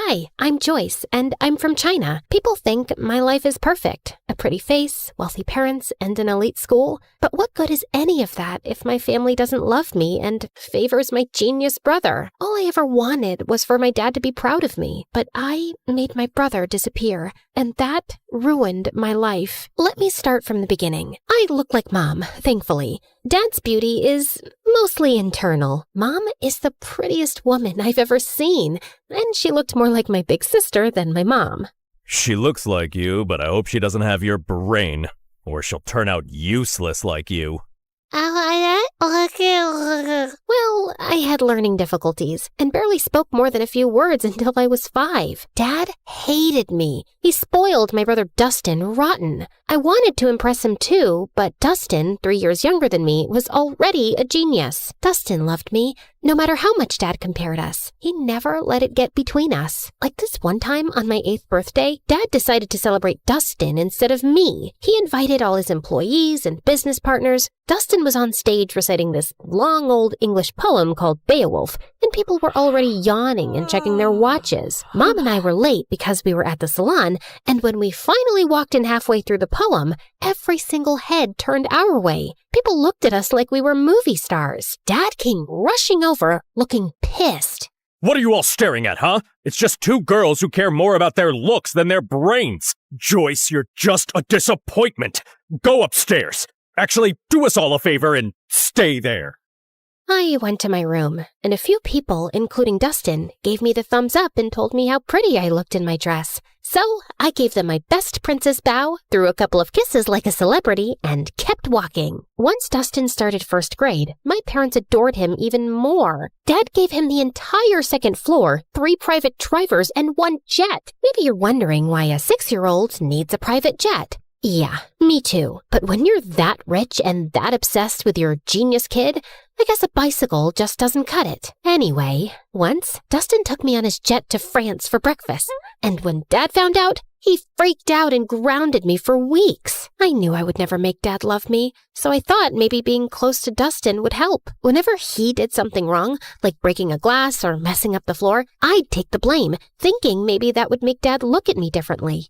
Hi, I'm Joyce, and I'm from China. People think my life is perfect. A pretty face, wealthy parents, and an elite school. But what good is any of that if my family doesn't love me and favors my genius brother? All I ever wanted was for my dad to be proud of me. But I made my brother disappear, and that ruined my life. Let me start from the beginning. I look like Mom, thankfully. Dad's beauty is mostly internal. Mom is the prettiest woman I've ever seen, and she looked more like my big sister than my mom. She looks like you, but I hope she doesn't have your brain, or she'll turn out useless like you. Well, I had learning difficulties and barely spoke more than a few words until I was 5. Dad hated me. He spoiled my brother Dustin rotten. I wanted to impress him too, but Dustin, 3 years younger than me, was already a genius. Dustin loved me, no matter how much Dad compared us. He never let it get between us. Like this one time on my 8th birthday, Dad decided to celebrate Dustin instead of me. He invited all his employees and business partners. Dustin was on stage reciting this long old English poem called Beowulf, and people were already yawning and checking their watches. Mom and I were late because we were at the salon, and when we finally walked in halfway through the poem, every single head turned our way. People looked at us like we were movie stars. Dad came rushing over, looking pissed. What are you all staring at, huh? It's just 2 girls who care more about their looks than their brains. Joyce, you're just a disappointment. Go upstairs. Actually, do us all a favor and stay there. I went to my room, and a few people, including Dustin, gave me the thumbs up and told me how pretty I looked in my dress. So I gave them my best princess bow, threw a couple of kisses like a celebrity, and kept walking. Once Dustin started 1st grade, my parents adored him even more. Dad gave him the entire 2nd floor, 3 private drivers, and 1 jet. Maybe you're wondering why a 6-year-old needs a private jet. Yeah, me too. But when you're that rich and that obsessed with your genius kid, I guess a bicycle just doesn't cut it. Anyway, once, Dustin took me on his jet to France for breakfast. And when Dad found out, he freaked out and grounded me for weeks. I knew I would never make Dad love me, so I thought maybe being close to Dustin would help. Whenever he did something wrong, like breaking a glass or messing up the floor, I'd take the blame, thinking maybe that would make Dad look at me differently.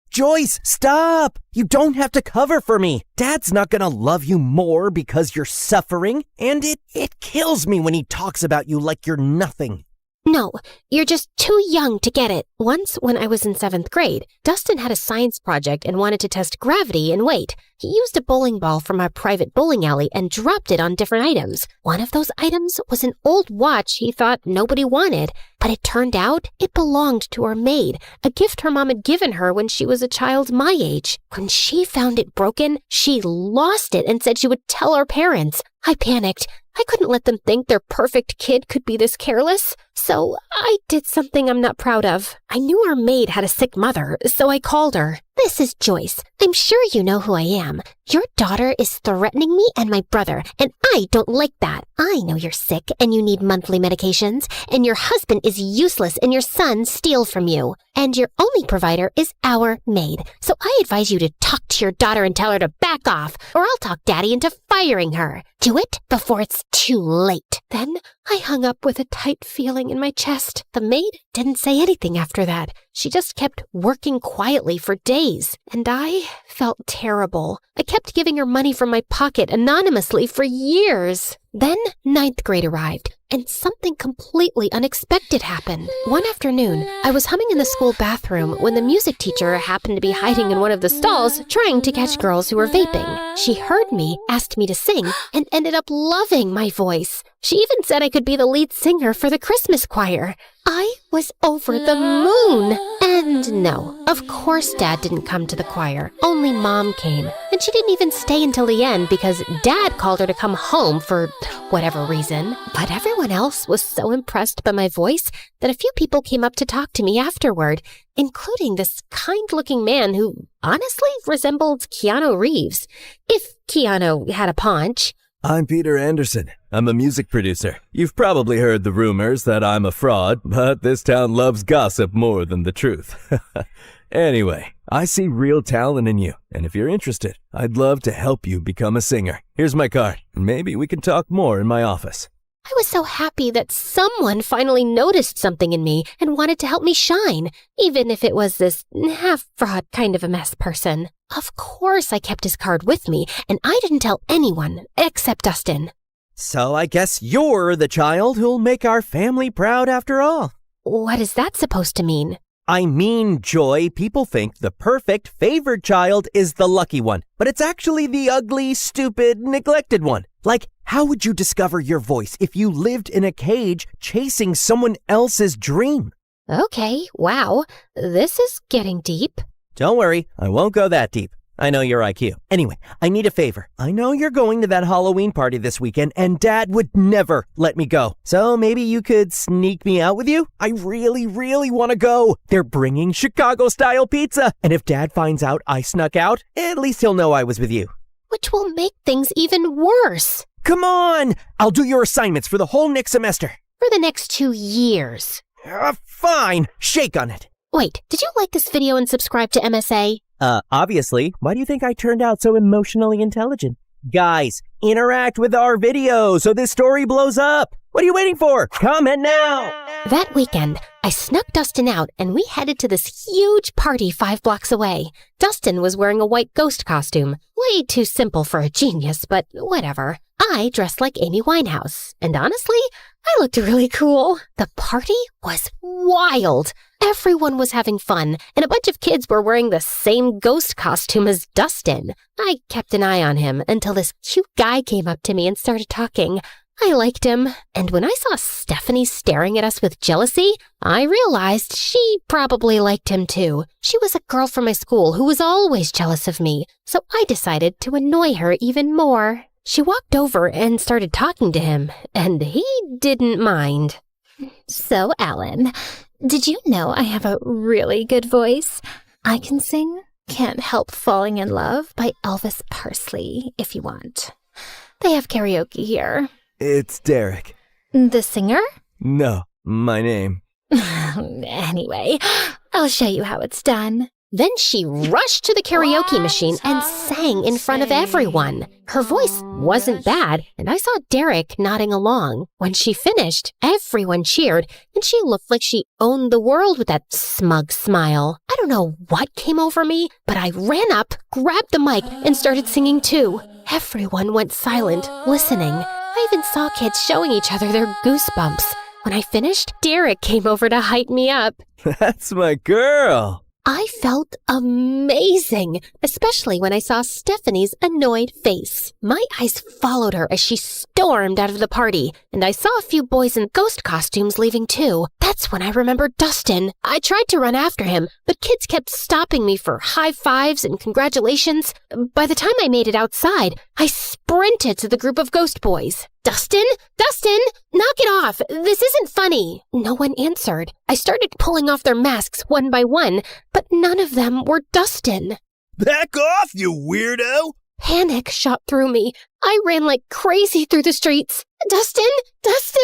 Joyce, stop! You don't have to cover for me. Dad's not gonna love you more because you're suffering, and it kills me when he talks about you like you're nothing. No, you're just too young to get it. Once, when I was in 7th grade, Dustin had a science project and wanted to test gravity and weight. He used a bowling ball from our private bowling alley and dropped it on different items. One of those items was an old watch he thought nobody wanted, but it turned out it belonged to our maid, a gift her mom had given her when she was a child my age. When she found it broken, she lost it and said she would tell our parents. I panicked. I couldn't let them think their perfect kid could be this careless. So I did something I'm not proud of. I knew our maid had a sick mother, so I called her. This is Joyce. I'm sure you know who I am. Your daughter is threatening me and my brother, and I don't like that. I know you're sick and you need monthly medications, and your husband is useless and your son steals from you. And your only provider is our maid. So I advise you to talk to your daughter and tell her to back off, or I'll talk Daddy into firing her. Do it before it's too late. Then I hung up with a tight feeling in my chest. The maid didn't say anything after that. She just kept working quietly for days, and I felt terrible. I kept giving her money from my pocket anonymously for years. Then 9th grade arrived, and something completely unexpected happened. One afternoon, I was humming in the school bathroom when the music teacher happened to be hiding in one of the stalls trying to catch girls who were vaping. She heard me, asked me to sing, and ended up loving my voice. She even said I could be the lead singer for the Christmas choir. I was over the moon. And no, of course Dad didn't come to the choir. Only Mom came. And she didn't even stay until the end because Dad called her to come home for whatever reason. But everyone else was so impressed by my voice that a few people came up to talk to me afterward, including this kind-looking man who honestly resembled Keanu Reeves, if Keanu had a paunch. I'm Peter Anderson. I'm a music producer. You've probably heard the rumors that I'm a fraud, but this town loves gossip more than the truth. Anyway, I see real talent in you, and if you're interested, I'd love to help you become a singer. Here's my card. Maybe we can talk more in my office. I was so happy that someone finally noticed something in me and wanted to help me shine, even if it was this half-fraud kind of a mess person. Of course I kept his card with me, and I didn't tell anyone except Dustin. So I guess you're the child who'll make our family proud after all. What is that supposed to mean? I mean, Joy, people think the perfect, favored child is the lucky one, but it's actually the ugly, stupid, neglected one. Like, how would you discover your voice if you lived in a cage chasing someone else's dream? Okay, wow, this is getting deep. Don't worry, I won't go that deep. I know your IQ. Anyway, I need a favor. I know you're going to that Halloween party this weekend, and Dad would never let me go. So maybe you could sneak me out with you? I really, really want to go. They're bringing Chicago-style pizza. And if Dad finds out I snuck out, at least he'll know I was with you. Which will make things even worse. Come on! I'll do your assignments for the whole next semester. For the next 2 years. Fine. Shake on it. Wait, did you like this video and subscribe to MSA? Obviously. Why do you think I turned out so emotionally intelligent? Guys, interact with our video so this story blows up. What are you waiting for? Comment now! That weekend, I snuck Dustin out and we headed to this huge party 5 blocks away. Dustin was wearing a white ghost costume. Way too simple for a genius, but whatever. I dressed like Amy Winehouse, and honestly, I looked really cool. The party was wild. Everyone was having fun, and a bunch of kids were wearing the same ghost costume as Dustin. I kept an eye on him until this cute guy came up to me and started talking. I liked him, and when I saw Stephanie staring at us with jealousy, I realized she probably liked him too. She was a girl from my school who was always jealous of me, so I decided to annoy her even more. She walked over and started talking to him, and he didn't mind. So, Alan, did you know I have a really good voice? I can sing Can't Help Falling in Love by Elvis Presley, if you want. They have karaoke here. It's Derek. The singer? No, my name. Anyway, I'll show you how it's done. Then she rushed to the karaoke machine and sang in front of everyone. Her voice wasn't bad, and I saw Derek nodding along. When she finished, everyone cheered, and she looked like she owned the world with that smug smile. I don't know what came over me, but I ran up, grabbed the mic, and started singing too. Everyone went silent, listening. I even saw kids showing each other their goosebumps. When I finished, Derek came over to hype me up. That's my girl. I felt amazing, especially when I saw Stephanie's annoyed face. My eyes followed her as she stormed out of the party, and I saw a few boys in ghost costumes leaving too. That's when I remembered Dustin. I tried to run after him, but kids kept stopping me for high fives and congratulations. By the time I made it outside, I sprinted to the group of ghost boys. Dustin? Dustin! Knock it off! This isn't funny! No one answered. I started pulling off their masks one by one, but none of them were Dustin. Back off, you weirdo! Panic shot through me. I ran like crazy through the streets. Dustin! Dustin!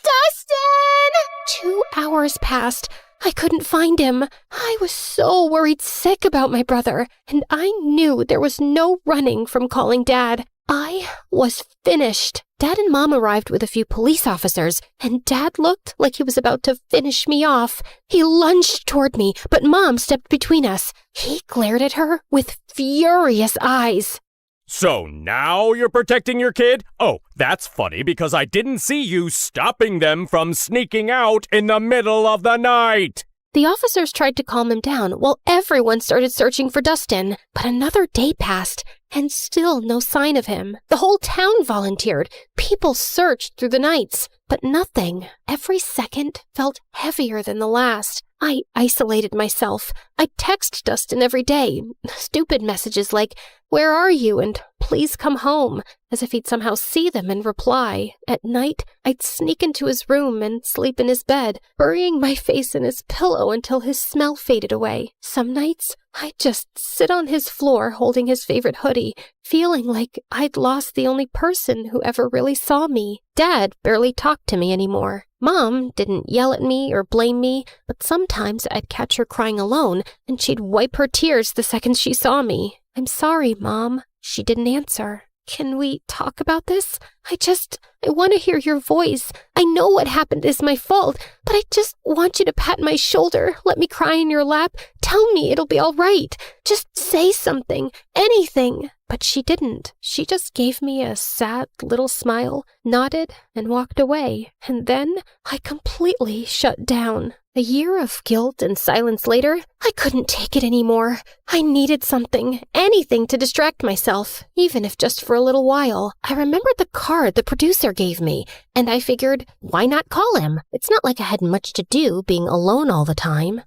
Dustin! 2 hours passed. I couldn't find him. I was so worried sick about my brother, and I knew there was no running from calling Dad. I was finished. Dad and Mom arrived with a few police officers, and Dad looked like he was about to finish me off. He lunged toward me, but Mom stepped between us. He glared at her with furious eyes. So now you're protecting your kid? Oh, that's funny because I didn't see you stopping them from sneaking out in the middle of the night. The officers tried to calm him down while everyone started searching for Dustin. But another day passed, and still no sign of him. The whole town volunteered. People searched through the nights, but nothing. Every second felt heavier than the last. I isolated myself. I text Dustin every day. Stupid messages like, "Where are you?" and "Please come home," as if he'd somehow see them and reply. At night, I'd sneak into his room and sleep in his bed, burying my face in his pillow until his smell faded away. Some nights, I'd just sit on his floor holding his favorite hoodie, feeling like I'd lost the only person who ever really saw me. Dad barely talked to me anymore. Mom didn't yell at me or blame me, but sometimes I'd catch her crying alone, and she'd wipe her tears the second she saw me. "I'm sorry, Mom." She didn't answer. Can we talk about this? I want to hear your voice. I know what happened is my fault, but I just want you to pat my shoulder, let me cry in your lap, tell me it'll be all right. Just say something, anything. But she didn't. She just gave me a sad little smile, nodded, and walked away. And then I completely shut down. A year of guilt and silence later, I couldn't take it anymore. I needed something, anything to distract myself, even if just for a little while. I remembered the card the producer gave me, and I figured, why not call him? It's not like I had much to do being alone all the time.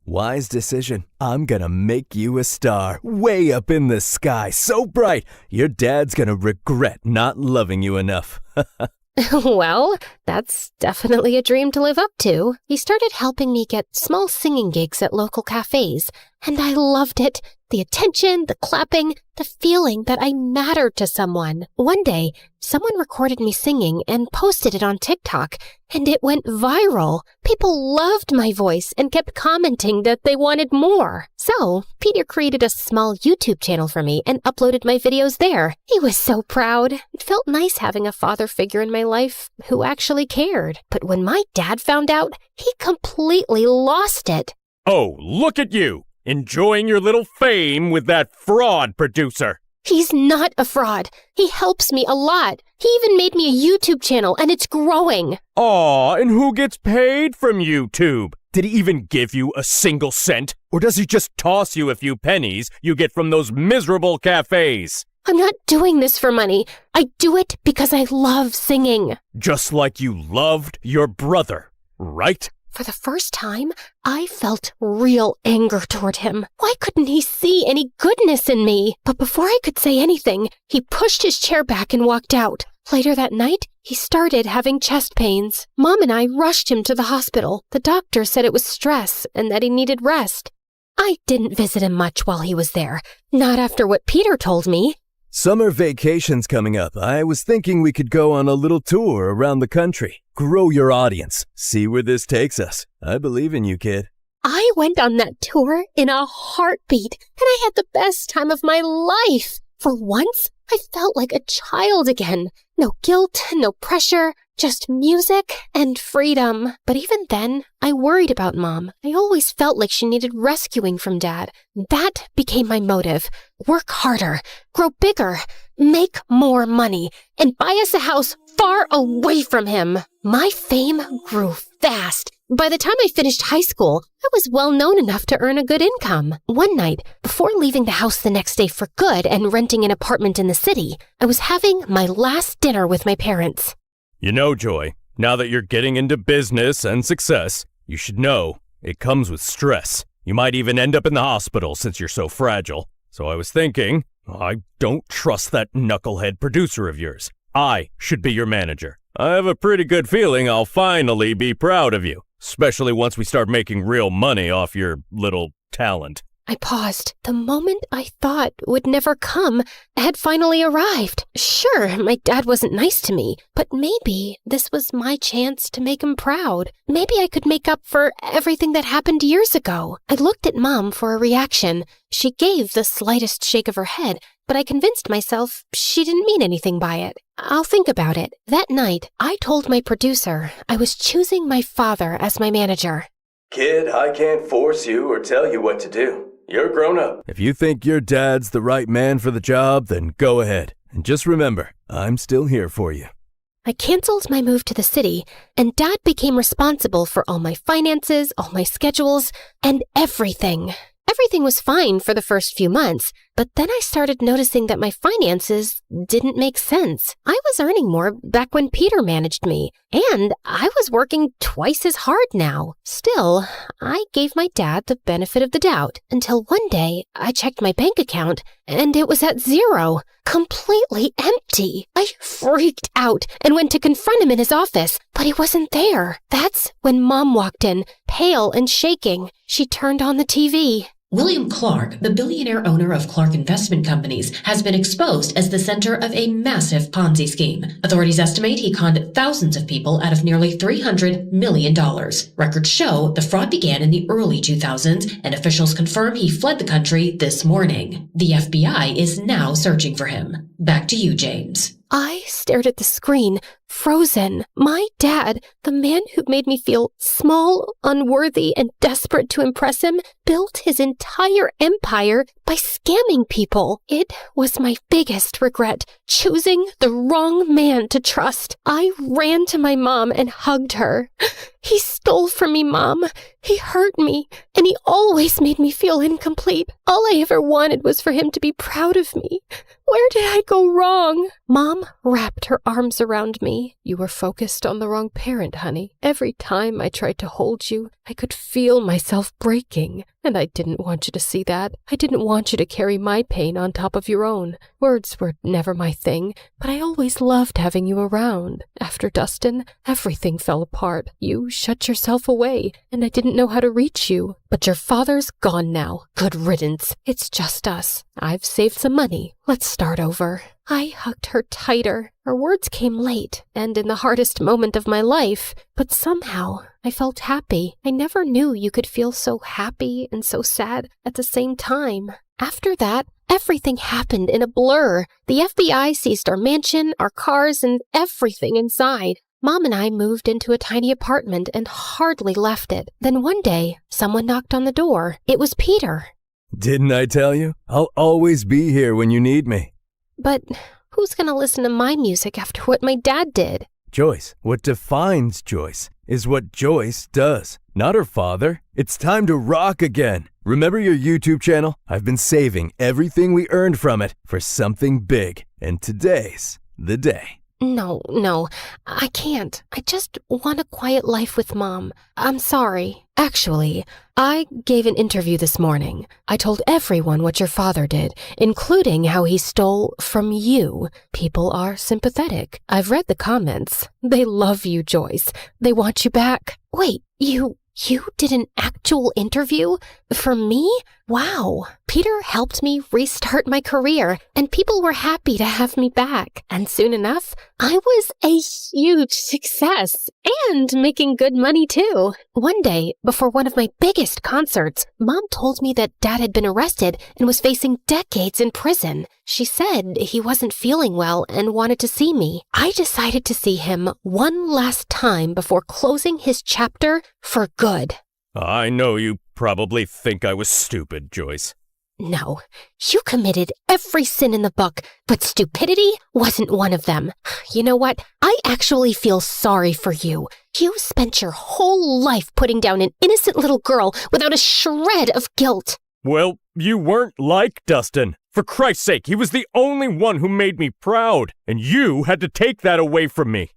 Wise decision. I'm gonna make you a star, way up in the sky, so bright, your dad's gonna regret not loving you enough. Well, that's definitely a dream to live up to. He started helping me get small singing gigs at local cafes, and I loved it. The attention, the clapping, the feeling that I mattered to someone. One day, someone recorded me singing and posted it on TikTok, and it went viral. People loved my voice and kept commenting that they wanted more. So, Peter created a small YouTube channel for me and uploaded my videos there. He was so proud. It felt nice having a father figure in my life who actually cared. But when my dad found out, he completely lost it. Oh, look at you! Enjoying your little fame with that fraud producer. He's not a fraud. He helps me a lot. He even made me a YouTube channel, and it's growing. Aw, and who gets paid from YouTube? Did he even give you a single cent? Or does he just toss you a few pennies you get from those miserable cafes? I'm not doing this for money. I do it because I love singing. Just like you loved your brother, right? For the first time, I felt real anger toward him. Why couldn't he see any goodness in me? But before I could say anything, he pushed his chair back and walked out. Later that night, he started having chest pains. Mom and I rushed him to the hospital. The doctor said it was stress and that he needed rest. I didn't visit him much while he was there. Not after what Peter told me. Summer vacation's coming up. I was thinking we could go on a little tour around the country. Grow your audience. See where this takes us. I believe in you, kid. I went on that tour in a heartbeat, and I had the best time of my life. For once, I felt like a child again. No guilt, no pressure, just music and freedom. But even then, I worried about Mom. I always felt like she needed rescuing from Dad. That became my motive. Work harder, grow bigger, make more money, and buy us a house far away from him. My fame grew fast. By the time I finished high school, I was well known enough to earn a good income. One night, before leaving the house the next day for good and renting an apartment in the city, I was having my last dinner with my parents. You know, Joy, now that you're getting into business and success, you should know it comes with stress. You might even end up in the hospital since you're so fragile. So I was thinking, I don't trust that knucklehead producer of yours. I should be your manager. I have a pretty good feeling I'll finally be proud of you, especially once we start making real money off your little talent. I paused. The moment I thought would never come had finally arrived. Sure, my dad wasn't nice to me, but maybe this was my chance to make him proud. Maybe I could make up for everything that happened years ago. I looked at Mom for a reaction. She gave the slightest shake of her head, but I convinced myself she didn't mean anything by it. I'll think about it. That night, I told my producer I was choosing my father as my manager. Kid, I can't force you or tell you what to do. You're grown up. If you think your dad's the right man for the job, then go ahead. And just remember, I'm still here for you. I canceled my move to the city, and Dad became responsible for all my finances, all my schedules, and everything. Everything was fine for the first few months, but then I started noticing that my finances didn't make sense. I was earning more back when Peter managed me, and I was working twice as hard now. Still, I gave my dad the benefit of the doubt until one day I checked my bank account and it was at zero, completely empty. I freaked out and went to confront him in his office, but he wasn't there. That's when Mom walked in. pale and shaking. She turned on the TV. William Clark, the billionaire owner of Clark Investment Companies, has been exposed as the center of a massive Ponzi scheme. Authorities estimate he conned thousands of people out of nearly $300 million. Records show the fraud began in the early 2000s, and officials confirm he fled the country this morning. The FBI is now searching for him. Back to you, James. I stared at the screen, frozen. My dad, the man who made me feel small, unworthy, and desperate to impress him, built his entire empire by scamming people. It was my biggest regret, choosing the wrong man to trust. I ran to my mom and hugged her. He stole from me, Mom. He hurt me, and he always made me feel incomplete. All I ever wanted was for him to be proud of me. Where did I go wrong? Mom wrapped her arms around me. You were focused on the wrong parent, honey. Every time I tried to hold you, I could feel myself breaking. And I didn't want you to see that. I didn't want you to carry my pain on top of your own. Words were never my thing, but I always loved having you around. After Dustin, everything fell apart. You shut yourself away, and I didn't know how to reach you. But your father's gone now. Good riddance. It's just us. I've saved some money. Let's start over. I hugged her tighter. Her words came late, and in the hardest moment of my life, but somehow I felt happy. I never knew you could feel so happy and so sad at the same time. After that, everything happened in a blur. The FBI seized our mansion, our cars, and everything inside. Mom and I moved into a tiny apartment and hardly left it. Then one day, someone knocked on the door. It was Peter. Didn't I tell you? I'll always be here when you need me. But who's gonna listen to my music after what my dad did? Joyce, what defines Joyce is what Joyce does, not her father. It's time to rock again. Remember your YouTube channel? I've been saving everything we earned from it for something big, and today's the day. No, I can't. I just want a quiet life with Mom. I'm sorry. Actually, I gave an interview this morning. I told everyone what your father did, including how he stole from you. People are sympathetic. I've read the comments. They love you, Joyce. They want you back. Wait, you did an actual interview? For me? Wow. Peter helped me restart my career, and people were happy to have me back. And soon enough, I was a huge success and making good money too. One day, before one of my biggest concerts, Mom told me that Dad had been arrested and was facing decades in prison. She said he wasn't feeling well and wanted to see me. I decided to see him one last time before closing his chapter for good. I know you probably think I was stupid, Joyce. No, you committed every sin in the book, but stupidity wasn't one of them. You know what? I actually feel sorry for you. You spent your whole life putting down an innocent little girl without a shred of guilt. Well, you weren't like Dustin. For Christ's sake, he was the only one who made me proud, and you had to take that away from me.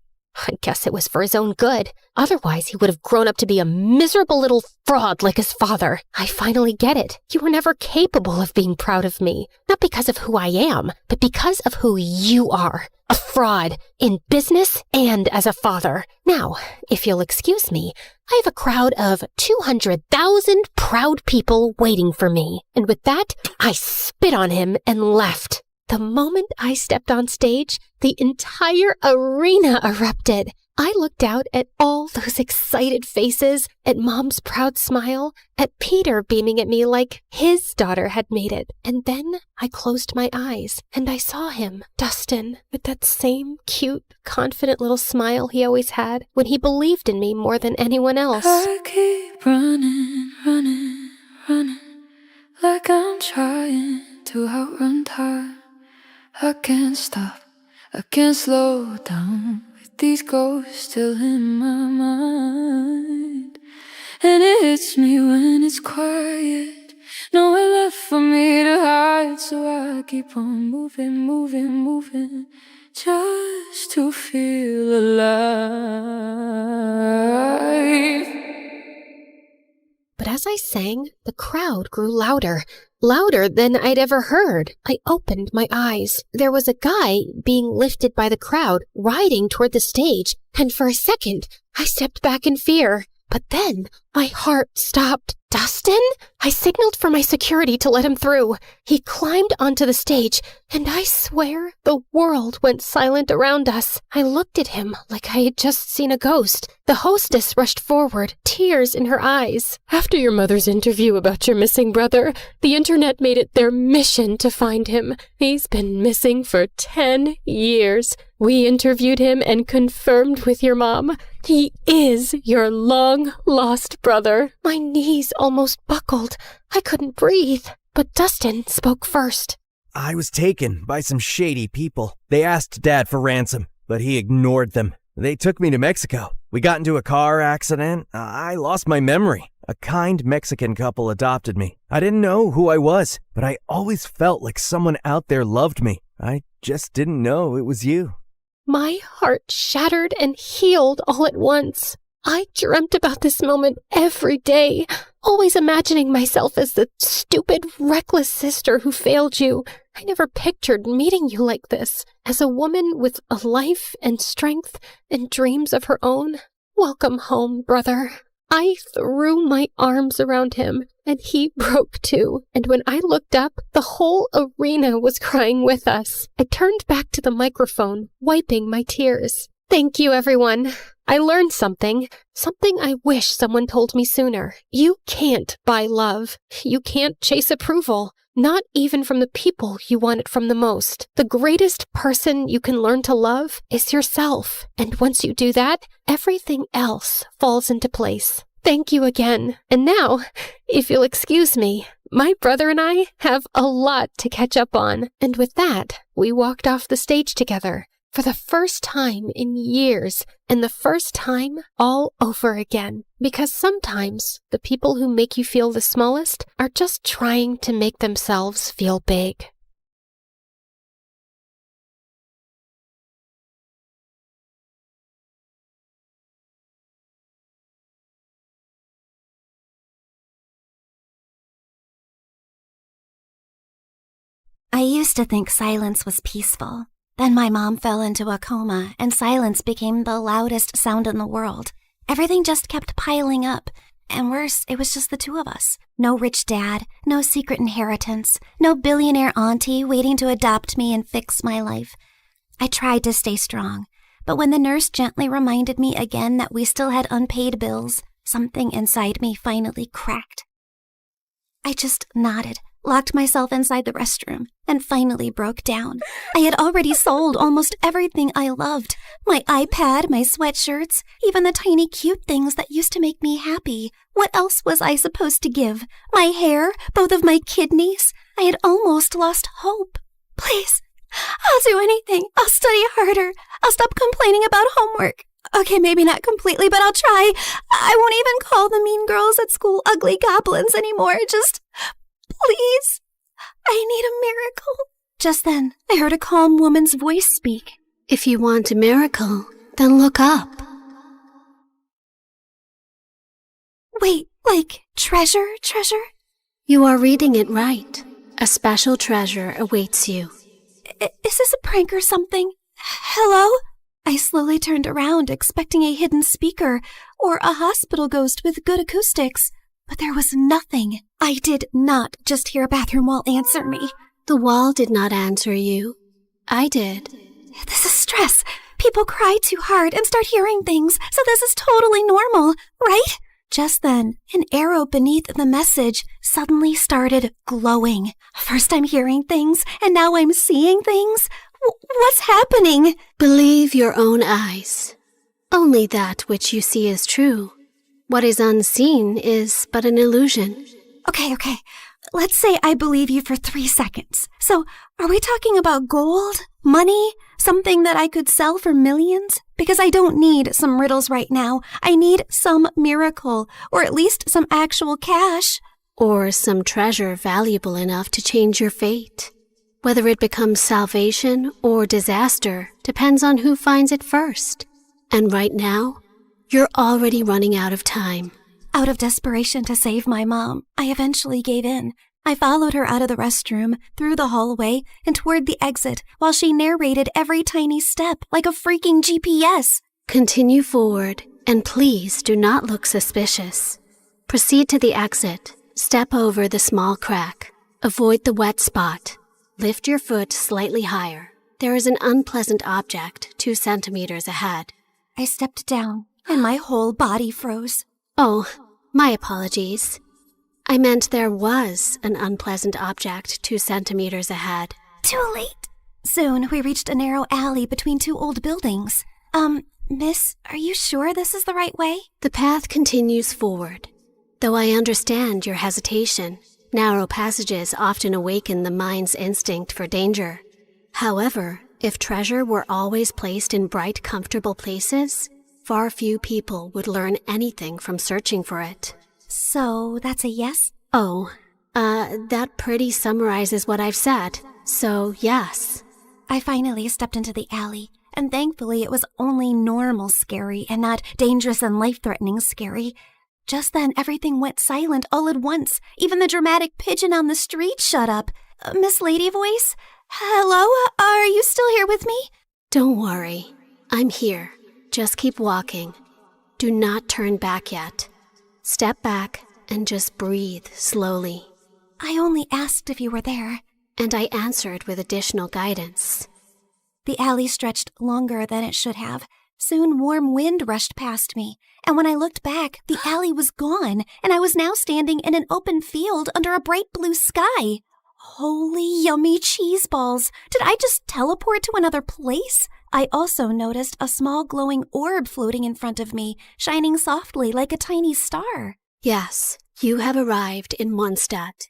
I guess it was for his own good. Otherwise, he would have grown up to be a miserable little fraud like his father. I finally get it. You were never capable of being proud of me. Not because of who I am, but because of who you are. A fraud, in business and as a father. Now, if you'll excuse me, I have a crowd of 200,000 proud people waiting for me. And with that, I spit on him and left. The moment I stepped on stage, the entire arena erupted. I looked out at all those excited faces, at Mom's proud smile, at Peter beaming at me like his daughter had made it. And then I closed my eyes, and I saw him, Dustin, with that same cute, confident little smile he always had when he believed in me more than anyone else. I keep running, like I'm trying to outrun time. I can't stop, I can't slow down with these ghosts still in my mind. And it hits me when it's quiet, nowhere left for me to hide. So I keep on moving, just to feel alive. But as I sang, the crowd grew louder than I'd ever heard. I opened my eyes. There was a guy being lifted by the crowd, riding toward the stage, and for a second, I stepped back in fear. But then my heart stopped. Dustin? I signaled for my security to let him through. He climbed onto the stage, and I swear the world went silent around us. I looked at him like I had just seen a ghost. The hostess rushed forward, tears in her eyes. After your mother's interview about your missing brother, the internet made it their mission to find him. He's been missing for 10 years. We interviewed him and confirmed with your mom. He is your long-lost brother. My knees almost buckled. I couldn't breathe. But Dustin spoke first. I was taken by some shady people. They asked Dad for ransom, but he ignored them. They took me to Mexico. We got into a car accident. I lost my memory. A kind Mexican couple adopted me. I didn't know who I was, but I always felt like someone out there loved me. I just didn't know it was you. My heart shattered and healed all at once. I dreamt about this moment every day, always imagining myself as the stupid, reckless sister who failed you. I never pictured meeting you like this, as a woman with a life and strength and dreams of her own. Welcome home, brother. I threw my arms around him, and he broke too. And when I looked up, the whole arena was crying with us. I turned back to the microphone, wiping my tears. Thank you, everyone. I learned something I wish someone told me sooner. You can't buy love. You can't chase approval. Not even from the people you want it from the most. The greatest person you can learn to love is yourself. And once you do that, everything else falls into place. Thank you again. And now, if you'll excuse me, my brother and I have a lot to catch up on. And with that, we walked off the stage together for the first time in years, and the first time all over again. Because sometimes the people who make you feel the smallest are just trying to make themselves feel big. I used to think silence was peaceful. Then my mom fell into a coma, and silence became the loudest sound in the world. Everything just kept piling up. And worse, it was just the two of us. No rich dad, no secret inheritance, no billionaire auntie waiting to adopt me and fix my life. I tried to stay strong, but when the nurse gently reminded me again that we still had unpaid bills, something inside me finally cracked. I just nodded, locked myself inside the restroom, and finally broke down. I had already sold almost everything I loved. My iPad, my sweatshirts, even the tiny cute things that used to make me happy. What else was I supposed to give? My hair, both of my kidneys? I had almost lost hope. Please, I'll do anything. I'll study harder. I'll stop complaining about homework. Okay, maybe not completely, but I'll try. I won't even call the mean girls at school ugly goblins anymore. Just, please, I need a miracle. Just then, I heard a calm woman's voice speak. If you want a miracle, then look up. Wait, like treasure? You are reading it right. A special treasure awaits you. Is this a prank or something? Hello? I slowly turned around, expecting a hidden speaker or a hospital ghost with good acoustics, but there was nothing. I did not just hear a bathroom wall answer me. The wall did not answer you. I did. This is stress. People cry too hard and start hearing things, so this is totally normal, right? Just then, an arrow beneath the message suddenly started glowing. First I'm hearing things, and now I'm seeing things. What's happening? Believe your own eyes. Only that which you see is true. What is unseen is but an illusion. Okay. Let's say I believe you for 3 seconds. So, are we talking about gold? Money? Something that I could sell for millions? Because I don't need some riddles right now. I need some miracle, or at least some actual cash. Or some treasure valuable enough to change your fate. Whether it becomes salvation or disaster depends on who finds it first. And right now, you're already running out of time. Out of desperation to save my mom, I eventually gave in. I followed her out of the restroom, through the hallway, and toward the exit while she narrated every tiny step like a freaking GPS. Continue forward And please do not look suspicious. Proceed to the exit. Step over the small crack. Avoid the wet spot. Lift your foot slightly higher. There is an unpleasant object 2 centimeters ahead. I stepped down, and my whole body froze. Oh, my apologies. I meant there was an unpleasant object 2 centimeters ahead. Too late. Soon, we reached a narrow alley between 2 old buildings. Miss, are you sure this is the right way? The path continues forward. Though I understand your hesitation, narrow passages often awaken the mind's instinct for danger. However, if treasure were always placed in bright, comfortable places, far few people would learn anything from searching for it. So, that's a yes? Oh, that pretty summarizes what I've said. So, yes. I finally stepped into the alley, and thankfully it was only normal scary and not dangerous and life-threatening scary. Just then, everything went silent all at once. Even the dramatic pigeon on the street shut up. Miss Lady Voice? Hello? Are you still here with me? Don't worry. I'm here. Just keep walking. Do not turn back yet. Step back and just breathe slowly. I only asked if you were there. And I answered with additional guidance. The alley stretched longer than it should have. Soon warm wind rushed past me, and when I looked back, the alley was gone, and I was now standing in an open field under a bright blue sky. Holy yummy cheese balls! Did I just teleport to another place? I also noticed a small glowing orb floating in front of me, shining softly like a tiny star. Yes, you have arrived in Mondstadt,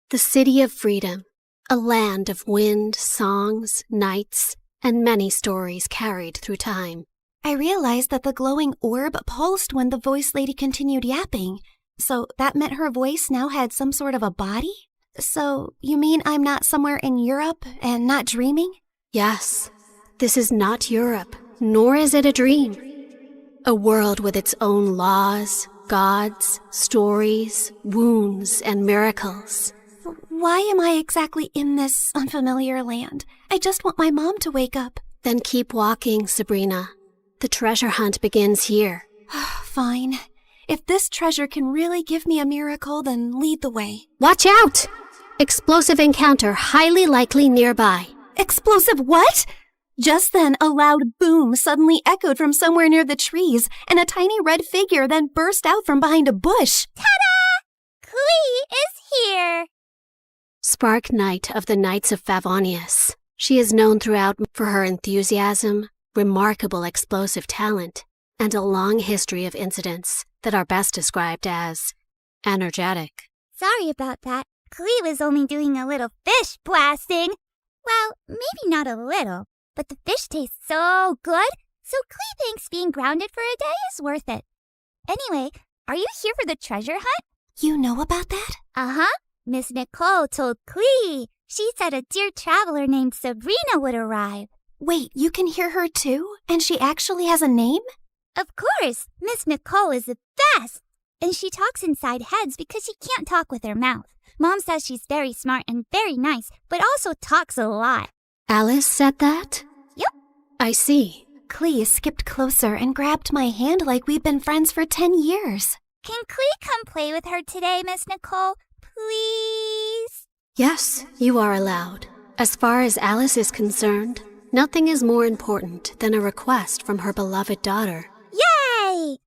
the city of freedom, a land of wind, songs, nights, and many stories carried through time. I realized that the glowing orb pulsed when the voice lady continued yapping. So that meant her voice now had some sort of a body? So you mean I'm not somewhere in Europe and not dreaming? Yes, this is not Europe, nor is it a dream. A world with its own laws, gods, stories, wounds, and miracles. Why am I exactly in this unfamiliar land? I just want my mom to wake up. Then keep walking, Sabrina. The treasure hunt begins here. Fine. If this treasure can really give me a miracle, then lead the way. Watch out! Explosive encounter highly likely nearby. Explosive what? Just then, a loud boom suddenly echoed from somewhere near the trees, and a tiny red figure then burst out from behind a bush. Ta-da! Clee is here! Spark Knight of the Knights of Favonius. She is known throughout for her enthusiasm, remarkable explosive talent, and a long history of incidents that are best described as energetic. Sorry about that. Clee was only doing a little fish blasting. Well, maybe not a little, but the fish tastes so good, so Clee thinks being grounded for a day is worth it. Anyway, are you here for the treasure hunt? You know about that? Uh-huh. Miss Nicole told Clee. She said a dear traveler named Sabrina would arrive. Wait, you can hear her too? And she actually has a name? Of course, Miss Nicole is the best. And she talks inside heads because she can't talk with her mouth. Mom says she's very smart and very nice, but also talks a lot. Alice said that? Yep. I see. Clee skipped closer and grabbed my hand like we'd been friends for 10 years. Can Clee come play with her today, Miss Nicole? Please? Yes, you are allowed. As far as Alice is concerned, nothing is more important than a request from her beloved daughter. Yay!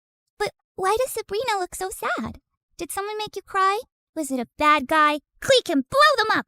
But why does Sabrina look so sad? Did someone make you cry? Was it a bad guy? Clee can blow them up!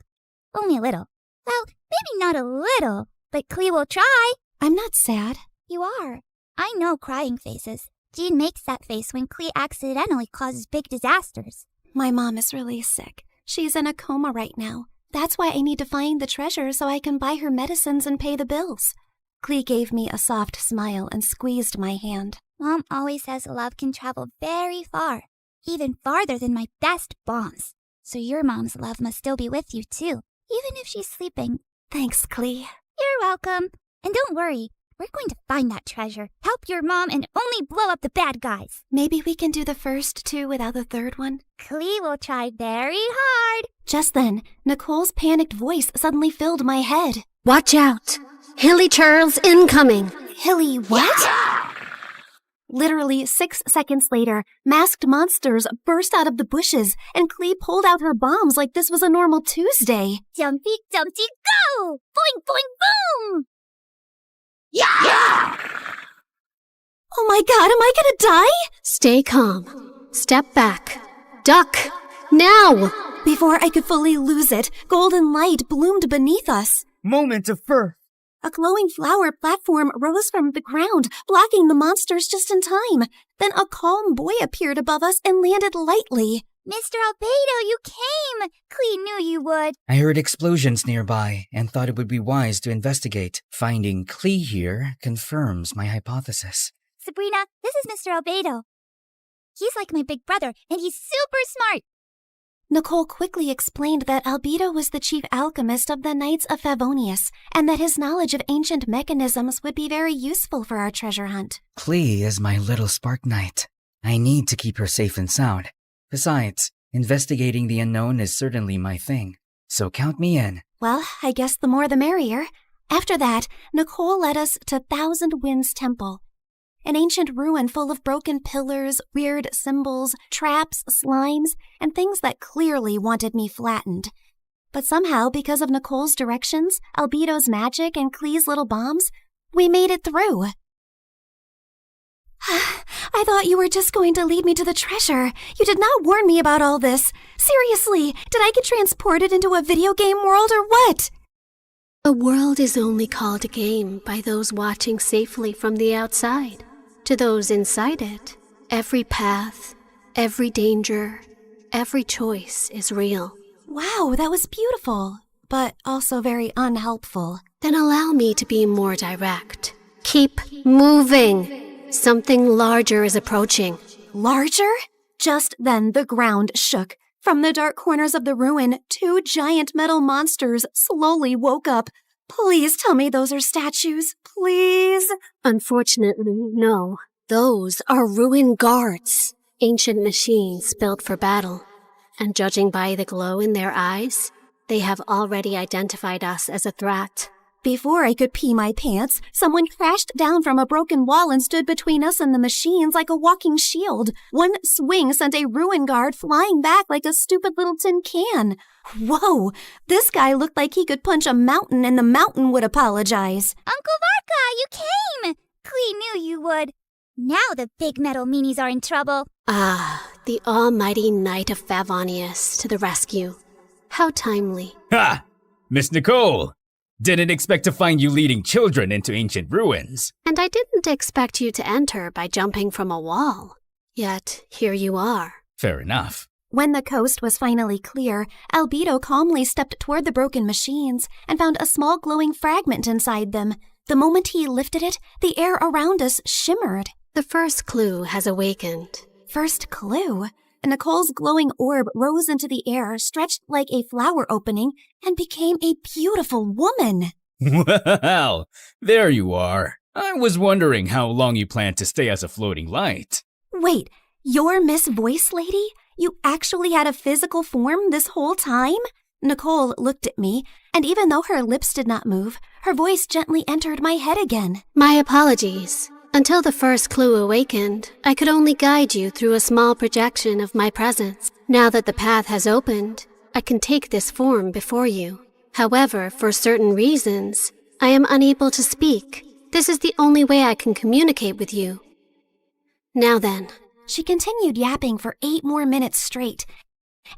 Only a little. Well, maybe not a little, but Clee will try. I'm not sad. You are. I know crying faces. Jean makes that face when Clee accidentally causes big disasters. My mom is really sick. She's in a coma right now. That's why I need to find the treasure so I can buy her medicines and pay the bills. Clee gave me a soft smile and squeezed my hand. Mom always says love can travel very far, even farther than my best bombs. So your mom's love must still be with you too, even if she's sleeping. Thanks, Clee. You're welcome. And don't worry, we're going to find that treasure, help your mom, and only blow up the bad guys. Maybe we can do the first two without the third one? Clee will try very hard. Just then, Nicole's panicked voice suddenly filled my head. Watch out! Hilly Charles incoming! Hilly what? Literally 6 seconds later, masked monsters burst out of the bushes, and Klee pulled out her bombs like this was a normal Tuesday. Jumpy, jumpy, go! Boing, boing, boom! Yeah! Oh my god, am I gonna die? Stay calm. Step back. Duck! Now! Before I could fully lose it, golden light bloomed beneath us. Moment of birth. A glowing flower platform rose from the ground, blocking the monsters just in time. Then a calm boy appeared above us and landed lightly. Mr. Albedo, you came! Klee knew you would. I heard explosions nearby and thought it would be wise to investigate. Finding Klee here confirms my hypothesis. Sabrina, this is Mr. Albedo. He's like my big brother, and he's super smart. Nicole quickly explained that Albedo was the chief alchemist of the Knights of Favonius, and that his knowledge of ancient mechanisms would be very useful for our treasure hunt. Klee is my little spark knight. I need to keep her safe and sound. Besides, investigating the unknown is certainly my thing, so count me in. Well, I guess the more the merrier. After that, Nicole led us to Thousand Winds Temple, an ancient ruin full of broken pillars, weird symbols, traps, slimes, and things that clearly wanted me flattened. But somehow, because of Nicole's directions, Albedo's magic, and Klee's little bombs, we made it through. I thought you were just going to lead me to the treasure. You did not warn me about all this. Seriously, did I get transported into a video game world or what? A world is only called a game by those watching safely from the outside. To those inside it, every path, every danger, every choice is real. Wow, that was beautiful, but also very unhelpful. Then allow me to be more direct. Keep moving. Something larger is approaching. Larger? Just then the ground shook. From the dark corners of the ruin, 2 giant metal monsters slowly woke up. Please tell me those are statues. Please. Unfortunately, no. Those are ruin guards. Ancient machines built for battle. And judging by the glow in their eyes, they have already identified us as a threat. Before I could pee my pants, someone crashed down from a broken wall and stood between us and the machines like a walking shield. One swing sent a ruin guard flying back like a stupid little tin can. Whoa, this guy looked like he could punch a mountain and the mountain would apologize. Uncle Varka, you came! Klee knew you would. Now the big metal meanies are in trouble. Ah, the almighty Knight of Favonius to the rescue. How timely. Ha! Miss Nicole! Didn't expect to find you leading children into ancient ruins. And I didn't expect you to enter by jumping from a wall. Yet, here you are. Fair enough. When the coast was finally clear, Albedo calmly stepped toward the broken machines and found a small glowing fragment inside them. The moment he lifted it, the air around us shimmered. The first clue has awakened. First clue? Nicole's glowing orb rose into the air, stretched like a flower opening, and became a beautiful woman. Well, there you are. I was wondering how long you planned to stay as a floating light. Wait, you're Miss Voice Lady? You actually had a physical form this whole time? Nicole looked at me, and even though her lips did not move, her voice gently entered my head again. My apologies. Until the first clue awakened, I could only guide you through a small projection of my presence. Now that the path has opened, I can take this form before you. However, for certain reasons, I am unable to speak. This is the only way I can communicate with you. Now then. She continued yapping for 8 more minutes straight.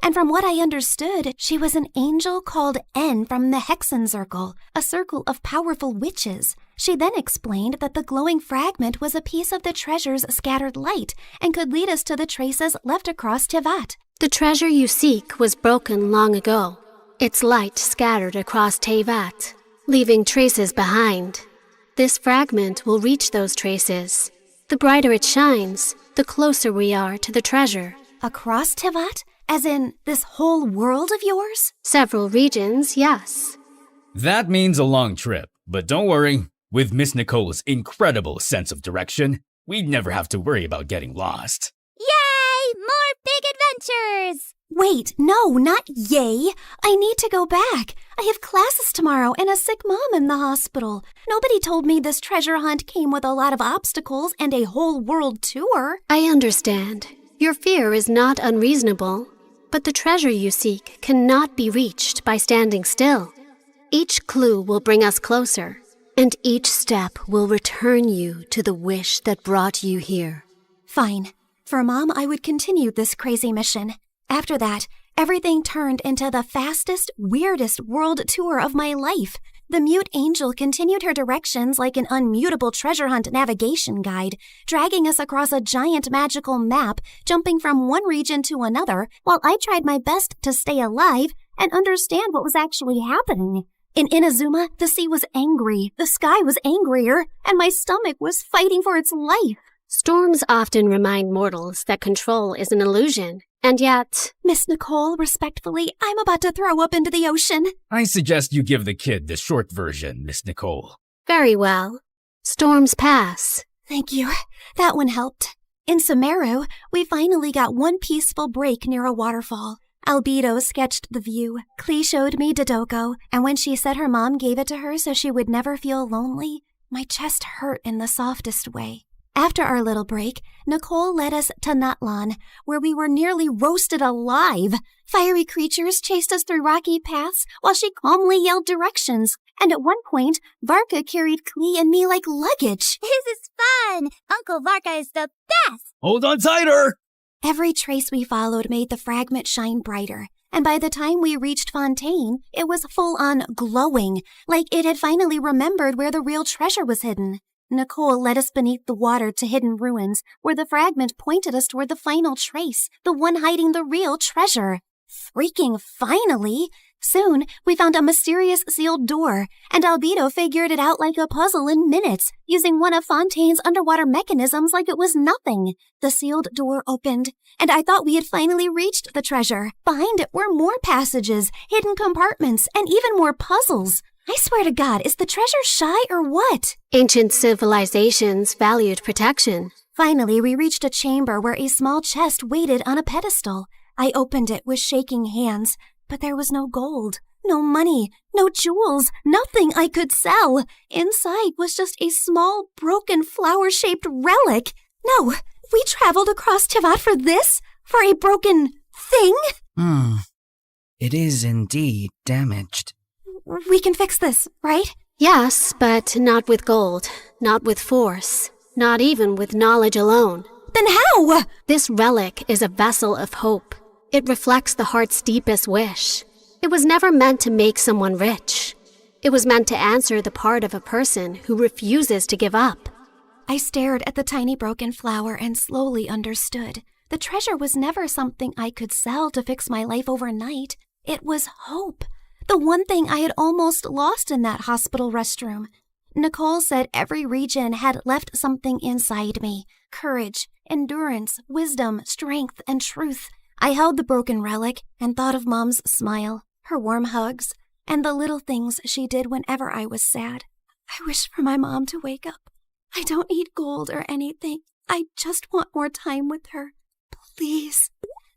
And from what I understood, she was an angel called N from the Hexen Circle, a circle of powerful witches. She then explained that the glowing fragment was a piece of the treasure's scattered light and could lead us to the traces left across Tevat. The treasure you seek was broken long ago. Its light scattered across Tevat, leaving traces behind. This fragment will reach those traces. The brighter it shines, the closer we are to the treasure. Across Tevat? As in, this whole world of yours? Several regions, yes. That means a long trip, but don't worry. With Miss Nicole's incredible sense of direction, we'd never have to worry about getting lost. Yay! More big adventures! Wait, no, not yay. I need to go back. I have classes tomorrow and a sick mom in the hospital. Nobody told me this treasure hunt came with a lot of obstacles and a whole world tour. I understand. Your fear is not unreasonable, but the treasure you seek cannot be reached by standing still. Each clue will bring us closer, and each step will return you to the wish that brought you here. Fine. For Mom, I would continue this crazy mission. After that, everything turned into the fastest, weirdest world tour of my life. The mute angel continued her directions like an unmutable treasure hunt navigation guide, dragging us across a giant magical map, jumping from one region to another, while I tried my best to stay alive and understand what was actually happening. In Inazuma, the sea was angry, the sky was angrier, and my stomach was fighting for its life. Storms often remind mortals that control is an illusion, and yet... Miss Nicole, respectfully, I'm about to throw up into the ocean. I suggest you give the kid the short version, Miss Nicole. Very well. Storms pass. Thank you. That one helped. In Sumeru, we finally got one peaceful break near a waterfall. Albedo sketched the view. Klee showed me Dodoko, and when she said her mom gave it to her so she would never feel lonely, my chest hurt in the softest way. After our little break, Nicole led us to Natlan, where we were nearly roasted alive. Fiery creatures chased us through rocky paths while she calmly yelled directions. And at one point, Varka carried Klee and me like luggage. This is fun! Uncle Varka is the best! Hold on tighter! Every trace we followed made the fragment shine brighter. And by the time we reached Fontaine, it was full-on glowing, like it had finally remembered where the real treasure was hidden. Nicole led us beneath the water to hidden ruins, where the fragment pointed us toward the final trace, the one hiding the real treasure. Freaking finally! Soon, we found a mysterious sealed door, and Albedo figured it out like a puzzle in minutes, using one of Fontaine's underwater mechanisms like it was nothing. The sealed door opened, and I thought we had finally reached the treasure. Behind it were more passages, hidden compartments, and even more puzzles. I swear to God, is the treasure shy or what? Ancient civilizations valued protection. Finally, we reached a chamber where a small chest waited on a pedestal. I opened it with shaking hands, but there was no gold, no money, no jewels, nothing I could sell. Inside was just a small, broken, flower-shaped relic. No, we traveled across Tivat for this? For a broken thing? It is indeed damaged. We can fix this, right? Yes, but not with gold, not with force, not even with knowledge alone. Then how? This relic is a vessel of hope. It reflects the heart's deepest wish. It was never meant to make someone rich. It was meant to answer the part of a person who refuses to give up. I stared at the tiny broken flower and slowly understood. The treasure was never something I could sell to fix my life overnight. It was hope. The one thing I had almost lost in that hospital restroom. Nicole said every region had left something inside me. Courage, endurance, wisdom, strength, and truth. I held the broken relic and thought of Mom's smile, her warm hugs, and the little things she did whenever I was sad. I wish for my mom to wake up. I don't need gold or anything. I just want more time with her. Please.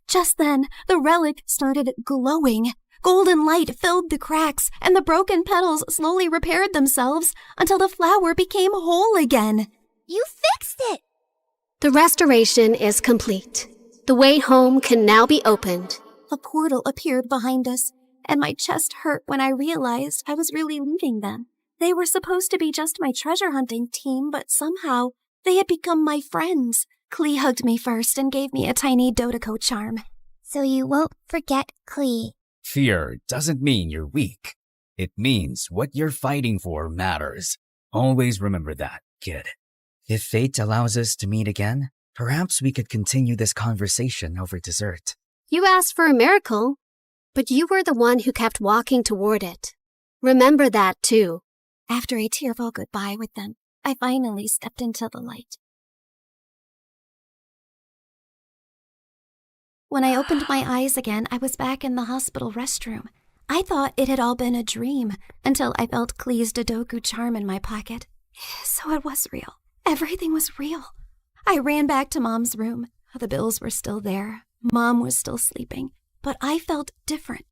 Just then, the relic started glowing. Golden light filled the cracks, and the broken petals slowly repaired themselves until the flower became whole again. You fixed it! The restoration is complete. The way home can now be opened. A portal appeared behind us, and my chest hurt when I realized I was really leaving them. They were supposed to be just my treasure hunting team, but somehow they had become my friends. Klee hugged me first and gave me a tiny Dodoko charm. So you won't forget Klee. Fear doesn't mean you're weak. It means what you're fighting for matters. Always remember that, kid. If fate allows us to meet again, perhaps we could continue this conversation over dessert. You asked for a miracle, but you were the one who kept walking toward it. Remember that, too. After a tearful goodbye with them, I finally stepped into the light. When I opened my eyes again, I was back in the hospital restroom. I thought it had all been a dream until I felt Klee's Dodoku charm in my pocket. So it was real. Everything was real. I ran back to Mom's room. The bills were still there. Mom was still sleeping, but I felt different.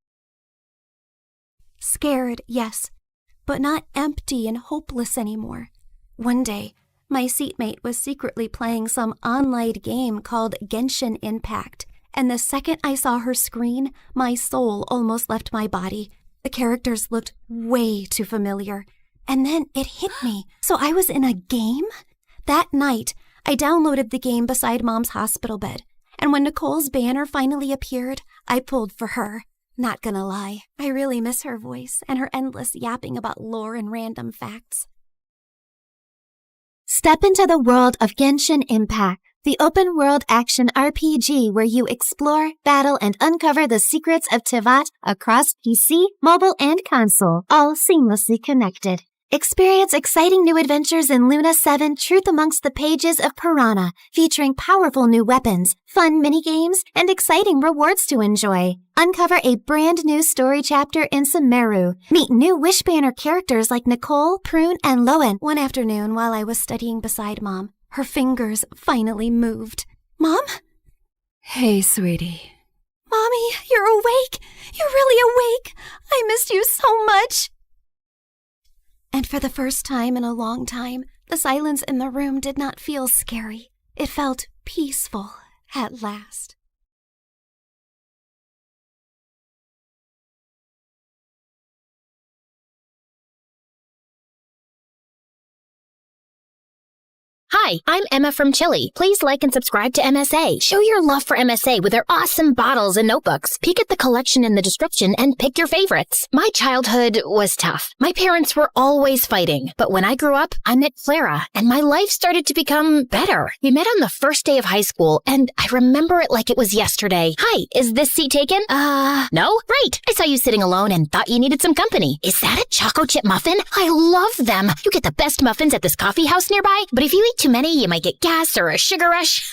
Scared, yes, but not empty and hopeless anymore. One day, my seatmate was secretly playing some online game called Genshin Impact, and the second I saw her screen, my soul almost left my body. The characters looked way too familiar. And then it hit me. So I was in a game? That night, I downloaded the game beside Mom's hospital bed. And when Nicole's banner finally appeared, I pulled for her. Not gonna lie, I really miss her voice and her endless yapping about lore and random facts. Step into the world of Genshin Impact, the open-world action RPG where you explore, battle, and uncover the secrets of Tivat across PC, mobile, and console, all seamlessly connected. Experience exciting new adventures in Luna 7 Truth Amongst the Pages of Piranha, featuring powerful new weapons, fun minigames, and exciting rewards to enjoy. Uncover a brand new story chapter in Sumeru. Meet new Wishbanner characters like Nicole, Prune, and Lowen. One afternoon while I was studying beside Mom, her fingers finally moved. Mom? Hey, sweetie. Mommy, you're awake. You're really awake. I missed you so much. And for the first time in a long time, the silence in the room did not feel scary. It felt peaceful at last. Hi, I'm Emma from Chile. Please like and subscribe to MSA. Show your love for MSA with their awesome bottles and notebooks. Peek at the collection in the description and pick your favorites. My childhood was tough. My parents were always fighting. But when I grew up, I met Clara, and my life started to become better. We met on the first day of high school, and I remember it like it was yesterday. Hi, is this seat taken? No? Right. I saw you sitting alone and thought you needed some company. Is that a choco chip muffin? I love them. You get the best muffins at this coffee house nearby, but if you eat too many, you might get gas or a sugar rush.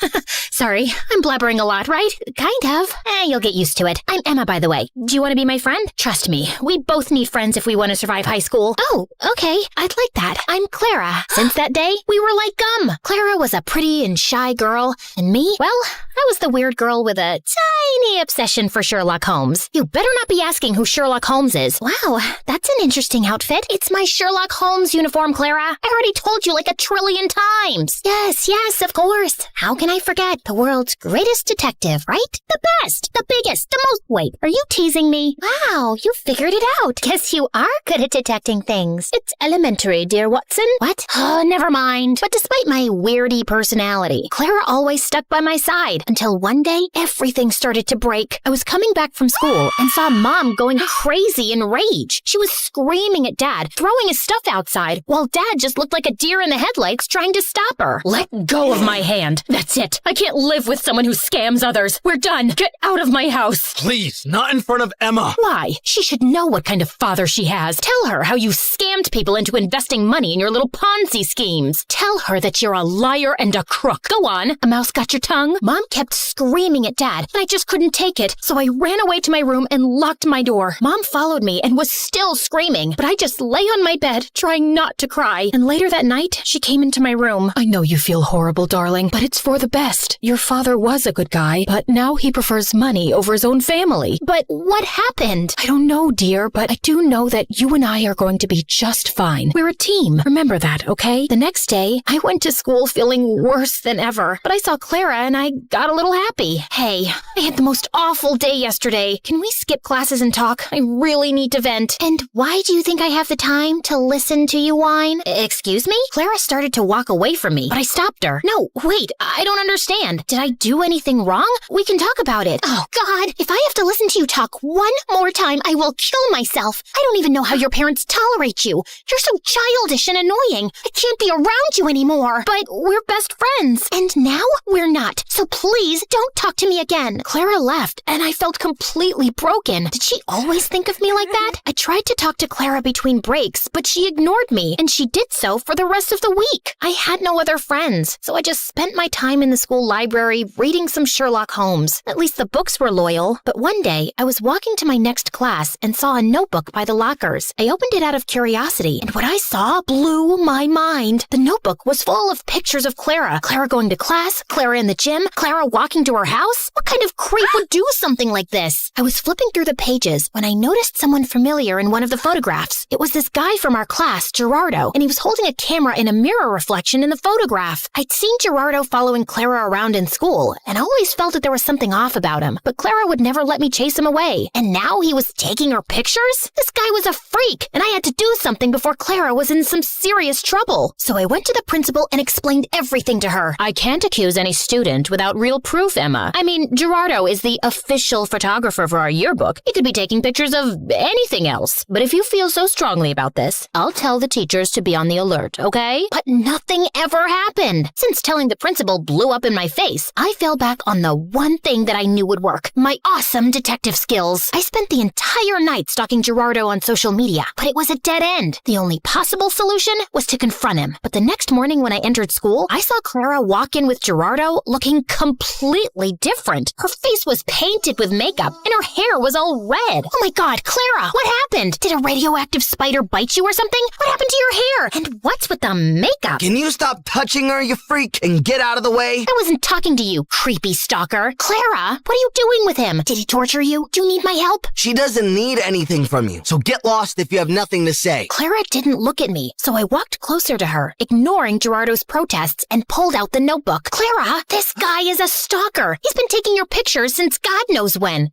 Sorry, I'm blabbering a lot, right? Kind of. You'll get used to it. I'm Emma, by the way. Do you want to be my friend? Trust me, we both need friends if we want to survive high school. Oh, okay. I'd like that. I'm Clara. Since that day, we were like gum. Clara was a pretty and shy girl, and me, well, I was the weird girl with a tiny obsession for Sherlock Holmes. You better not be asking who Sherlock Holmes is. Wow, that's an interesting outfit. It's my Sherlock Holmes uniform, Clara. I already told you like 1 trillion times. Yes, of course. How can I forget? The world's greatest detective, right? The best, the biggest, the most... Wait, are you teasing me? Wow, you figured it out. Guess you are good at detecting things. It's elementary, dear Watson. What? Oh, never mind. But despite my weirdy personality, Clara always stuck by my side until one day, everything started to break. I was coming back from school and saw Mom going crazy in rage. She was screaming at Dad, throwing his stuff outside, while Dad just looked like a deer in the headlights trying to stop her. Let go of my hand. That's it. I can't live with someone who scams others. We're done. Get out of my house. Please, not in front of Emma. Why? She should know what kind of father she has. Tell her how you scammed people into investing money in your little Ponzi schemes. Tell her that you're a liar and a crook. Go on. A mouse got your tongue? Mom kept screaming at Dad, and I just couldn't take it, so I ran away to my room and locked my door. Mom followed me and was still screaming, but I just lay on my bed, trying not to cry. And later that night, she came into my room. I know you feel horrible, darling, but it's for the best. Your father was a good guy, but now he prefers money over his own family. But what happened? I don't know, dear, but I do know that you and I are going to be just fine. We're a team. Remember that, okay? The next day, I went to school feeling worse than ever, but I saw Clara and I got a little happy. Hey, I had the most awful day yesterday. Can we skip classes and talk? I really need to vent. And why do you think I have the time to listen to you whine? Excuse me? Clara started to walk away from me, but I stopped her. No, wait, I don't understand. Did I do anything wrong? We can talk about it. Oh, God, if I have to listen to you talk one more time, I will kill myself. I don't even know how your parents tolerate you. You're so childish and annoying. I can't be around you anymore. But we're best friends. And now we're not. So please don't talk to me again. Clara left, and I felt completely broken. Did she always think of me like that? I tried to talk to Clara between breaks, but she ignored me, and she did so for the rest of the week. I had no other friends, so I just spent my time in the school library reading some Sherlock Holmes. At least the books were loyal. But one day, I was walking to my next class and saw a notebook by the lockers. I opened it out of curiosity, and what I saw blew my mind. The notebook was full of pictures of Clara. Clara going to class, Clara in the gym, Clara Clara walking to her house? What kind of creep would do something like this? I was flipping through the pages when I noticed someone familiar in one of the photographs. It was this guy from our class, Gerardo, and he was holding a camera in a mirror reflection in the photograph. I'd seen Gerardo following Clara around in school, and I always felt that there was something off about him, but Clara would never let me chase him away. And now he was taking her pictures? This guy was a freak, and I had to do something before Clara was in some serious trouble. So I went to the principal and explained everything to her. I can't accuse any student without real proof, Emma. I mean, Gerardo is the official photographer for our yearbook. He could be taking pictures of anything else. But if you feel so strongly about this, I'll tell the teachers to be on the alert, okay? But nothing ever happened. Since telling the principal blew up in my face, I fell back on the one thing that I knew would work, my awesome detective skills. I spent the entire night stalking Gerardo on social media, but it was a dead end. The only possible solution was to confront him. But the next morning when I entered school, I saw Clara walk in with Gerardo looking completely different. Her face was painted with makeup, and her hair was all red. Oh my God, Clara, what happened? Did a radioactive spider bite you or something? What happened to your hair? And what's with the makeup? Can you stop touching her, you freak, and get out of the way? I wasn't talking to you, creepy stalker. Clara, what are you doing with him? Did he torture you? Do you need my help? She doesn't need anything from you, so get lost if you have nothing to say. Clara didn't look at me, so I walked closer to her, ignoring Gerardo's protests, and pulled out the notebook. Clara, this guy is a stalker. He's been taking your pictures since God knows when.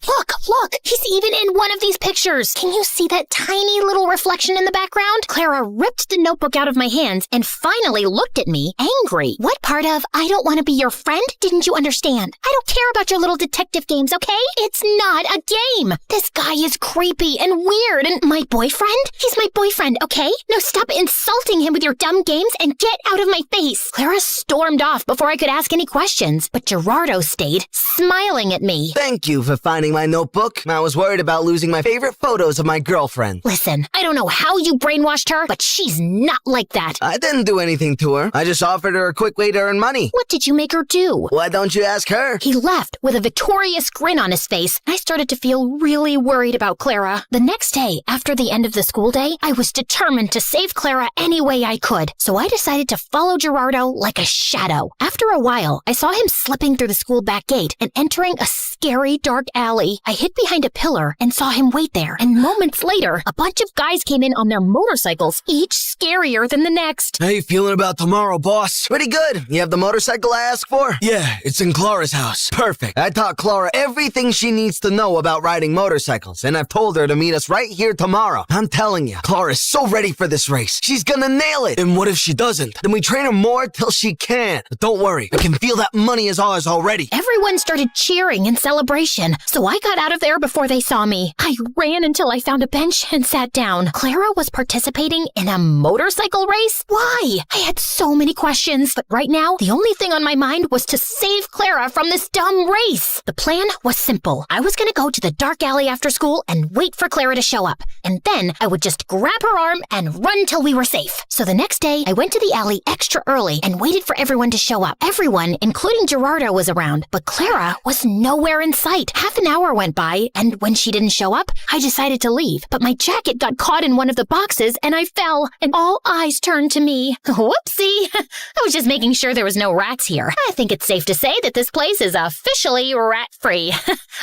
Look, he's even in one of these pictures. Can you see that tiny little reflection in the background? Clara ripped the notebook out of my hands and finally looked at me, angry. What part of I don't want to be your friend didn't you understand? I don't care about your little detective games, okay? It's not a game. This guy is creepy and weird, and my boyfriend? He's my boyfriend, okay? Now stop insulting him with your dumb games and get out of my face. Clara stormed off before I could ask any questions, but Gerardo stayed, smiling at me. Thank you for finding my notebook. I was worried about losing my favorite photos of my girlfriend. Listen, I don't know how you brainwashed her, but she's not like that. I didn't do anything to her. I just offered her a quick way to earn money. What did you make her do? Why don't you ask her? He left with a victorious grin on his face. I started to feel really worried about Clara. The next day, after the end of the school day, I was determined to save Clara any way I could, so I decided to follow Gerardo like a shadow. After a while, I saw him slipping through the school back gate and entering a scary dark alley. I hid behind a pillar and saw him wait there, and moments later, a bunch of guys came in on their motorcycles, each scarier than the next. How you feeling about tomorrow, boss? Pretty good. You have the motorcycle I asked for? Yeah, it's in Clara's house. Perfect. I taught Clara everything she needs to know about riding motorcycles, and I've told her to meet us right here tomorrow. I'm telling you, Clara's so ready for this race. She's gonna nail it. And what if she doesn't? Then we train her more till she can. But don't worry, I can feel that money is ours already. Everyone started cheering in celebration, so I got out of there before they saw me. I ran until I found a bench and sat down. Clara was participating in a motorcycle race? Why? I had so many questions, but right now, the only thing on my mind was to save Clara from this dumb race. The plan was simple. I was gonna go to the dark alley after school and wait for Clara to show up, and then I would just grab her arm and run till we were safe. So the next day, I went to the alley extra early and waited for everyone to show up. Everyone, including Gerardo, was around, but Clara was nowhere in sight. Half an hour went by, and when she didn't show up, I decided to leave. But my jacket got caught in one of the boxes, and I fell, and all eyes turned to me. Whoopsie! I was just making sure there was no rats here. I think it's safe to say that this place is officially rat-free.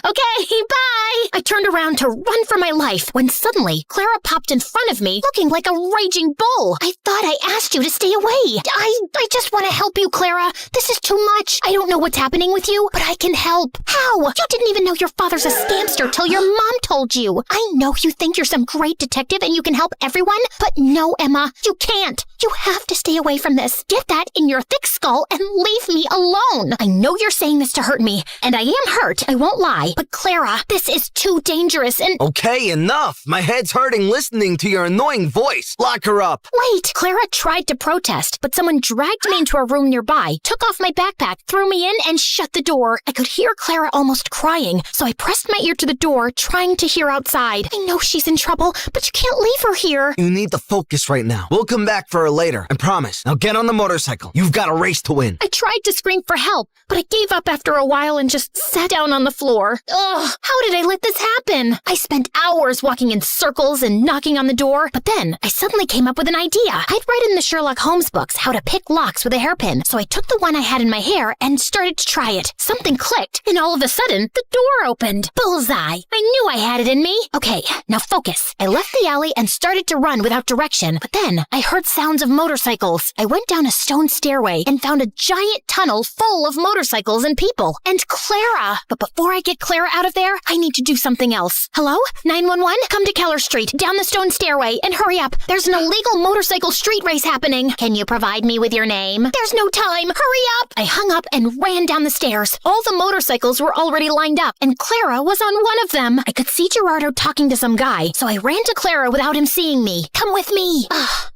Okay, bye! I turned around to run for my life when suddenly Clara popped in front of me looking like a raging bull. I thought I asked you to stay away. I just want to help you, Clara. This is too much. I don't know what's happening with you, but I can help. How? You didn't even know your father's a scamster till your mom told you. I know you think you're some great detective and you can help everyone, but no, Emma, you can't. You have to stay away from this. Get that in your thick skull and leave me alone. I know you're saying this to hurt me, and I am hurt, I won't lie. But Clara, this is too dangerous and— Okay, enough. My head's hurting listening to your annoying voice. Lock her up. Wait, Clara tried to protest, but someone dragged me into a room nearby, took off my backpack, threw me in, and shut the door. I could hear Clara almost crying, so I pressed my ear to the door, trying to hear outside. I know she's in trouble, but you can't leave her here. You need to focus right now. We'll come back for her later, I promise. Now get on the motorcycle. You've got a race to win. I tried to scream for help, but I gave up after a while and just sat down on the floor. Ugh, how did I let this happen? I spent hours walking in circles and knocking on the door, but then I suddenly came up with an idea. I'd read in the Sherlock Holmes books how to pick locks with a hairpin, so I took the one I had in my hair and started to try it. Something clicked, and all of a sudden, the door opened. Bullseye! I knew I had it in me. Okay, now focus. I left the alley and started to run without direction, but then I heard sounds of motorcycles. I went down a stone stairway and found a giant tunnel full of motorcycles and people. And Clara! But before I get Clara out of there, I need to do something else. Hello? 911? Come to Keller Street, down the stone stairway, and hurry up. There's an illegal motorcycle street race happening. Can you provide me with your name? There's no time. Hurry up! I hung up and ran down the stairs. All the motorcycles were already lined up, and Clara was on one of them. I could see Gerardo talking to some guy, so I ran to Clara without him seeing me. Come with me.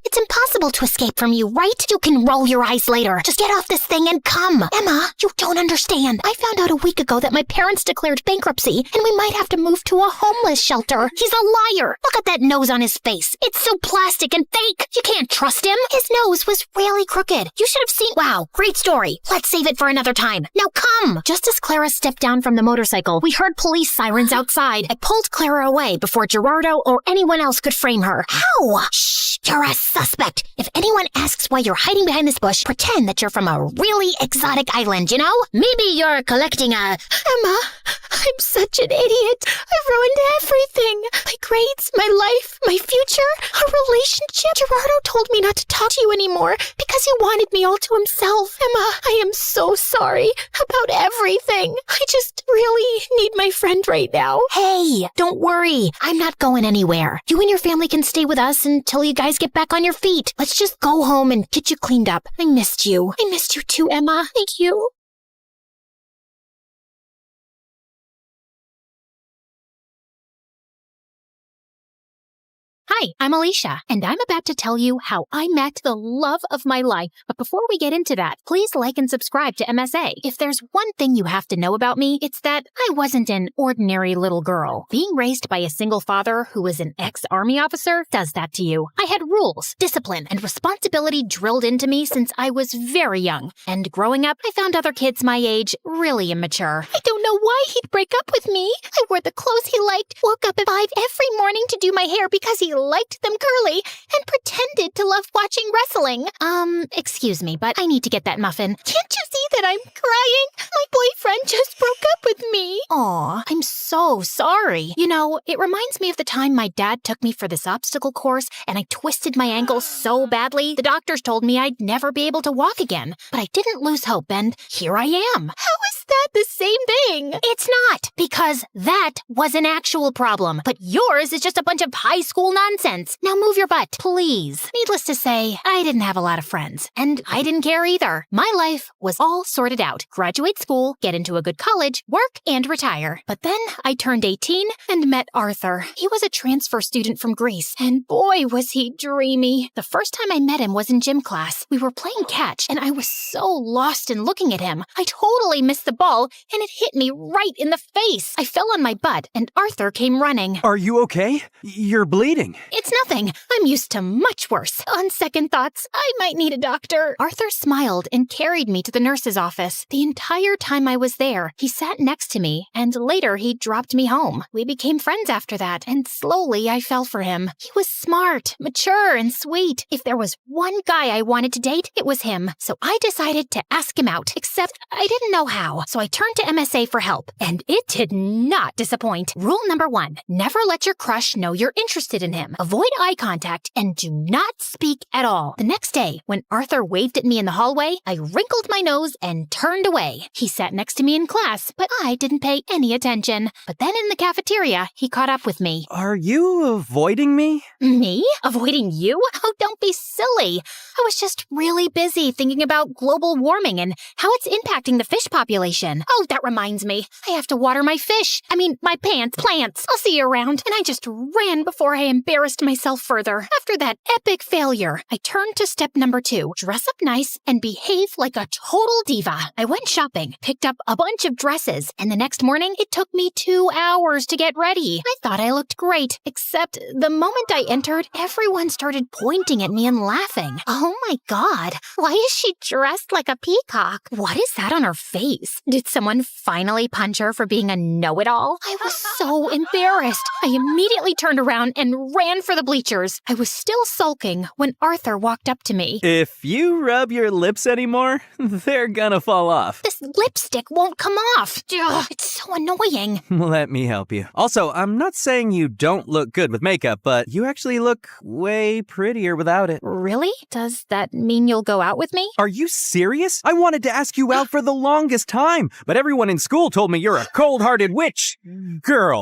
It's impossible to escape from you, right? You can roll your eyes later. Just get off this thing and come. Emma, you don't understand. I found out a week ago that my parents declared bankruptcy, and we might have to move to a homeless shelter. He's a liar. Look at that nose on his face. It's so plastic and fake. You can't trust him. His nose was really crooked. You should have seen. Wow, great story. Let's save it for another time. Now come. Just as Clara stepped down from the motorcycle, we heard police sirens outside. I pulled Clara away before Gerardo or anyone else could frame her. Ow! Shh! You're a suspect. If anyone asks why you're hiding behind this bush, pretend that you're from a really exotic island, you know? Maybe you're collecting a... Emma, I'm such an idiot. I've ruined everything. My grades, my life, my future, our relationship. Gerardo told me not to talk to you anymore because he wanted me all to himself. Emma, I am so sorry about everything. I just really need my friend right now. Hey, don't worry. I'm not going anywhere. You and your family can stay with us until you guys get back on your feet. Let's just go home and get you cleaned up. I missed you. I missed you too, Emma. Thank you. Hi, I'm Alicia, and I'm about to tell you how I met the love of my life. But before we get into that, please like and subscribe to MSA. If there's one thing you have to know about me, it's that I wasn't an ordinary little girl. Being raised by a single father who was an ex-army officer does that to you. I had rules, discipline, and responsibility drilled into me since I was very young. And growing up, I found other kids my age really immature. I don't know why he'd break up with me. I wore the clothes he liked, woke up at 5 every morning to do my hair because he liked them curly, and pretended to love watching wrestling. Excuse me, but I need to get that muffin. Can't you see that I'm crying? My boyfriend just broke up with me. Aw, I'm so sorry. You know, it reminds me of the time my dad took me for this obstacle course, and I twisted my ankle so badly, the doctors told me I'd never be able to walk again. But I didn't lose hope, and here I am. How is that the same thing? It's not, because that was an actual problem. But yours is just a bunch of high school nonsense. Now move your butt, please. Needless to say, I didn't have a lot of friends, and I didn't care either. My life was all sorted out. Graduate school, get into a good college, work, and retire. But then I turned 18 and met Arthur. He was a transfer student from Greece, and boy, was he dreamy. The first time I met him was in gym class. We were playing catch, and I was so lost in looking at him. I totally missed the ball, and it hit me right in the face. I fell on my butt, and Arthur came running. Are you okay? You're bleeding. It's nothing. I'm used to much worse. On second thoughts, I might need a doctor. Arthur smiled and carried me to the nurse's office. The entire time I was there, he sat next to me, and later he dropped me home. We became friends after that, and slowly I fell for him. He was smart, mature, and sweet. If there was one guy I wanted to date, it was him. So I decided to ask him out, except I didn't know how. So I turned to MSA for help, and it did not disappoint. Rule number 1, never let your crush know you're interested in him. Avoid eye contact and do not speak at all. The next day, when Arthur waved at me in the hallway, I wrinkled my nose and turned away. He sat next to me in class, but I didn't pay any attention. But then in the cafeteria, he caught up with me. Are you avoiding me? Me? Avoiding you? Oh, don't be silly. I was just really busy thinking about global warming and how it's impacting the fish population. Oh, that reminds me. I have to water my fish. My plants. I'll see you around. And I just ran before I embarrassed myself further. After that epic failure, I turned to step number 2. Dress up nice and behave like a total diva. I went shopping, picked up a bunch of dresses, and the next morning, it took me 2 hours to get ready. I thought I looked great, except the moment I entered, everyone started pointing at me and laughing. Oh my God, why is she dressed like a peacock? What is that on her face? Did someone finally punch her for being a know-it-all? I was so embarrassed. I immediately turned around and ran for the bleachers. I was still sulking when Arthur walked up to me. If you rub your lips anymore, they're gonna fall off. This lipstick won't come off. Ugh, it's so annoying. Let me help you. Also, I'm not saying you don't look good with makeup, but you actually look way prettier without it. Really? Does that mean you'll go out with me? Are you serious? I wanted to ask you out for the longest time, but everyone in school told me you're a cold-hearted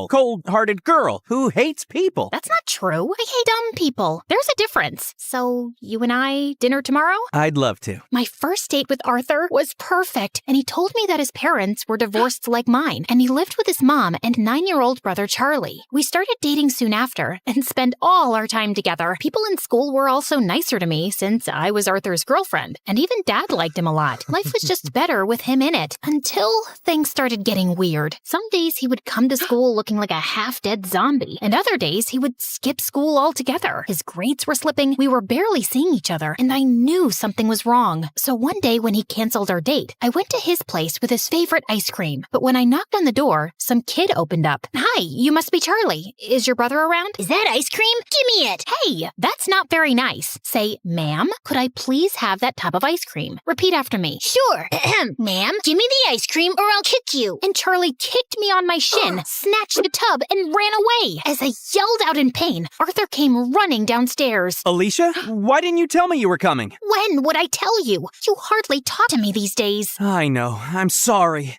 cold-hearted girl who hates people. That's not true. I hate dumb people. There's a difference. So, you and I, dinner tomorrow? I'd love to. My first date with Arthur was perfect, and he told me that his parents were divorced like mine, and he lived with his mom and 9-year-old brother Charlie. We started dating soon after, and spent all our time together. People in school were also nicer to me since I was Arthur's girlfriend, and even Dad liked him a lot. Life was just better with him in it, until things started getting weird. Some days he would come to school looking like a half-dead zombie, and other days he would skip school altogether. His grades were slipping, we were barely seeing each other, and I knew something was wrong. So one day when he canceled our date, I went to his place with his favorite ice cream. But when I knocked on the door, some kid opened up. Hi, you must be Charlie. Is your brother around? Is that ice cream? Give me it. Hey, that's not very nice. Say, ma'am, could I please have that tub of ice cream? Repeat after me. Sure. Ma'am, give me the ice cream or I'll kick you. And Charlie kicked me on my shin, snatched the tub, and ran away. As I yelled out in pain, Arthur came running downstairs. Alicia, why didn't you tell me you were coming? When would I tell you? You hardly talk to me these days. I know. I'm sorry.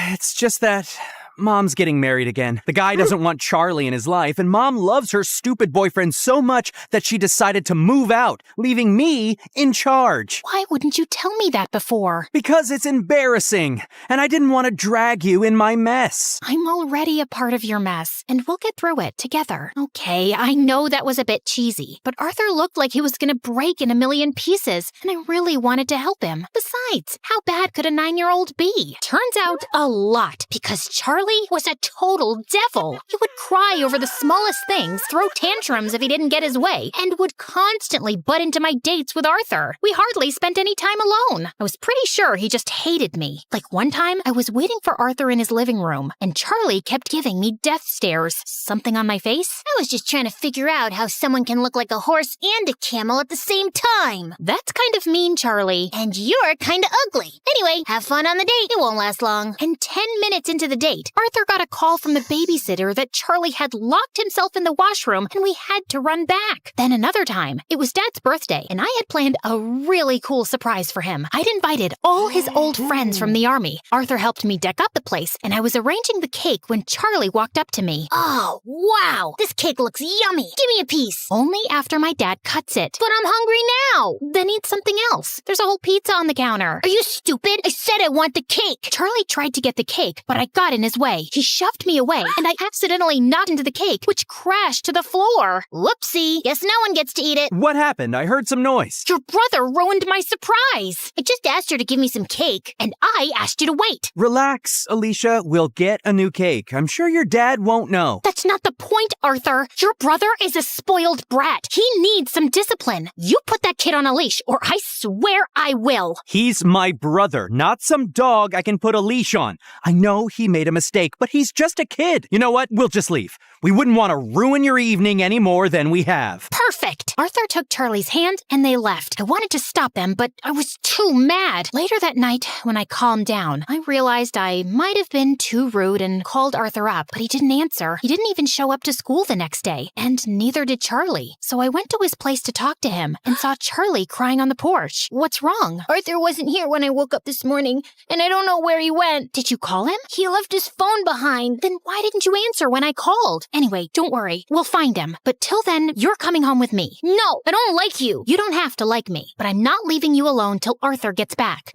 It's just that Mom's getting married again. The guy doesn't want Charlie in his life, and Mom loves her stupid boyfriend so much that she decided to move out, leaving me in charge. Why wouldn't you tell me that before? Because it's embarrassing, and I didn't want to drag you in my mess. I'm already a part of your mess, and we'll get through it together. Okay, I know that was a bit cheesy, but Arthur looked like he was gonna break in a million pieces, and I really wanted to help him. Besides, how bad could a 9-year-old be? Turns out a lot, because Charlie was a total devil. He would cry over the smallest things, throw tantrums if he didn't get his way, and would constantly butt into my dates with Arthur. We hardly spent any time alone. I was pretty sure he just hated me. Like one time, I was waiting for Arthur in his living room, and Charlie kept giving me death stares. Something on my face? I was just trying to figure out how someone can look like a horse and a camel at the same time. That's kind of mean, Charlie. And you're kind of ugly. Anyway, have fun on the date. It won't last long. And 10 minutes into the date, Arthur got a call from the babysitter that Charlie had locked himself in the washroom and we had to run back. Then another time, it was Dad's birthday and I had planned a really cool surprise for him. I'd invited all his old friends from the army. Arthur helped me deck up the place and I was arranging the cake when Charlie walked up to me. Oh, wow. This cake looks yummy. Give me a piece. Only after my dad cuts it. But I'm hungry now. Then eat something else. There's a whole pizza on the counter. Are you stupid? I said I want the cake. Charlie tried to get the cake, but I got in his way. He shoved me away, and I accidentally knocked into the cake, which crashed to the floor. Whoopsie. Guess no one gets to eat it. What happened? I heard some noise. Your brother ruined my surprise. I just asked her to give me some cake. And I asked you to wait. Relax, Alicia. We'll get a new cake. I'm sure your dad won't know. That's not the point, Arthur. Your brother is a spoiled brat. He needs some discipline. You put that kid on a leash, or I swear I will. He's my brother, not some dog I can put a leash on. I know he made a mistake, but he's just a kid. You know what? We'll just leave. We wouldn't want to ruin your evening any more than we have. Perfect. Arthur took Charlie's hand and they left. I wanted to stop them, but I was too mad. Later that night, when I calmed down, I realized I might have been too rude and called Arthur up, but he didn't answer. He didn't even show up to school the next day, and neither did Charlie. So I went to his place to talk to him and saw Charlie crying on the porch. What's wrong? Arthur wasn't here when I woke up this morning, and I don't know where he went. Did you call him? He left his phone behind. Then why didn't you answer when I called? Anyway, don't worry. We'll find him. But till then, you're coming home with me. No, I don't like you. You don't have to like me, but I'm not leaving you alone till Arthur gets back.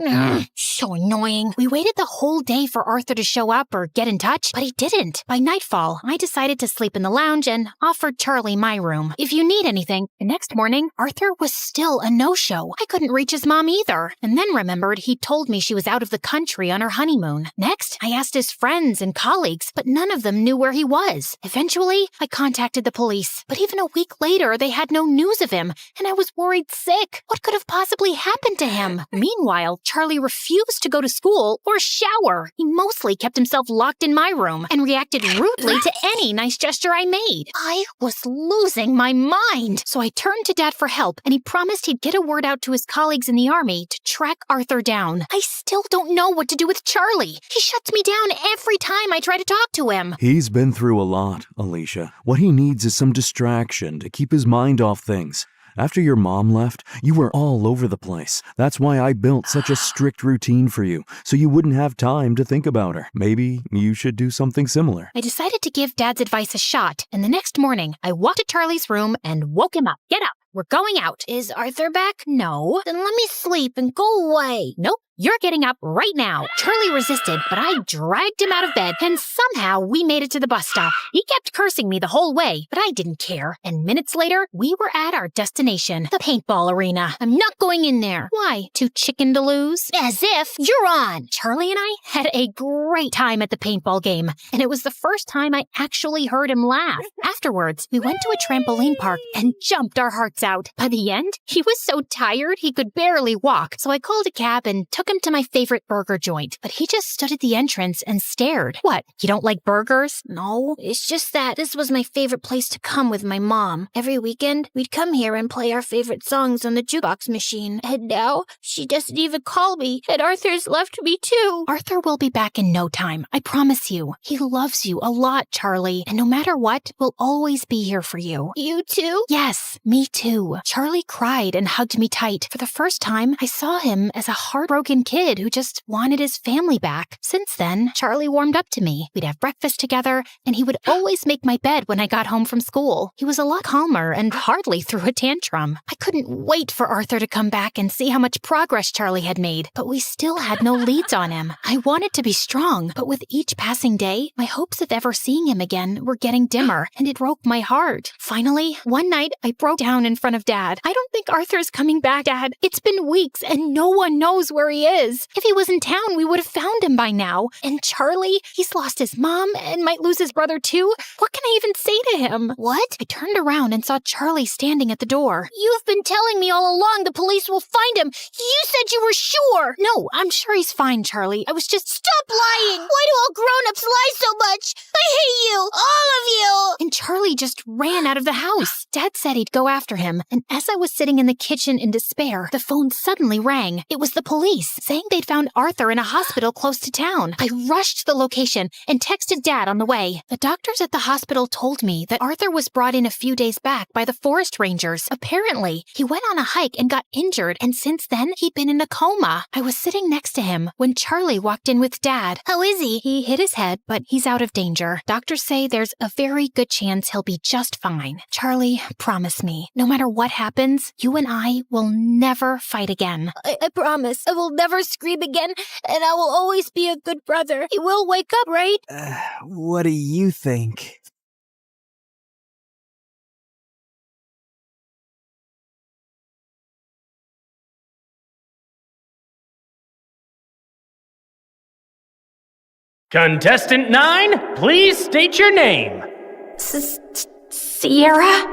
So annoying. We waited the whole day for Arthur to show up or get in touch, but he didn't. By nightfall, I decided to sleep in the lounge and offered Charlie my room. If you need anything. The next morning, Arthur was still a no-show. I couldn't reach his mom either, and then remembered he'd told me she was out of the country on her honeymoon. Next, I asked his friends and colleagues, but none of them knew where he was. Eventually, I contacted the police, but even a week later, they had no news news of him, and I was worried sick. What could have possibly happened to him? Meanwhile, Charlie refused to go to school or shower. He mostly kept himself locked in my room and reacted rudely to any nice gesture I made. I was losing my mind. So I turned to Dad for help, and he promised he'd get a word out to his colleagues in the army to track Arthur down. I still don't know what to do with Charlie. He shuts me down every time I try to talk to him. He's been through a lot, Alicia. What he needs is some distraction to keep his mind off things. After your mom left, you were all over the place. That's why I built such a strict routine for you, so you wouldn't have time to think about her. Maybe you should do something similar. I decided to give Dad's advice a shot, and the next morning, I walked to Charlie's room and woke him up. Get up. We're going out. Is Arthur back? No. Then let me sleep and go away. Nope. You're getting up right now. Charlie resisted, but I dragged him out of bed, and somehow we made it to the bus stop. He kept cursing me the whole way, but I didn't care. And minutes later, we were at our destination, the paintball arena. I'm not going in there. Why? Too chicken to lose? As if. You're on. Charlie and I had a great time at the paintball game, and it was the first time I actually heard him laugh. Afterwards, we went to a trampoline park and jumped our hearts out. By the end, he was so tired he could barely walk, so I called a cab and took him to my favorite burger joint, but he just stood at the entrance and stared. What, you don't like burgers? No, it's just that this was my favorite place to come with my mom. Every weekend, we'd come here and play our favorite songs on the jukebox machine. And now, she doesn't even call me, and Arthur's left me too. Arthur will be back in no time, I promise you. He loves you a lot, Charlie, and no matter what, we'll always be here for you. You too? Yes, me too. Charlie cried and hugged me tight. For the first time, I saw him as a heartbroken kid who just wanted his family back. Since then, Charlie warmed up to me. We'd have breakfast together, and he would always make my bed when I got home from school. He was a lot calmer and hardly threw a tantrum. I couldn't wait for Arthur to come back and see how much progress Charlie had made, but we still had no leads on him. I wanted to be strong, but with each passing day, my hopes of ever seeing him again were getting dimmer, and it broke my heart. Finally, one night, I broke down in front of Dad. I don't think Arthur's coming back, Dad. It's been weeks, and no one knows where he is. If he was in town, we would have found him by now. And Charlie, he's lost his mom and might lose his brother too. What can I even say to him? What? I turned around and saw Charlie standing at the door. You've been telling me all along the police will find him. You said you were sure. No, I'm sure he's fine, Charlie. I was just... Stop lying. Why do all grown-ups lie so much? I hate you. All of you. And Charlie just ran out of the house. Dad said he'd go after him. And as I was sitting in the kitchen in despair, the phone suddenly rang. It was the police, saying they'd found Arthur in a hospital close to town. I rushed to the location and texted Dad on the way. The doctors at the hospital told me that Arthur was brought in a few days back by the forest rangers. Apparently, he went on a hike and got injured, and since then, he'd been in a coma. I was sitting next to him when Charlie walked in with Dad. How is he? He hit his head, but he's out of danger. Doctors say there's a very good chance he'll be just fine. Charlie, promise me, no matter what happens, you and I will never fight again. I promise. I will never scream again, and I will always be a good brother. He will wake up, right? What do you think? Contestant 9, please state your name. Sierra?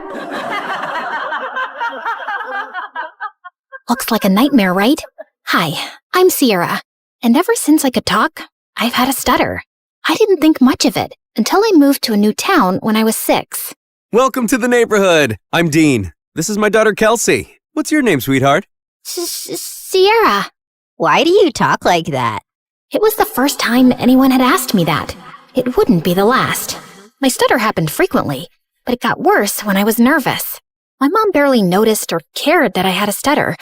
Looks like a nightmare, right? Hi, I'm Sierra, and ever since I could talk, I've had a stutter. I didn't think much of it until I moved to a new town when I was 6. Welcome to the neighborhood. I'm Dean. This is my daughter, Kelsey. What's your name, sweetheart? Sierra. Why do you talk like that? It was the first time anyone had asked me that. It wouldn't be the last. My stutter happened frequently, but it got worse when I was nervous. My mom barely noticed or cared that I had a stutter,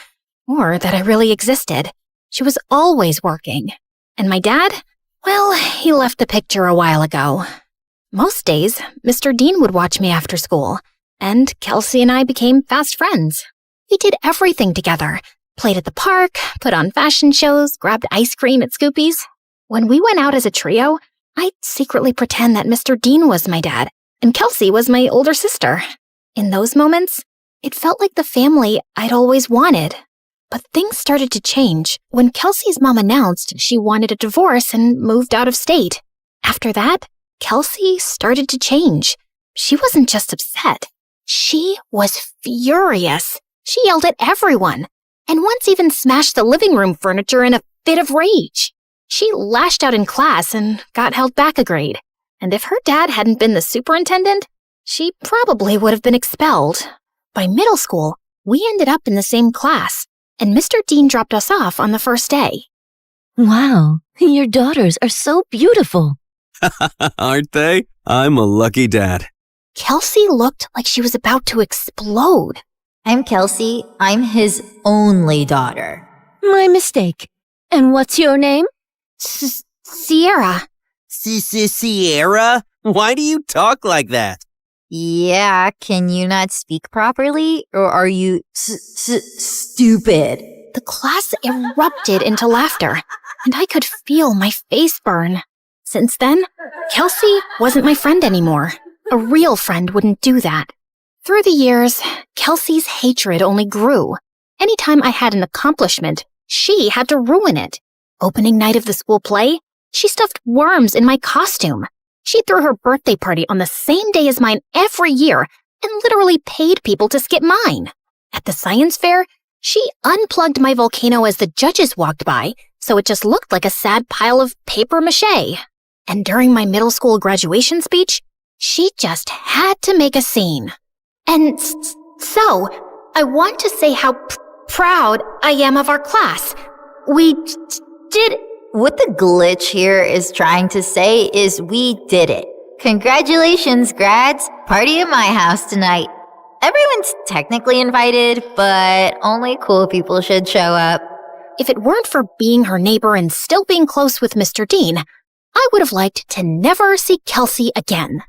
or that I really existed. She was always working. And my dad? Well, he left the picture a while ago. Most days, Mr. Dean would watch me after school, and Kelsey and I became fast friends. We did everything together. Played at the park, put on fashion shows, grabbed ice cream at Scoopy's. When we went out as a trio, I'd secretly pretend that Mr. Dean was my dad, and Kelsey was my older sister. In those moments, it felt like the family I'd always wanted. But things started to change when Kelsey's mom announced she wanted a divorce and moved out of state. After that, Kelsey started to change. She wasn't just upset. She was furious. She yelled at everyone, and once even smashed the living room furniture in a fit of rage. She lashed out in class and got held back a grade. And if her dad hadn't been the superintendent, she probably would have been expelled. By middle school, we ended up in the same class, and Mr. Dean dropped us off on the first day. Wow, your daughters are so beautiful. Aren't they? I'm a lucky dad. Kelsey looked like she was about to explode. I'm Kelsey. I'm his only daughter. My mistake. And what's your name? Sierra. Sierra? Why do you talk like that? Yeah, can you not speak properly? Or are you stupid? The class erupted into laughter, and I could feel my face burn. Since then, Kelsey wasn't my friend anymore. A real friend wouldn't do that. Through the years, Kelsey's hatred only grew. Anytime I had an accomplishment, she had to ruin it. Opening night of the school play, she stuffed worms in my costume. She threw her birthday party on the same day as mine every year and literally paid people to skip mine. At the science fair, she unplugged my volcano as the judges walked by, so it just looked like a sad pile of paper mache. And during my middle school graduation speech, she just had to make a scene. And so, I want to say how proud I am of our class. We did... What the glitch here is trying to say is we did it. Congratulations, grads. Party at my house tonight. Everyone's technically invited, but only cool people should show up. If it weren't for being her neighbor and still being close with Mr. Dean, I would have liked to never see Kelsey again.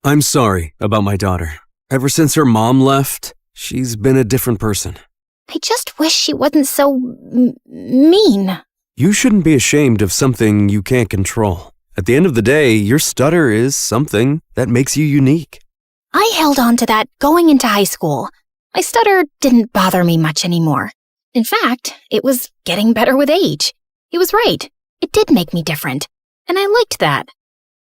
I'm sorry about my daughter. Ever since her mom left, she's been a different person. I just wish she wasn't so mean. You shouldn't be ashamed of something you can't control. At the end of the day, your stutter is something that makes you unique. I held on to that going into high school. My stutter didn't bother me much anymore. In fact, it was getting better with age. He was right. It did make me different. And I liked that.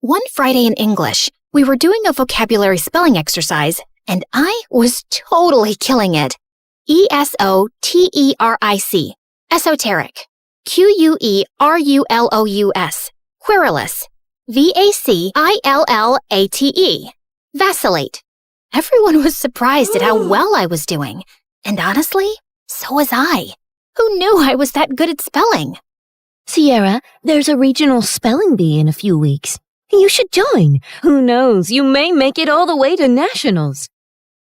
One Friday in English, we were doing a vocabulary spelling exercise, and I was totally killing it. ESOTERIC. Esoteric. QUERULOUS. Querulous. VACILLATE. Vacillate. Everyone was surprised at how well I was doing. And honestly, so was I. Who knew I was that good at spelling? Sierra, there's a regional spelling bee in a few weeks. You should join. Who knows, you may make it all the way to nationals.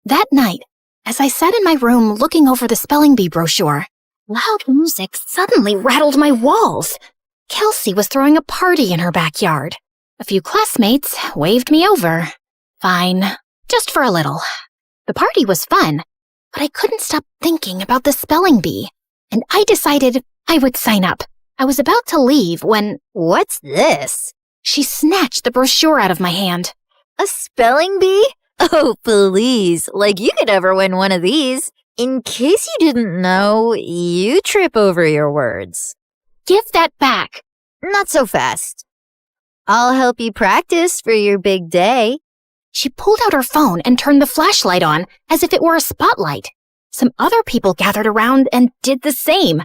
That night, as I sat in my room looking over the spelling bee brochure, loud music suddenly rattled my walls. Kelsey was throwing a party in her backyard. A few classmates waved me over. Fine, just for a little. The party was fun, but I couldn't stop thinking about the spelling bee, and I decided I would sign up. I was about to leave when... What's this? She snatched the brochure out of my hand. A spelling bee? Oh, please. Like you could ever win one of these. In case you didn't know, you trip over your words. Give that back. Not so fast. I'll help you practice for your big day. She pulled out her phone and turned the flashlight on as if it were a spotlight. Some other people gathered around and did the same.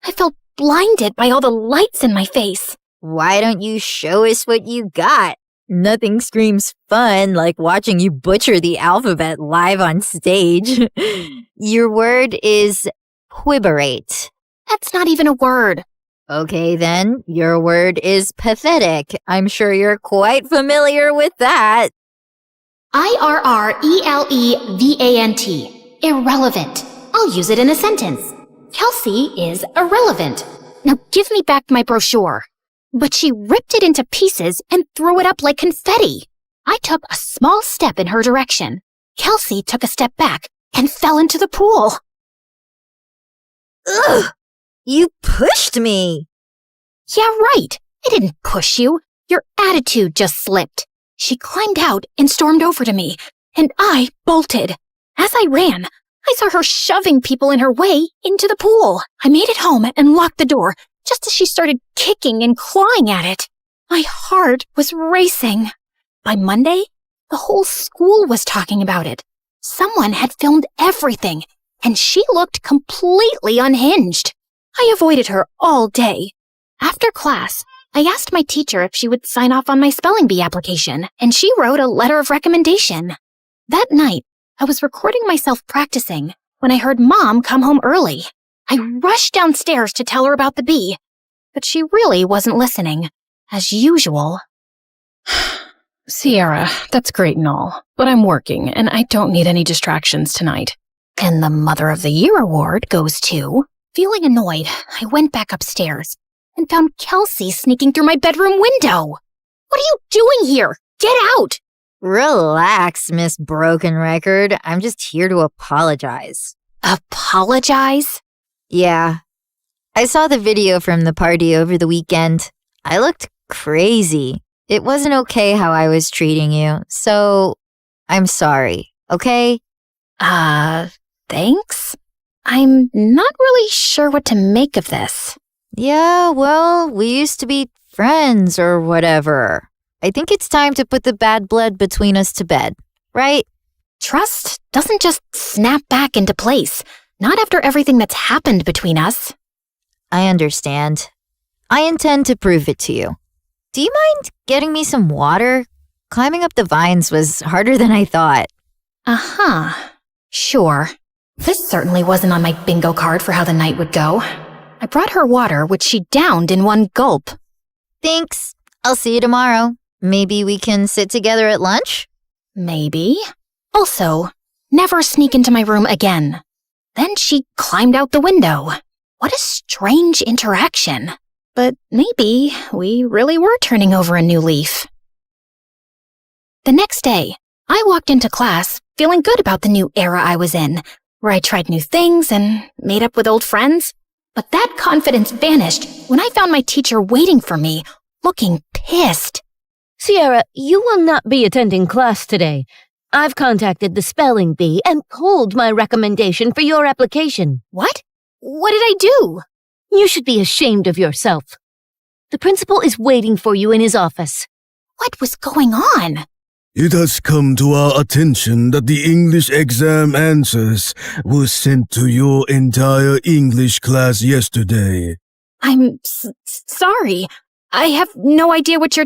I felt blinded by all the lights in my face. Why don't you show us what you got? Nothing screams fun like watching you butcher the alphabet live on stage. Your word is quiberate. That's not even a word. Okay then, your word is pathetic. I'm sure you're quite familiar with that. IRRELEVANT. Irrelevant. I'll use it in a sentence. Kelsey is irrelevant. Now give me back my brochure. But she ripped it into pieces and threw it up like confetti. I took a small step in her direction. Kelsey took a step back and fell into the pool. Ugh! You pushed me! Yeah, right. I didn't push you. Your attitude just slipped. She climbed out and stormed over to me, and I bolted. As I ran, I saw her shoving people in her way into the pool. I made it home and locked the door, just as she started kicking and clawing at it. My heart was racing. By Monday, the whole school was talking about it. Someone had filmed everything, and she looked completely unhinged. I avoided her all day. After class, I asked my teacher if she would sign off on my spelling bee application, and she wrote a letter of recommendation. That night, I was recording myself practicing when I heard Mom come home early. I rushed downstairs to tell her about the bee, but she really wasn't listening, as usual. Sierra, that's great and all, but I'm working and I don't need any distractions tonight. And the Mother of the Year award goes to... Feeling annoyed, I went back upstairs and found Kelsey sneaking through my bedroom window. What are you doing here? Get out! Relax, Miss Broken Record. I'm just here to apologize. Apologize? Yeah. I saw the video from the party over the weekend. I looked crazy. It wasn't okay how I was treating you, so I'm sorry, okay? Thanks? I'm not really sure what to make of this. Yeah, well, we used to be friends or whatever. I think it's time to put the bad blood between us to bed, right? Trust doesn't just snap back into place, not after everything that's happened between us. I understand. I intend to prove it to you. Do you mind getting me some water? Climbing up the vines was harder than I thought. Uh-huh. Sure. This certainly wasn't on my bingo card for how the night would go. I brought her water, which she downed in one gulp. Thanks. I'll see you tomorrow. Maybe we can sit together at lunch? Maybe. Also, never sneak into my room again. Then she climbed out the window. What a strange interaction. But maybe we really were turning over a new leaf. The next day, I walked into class feeling good about the new era I was in, where I tried new things and made up with old friends. But that confidence vanished when I found my teacher waiting for me, looking pissed. Sierra, you will not be attending class today. I've contacted the spelling bee and pulled my recommendation for your application. What? What did I do? You should be ashamed of yourself. The principal is waiting for you in his office. What was going on? It has come to our attention that the English exam answers were sent to your entire English class yesterday. I'm sorry. I have no idea what you're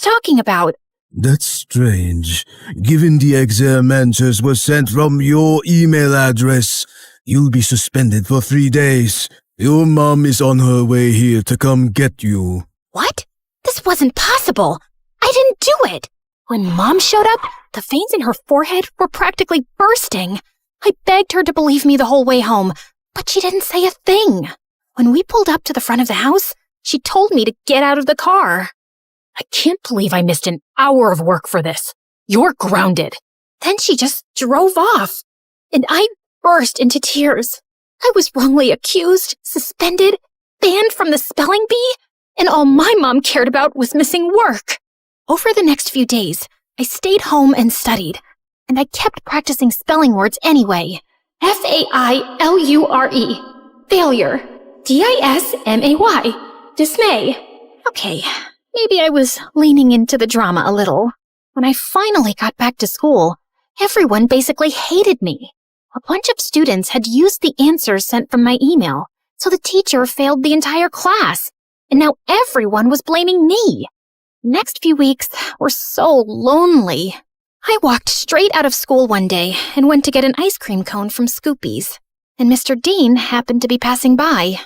talking about. That's strange. Given the exam answers were sent from your email address, you'll be suspended for 3 days. Your mom is on her way here to come get you. What? This wasn't possible. I didn't do it. When Mom showed up, the veins in her forehead were practically bursting. I begged her to believe me the whole way home, but she didn't say a thing. When we pulled up to the front of the house, she told me to get out of the car. I can't believe I missed an hour of work for this. You're grounded. Then she just drove off, and I burst into tears. I was wrongly accused, suspended, banned from the spelling bee, and all my mom cared about was missing work. Over the next few days, I stayed home and studied, and I kept practicing spelling words anyway. Failure. Failure. Dismay. Dismay. Okay, maybe I was leaning into the drama a little. When I finally got back to school, everyone basically hated me. A bunch of students had used the answers sent from my email, so the teacher failed the entire class, and now everyone was blaming me. Next few weeks were so lonely. I walked straight out of school one day and went to get an ice cream cone from Scoopy's, and Mr. Dean happened to be passing by.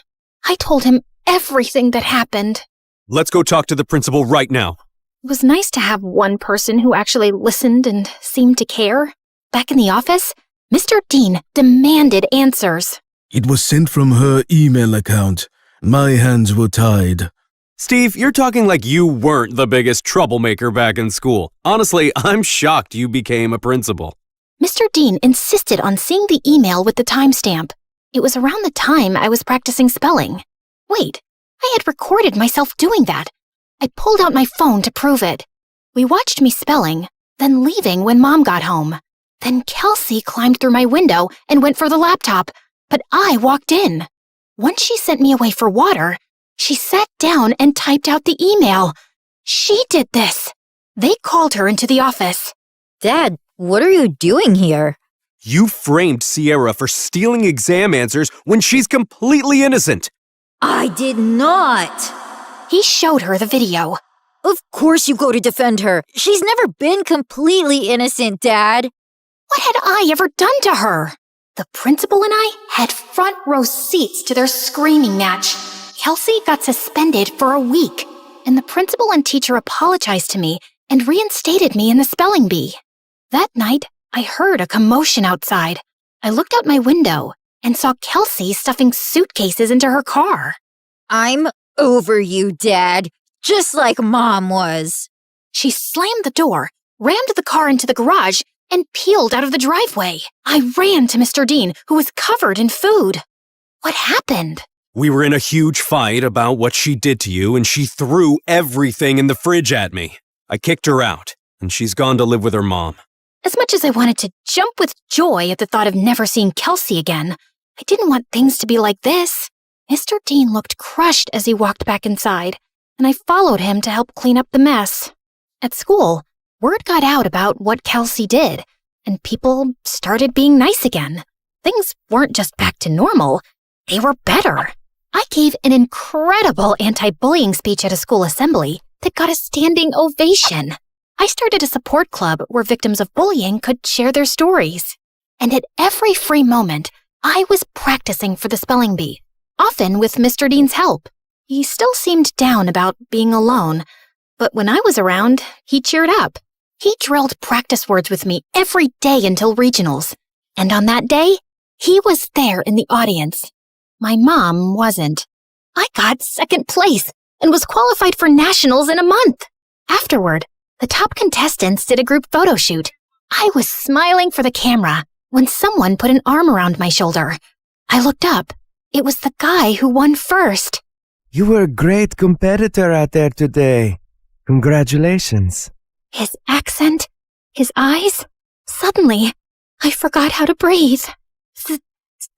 I told him everything that happened. Let's go talk to the principal right now. It was nice to have one person who actually listened and seemed to care. Back in the office, Mr. Dean demanded answers. It was sent from her email account. My hands were tied. Steve, you're talking like you weren't the biggest troublemaker back in school. Honestly, I'm shocked you became a principal. Mr. Dean insisted on seeing the email with the timestamp. It was around the time I was practicing spelling. Wait, I had recorded myself doing that. I pulled out my phone to prove it. We watched me spelling, then leaving when Mom got home. Then Kelsey climbed through my window and went for the laptop, but I walked in. Once she sent me away for water, she sat down and typed out the email. She did this. They called her into the office. Dad, what are you doing here? You framed Sierra for stealing exam answers when she's completely innocent. I did not. He showed her the video. Of course you go to defend her. She's never been completely innocent, Dad. What had I ever done to her? The principal and I had front row seats to their screaming match. Kelsey got suspended for a week, and the principal and teacher apologized to me and reinstated me in the spelling bee. That night, I heard a commotion outside. I looked out my window and saw Kelsey stuffing suitcases into her car. I'm over you, Dad, just like Mom was. She slammed the door, rammed the car into the garage, and peeled out of the driveway. I ran to Mr. Dean, who was covered in food. What happened? We were in a huge fight about what she did to you, and she threw everything in the fridge at me. I kicked her out, and she's gone to live with her mom. As much as I wanted to jump with joy at the thought of never seeing Kelsey again, I didn't want things to be like this. Mr. Dean looked crushed as he walked back inside, and I followed him to help clean up the mess. At school, word got out about what Kelsey did, and people started being nice again. Things weren't just back to normal, they were better. I gave an incredible anti-bullying speech at a school assembly that got a standing ovation. I started a support club where victims of bullying could share their stories. And at every free moment, I was practicing for the spelling bee, often with Mr. Dean's help. He still seemed down about being alone, but when I was around, he cheered up. He drilled practice words with me every day until regionals. And on that day, he was there in the audience. My mom wasn't. I got second place and was qualified for nationals in a month. Afterward, the top contestants did a group photo shoot. I was smiling for the camera when someone put an arm around my shoulder. I looked up. It was the guy who won first. You were a great competitor out there today. Congratulations. His accent, his eyes. Suddenly, I forgot how to breathe.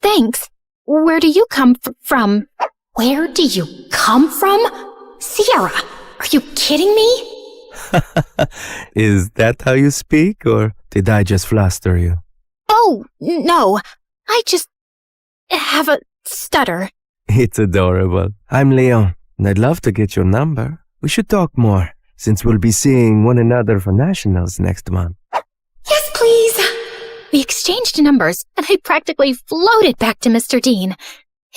Thanks. Where do you come from? Where do you come from? Sierra, are you kidding me? Is that how you speak, or did I just fluster you? Oh, no. I just have a stutter. It's adorable. I'm Leon, and I'd love to get your number. We should talk more, since we'll be seeing one another for nationals next month. Yes, please. We exchanged numbers, and I practically floated back to Mr. Dean.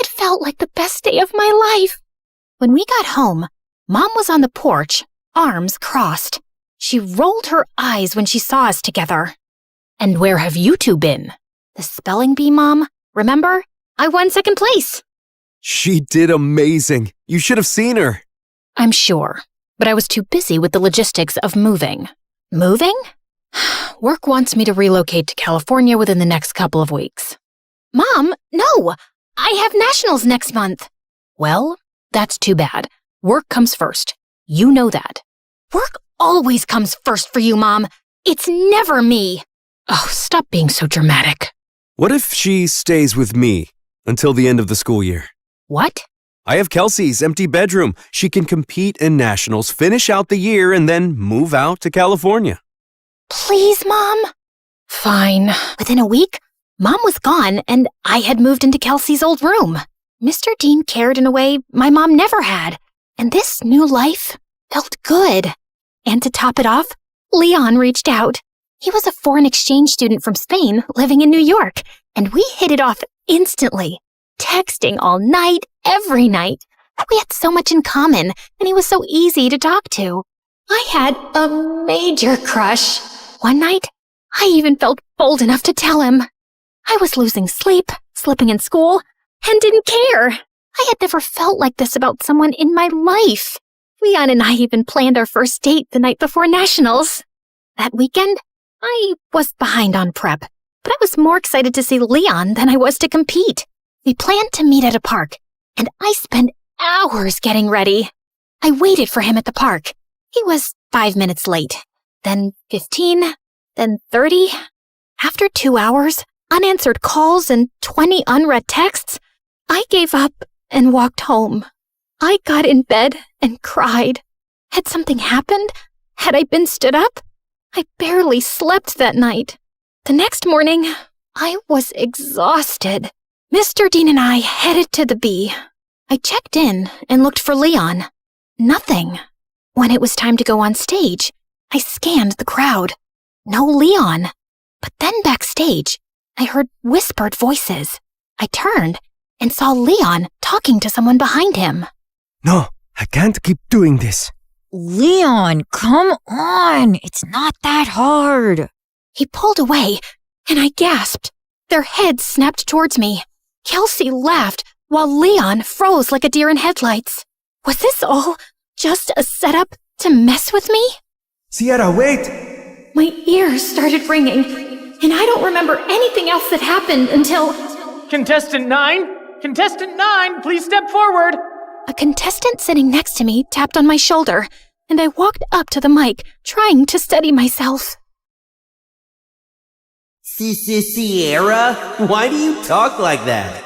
It felt like the best day of my life. When we got home, Mom was on the porch, arms crossed. She rolled her eyes when she saw us together. And where have you two been? The spelling bee, Mom. Remember? I won second place. She did amazing. You should have seen her. I'm sure, but I was too busy with the logistics of moving. Moving? Work wants me to relocate to California within the next couple of weeks. Mom, no! I have nationals next month. Well, that's too bad. Work comes first. You know that. Work always comes first for you, Mom. It's never me. Oh, stop being so dramatic. What if she stays with me until the end of the school year? What? I have Kelsey's empty bedroom. She can compete in nationals, finish out the year, and then move out to California. Please, Mom. Fine. Within a week, Mom was gone, and I had moved into Kelsey's old room. Mr. Dean cared in a way my mom never had, and this new life felt good. And to top it off, Leon reached out. He was a foreign exchange student from Spain living in New York, and we hit it off instantly, texting all night, every night. We had so much in common, and he was so easy to talk to. I had a major crush. One night, I even felt bold enough to tell him. I was losing sleep, slipping in school, and didn't care. I had never felt like this about someone in my life. Leon and I even planned our first date the night before nationals. That weekend, I was behind on prep, but I was more excited to see Leon than I was to compete. We planned to meet at a park, and I spent hours getting ready. I waited for him at the park. He was 5 minutes late, then 15, then 30. After 2 hours, unanswered calls, and 20 unread texts, I gave up and walked home. I got in bed and cried. Had something happened? Had I been stood up? I barely slept that night. The next morning, I was exhausted. Mr. Dean and I headed to the B. I checked in and looked for Leon. Nothing. When it was time to go on stage, I scanned the crowd. No Leon. But then backstage, I heard whispered voices. I turned and saw Leon talking to someone behind him. No, I can't keep doing this. Leon, come on. It's not that hard. He pulled away, and I gasped. Their heads snapped towards me. Kelsey laughed, while Leon froze like a deer in headlights. Was this all just a setup to mess with me? Sierra, wait! My ears started ringing, and I don't remember anything else that happened until... Contestant 9? Contestant 9, please step forward! A contestant sitting next to me tapped on my shoulder, and I walked up to the mic, trying to steady myself. Sierra, why do you talk like that?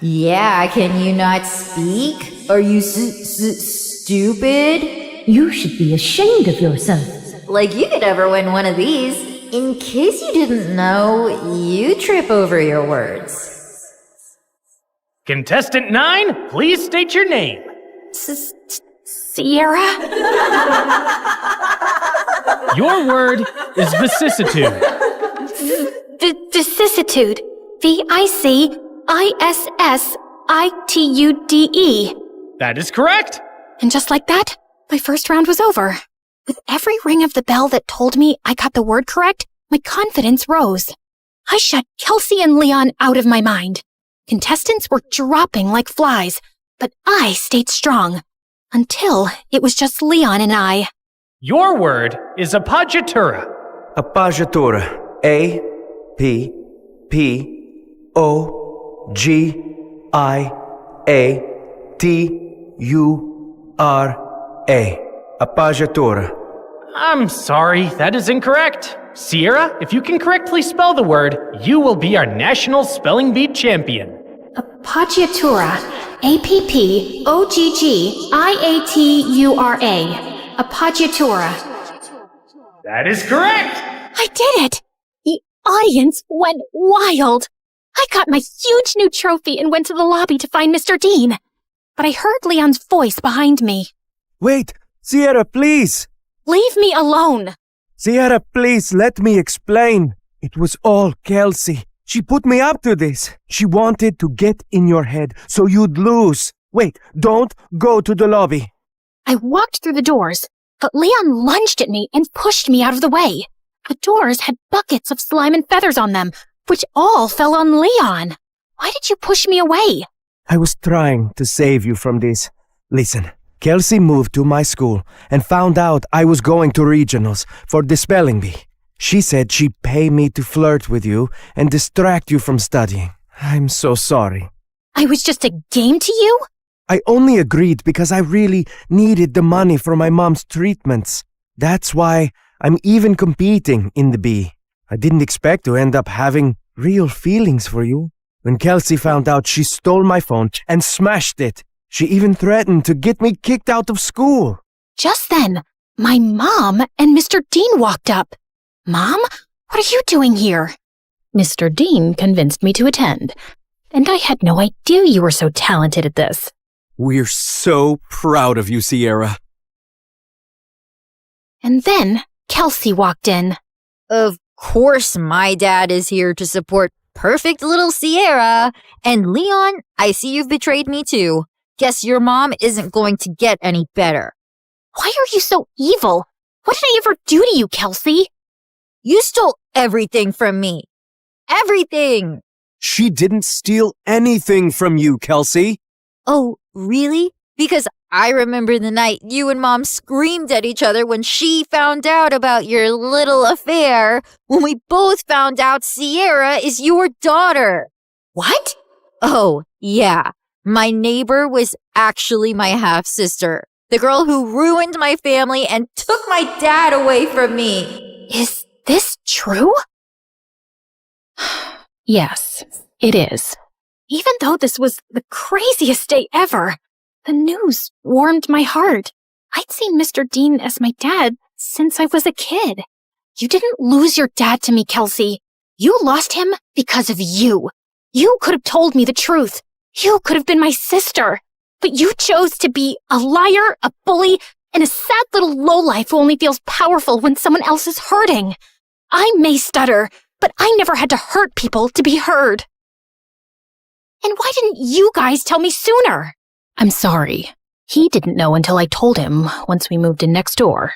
Yeah, can you not speak? Are you stupid? You should be ashamed of yourself. Like you could ever win one of these. In case you didn't know, you trip over your words. Contestant 9, please state your name. Sierra? Your word is vicissitude. Vicissitude. VICISSITUDE. That is correct. And just like that, my first round was over. With every ring of the bell that told me I got the word correct, my confidence rose. I shut Kelsey and Leon out of my mind. Contestants were dropping like flies, but I stayed strong. Until it was just Leon and I. Your word is appoggiatura. Appoggiatura. A-P-P-O-G-I-A-T-U-R-A. Appoggiatura. I'm sorry, that is incorrect. Sierra, if you can correctly spell the word, you will be our national spelling bee champion. Appoggiatura. A-P-P-O-G-G-I-A-T-U-R-A. Appoggiatura. That is correct! I did it! The audience went wild. I got my huge new trophy and went to the lobby to find Mr. Dean. But I heard Leon's voice behind me. Wait, Sierra, please! Leave me alone! Sierra, please, let me explain. It was all Kelsey. She put me up to this. She wanted to get in your head so you'd lose. Wait, don't go to the lobby. I walked through the doors, but Leon lunged at me and pushed me out of the way. The doors had buckets of slime and feathers on them, which all fell on Leon. Why did you push me away? I was trying to save you from this. Listen, Kelsey moved to my school and found out I was going to regionals for the spelling bee. She said she'd pay me to flirt with you and distract you from studying. I'm so sorry. I was just a game to you? I only agreed because I really needed the money for my mom's treatments. That's why I'm even competing in the bee. I didn't expect to end up having real feelings for you. When Kelsey found out, she stole my phone and smashed it. She even threatened to get me kicked out of school. Just then, my mom and Mr. Dean walked up. Mom, what are you doing here? Mr. Dean convinced me to attend, and I had no idea you were so talented at this. We're so proud of you, Sierra. And then Kelsey walked in. Of course my dad is here to support perfect little Sierra. And Leon, I see you've betrayed me too. Guess your mom isn't going to get any better. Why are you so evil? What did I ever do to you, Kelsey? You stole everything from me. Everything! She didn't steal anything from you, Kelsey. Oh, really? Because I remember the night you and Mom screamed at each other when she found out about your little affair, when we both found out Sierra is your daughter. What? Oh, yeah. My neighbor was actually my half-sister, the girl who ruined my family and took my dad away from me. Is this true? Yes, it is. Even though this was the craziest day ever, the news warmed my heart. I'd seen Mr. Dean as my dad since I was a kid. You didn't lose your dad to me, Kelsey. You lost him because of you. You could have told me the truth. You could have been my sister. But you chose to be a liar, a bully, and a sad little lowlife who only feels powerful when someone else is hurting. I may stutter, but I never had to hurt people to be heard. And why didn't you guys tell me sooner? I'm sorry. He didn't know until I told him once we moved in next door.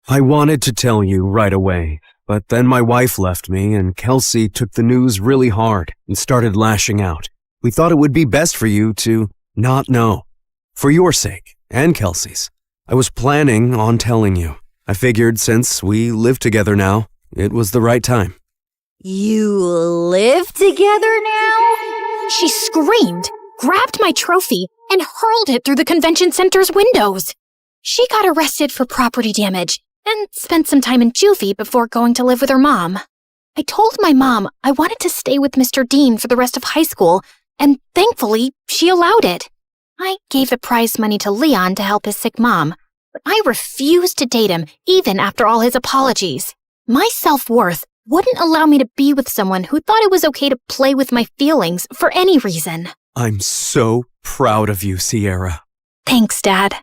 I wanted to tell you right away, but then my wife left me and Kelsey took the news really hard and started lashing out. We thought it would be best for you to not know. For your sake, and Kelsey's. I was planning on telling you. I figured since we live together now, it was the right time. You live together now? She screamed, grabbed my trophy, and hurled it through the convention center's windows. She got arrested for property damage and spent some time in juvie before going to live with her mom. I told my mom I wanted to stay with Mr. Dean for the rest of high school, and thankfully, she allowed it. I gave the prize money to Leon to help his sick mom, but I refused to date him even after all his apologies. My self-worth wouldn't allow me to be with someone who thought it was okay to play with my feelings for any reason. I'm so proud of you, Sierra. Thanks, Dad.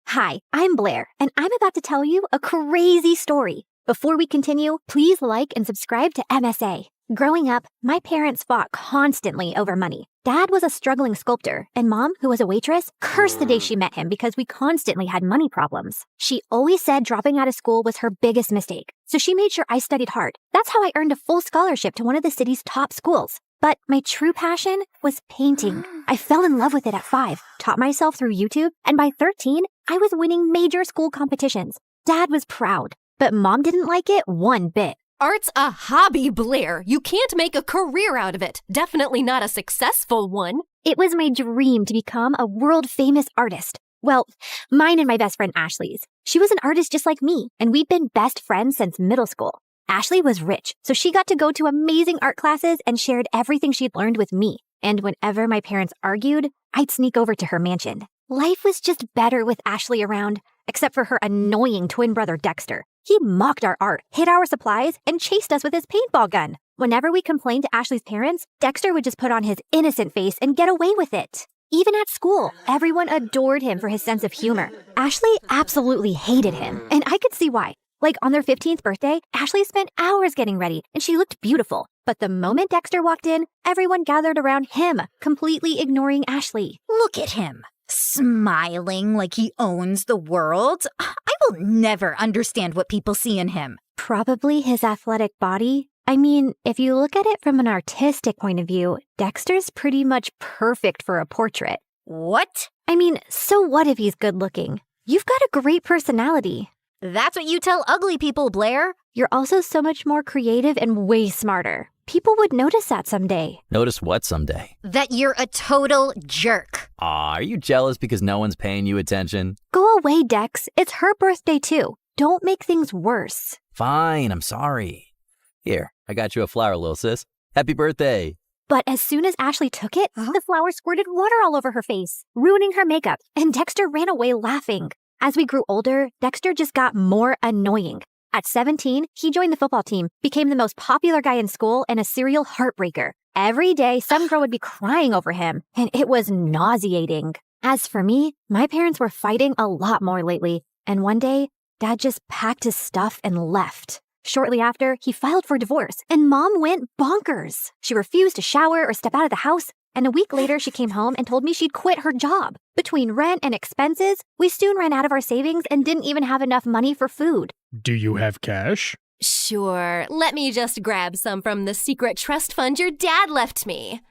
Hi, I'm Blair, and I'm about to tell you a crazy story. Before we continue, please like and subscribe to MSA. Growing up, my parents fought constantly over money. Dad was a struggling sculptor, and Mom, who was a waitress, cursed the day she met him because we constantly had money problems. She always said dropping out of school was her biggest mistake, so she made sure I studied hard. That's how I earned a full scholarship to one of the city's top schools. But my true passion was painting. I fell in love with it at 5, taught myself through YouTube, and by 13, I was winning major school competitions. Dad was proud, but Mom didn't like it one bit. Art's a hobby, Blair. You can't make a career out of it. Definitely not a successful one. It was my dream to become a world-famous artist. Well, mine and my best friend Ashley's. She was an artist just like me, and we'd been best friends since middle school. Ashley was rich, so she got to go to amazing art classes and shared everything she'd learned with me. And whenever my parents argued, I'd sneak over to her mansion. Life was just better with Ashley around, except for her annoying twin brother Dexter. He mocked our art, hid our supplies, and chased us with his paintball gun. Whenever we complained to Ashley's parents, Dexter would just put on his innocent face and get away with it. Even at school, everyone adored him for his sense of humor. Ashley absolutely hated him, and I could see why. Like on their 15th birthday, Ashley spent hours getting ready, and she looked beautiful. But the moment Dexter walked in, everyone gathered around him, completely ignoring Ashley. Look at him, smiling like he owns the world. I will never understand what people see in him. Probably his athletic body. I mean, if you look at it from an artistic point of view, Dexter's pretty much perfect for a portrait. What? I mean, so what if he's good looking? You've got a great personality. That's what you tell ugly people, Blair. You're also so much more creative and way smarter. People would notice that someday. Notice what someday? That you're a total jerk. Aw, are you jealous because no one's paying you attention? Go away, Dex. It's her birthday too. Don't make things worse. Fine, I'm sorry. Here, I got you a flower, little sis. Happy birthday. But as soon as Ashley took it, the flower squirted water all over her face, ruining her makeup, and Dexter ran away laughing. As we grew older, Dexter just got more annoying. At 17, he joined the football team, became the most popular guy in school, and a serial heartbreaker. Every day, some girl would be crying over him, and it was nauseating. As for me, my parents were fighting a lot more lately, and one day, Dad just packed his stuff and left. Shortly after, he filed for divorce, and Mom went bonkers. She refused to shower or step out of the house, and a week later, she came home and told me she'd quit her job. Between rent and expenses, we soon ran out of our savings and didn't even have enough money for food. Do you have cash? Sure, let me just grab some from the secret trust fund your dad left me.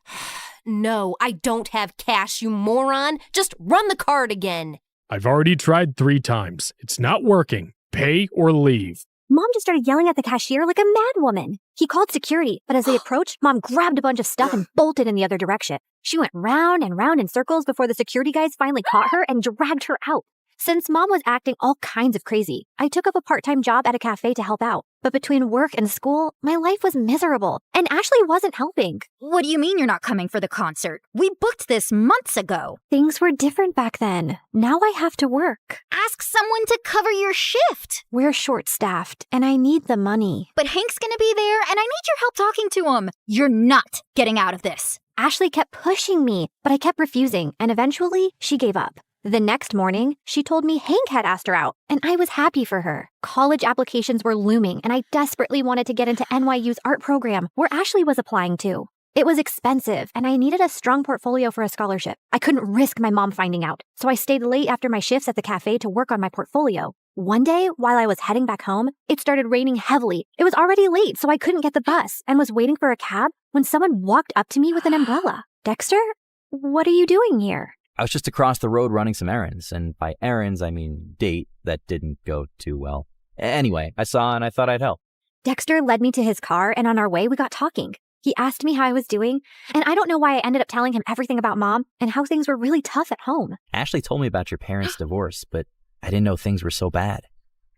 No, I don't have cash, you moron. Just run the card again. I've already tried 3 times. It's not working. Pay or leave. Mom just started yelling at the cashier like a mad woman. He called security, but as they approached, Mom grabbed a bunch of stuff and bolted in the other direction. She went round and round in circles before the security guys finally caught her and dragged her out. Since Mom was acting all kinds of crazy, I took up a part-time job at a cafe to help out. But between work and school, my life was miserable, and Ashley wasn't helping. What do you mean you're not coming for the concert? We booked this months ago. Things were different back then. Now I have to work. Ask someone to cover your shift. We're short-staffed, and I need the money. But Hank's gonna be there, and I need your help talking to him. You're not getting out of this. Ashley kept pushing me, but I kept refusing, and eventually she gave up. The next morning, she told me Hank had asked her out, and I was happy for her. College applications were looming, and I desperately wanted to get into NYU's art program, where Ashley was applying to. It was expensive, and I needed a strong portfolio for a scholarship. I couldn't risk my mom finding out, so I stayed late after my shifts at the cafe to work on my portfolio. One day, while I was heading back home, it started raining heavily. It was already late, so I couldn't get the bus, and was waiting for a cab when someone walked up to me with an umbrella. Dexter, what are you doing here? I was just across the road running some errands, and by errands, I mean date that didn't go too well. Anyway, I saw and I thought I'd help. Dexter led me to his car, and on our way, we got talking. He asked me how I was doing, and I don't know why I ended up telling him everything about Mom and how things were really tough at home. Ashley told me about your parents' divorce, but I didn't know things were so bad.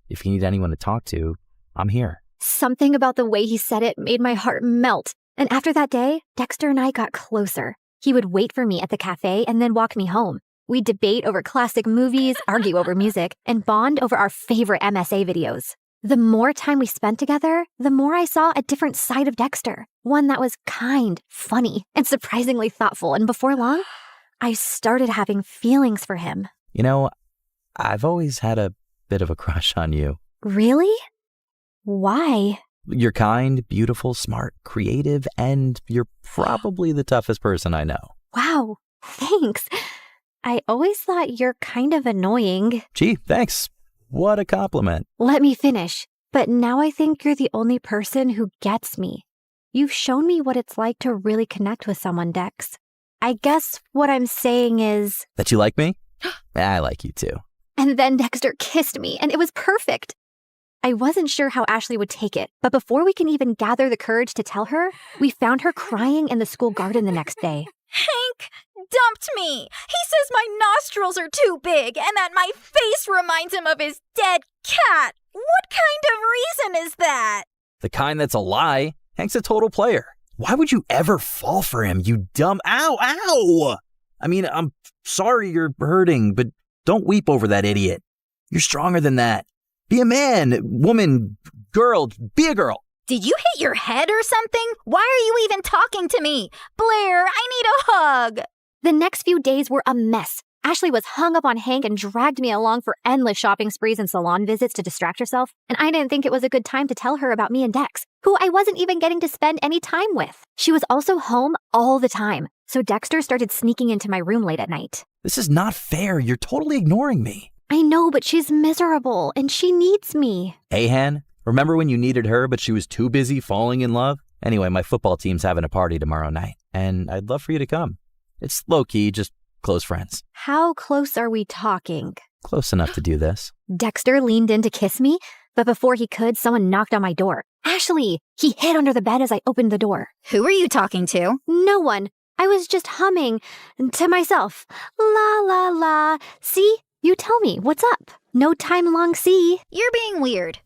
If you need anyone to talk to, I'm here. Something about the way he said it made my heart melt, and after that day, Dexter and I got closer. He would wait for me at the cafe and then walk me home. We'd debate over classic movies, argue over music, and bond over our favorite MSA videos. The more time we spent together, the more I saw a different side of Dexter. One that was kind, funny, and surprisingly thoughtful. And before long, I started having feelings for him. You know, I've always had a bit of a crush on you. Really? Why? You're kind, beautiful, smart, creative, and you're probably the toughest person I know. Wow, thanks. I always thought you're kind of annoying. Gee, thanks. What a compliment. Let me finish. But now I think you're the only person who gets me. You've shown me what it's like to really connect with someone, Dex. I guess what I'm saying is... That you like me? I like you too. And then Dexter kissed me, and it was perfect. I wasn't sure how Ashley would take it, but before we can even gather the courage to tell her, we found her crying in the school garden the next day. Hank dumped me. He says my nostrils are too big and that my face reminds him of his dead cat. What kind of reason is that? The kind that's a lie. Hank's a total player. Why would you ever fall for him, you dumb... Ow! I mean, I'm sorry you're hurting, but don't weep over that idiot. You're stronger than that. Be a man, woman, girl, be a girl. Did you hit your head or something? Why are you even talking to me? Blair, I need a hug. The next few days were a mess. Ashley was hung up on Hank and dragged me along for endless shopping sprees and salon visits to distract herself, and I didn't think it was a good time to tell her about me and Dex, who I wasn't even getting to spend any time with. She was also home all the time, so Dexter started sneaking into my room late at night. This is not fair. You're totally ignoring me. I know, but she's miserable, and she needs me. Hey, Han, remember when you needed her, but she was too busy falling in love? Anyway, my football team's having a party tomorrow night, and I'd love for you to come. It's low-key, just close friends. How close are we talking? Close enough to do this. Dexter leaned in to kiss me, but before he could, someone knocked on my door. Ashley! He hid under the bed as I opened the door. Who were you talking to? No one. I was just humming to myself. La la la. See? You tell me, what's up? No time long see. You're being weird.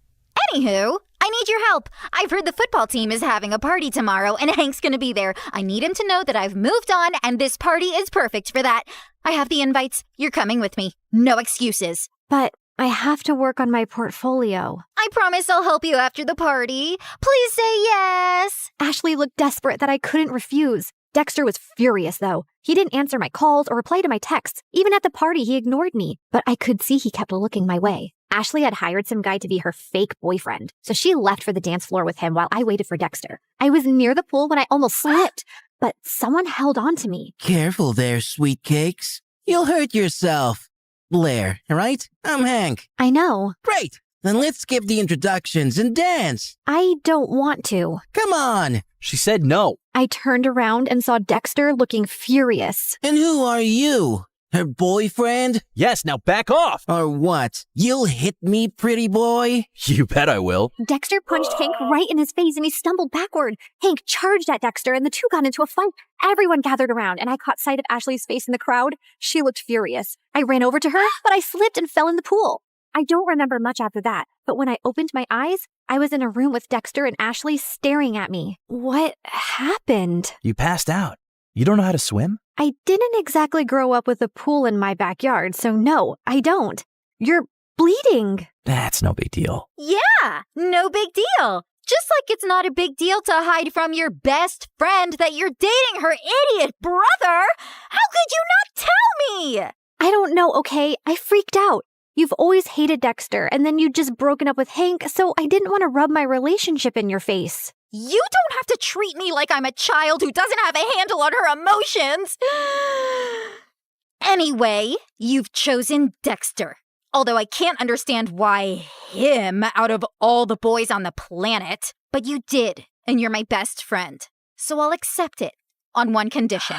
Anywho, I need your help. I've heard the football team is having a party tomorrow and Hank's gonna be there. I need him to know that I've moved on and this party is perfect for that. I have the invites. You're coming with me. No excuses. But I have to work on my portfolio. I promise I'll help you after the party. Please say yes. Ashley looked desperate that I couldn't refuse. Dexter was furious, though. He didn't answer my calls or reply to my texts. Even at the party, he ignored me. But I could see he kept looking my way. Ashley had hired some guy to be her fake boyfriend, so she left for the dance floor with him while I waited for Dexter. I was near the pool when I almost slipped, but someone held on to me. Careful there, sweet cakes. You'll hurt yourself. Blair, right? I'm Hank. I know. Great. Then let's skip the introductions and dance. I don't want to. Come on. She said no. I turned around and saw Dexter looking furious. And who are you? Her boyfriend? Yes, now back off! Or what? You'll hit me, pretty boy? You bet I will. Dexter punched Hank right in his face and he stumbled backward. Hank charged at Dexter and the two got into a fight. Everyone gathered around and I caught sight of Ashley's face in the crowd. She looked furious. I ran over to her, but I slipped and fell in the pool. I don't remember much after that, but when I opened my eyes, I was in a room with Dexter and Ashley staring at me. What happened? You passed out. You don't know how to swim? I didn't exactly grow up with a pool in my backyard, so no, I don't. You're bleeding. That's no big deal. Yeah, no big deal. Just like it's not a big deal to hide from your best friend that you're dating her idiot brother. How could you not tell me? I don't know, okay? I freaked out. You've always hated Dexter, and then you'd just broken up with Hank, so I didn't want to rub my relationship in your face. You don't have to treat me like I'm a child who doesn't have a handle on her emotions. Anyway, you've chosen Dexter. Although I can't understand why him out of all the boys on the planet. But you did, and you're my best friend. So I'll accept it on one condition.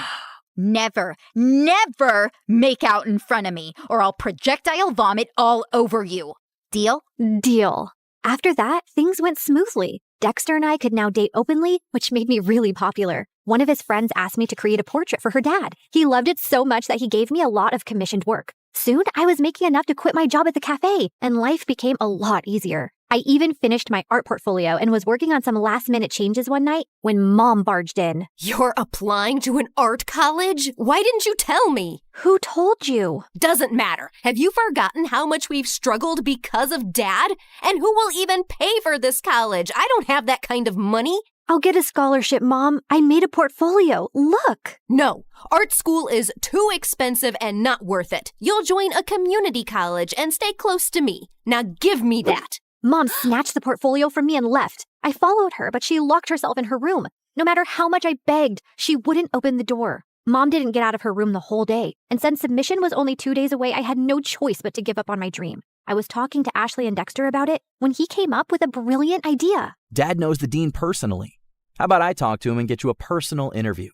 Never, never make out in front of me, or I'll projectile vomit all over you. Deal? Deal. After that, things went smoothly. Dexter and I could now date openly, which made me really popular. One of his friends asked me to create a portrait for her dad. He loved it so much that he gave me a lot of commissioned work. Soon, I was making enough to quit my job at the cafe, and life became a lot easier. I even finished my art portfolio and was working on some last-minute changes one night when Mom barged in. You're applying to an art college? Why didn't you tell me? Who told you? Doesn't matter. Have you forgotten how much we've struggled because of Dad? And who will even pay for this college? I don't have that kind of money. I'll get a scholarship, Mom. I made a portfolio. Look. No, art school is too expensive and not worth it. You'll join a community college and stay close to me. Now give me that. Mom snatched the portfolio from me and left. I followed her, but she locked herself in her room. No matter how much I begged, she wouldn't open the door. Mom didn't get out of her room the whole day, and since submission was only 2 days away, I had no choice but to give up on my dream. I was talking to Ashley and Dexter about it when he came up with a brilliant idea. Dad knows the dean personally. How about I talk to him and get you a personal interview?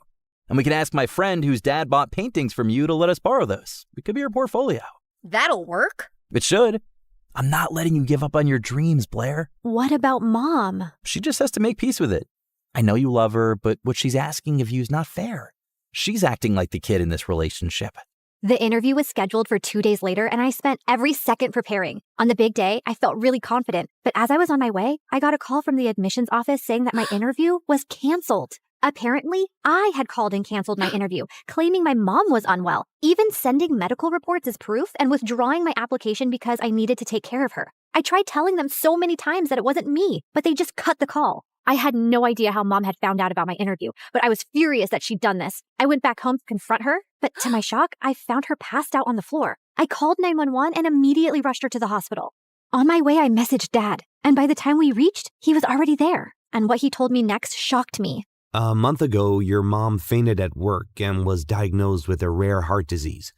And we can ask my friend whose dad bought paintings from you to let us borrow those. It could be your portfolio. That'll work. It should. I'm not letting you give up on your dreams, Blair. What about Mom? She just has to make peace with it. I know you love her, but what she's asking of you is not fair. She's acting like the kid in this relationship. The interview was scheduled for 2 days later, and I spent every second preparing. On the big day, I felt really confident. But as I was on my way, I got a call from the admissions office saying that my interview was canceled. Apparently, I had called and canceled my interview, claiming my mom was unwell, even sending medical reports as proof and withdrawing my application because I needed to take care of her. I tried telling them so many times that it wasn't me, but they just cut the call. I had no idea how Mom had found out about my interview, but I was furious that she'd done this. I went back home to confront her, but to my shock, I found her passed out on the floor. I called 911 and immediately rushed her to the hospital. On my way, I messaged Dad, and by the time we reached, he was already there. And what he told me next shocked me. A month ago, your mom fainted at work and was diagnosed with a rare heart disease.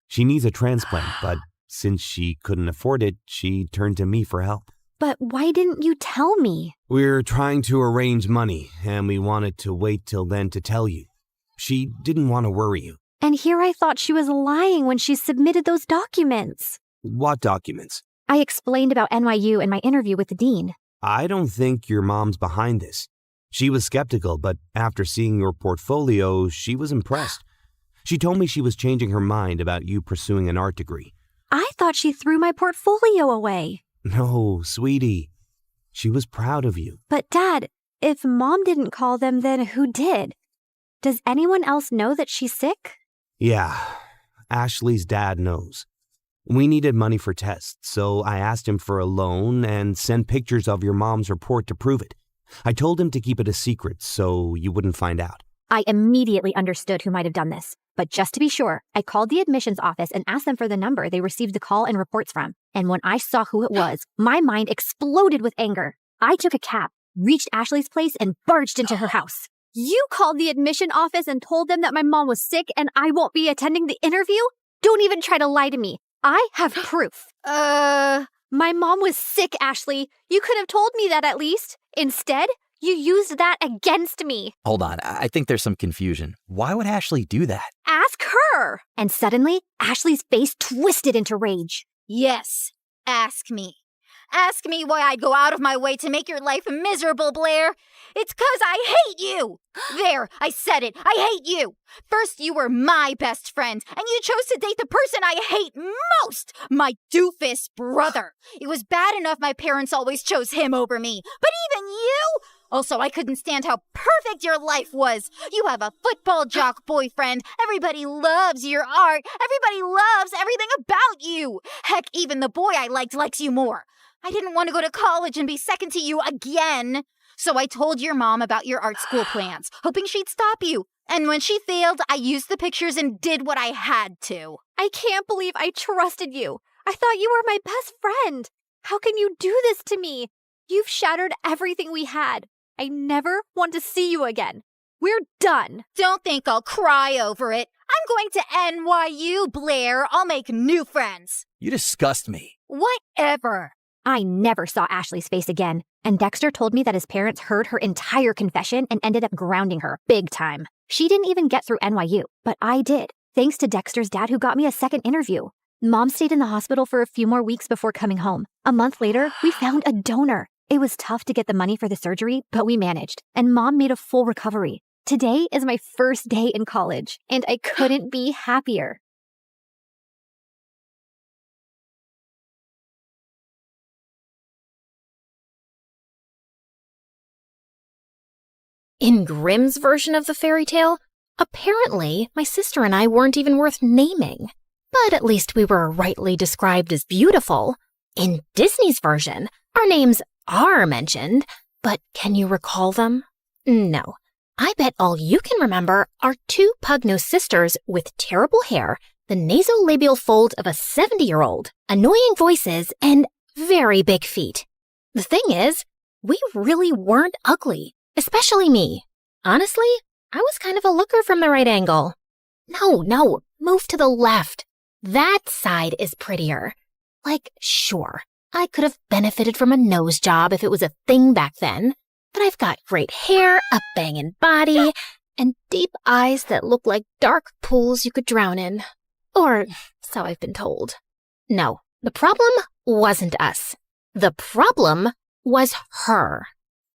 She needs a transplant, but since she couldn't afford it, she turned to me for help. But why didn't you tell me? We're trying to arrange money, and we wanted to wait till then to tell you. She didn't want to worry you. And here I thought she was lying when she submitted those documents. What documents? I explained about NYU in my interview with the dean. I don't think your mom's behind this. She was skeptical, but after seeing your portfolio, she was impressed. She told me she was changing her mind about you pursuing an art degree. I thought she threw my portfolio away. No, sweetie. She was proud of you. But Dad, if Mom didn't call them, then who did? Does anyone else know that she's sick? Yeah, Ashley's dad knows. We needed money for tests, so I asked him for a loan and sent pictures of your mom's report to prove it. I told him to keep it a secret so you wouldn't find out. I immediately understood who might have done this. But just to be sure, I called the admissions office and asked them for the number they received the call and reports from. And when I saw who it was, my mind exploded with anger. I took a cab, reached Ashley's place, and barged into her house. You called the admission office and told them that my mom was sick and I won't be attending the interview? Don't even try to lie to me. I have proof. My mom was sick, Ashley. You could have told me that at least. Instead, You used that against me. Hold on, I think there's some confusion. Why would Ashley do that? Ask her. And suddenly, Ashley's face twisted into rage. Yes, ask me. Ask me why I'd go out of my way to make your life miserable, Blair. It's 'cause I hate you. There, I said it. I hate you. First, you were my best friend, and you chose to date the person I hate most, my doofus brother. It was bad enough my parents always chose him over me, but even you? Also, I couldn't stand how perfect your life was. You have a football jock boyfriend. Everybody loves your art. Everybody loves everything about you. Heck, even the boy I likes you more. I didn't want to go to college and be second to you again. So I told your mom about your art school plans, hoping she'd stop you. And when she failed, I used the pictures and did what I had to. I can't believe I trusted you. I thought you were my best friend. How can you do this to me? You've shattered everything we had. I never want to see you again. We're done. Don't think I'll cry over it. I'm going to NYU, Blair. I'll make new friends. You disgust me. Whatever. I never saw Ashley's face again, and Dexter told me that his parents heard her entire confession and ended up grounding her big time. She didn't even get through NYU, but I did, thanks to Dexter's dad who got me a second interview. Mom stayed in the hospital for a few more weeks before coming home. A month later, we found a donor. It was tough to get the money for the surgery, but we managed, and Mom made a full recovery. Today is my first day in college, and I couldn't be happier. In Grimm's version of the fairy tale, apparently my sister and I weren't even worth naming. But at least we were rightly described as beautiful. In Disney's version, our names are mentioned, but can you recall them? No. I bet all you can remember are two pug-nosed sisters with terrible hair, the nasolabial fold of a 70-year-old, annoying voices, and very big feet. The thing is, we really weren't ugly. Especially me. Honestly, I was kind of a looker from the right angle. No, move to the left. That side is prettier. Like, sure, I could have benefited from a nose job if it was a thing back then, but I've got great hair, a bangin' body, and deep eyes that look like dark pools you could drown in. Or so I've been told. No, the problem wasn't us. The problem was her.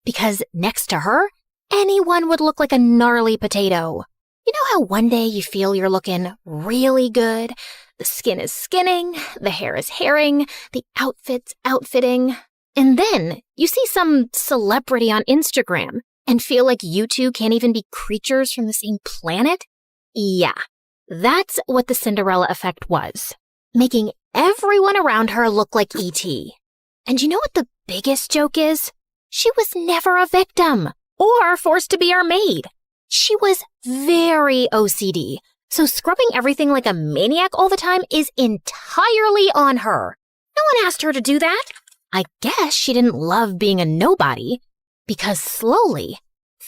Because next to her, anyone would look like a gnarly potato. You know how one day you feel you're looking really good? The skin is skinning, the hair is hairing, the outfit's outfitting. And then you see some celebrity on Instagram and feel like you two can't even be creatures from the same planet? Yeah, that's what the Cinderella effect was. Making everyone around her look like E.T. And you know what the biggest joke is? She was never a victim or forced to be our maid. She was very OCD, so scrubbing everything like a maniac all the time is entirely on her. No one asked her to do that. I guess she didn't love being a nobody, because slowly,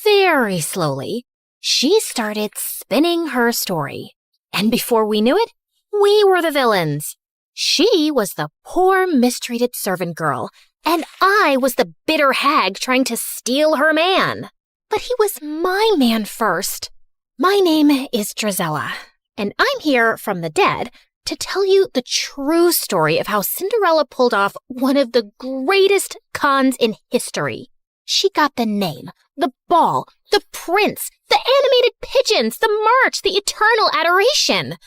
very slowly, she started spinning her story. And before we knew it, we were the villains. She was the poor, mistreated servant girl, and I was the bitter hag trying to steal her man. But he was my man first. My name is Drizella, and I'm here from the dead to tell you the true story of how Cinderella pulled off one of the greatest cons in history. She got the name, the ball, the prince, the animated pigeons, the march, the eternal adoration.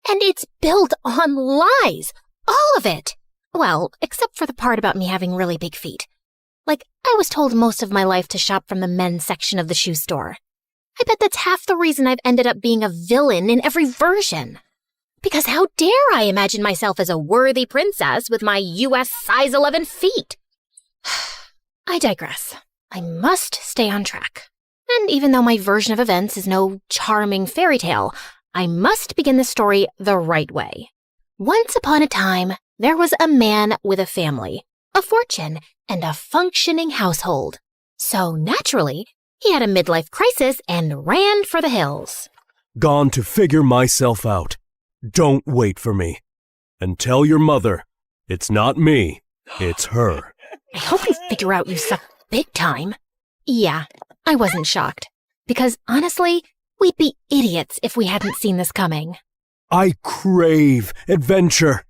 And it's built on lies, all of it. Well, except for the part about me having really big feet. Like, I was told most of my life to shop from the men's section of the shoe store. I bet that's half the reason I've ended up being a villain in every version. Because how dare I imagine myself as a worthy princess with my US size 11 feet? I digress. I must stay on track. And even though my version of events is no charming fairy tale, I must begin the story the right way. Once upon a time, there was a man with a family, a fortune, and a functioning household. So naturally, he had a midlife crisis and ran for the hills. Gone to figure myself out. Don't wait for me. And tell your mother, it's not me, it's her. I hope you figure out you suck big time. Yeah, I wasn't shocked. Because honestly, we'd be idiots if we hadn't seen this coming. I crave adventure.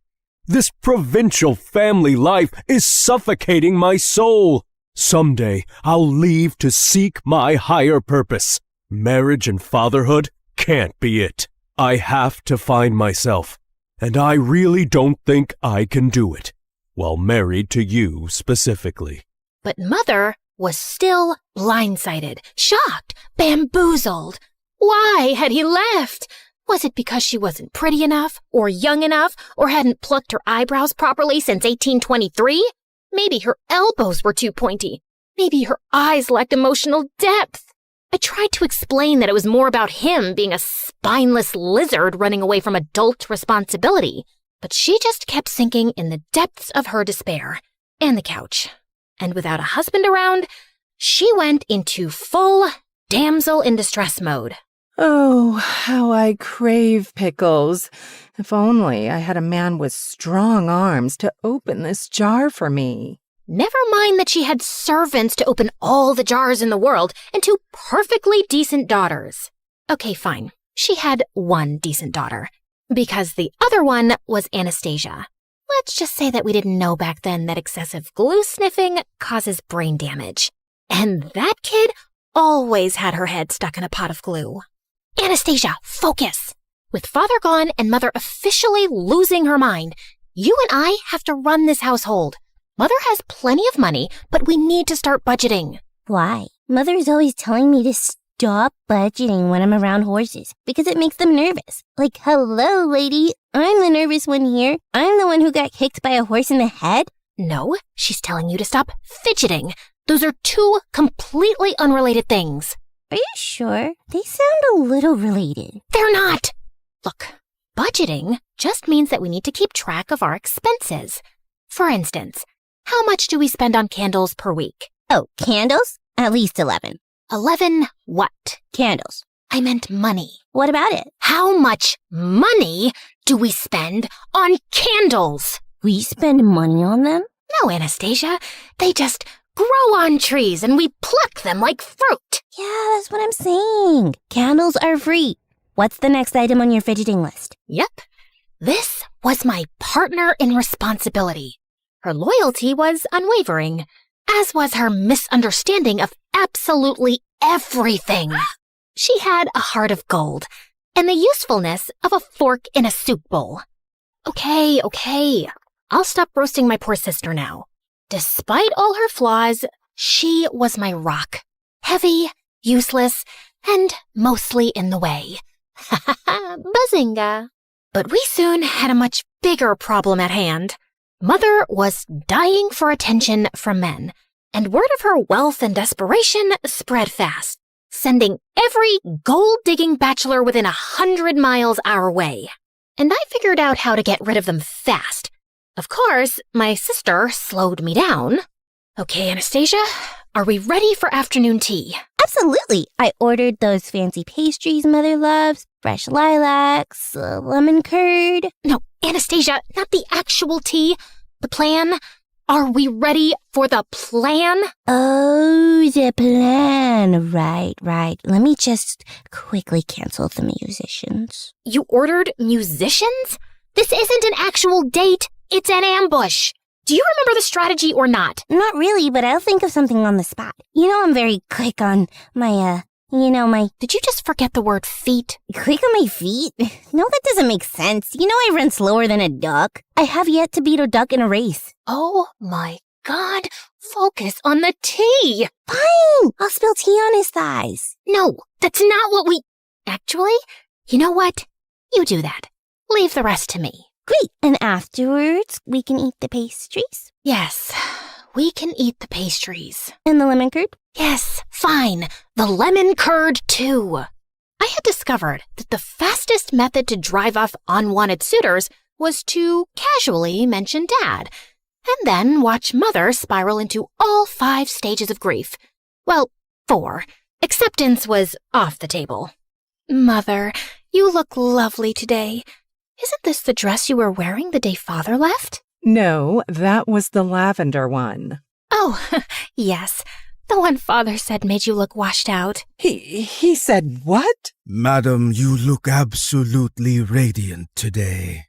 This provincial family life is suffocating my soul. Someday I'll leave to seek my higher purpose. Marriage and fatherhood can't be it. I have to find myself, and I really don't think I can do it, while married to you specifically. But Mother was still blindsided, shocked, bamboozled. Why had he left? Was it because she wasn't pretty enough, or young enough, or hadn't plucked her eyebrows properly since 1823? Maybe her elbows were too pointy. Maybe her eyes lacked emotional depth. I tried to explain that it was more about him being a spineless lizard running away from adult responsibility, but she just kept sinking in the depths of her despair, and the couch. And without a husband around, she went into full damsel in distress mode. Oh, how I crave pickles. If only I had a man with strong arms to open this jar for me. Never mind that she had servants to open all the jars in the world and 2 perfectly decent daughters. Okay, fine. She had 1 decent daughter, because the other one was Anastasia. Let's just say that we didn't know back then that excessive glue sniffing causes brain damage. And that kid always had her head stuck in a pot of glue. Anastasia, focus! With father gone and mother officially losing her mind, you and I have to run this household. Mother has plenty of money, but we need to start budgeting. Why? Mother is always telling me to stop budgeting when I'm around horses because it makes them nervous. Like, hello, lady. I'm the nervous one here. I'm the one who got kicked by a horse in the head. No, she's telling you to stop fidgeting. Those are 2 completely unrelated things. Are you sure? They sound a little related. They're not. Look, budgeting just means that we need to keep track of our expenses. For instance, how much do we spend on candles per week? Oh, candles? At least 11. 11 what? Candles. I meant money. What about it? How much money do we spend on candles? We spend money on them? No, Anastasia. They just grow on trees and we pluck them like fruit. Yeah, that's what I'm saying. Candles are free. What's the next item on your fidgeting list? Yep. This was my partner in responsibility. Her loyalty was unwavering, as was her misunderstanding of absolutely everything. She had a heart of gold and the usefulness of a fork in a soup bowl. Okay. I'll stop roasting my poor sister now. Despite all her flaws, she was my rock. Heavy, useless, and mostly in the way. Ha ha ha, bazinga. But we soon had a much bigger problem at hand. Mother was dying for attention from men, and word of her wealth and desperation spread fast, sending every gold-digging bachelor within 100 miles our way. And I figured out how to get rid of them fast. Of course, my sister slowed me down. Okay, Anastasia, are we ready for afternoon tea? Absolutely. I ordered those fancy pastries Mother loves, fresh lilacs, lemon curd. No, Anastasia, not the actual tea. The plan. Are we ready for the plan? Oh, the plan. Right. Let me just quickly cancel the musicians. You ordered musicians? This isn't an actual date. It's an ambush. Do you remember the strategy or not? Not really, but I'll think of something on the spot. You know I'm very quick on my, Did you just forget the word feet? Quick on my feet? No, that doesn't make sense. You know I run slower than a duck. I have yet to beat a duck in a race. Oh my God. Focus on the tea. Fine. I'll spill tea on his thighs. No, that's not what we... Actually, you know what? You do that. Leave the rest to me. Great. And afterwards, we can eat the pastries? Yes, we can eat the pastries. And the lemon curd? Yes, fine. The lemon curd, too. I had discovered that the fastest method to drive off unwanted suitors was to casually mention Dad, and then watch Mother spiral into all 5 stages of grief. Well, 4. Acceptance was off the table. Mother, you look lovely today. Isn't this the dress you were wearing the day Father left? No, that was the lavender one. Oh, yes. The one Father said made you look washed out. He said what? Madam, you look absolutely radiant today.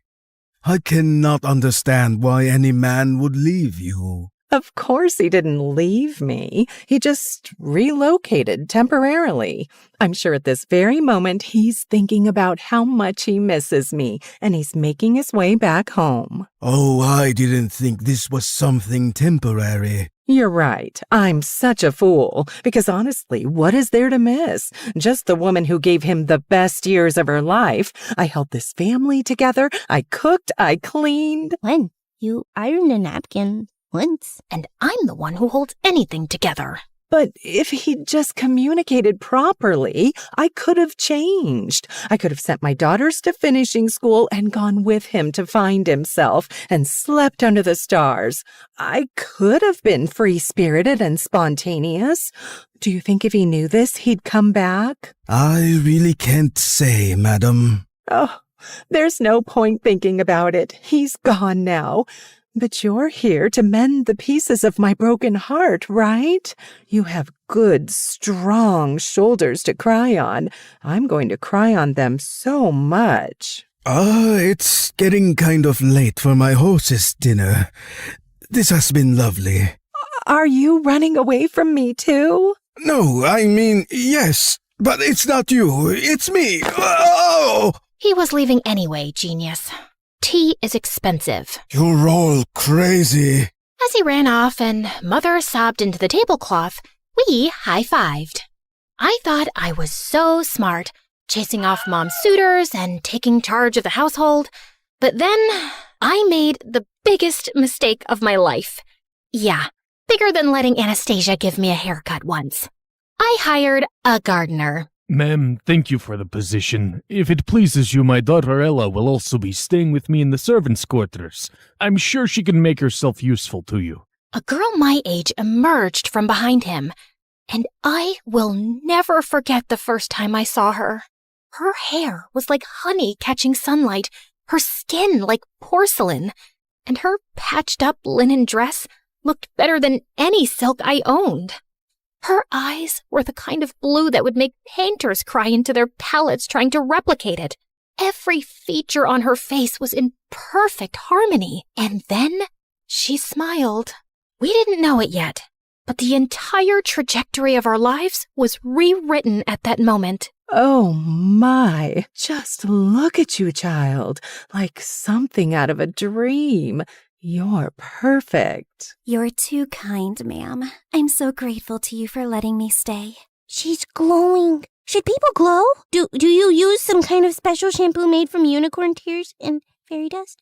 I cannot understand why any man would leave you. Of course he didn't leave me. He just relocated temporarily. I'm sure at this very moment he's thinking about how much he misses me, and he's making his way back home. Oh, I didn't think this was something temporary. You're right. I'm such a fool. Because honestly, what is there to miss? Just the woman who gave him the best years of her life. I held this family together. I cooked. I cleaned. When? You ironed a napkin. Once. And I'm the one who holds anything together. But if he'd just communicated properly, I could have changed. I could have sent my daughters to finishing school and gone with him to find himself and slept under the stars. I could have been free-spirited and spontaneous. Do you think if he knew this, he'd come back? I really can't say, madam. Oh, there's no point thinking about it. He's gone now. But you're here to mend the pieces of my broken heart, right? You have good, strong shoulders to cry on. I'm going to cry on them so much. It's getting kind of late for my hostess dinner. This has been lovely. Are you running away from me too? No, I mean, yes, but it's not you, it's me. Oh! He was leaving anyway, genius. Tea is expensive. You're all crazy. As he ran off and Mother sobbed into the tablecloth, we high-fived. I thought I was so smart, chasing off Mom's suitors and taking charge of the household. But then I made the biggest mistake of my life. Yeah, bigger than letting Anastasia give me a haircut once. I hired a gardener. Ma'am, thank you for the position. If it pleases you, my daughter Ella will also be staying with me in the servants' quarters. I'm sure she can make herself useful to you. A girl my age emerged from behind him, and I will never forget the first time I saw her. Her hair was like honey catching sunlight, her skin like porcelain, and her patched-up linen dress looked better than any silk I owned. Her eyes were the kind of blue that would make painters cry into their palettes trying to replicate it. Every feature on her face was in perfect harmony. And then she smiled. We didn't know it yet, but the entire trajectory of our lives was rewritten at that moment. Oh my, just look at you, child, like something out of a dream. You're perfect. You're too kind, ma'am. I'm so grateful to you for letting me stay. She's glowing. Should people glow? Do you use some kind of special shampoo made from unicorn tears and fairy dust?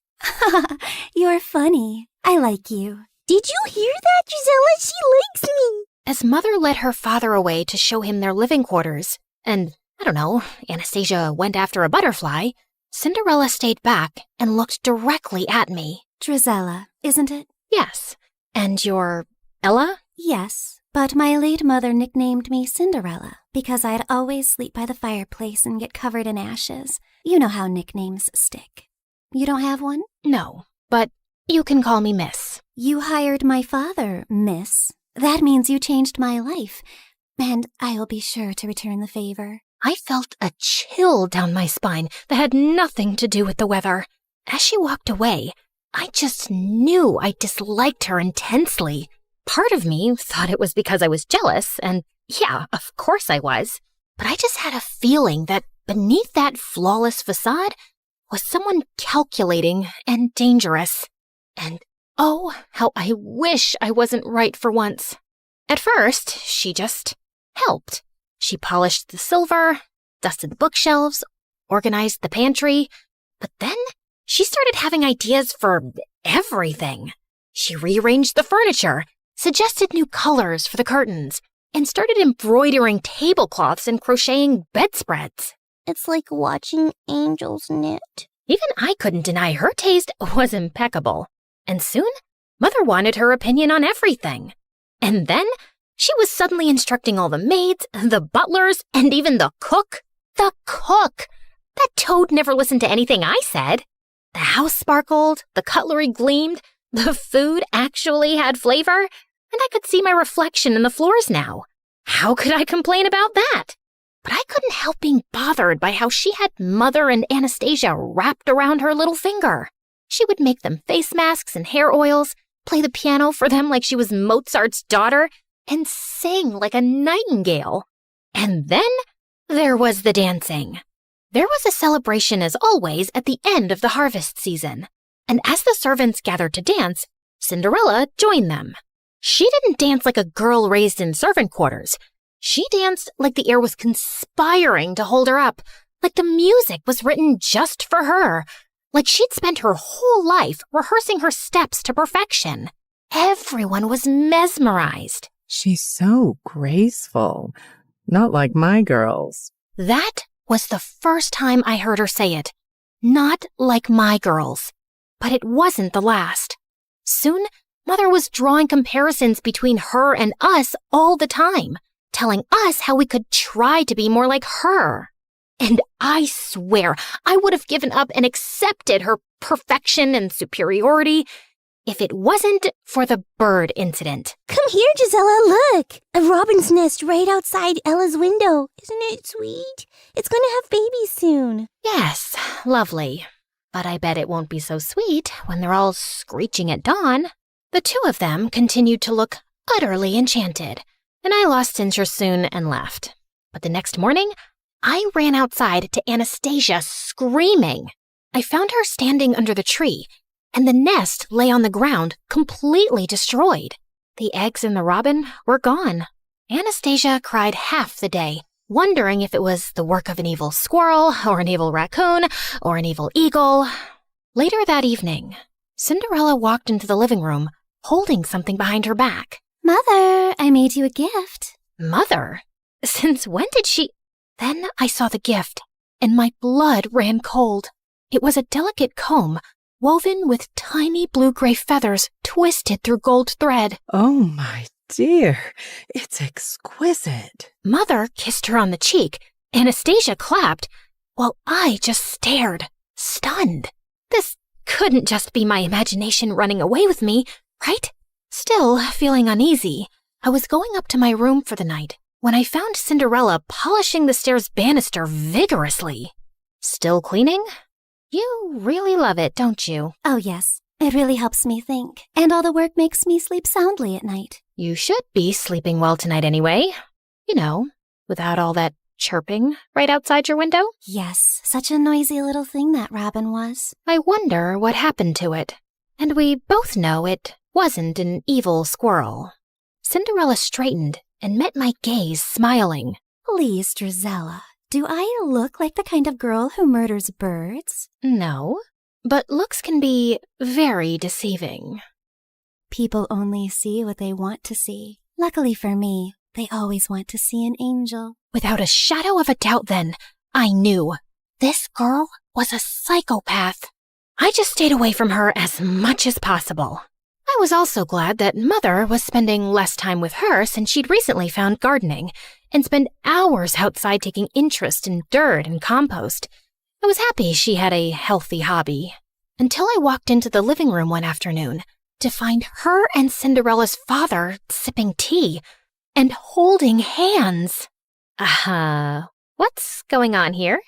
You're funny. I like you. Did you hear that, Gisela? She likes me. As Mother led her father away to show him their living quarters, and, I don't know, Anastasia went after a butterfly, Cinderella stayed back and looked directly at me. Drizella, isn't it? Yes. And you're Ella? Yes, but my late mother nicknamed me Cinderella because I'd always sleep by the fireplace and get covered in ashes. You know how nicknames stick. You don't have one? No, but you can call me Miss. You hired my father, Miss. That means you changed my life, and I'll be sure to return the favor. I felt a chill down my spine that had nothing to do with the weather. As she walked away, I just knew I disliked her intensely. Part of me thought it was because I was jealous, and yeah, of course I was. But I just had a feeling that beneath that flawless facade was someone calculating and dangerous. And oh, how I wish I wasn't right for once. At first, she just helped. She polished the silver, dusted the bookshelves, organized the pantry, but then she started having ideas for everything. She rearranged the furniture, suggested new colors for the curtains, and started embroidering tablecloths and crocheting bedspreads. It's like watching angels knit. Even I couldn't deny her taste was impeccable. And soon, Mother wanted her opinion on everything. And then she was suddenly instructing all the maids, the butlers, and even the cook. The cook! That toad never listened to anything I said. The house sparkled, the cutlery gleamed, the food actually had flavor. and I could see my reflection in the floors now. How could I complain about that? But I couldn't help being bothered by how she had Mother and Anastasia wrapped around her little finger. She would make them face masks and hair oils, play the piano for them like she was Mozart's daughter, and sing like a nightingale. And then there was the dancing. There was a celebration, as always, at the end of the harvest season. And as the servants gathered to dance, Cinderella joined them. She didn't dance like a girl raised in servant quarters. She danced like the air was conspiring to hold her up, like the music was written just for her, like she'd spent her whole life rehearsing her steps to perfection. Everyone was mesmerized. She's so graceful. Not like my girls. That was the first time I heard her say it. Not like my girls. But it wasn't the last. Soon, Mother was drawing comparisons between her and us all the time, telling us how we could try to be more like her. And I swear I would have given up and accepted her perfection and superiority if it wasn't for the bird incident. Come here, Gisela, look! A robin's nest right outside Ella's window. Isn't it sweet? It's going to have babies soon. Yes, lovely. But I bet it won't be so sweet when they're all screeching at dawn. The two of them continued to look utterly enchanted, and I lost interest soon and left. But the next morning, I ran outside to Anastasia screaming. I found her standing under the tree, and the nest lay on the ground, completely destroyed. The eggs and the robin were gone. Anastasia cried half the day, wondering if it was the work of an evil squirrel, or an evil raccoon, or an evil eagle. Later that evening, Cinderella walked into the living room, holding something behind her back. Mother, I made you a gift. Mother? Since when did she... Then I saw the gift, and my blood ran cold. It was a delicate comb, woven with tiny blue-gray feathers twisted through gold thread. Oh, my dear, it's exquisite. Mother kissed her on the cheek. Anastasia clapped, while I just stared, stunned. This couldn't just be my imagination running away with me, right? Still feeling uneasy, I was going up to my room for the night when I found Cinderella polishing the stairs banister vigorously. Still cleaning? You really love it, don't you? Oh, yes. It really helps me think. And all the work makes me sleep soundly at night. You should be sleeping well tonight anyway. You know, without all that chirping right outside your window. Yes, such a noisy little thing that robin was. I wonder what happened to it. And we both know it wasn't an evil squirrel. Cinderella straightened and met my gaze, smiling. Please, Gisela, do I look like the kind of girl who murders birds? No, but looks can be very deceiving. People only see what they want to see. Luckily for me, they always want to see an angel. Without a shadow of a doubt then, I knew this girl was a psychopath. I just stayed away from her as much as possible. I was also glad that Mother was spending less time with her since she'd recently found gardening and spent hours outside taking interest in dirt and compost. I was happy she had a healthy hobby. Until I walked into the living room one afternoon to find her and Cinderella's father sipping tea and holding hands. What's going on here?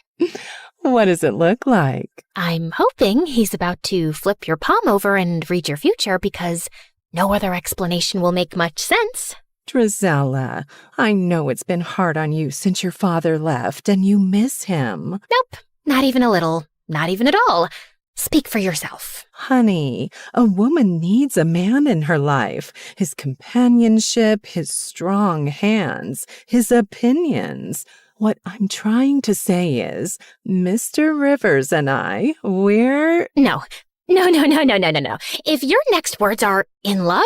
What does it look like? I'm hoping he's about to flip your palm over and read your future because no other explanation will make much sense. Drizella, I know it's been hard on you since your father left and you miss him. Nope, not even a little, not even at all. Speak for yourself. Honey, a woman needs a man in her life. His companionship, his strong hands, his opinions. What I'm trying to say is, Mr. Rivers and I, we're... No. If your next words are in love,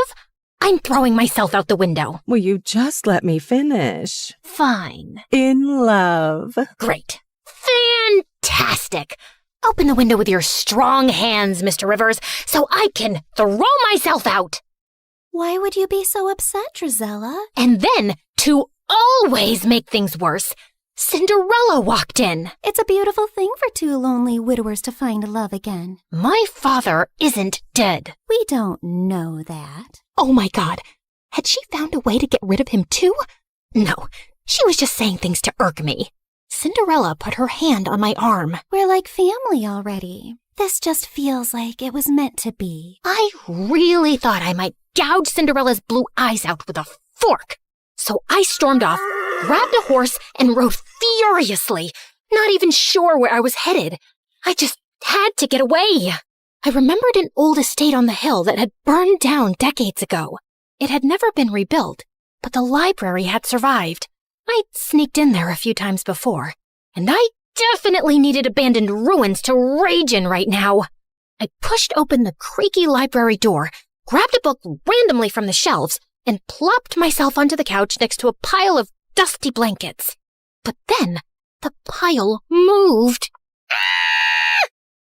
I'm throwing myself out the window. Will you just let me finish? Fine. In love. Great. Fantastic. Open the window with your strong hands, Mr. Rivers, so I can throw myself out. Why would you be so upset, Drizella? And then, to always make things worse, Cinderella walked in. It's a beautiful thing for two lonely widowers to find love again. My father isn't dead. We don't know that. Oh my God. Had she found a way to get rid of him too? No, she was just saying things to irk me. Cinderella put her hand on my arm. We're like family already. This just feels like it was meant to be. I really thought I might gouge Cinderella's blue eyes out with a fork. So I stormed off, grabbed a horse, and rode furiously, not even sure where I was headed. I just had to get away. I remembered an old estate on the hill that had burned down decades ago. It had never been rebuilt, but the library had survived. I'd sneaked in there a few times before, and I definitely needed abandoned ruins to rage in right now. I pushed open the creaky library door, grabbed a book randomly from the shelves, and plopped myself onto the couch next to a pile of dusty blankets. But then, the pile moved.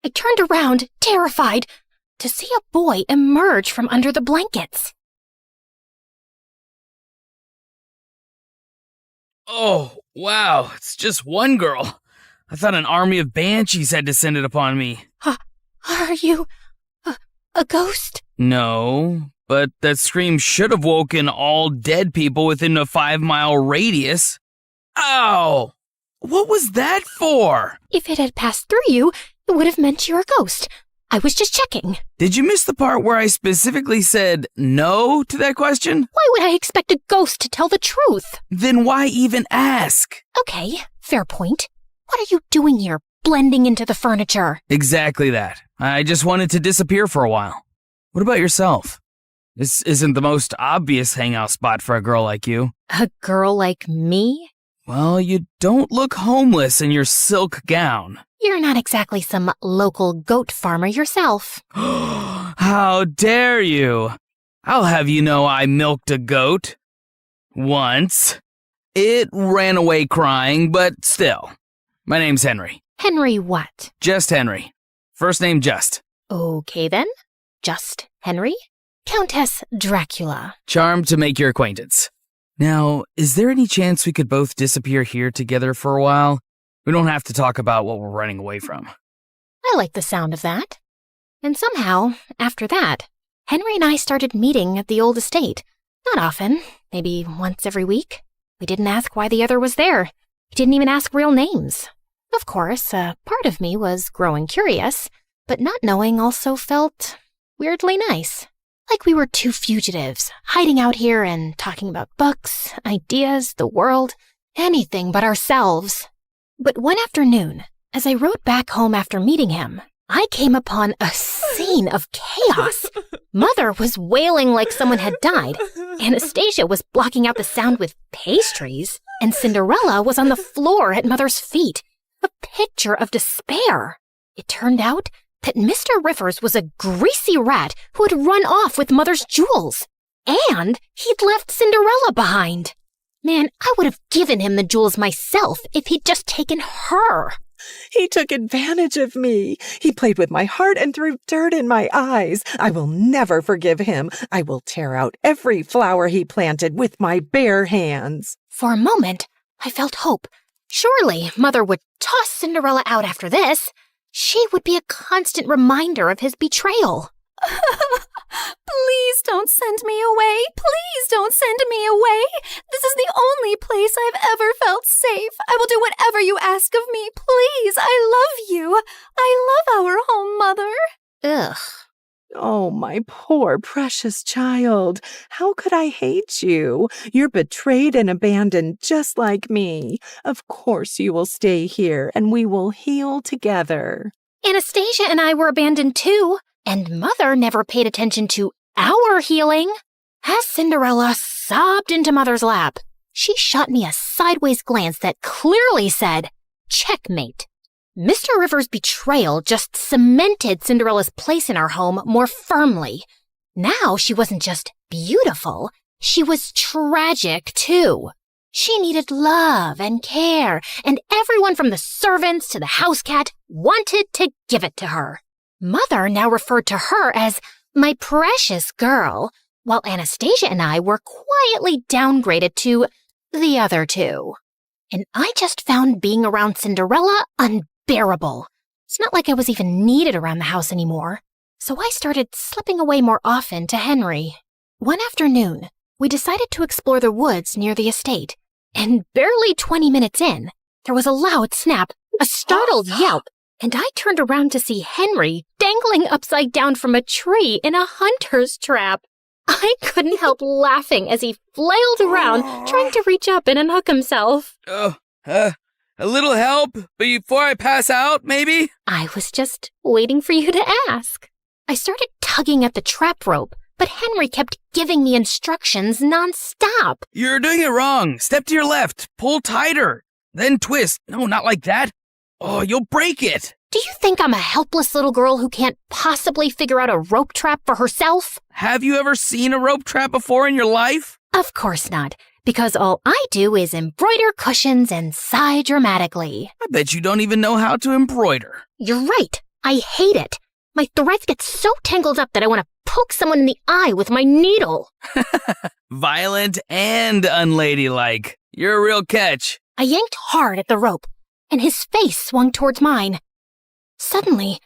I turned around, terrified, to see a boy emerge from under the blankets. Oh, wow, it's just one girl. I thought an army of banshees had descended upon me. Are you a ghost? No, but that scream should have woken all dead people within a 5-mile radius. Ow! What was that for? If it had passed through you, it would have meant you're a ghost. I was just checking. Did you miss the part where I specifically said no to that question? Why would I expect a ghost to tell the truth? Then why even ask? Okay, fair point. What are you doing here, blending into the furniture? Exactly that. I just wanted to disappear for a while. What about yourself? This isn't the most obvious hangout spot for a girl like you. A girl like me? Well, you don't look homeless in your silk gown. You're not exactly some local goat farmer yourself. How dare you? I'll have you know I milked a goat. Once. It ran away crying, but still. My name's Henry. Henry what? Just Henry. First name Just. Okay then. Just Henry. Countess Dracula. Charmed to make your acquaintance. Now, is there any chance we could both disappear here together for a while? We don't have to talk about what we're running away from. I like the sound of that. And somehow, after that, Henry and I started meeting at the old estate. Not often, maybe once every week. We didn't ask why the other was there. We didn't even ask real names. Of course, a part of me was growing curious, but not knowing also felt weirdly nice. Like we were two fugitives, hiding out here and talking about books, ideas, the world, anything but ourselves. But one afternoon, as I rode back home after meeting him, I came upon a scene of chaos. Mother was wailing like someone had died, Anastasia was blocking out the sound with pastries, and Cinderella was on the floor at Mother's feet, a picture of despair. It turned out that Mr. Rivers was a greasy rat who had run off with Mother's jewels, and he'd left Cinderella behind. Man, I would have given him the jewels myself if he'd just taken her. He took advantage of me. He played with my heart and threw dirt in my eyes. I will never forgive him. I will tear out every flower he planted with my bare hands. For a moment, I felt hope. Surely Mother would toss Cinderella out after this. She would be a constant reminder of his betrayal. Please don't send me away. Please don't send me away. This is the only place I've ever felt safe. I will do whatever you ask of me. Please, I love you. I love our home, Mother. Ugh. Oh, my poor, precious child. How could I hate you? You're betrayed and abandoned just like me. Of course you will stay here, and we will heal together. Anastasia and I were abandoned too, and Mother never paid attention to our healing. As Cinderella sobbed into Mother's lap, she shot me a sideways glance that clearly said, "Checkmate." Mr. Rivers' betrayal just cemented Cinderella's place in our home more firmly. Now she wasn't just beautiful, she was tragic too. She needed love and care, and everyone from the servants to the house cat wanted to give it to her. Mother now referred to her as my precious girl, while Anastasia and I were quietly downgraded to the other two. And I just found being around Cinderella unbearable. It's not like I was even needed around the house anymore. So I started slipping away more often to Henry. One afternoon, we decided to explore the woods near the estate. And barely 20 minutes in, there was a loud snap, a startled yelp, and I turned around to see Henry dangling upside down from a tree in a hunter's trap. I couldn't help laughing as he flailed around, trying to reach up and unhook himself. A little help before I pass out, maybe? I was just waiting for you to ask. I started tugging at the trap rope, but Henry kept giving me instructions nonstop. You're doing it wrong. Step to your left. Pull tighter. Then twist. No, not like that. Oh, you'll break it. Do you think I'm a helpless little girl who can't possibly figure out a rope trap for herself? Have you ever seen a rope trap before in your life? Of course not, because all I do is embroider cushions and sigh dramatically. I bet you don't even know how to embroider. You're right. I hate it. My threads get so tangled up that I want to poke someone in the eye with my needle. Violent and unladylike. You're a real catch. I yanked hard at the rope, and his face swung towards mine. Suddenly,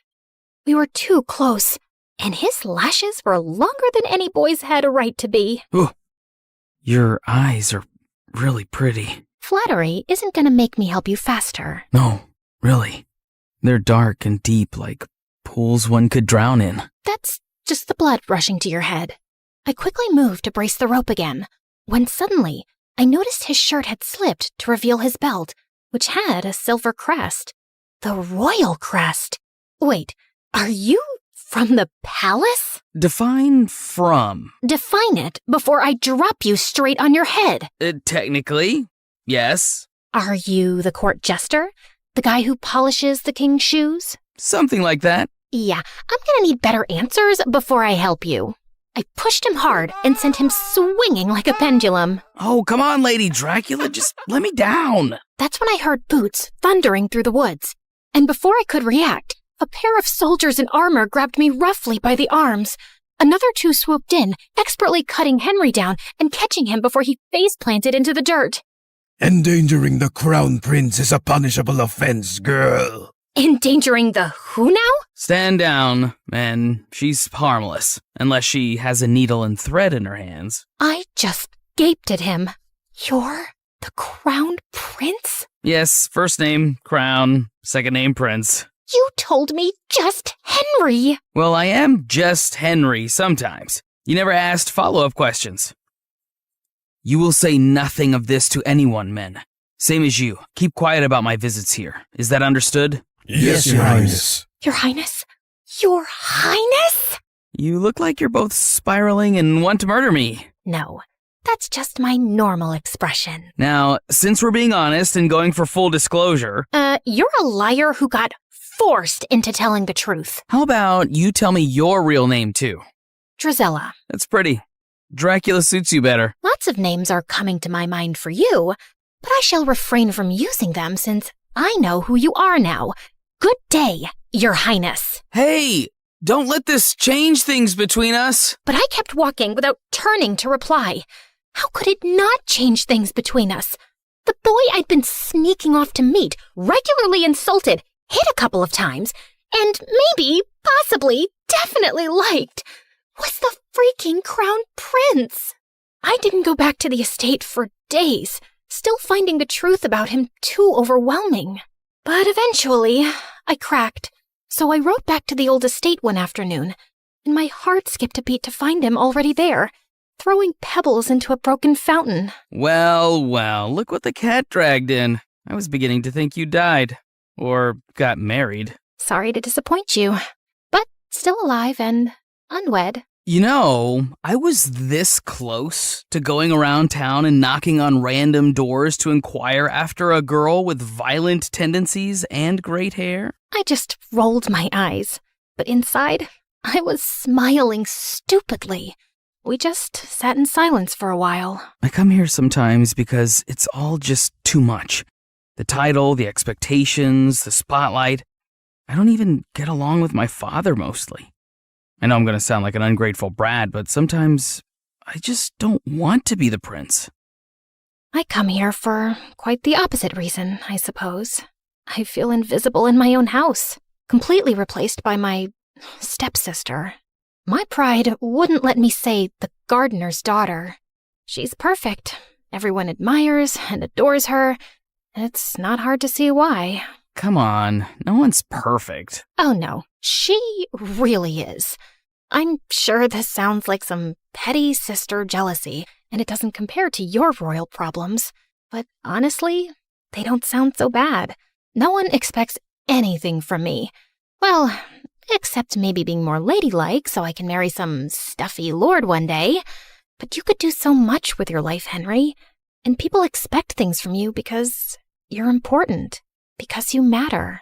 we were too close, and his lashes were longer than any boy's had a right to be. Ooh, your eyes are really pretty. Flattery isn't going to make me help you faster. No, really. They're dark and deep, like pools one could drown in. That's just the blood rushing to your head. I quickly moved to brace the rope again, when suddenly I noticed his shirt had slipped to reveal his belt, which had a silver crest. The royal crest. Wait, are you from the palace? Define from. Define it before I drop you straight on your head. Technically, yes. Are you the court jester? The guy who polishes the king's shoes? Something like that. Yeah, I'm gonna need better answers before I help you. I pushed him hard and sent him swinging like a pendulum. Oh, come on, Lady Dracula, just let me down. That's when I heard boots thundering through the woods. And before I could react, a pair of soldiers in armor grabbed me roughly by the arms. Another two swooped in, expertly cutting Henry down and catching him before he face-planted into the dirt. Endangering the crown prince is a punishable offense, girl. Endangering the who now? Stand down, man. She's harmless, unless she has a needle and thread in her hands. I just gaped at him. You're the crown prince? Yes, first name, Crown, second name, Prince. You told me just Henry. Well, I am just Henry sometimes. You never asked follow-up questions. You will say nothing of this to anyone, men. Same as you. Keep quiet about my visits here. Is that understood? Yes, Your Highness. Your Highness? Your Highness? You look like you're both spiraling and want to murder me. No, that's just my normal expression. Now, since we're being honest and going for full disclosure... You're a liar who got forced into telling the truth. How about you tell me your real name, too? Drizella. That's pretty. Dracula suits you better. Lots of names are coming to my mind for you, but I shall refrain from using them since I know who you are now. Good day, Your Highness. Hey, don't let this change things between us. But I kept walking without turning to reply. How could it not change things between us? The boy I'd been sneaking off to meet, regularly insulted, hit a couple of times, and maybe, possibly, definitely liked, was the freaking crown prince. I didn't go back to the estate for days, still finding the truth about him too overwhelming. But eventually, I cracked, so I rode back to the old estate one afternoon, and my heart skipped a beat to find him already there, throwing pebbles into a broken fountain. Well, look what the cat dragged in. I was beginning to think you died. Or got married. Sorry to disappoint you, but still alive and unwed. You know, I was this close to going around town and knocking on random doors to inquire after a girl with violent tendencies and great hair. I just rolled my eyes, but inside, I was smiling stupidly. We just sat in silence for a while. I come here sometimes because it's all just too much. The title, the expectations, the spotlight. I don't even get along with my father mostly. I know I'm going to sound like an ungrateful brat, but sometimes I just don't want to be the prince. I come here for quite the opposite reason, I suppose. I feel invisible in my own house, completely replaced by my stepsister. My pride wouldn't let me say the gardener's daughter. She's perfect. Everyone admires and adores her. It's not hard to see why. Come on, no one's perfect. Oh no, she really is. I'm sure this sounds like some petty sister jealousy, and it doesn't compare to your royal problems. But honestly, they don't sound so bad. No one expects anything from me. Well, except maybe being more ladylike so I can marry some stuffy lord one day. But you could do so much with your life, Henry. And people expect things from you because you're important. Because you matter.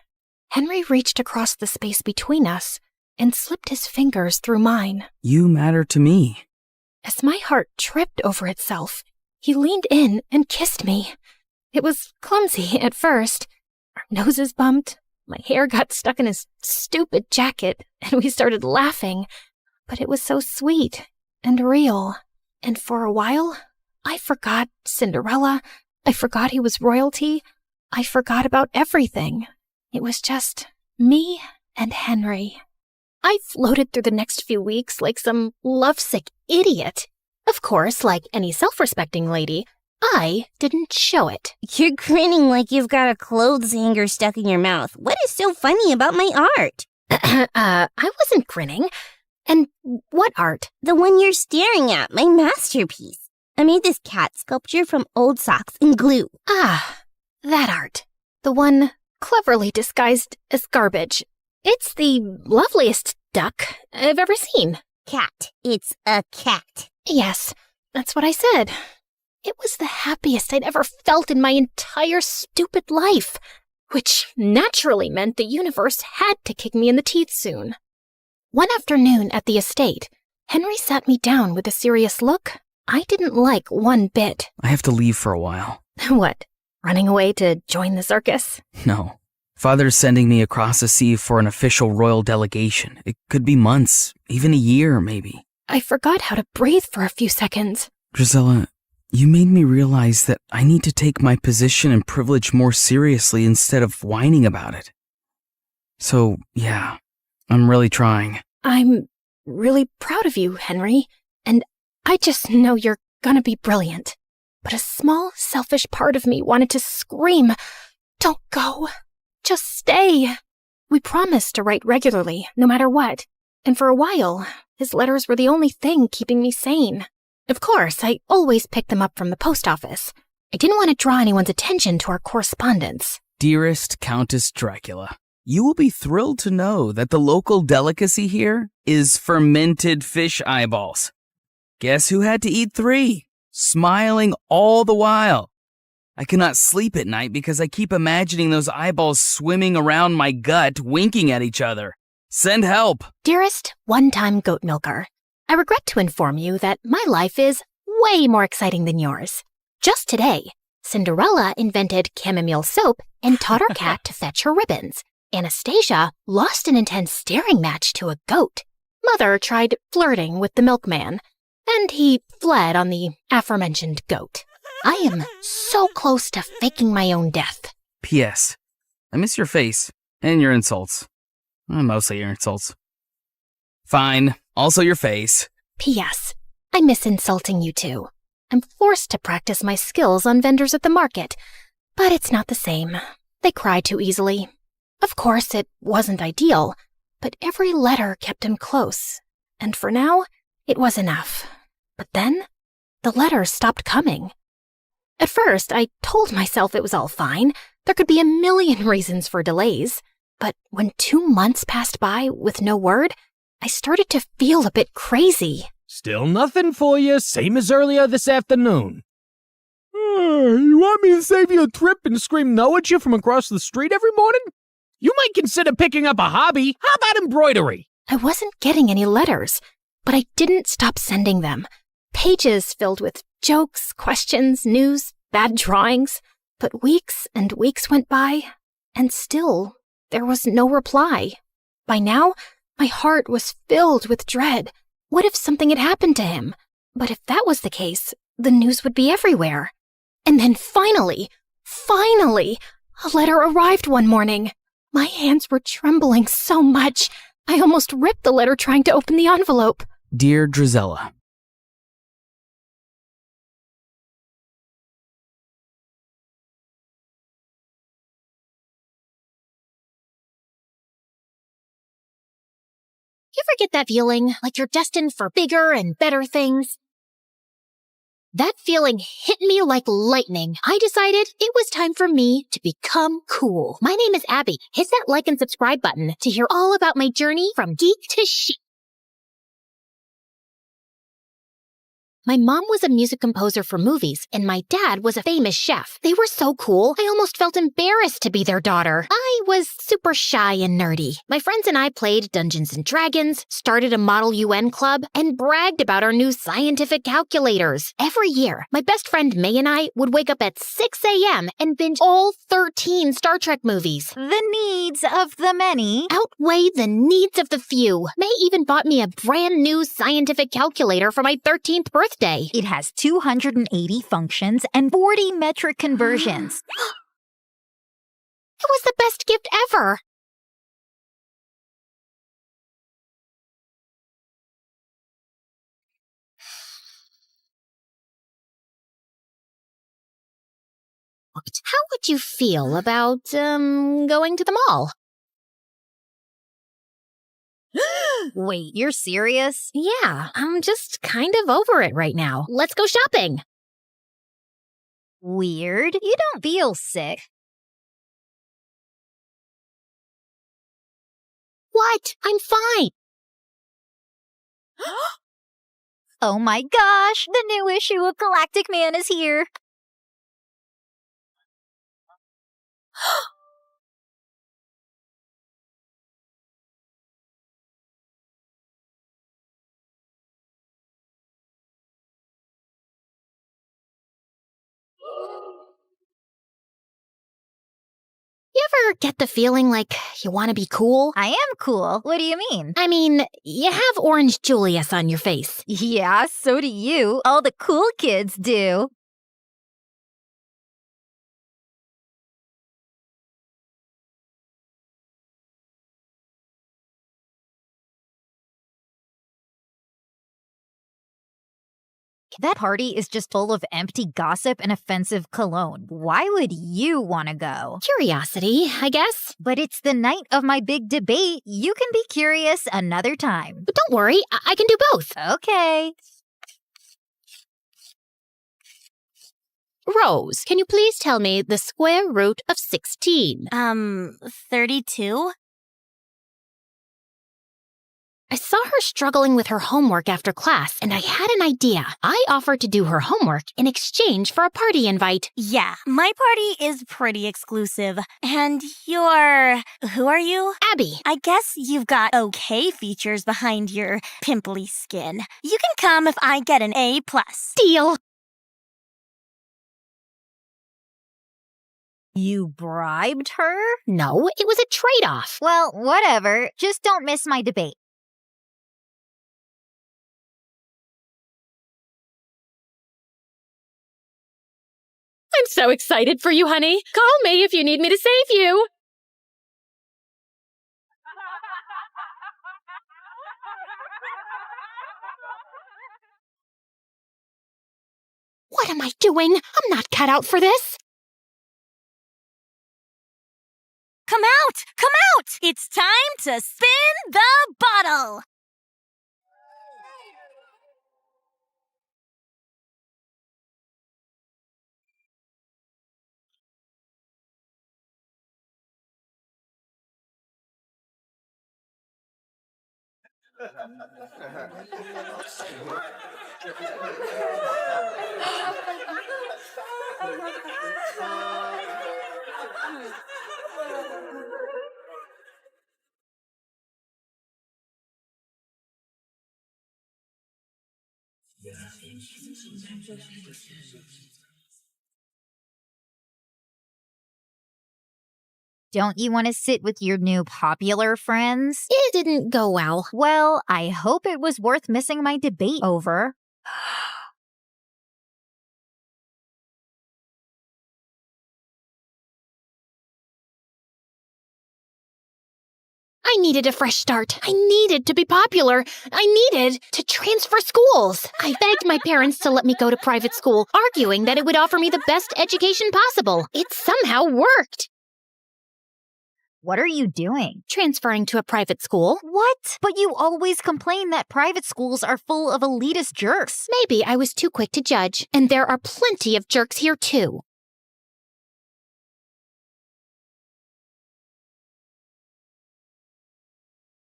Henry reached across the space between us and slipped his fingers through mine. You matter to me. As my heart tripped over itself, he leaned in and kissed me. It was clumsy at first. Our noses bumped, my hair got stuck in his stupid jacket, and we started laughing. But it was so sweet and real. And for a while, I forgot Cinderella. I forgot he was royalty. I forgot about everything. It was just me and Henry. I floated through the next few weeks like some lovesick idiot. Of course, like any self-respecting lady, I didn't show it. You're grinning like you've got a clothes hanger stuck in your mouth. What is so funny about my art? I wasn't grinning. And what art? The one you're staring at, my masterpiece. I made this cat sculpture from old socks and glue. Ah, that art. The one cleverly disguised as garbage. It's the loveliest duck I've ever seen. Cat. It's a cat. Yes, that's what I said. It was the happiest I'd ever felt in my entire stupid life, which naturally meant the universe had to kick me in the teeth soon. One afternoon at the estate, Henry sat me down with a serious look I didn't like one bit. I have to leave for a while. What, running away to join the circus? No. Father's sending me across the sea for an official royal delegation. It could be months, even a year, maybe. I forgot how to breathe for a few seconds. Drizella, you made me realize that I need to take my position and privilege more seriously instead of whining about it. So, yeah, I'm really trying. I'm really proud of you, Henry, and I just know you're gonna be brilliant. But a small, selfish part of me wanted to scream, "Don't go. Just stay." We promised to write regularly, no matter what, and for a while, his letters were the only thing keeping me sane. Of course, I always picked them up from the post office. I didn't want to draw anyone's attention to our correspondence. Dearest Countess Dracula, you will be thrilled to know that the local delicacy here is fermented fish eyeballs. Guess who had to eat 3? Smiling all the while. I cannot sleep at night because I keep imagining those eyeballs swimming around my gut, winking at each other. Send help. Dearest one-time goat milker, I regret to inform you that my life is way more exciting than yours. Just today, Cinderella invented chamomile soap and taught her cat to fetch her ribbons. Anastasia lost an intense staring match to a goat. Mother tried flirting with the milkman, and he fled on the aforementioned goat. I am so close to faking my own death. P.S. I miss your face and your insults. Mostly your insults. Fine. Also your face. P.S. I miss insulting you too. I'm forced to practice my skills on vendors at the market, but it's not the same. They cry too easily. Of course, it wasn't ideal, but every letter kept him close, and for now, it was enough. But then, the letters stopped coming. At first, I told myself it was all fine. There could be a million reasons for delays. But when 2 months passed by with no word, I started to feel a bit crazy. Still nothing for you, same as earlier this afternoon. You want me to save you a trip and scream no at you from across the street every morning? You might consider picking up a hobby. How about embroidery? I wasn't getting any letters, but I didn't stop sending them. Pages filled with jokes, questions, news, bad drawings. But weeks and weeks went by, and still there was no reply. By now, my heart was filled with dread. What if something had happened to him? But if that was the case, the news would be everywhere. And then finally, a letter arrived one morning. My hands were trembling so much, I almost ripped the letter trying to open the envelope. Dear Drizella, get that feeling like you're destined for bigger and better things? That feeling hit me like lightning. I decided it was time for me to become cool. My name is Abby. Hit that like and subscribe button to hear all about my journey from geek to chic. My mom was a music composer for movies, and my dad was a famous chef. They were so cool, I almost felt embarrassed to be their daughter. I was super shy and nerdy. My friends and I played Dungeons & Dragons, started a Model UN club, and bragged about our new scientific calculators. Every year, my best friend May and I would wake up at 6 a.m. and binge all 13 Star Trek movies. The needs of the many outweigh the needs of the few. May even bought me a brand new scientific calculator for my 13th birthday. It has 280 functions and 40 metric conversions. It was the best gift ever. How would you feel about, going to the mall? Wait, you're serious? Yeah, I'm just kind of over it right now. Let's go shopping. Weird. You don't feel sick. What? I'm fine. Oh my gosh, the new issue of Galactic Man is here. You ever get the feeling like you want to be cool? I am cool. What do you mean? I mean, you have Orange Julius on your face. Yeah, so do you. All the cool kids do. That party is just full of empty gossip and offensive cologne. Why would you want to go? Curiosity, I guess. But it's the night of my big debate. You can be curious another time. But don't worry, I can do both. Okay. Rose, can you please tell me the square root of 16? 32? I saw her struggling with her homework after class, and I had an idea. I offered to do her homework in exchange for a party invite. Yeah, my party is pretty exclusive. And you're... who are you? Abby. I guess you've got okay features behind your pimply skin. You can come if I get an A+. Deal. You bribed her? No, it was a trade-off. Well, whatever. Just don't miss my debate. I'm so excited for you, honey. Call me if you need me to save you. What am I doing? I'm not cut out for this. Come out! Come out! It's time to spin the bottle! Don't you want to sit with your new popular friends? It didn't go well. Well, I hope it was worth missing my debate over. I needed a fresh start. I needed to be popular. I needed to transfer schools. I begged my parents to let me go to private school, arguing that it would offer me the best education possible. It somehow worked. What are you doing? Transferring to a private school. What? But you always complain that private schools are full of elitist jerks. Maybe I was too quick to judge, and there are plenty of jerks here too.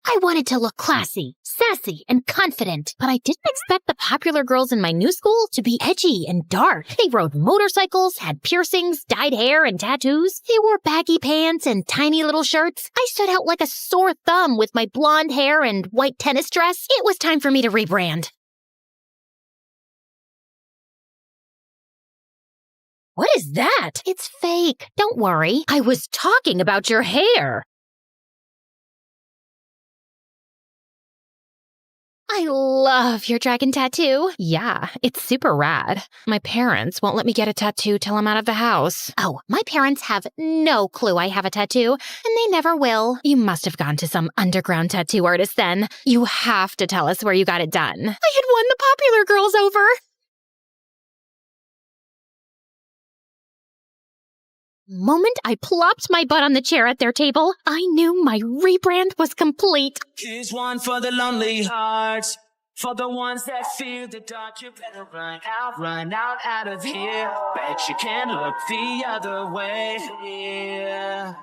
I wanted to look classy, sassy, and confident, but I didn't expect the popular girls in my new school to be edgy and dark. They rode motorcycles, had piercings, dyed hair, and tattoos. They wore baggy pants and tiny little shirts. I stood out like a sore thumb with my blonde hair and white tennis dress. It was time for me to rebrand. What is that? It's fake. Don't worry. I was talking about your hair. I love your dragon tattoo. Yeah, it's super rad. My parents won't let me get a tattoo till I'm out of the house. Oh, my parents have no clue I have a tattoo, and they never will. You must have gone to some underground tattoo artist then. You have to tell us where you got it done. I had won the popular girls over. Moment I plopped my butt on the chair at their table, I knew my rebrand was complete. Here's one for the lonely hearts, for the ones that feel the dark. You better run out of here. Bet you can't look the other way. Yeah.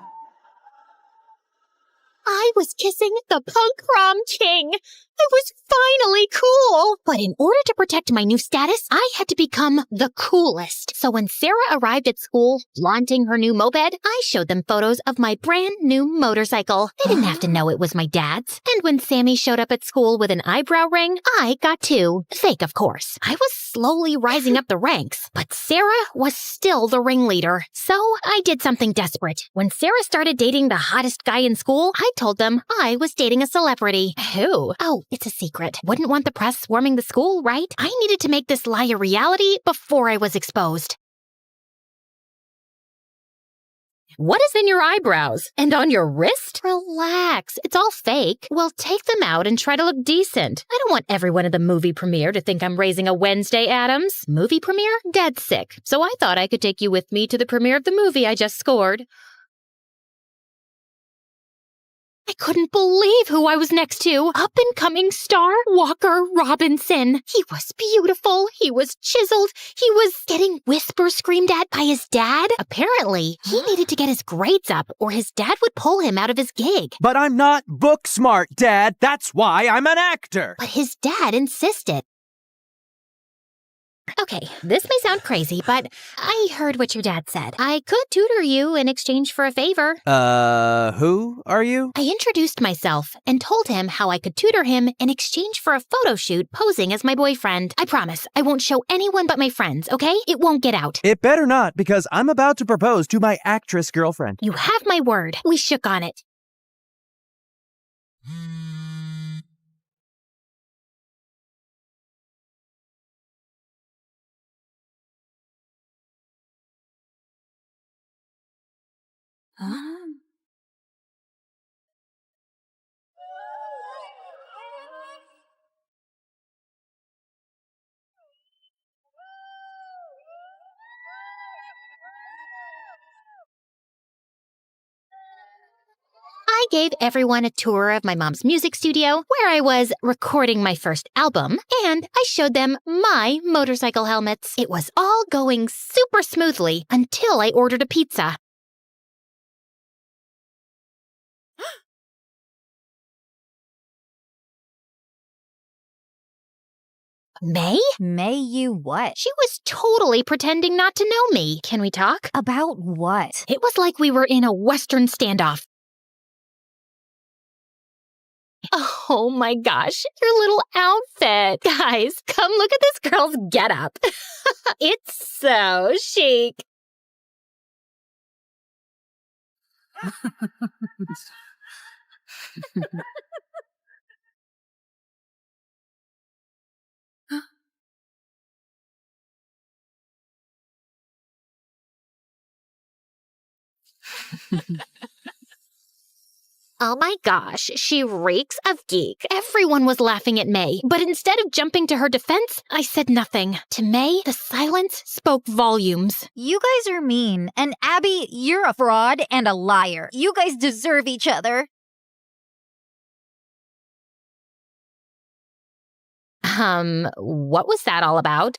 I was kissing the punk prom king. I was finally cool. But in order to protect my new status, I had to become the coolest. So when Sarah arrived at school, flaunting her new moped, I showed them photos of my brand new motorcycle. They didn't have to know it was my dad's. And when Sammy showed up at school with an eyebrow ring, I got two. Fake, of course. I was slowly rising up the ranks, but Sarah was still the ringleader. So I did something desperate. When Sarah started dating the hottest guy in school, I told them I was dating a celebrity. Who? Oh, it's a secret. Wouldn't want the press swarming the school, right? I needed to make this lie a reality before I was exposed. What is in your eyebrows? And on your wrist? Relax. It's all fake. Well, take them out and try to look decent. I don't want everyone at the movie premiere to think I'm raising a Wednesday Addams. Movie premiere? Dead sick. So I thought I could take you with me to the premiere of the movie I just scored. I couldn't believe who I was next to. Up-and-coming star Walker Robinson. He was beautiful. He was chiseled. He was getting whisper screamed at by his dad. Apparently, he needed to get his grades up or his dad would pull him out of his gig. But I'm not book smart, Dad. That's why I'm an actor. But his dad insisted. Okay, this may sound crazy, but I heard what your dad said. I could tutor you in exchange for a favor. Who are you? I introduced myself and told him how I could tutor him in exchange for a photo shoot posing as my boyfriend. I promise, I won't show anyone but my friends, okay? It won't get out. It better not, because I'm about to propose to my actress girlfriend. You have my word. We shook on it. I gave everyone a tour of my mom's music studio, where I was recording my first album, and I showed them my motorcycle helmets. It was all going super smoothly until I ordered a pizza. May? May you what? She was totally pretending not to know me. Can we talk? About what? It was like we were in a Western standoff. Oh my gosh, your little outfit. Guys, come look at this girl's getup. It's so chic. Oh my gosh, she reeks of geek. Everyone was laughing at May, but instead of jumping to her defense, I said nothing. To May, the silence spoke volumes. You guys are mean, and Abby, you're a fraud and a liar. You guys deserve each other. What was that all about?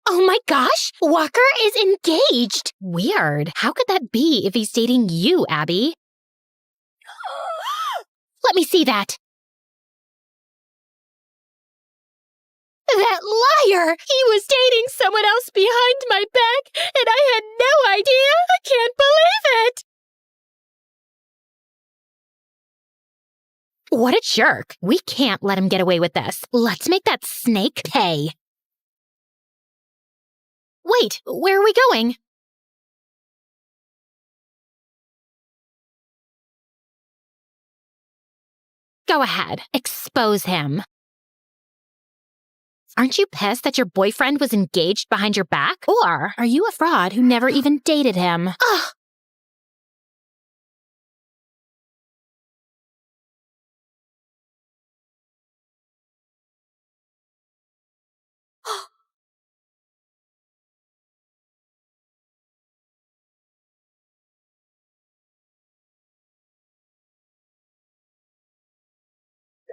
Oh my gosh! Walker is engaged! Weird. How could that be if he's dating you, Abby? Let me see that. That liar! He was dating someone else behind my back, and I had no idea! I can't believe it! What a jerk. We can't let him get away with this. Let's make that snake pay. Wait, where are we going? Go ahead, expose him. Aren't you pissed that your boyfriend was engaged behind your back? Or are you a fraud who never even dated him? Ugh!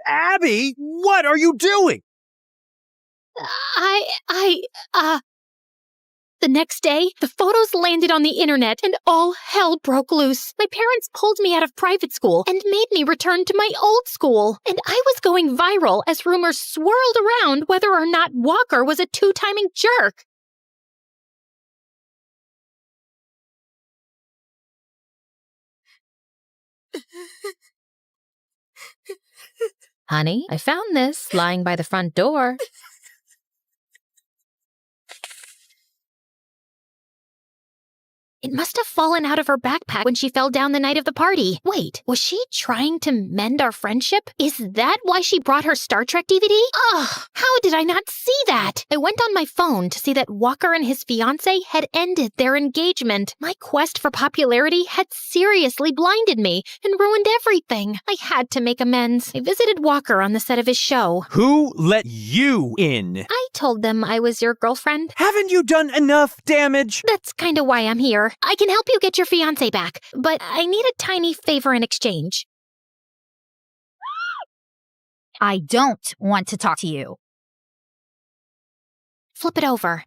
Abby, what are you doing? The next day, the photos landed on the internet and all hell broke loose. My parents pulled me out of private school and made me return to my old school. And I was going viral as rumors swirled around whether or not Walker was a two-timing jerk. Honey, I found this lying by the front door. It must have fallen out of her backpack when she fell down the night of the party. Wait, was she trying to mend our friendship? Is that why she brought her Star Trek DVD? Ugh, how did I not see that? I went on my phone to see that Walker and his fiancée had ended their engagement. My quest for popularity had seriously blinded me and ruined everything. I had to make amends. I visited Walker on the set of his show. Who let you in? I told them I was your girlfriend. Haven't you done enough damage? That's kind of why I'm here. I can help you get your fiancé back, but I need a tiny favor in exchange. I don't want to talk to you. Flip it over.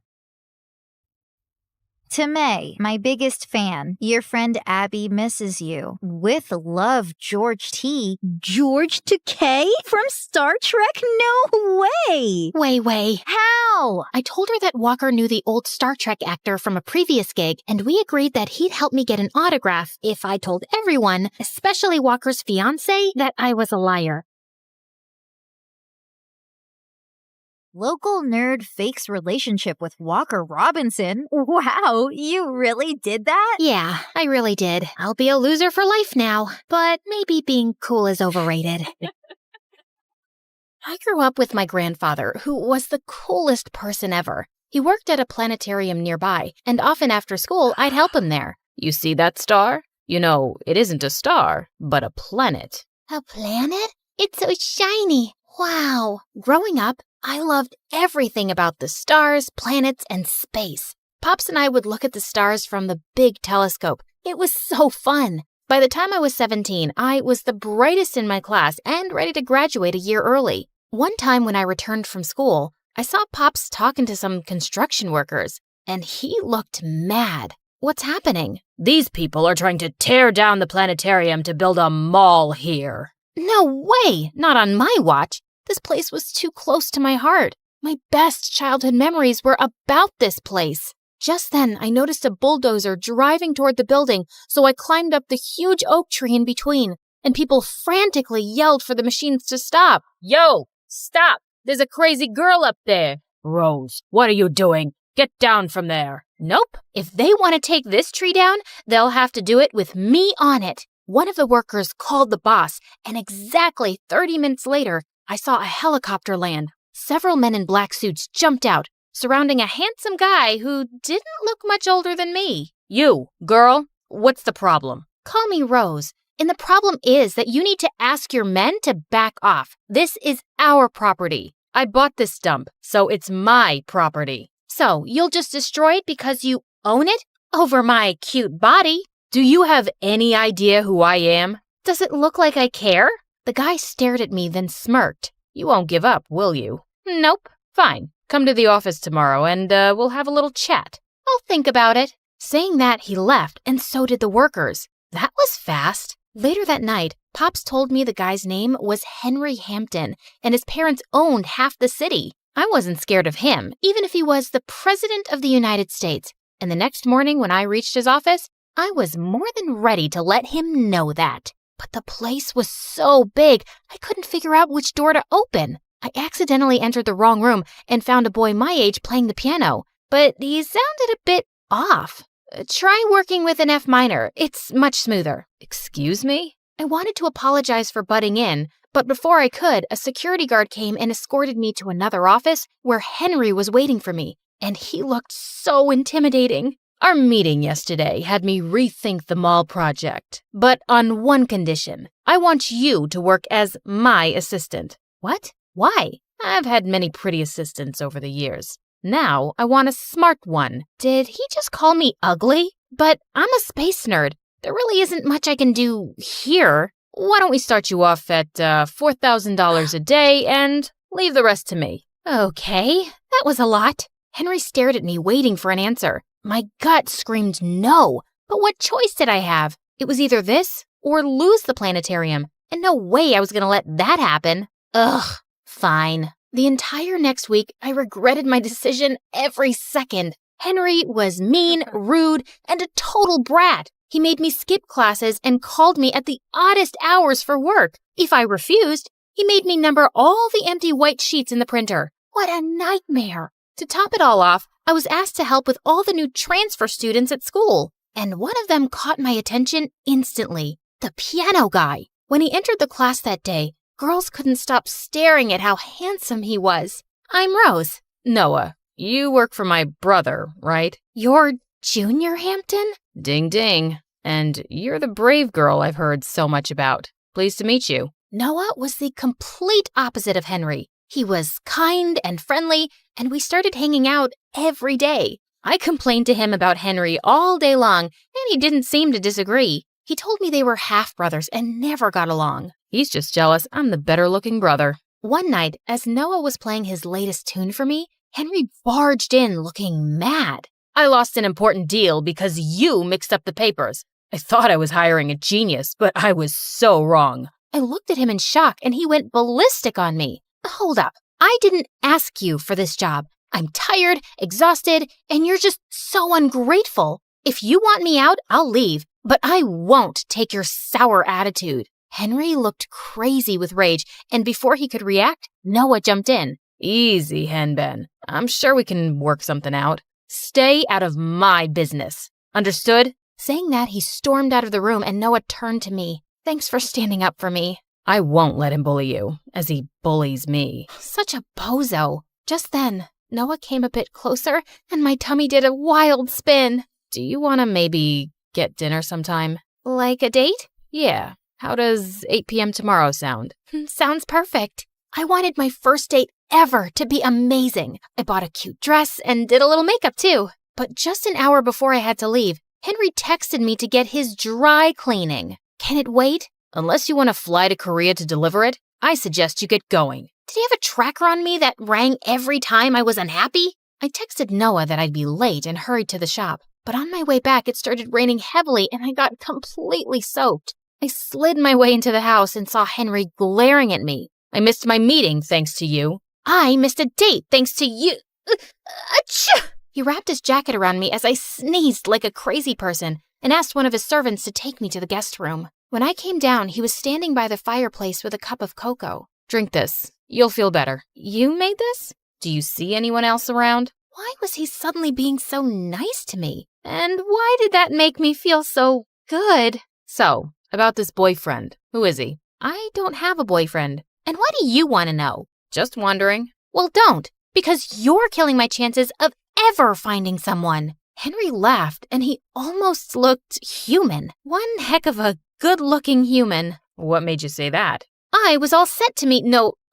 To May, my biggest fan, your friend Abby misses you. With love, George T. George Takei from Star Trek? No way! Way. How? I told her that Walker knew the old Star Trek actor from a previous gig, and we agreed that he'd help me get an autograph if I told everyone, especially Walker's fiancé, that I was a liar. Local nerd fakes relationship with Walker Robinson. Wow, you really did that? Yeah, I really did. I'll be a loser for life now, but maybe being cool is overrated. I grew up with my grandfather, who was the coolest person ever. He worked at a planetarium nearby, and often after school, I'd help him there. You see that star? You know, it isn't a star, but a planet. A planet? It's so shiny. Wow. Growing up, I loved everything about the stars, planets, and space. Pops and I would look at the stars from the big telescope. It was so fun. By the time I was 17, I was the brightest in my class and ready to graduate a year early. One time when I returned from school, I saw Pops talking to some construction workers, and he looked mad. What's happening? These people are trying to tear down the planetarium to build a mall here. No way! Not on my watch. This place was too close to my heart. My best childhood memories were about this place. Just then, I noticed a bulldozer driving toward the building, so I climbed up the huge oak tree in between, and people frantically yelled for the machines to stop. Yo, stop! There's a crazy girl up there. Rose, what are you doing? Get down from there. Nope. If they want to take this tree down, they'll have to do it with me on it. One of the workers called the boss, and exactly 30 minutes later, I saw a helicopter land. Several men in black suits jumped out, surrounding a handsome guy who didn't look much older than me. You, girl, what's the problem? Call me Rose. And the problem is that you need to ask your men to back off. This is our property. I bought this dump, so it's my property. So you'll just destroy it because you own it over my cute body? Do you have any idea who I am? Does it look like I care? The guy stared at me, then smirked. You won't give up, will you? Nope. Fine. Come to the office tomorrow and we'll have a little chat. I'll think about it. Saying that, he left, and so did the workers. That was fast. Later that night, Pops told me the guy's name was Henry Hampton, and his parents owned half the city. I wasn't scared of him, even if he was the President of the United States. And the next morning when I reached his office, I was more than ready to let him know that. But the place was so big, I couldn't figure out which door to open. I accidentally entered the wrong room and found a boy my age playing the piano, but he sounded a bit off. Try working with an F minor. It's much smoother. Excuse me? I wanted to apologize for butting in, but before I could, a security guard came and escorted me to another office where Henry was waiting for me, and he looked so intimidating. Our meeting yesterday had me rethink the mall project, but on one condition. I want you to work as my assistant. What? Why? I've had many pretty assistants over the years. Now I want a smart one. Did he just call me ugly? But I'm a space nerd. There really isn't much I can do here. Why don't we start you off at $4,000 a day and leave the rest to me? Okay, that was a lot. Henry stared at me, waiting for an answer. My gut screamed no, but what choice did I have? It was either this or lose the planetarium, and no way I was going to let that happen. Ugh, fine. The entire next week, I regretted my decision every second. Henry was mean, rude, and a total brat. He made me skip classes and called me at the oddest hours for work. If I refused, he made me number all the empty white sheets in the printer. What a nightmare. To top it all off, I was asked to help with all the new transfer students at school. And one of them caught my attention instantly. The piano guy. When he entered the class that day, girls couldn't stop staring at how handsome he was. I'm Rose. Noah, you work for my brother, right? You're Junior Hampton? Ding ding. And you're the brave girl I've heard so much about. Pleased to meet you. Noah was the complete opposite of Henry. He was kind and friendly, and we started hanging out every day. I complained to him about Henry all day long, and he didn't seem to disagree. He told me they were half-brothers and never got along. He's just jealous I'm the better-looking brother. One night, as Noah was playing his latest tune for me, Henry barged in looking mad. I lost an important deal because you mixed up the papers. I thought I was hiring a genius, but I was so wrong. I looked at him in shock, and he went ballistic on me. Hold up. I didn't ask you for this job. I'm tired, exhausted, and you're just so ungrateful. If you want me out, I'll leave, but I won't take your sour attitude. Henry looked crazy with rage, and before he could react, Noah jumped in. Easy, Henben. I'm sure we can work something out. Stay out of my business. Understood? Saying that, he stormed out of the room, and Noah turned to me. Thanks for standing up for me. I won't let him bully you, as he bullies me. Such a bozo. Just then, Noah came a bit closer, and my tummy did a wild spin. Do you want to maybe get dinner sometime? Like a date? Yeah. How does 8 p.m. tomorrow sound? Sounds perfect. I wanted my first date ever to be amazing. I bought a cute dress and did a little makeup too. But just an hour before I had to leave, Henry texted me to get his dry cleaning. Can it wait? Unless you want to fly to Korea to deliver it, I suggest you get going. Did he have a tracker on me that rang every time I was unhappy? I texted Noah that I'd be late and hurried to the shop. But on my way back, it started raining heavily and I got completely soaked. I slid my way into the house and saw Henry glaring at me. I missed my meeting thanks to you. I missed a date thanks to you. Achoo! He wrapped his jacket around me as I sneezed like a crazy person and asked one of his servants to take me to the guest room. When I came down, he was standing by the fireplace with a cup of cocoa. Drink this. You'll feel better. You made this? Do you see anyone else around? Why was he suddenly being so nice to me? And why did that make me feel so good? So, about this boyfriend. Who is he? I don't have a boyfriend. And why do you want to know? Just wondering. Well, don't, because you're killing my chances of ever finding someone. Henry laughed, and he almost looked human. One heck of a good-looking human. What made you say that? I was all set to meet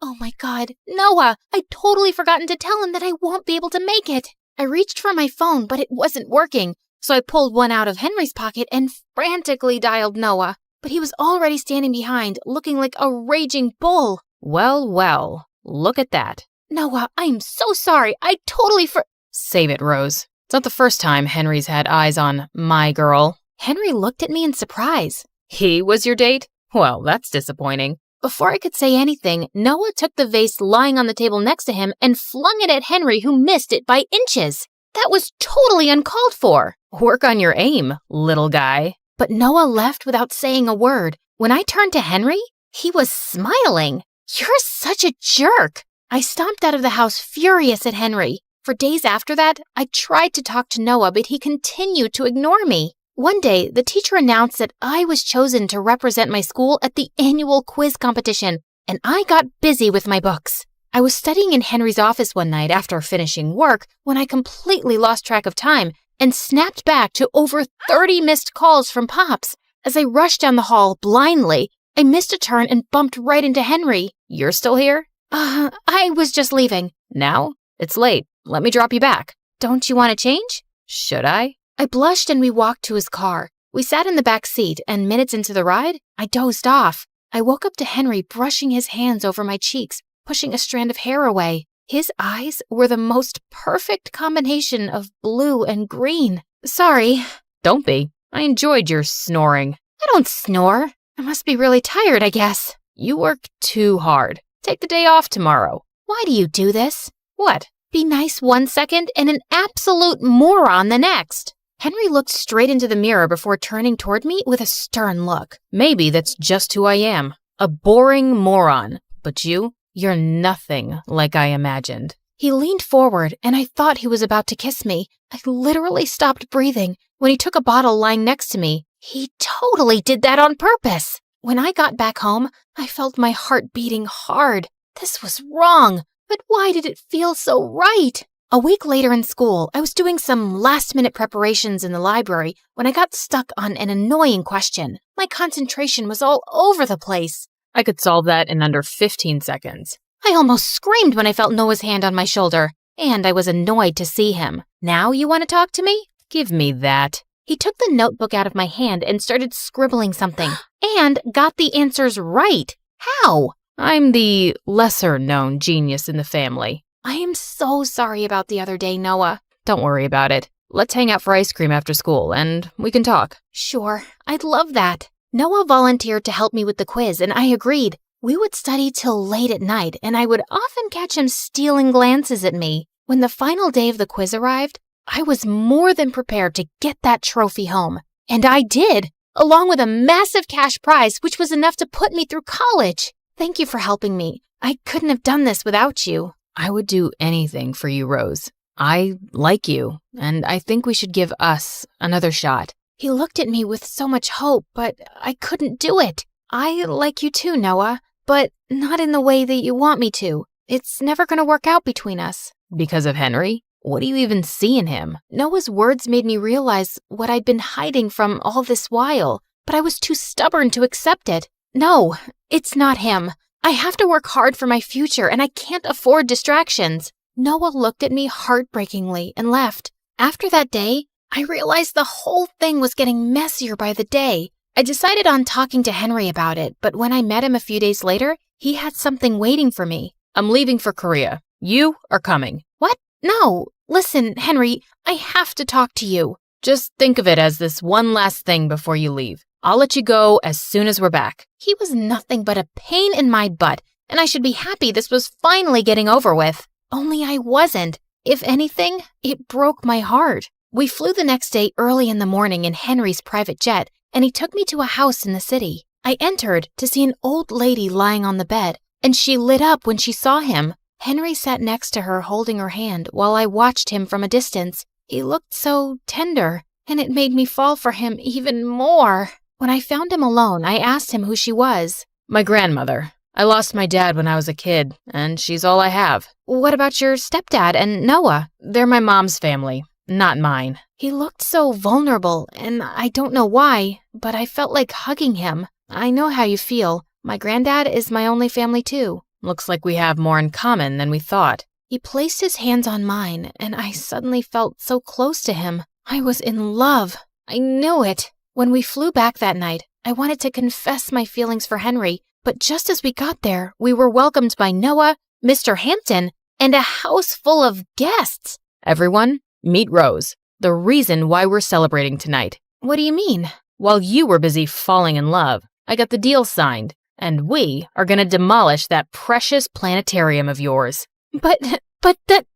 Oh my God, Noah! I'd totally forgotten to tell him that I won't be able to make it. I reached for my phone, but it wasn't working, so I pulled one out of Henry's pocket and frantically dialed Noah. But he was already standing behind, looking like a raging bull. Well, well, look at that. Noah, I'm so sorry. I totally Save it, Rose. It's not the first time Henry's had eyes on my girl. Henry looked at me in surprise. He was your date? Well, that's disappointing. Before I could say anything, Noah took the vase lying on the table next to him and flung it at Henry, who missed it by inches. That was totally uncalled for. Work on your aim, little guy. But Noah left without saying a word. When I turned to Henry, he was smiling. You're such a jerk. I stomped out of the house furious at Henry. For days after that, I tried to talk to Noah, but he continued to ignore me. One day, the teacher announced that I was chosen to represent my school at the annual quiz competition, and I got busy with my books. I was studying in Henry's office one night after finishing work when I completely lost track of time and snapped back to over 30 missed calls from Pops. As I rushed down the hall blindly, I missed a turn and bumped right into Henry. You're still here? I was just leaving. Now? It's late. Let me drop you back. Don't you want to change? Should I? I blushed and we walked to his car. We sat in the back seat, and minutes into the ride, I dozed off. I woke up to Henry brushing his hands over my cheeks, pushing a strand of hair away. His eyes were the most perfect combination of blue and green. Sorry. Don't be. I enjoyed your snoring. I don't snore. I must be really tired, I guess. You work too hard. Take the day off tomorrow. Why do you do this? What? Be nice one second and an absolute moron the next. Henry looked straight into the mirror before turning toward me with a stern look. Maybe that's just who I am. A boring moron. But you're nothing like I imagined. He leaned forward, and I thought he was about to kiss me. I literally stopped breathing when he took a bottle lying next to me. He totally did that on purpose. When I got back home, I felt my heart beating hard. This was wrong, but why did it feel so right? A week later in school, I was doing some last-minute preparations in the library when I got stuck on an annoying question. My concentration was all over the place. I could solve that in under 15 seconds. I almost screamed when I felt Noah's hand on my shoulder, and I was annoyed to see him. Now you want to talk to me? Give me that. He took the notebook out of my hand and started scribbling something, and got the answers right. How? I'm the lesser-known genius in the family. I am so sorry about the other day, Noah. Don't worry about it. Let's hang out for ice cream after school, and we can talk. Sure, I'd love that. Noah volunteered to help me with the quiz, and I agreed. We would study till late at night, and I would often catch him stealing glances at me. When the final day of the quiz arrived, I was more than prepared to get that trophy home. And I did, along with a massive cash prize, which was enough to put me through college. Thank you for helping me. I couldn't have done this without you. I would do anything for you, Rose. I like you, and I think we should give us another shot. He looked at me with so much hope, but I couldn't do it. I like you too, Noah, but not in the way that you want me to. It's never going to work out between us. Because of Henry? What do you even see in him? Noah's words made me realize what I'd been hiding from all this while, but I was too stubborn to accept it. No, it's not him. I have to work hard for my future, and I can't afford distractions. Noah looked at me heartbreakingly and left. After that day, I realized the whole thing was getting messier by the day. I decided on talking to Henry about it, but when I met him a few days later, he had something waiting for me. I'm leaving for Korea. You are coming. What? No. Listen, Henry, I have to talk to you. Just think of it as this one last thing before you leave. I'll let you go as soon as we're back. He was nothing but a pain in my butt, and I should be happy this was finally getting over with. Only I wasn't. If anything, it broke my heart. We flew the next day early in the morning in Henry's private jet, and he took me to a house in the city. I entered to see an old lady lying on the bed, and she lit up when she saw him. Henry sat next to her holding her hand while I watched him from a distance. He looked so tender, and it made me fall for him even more. When I found him alone, I asked him who she was. My grandmother. I lost my dad when I was a kid, and she's all I have. What about your stepdad and Noah? They're my mom's family. not mine. He looked so vulnerable, and I don't know why, but I felt like hugging him. I know how you feel. My granddad is my only family too. Looks like we have more in common than we thought. He placed his hands on mine, and I suddenly felt so close to him. I was in love. I knew it. When we flew back that night, I wanted to confess my feelings for Henry, but just as we got there, we were welcomed by Noah, Mr. Hampton, and a house full of guests. Everyone, meet Rose, the reason why we're celebrating tonight. What do you mean? While you were busy falling in love, I got the deal signed, and we are gonna demolish that precious planetarium of yours. But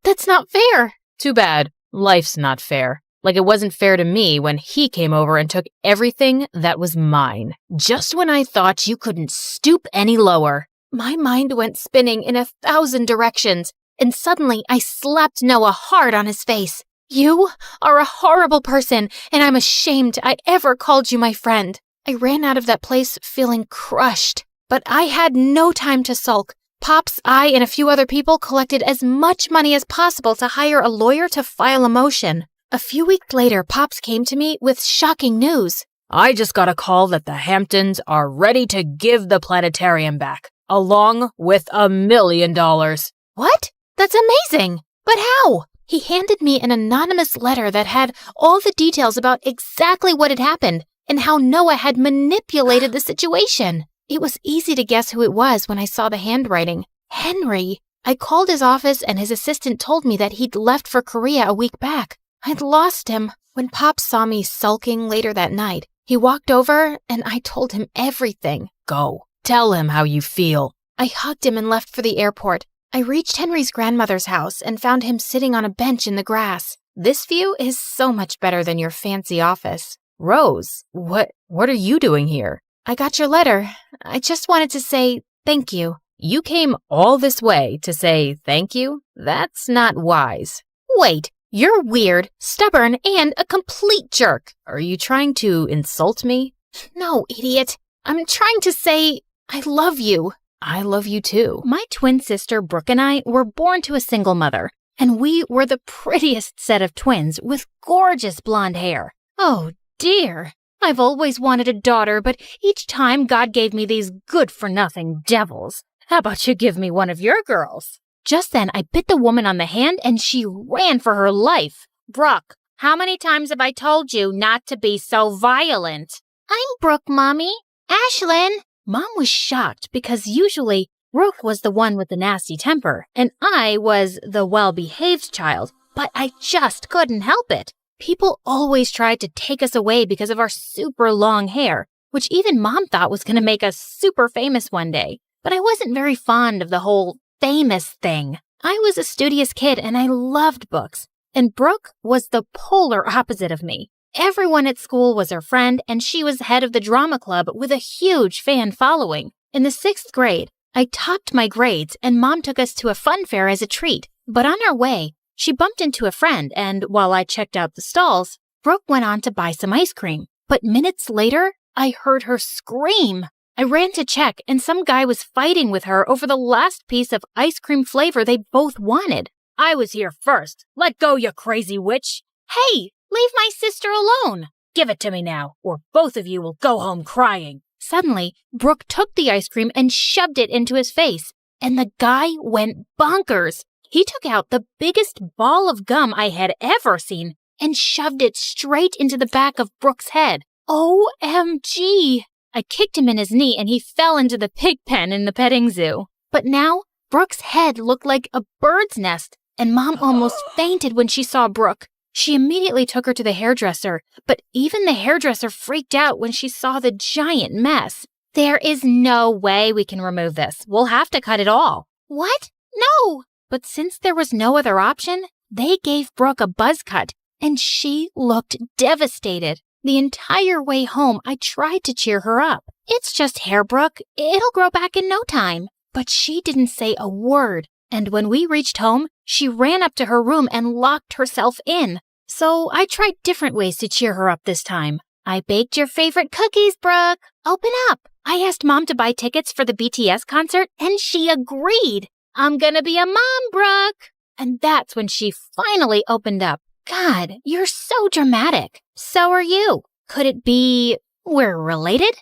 that's not fair. Too bad. Life's not fair. Like it wasn't fair to me when he came over and took everything that was mine. Just when I thought you couldn't stoop any lower. My mind went spinning in 1,000 directions, and suddenly I slapped Noah hard on his face. You are a horrible person, and I'm ashamed I ever called you my friend. I ran out of that place feeling crushed, but I had no time to sulk. Pops, I, and a few other people collected as much money as possible to hire a lawyer to file a motion. A few weeks later, Pops came to me with shocking news. I just got a call that the Hamptons are ready to give the planetarium back, along with $1 million. What? That's amazing! But how? He handed me an anonymous letter that had all the details about exactly what had happened and how Noah had manipulated the situation. It was easy to guess who it was when I saw the handwriting. Henry. I called his office and his assistant told me that he'd left for Korea a week back. I'd lost him. When Pop saw me sulking later that night, he walked over and I told him everything. Go. Tell him how you feel. I hugged him and left for the airport. I reached Henry's grandmother's house and found him sitting on a bench in the grass. This view is so much better than your fancy office. Rose, what are you doing here? I got your letter. I just wanted to say thank you. You came all this way to say thank you? That's not wise. Wait. You're weird, stubborn, and a complete jerk. Are you trying to insult me? No, idiot. I'm trying to say I love you. I love you too. My twin sister Brooke and I were born to a single mother, and we were the prettiest set of twins with gorgeous blonde hair. Oh dear. I've always wanted a daughter, but each time God gave me these good-for-nothing devils. How about you give me one of your girls? Just then, I bit the woman on the hand and she ran for her life. Brooke, how many times have I told you not to be so violent? I'm Brooke, Mommy. Ashlyn. Mom was shocked because usually Brooke was the one with the nasty temper and I was the well-behaved child, but I just couldn't help it. People always tried to take us away because of our super long hair, which even Mom thought was going to make us super famous one day. But I wasn't very fond of the whole famous thing. I was a studious kid and I loved books, and Brooke was the polar opposite of me. Everyone at school was her friend, and she was head of the drama club with a huge fan following. In the 6th grade, I topped my grades, and Mom took us to a fun fair as a treat. But on our way, she bumped into a friend, and while I checked out the stalls, Brooke went on to buy some ice cream. But minutes later, I heard her scream. I ran to check, and some guy was fighting with her over the last piece of ice cream flavor they both wanted. I was here first. Let go, you crazy witch. Hey, leave my sister alone. Give it to me now, or both of you will go home crying. Suddenly, Brooke took the ice cream and shoved it into his face, and the guy went bonkers. He took out the biggest ball of gum I had ever seen and shoved it straight into the back of Brooke's head. OMG! I kicked him in his knee and he fell into the pig pen in the petting zoo. But now, Brooke's head looked like a bird's nest, and Mom almost fainted when she saw Brooke. She immediately took her to the hairdresser, but even the hairdresser freaked out when she saw the giant mess. There is no way we can remove this. We'll have to cut it all. What? No! But since there was no other option, they gave Brooke a buzz cut, and she looked devastated. The entire way home, I tried to cheer her up. It's just hair, Brooke. It'll grow back in no time. But she didn't say a word. And when we reached home, she ran up to her room and locked herself in. So I tried different ways to cheer her up this time. I baked your favorite cookies, Brooke. Open up. I asked Mom to buy tickets for the BTS concert, and she agreed. I'm gonna be a mom, Brooke. And that's when she finally opened up. God, you're so dramatic. So are you. Could it be we're related?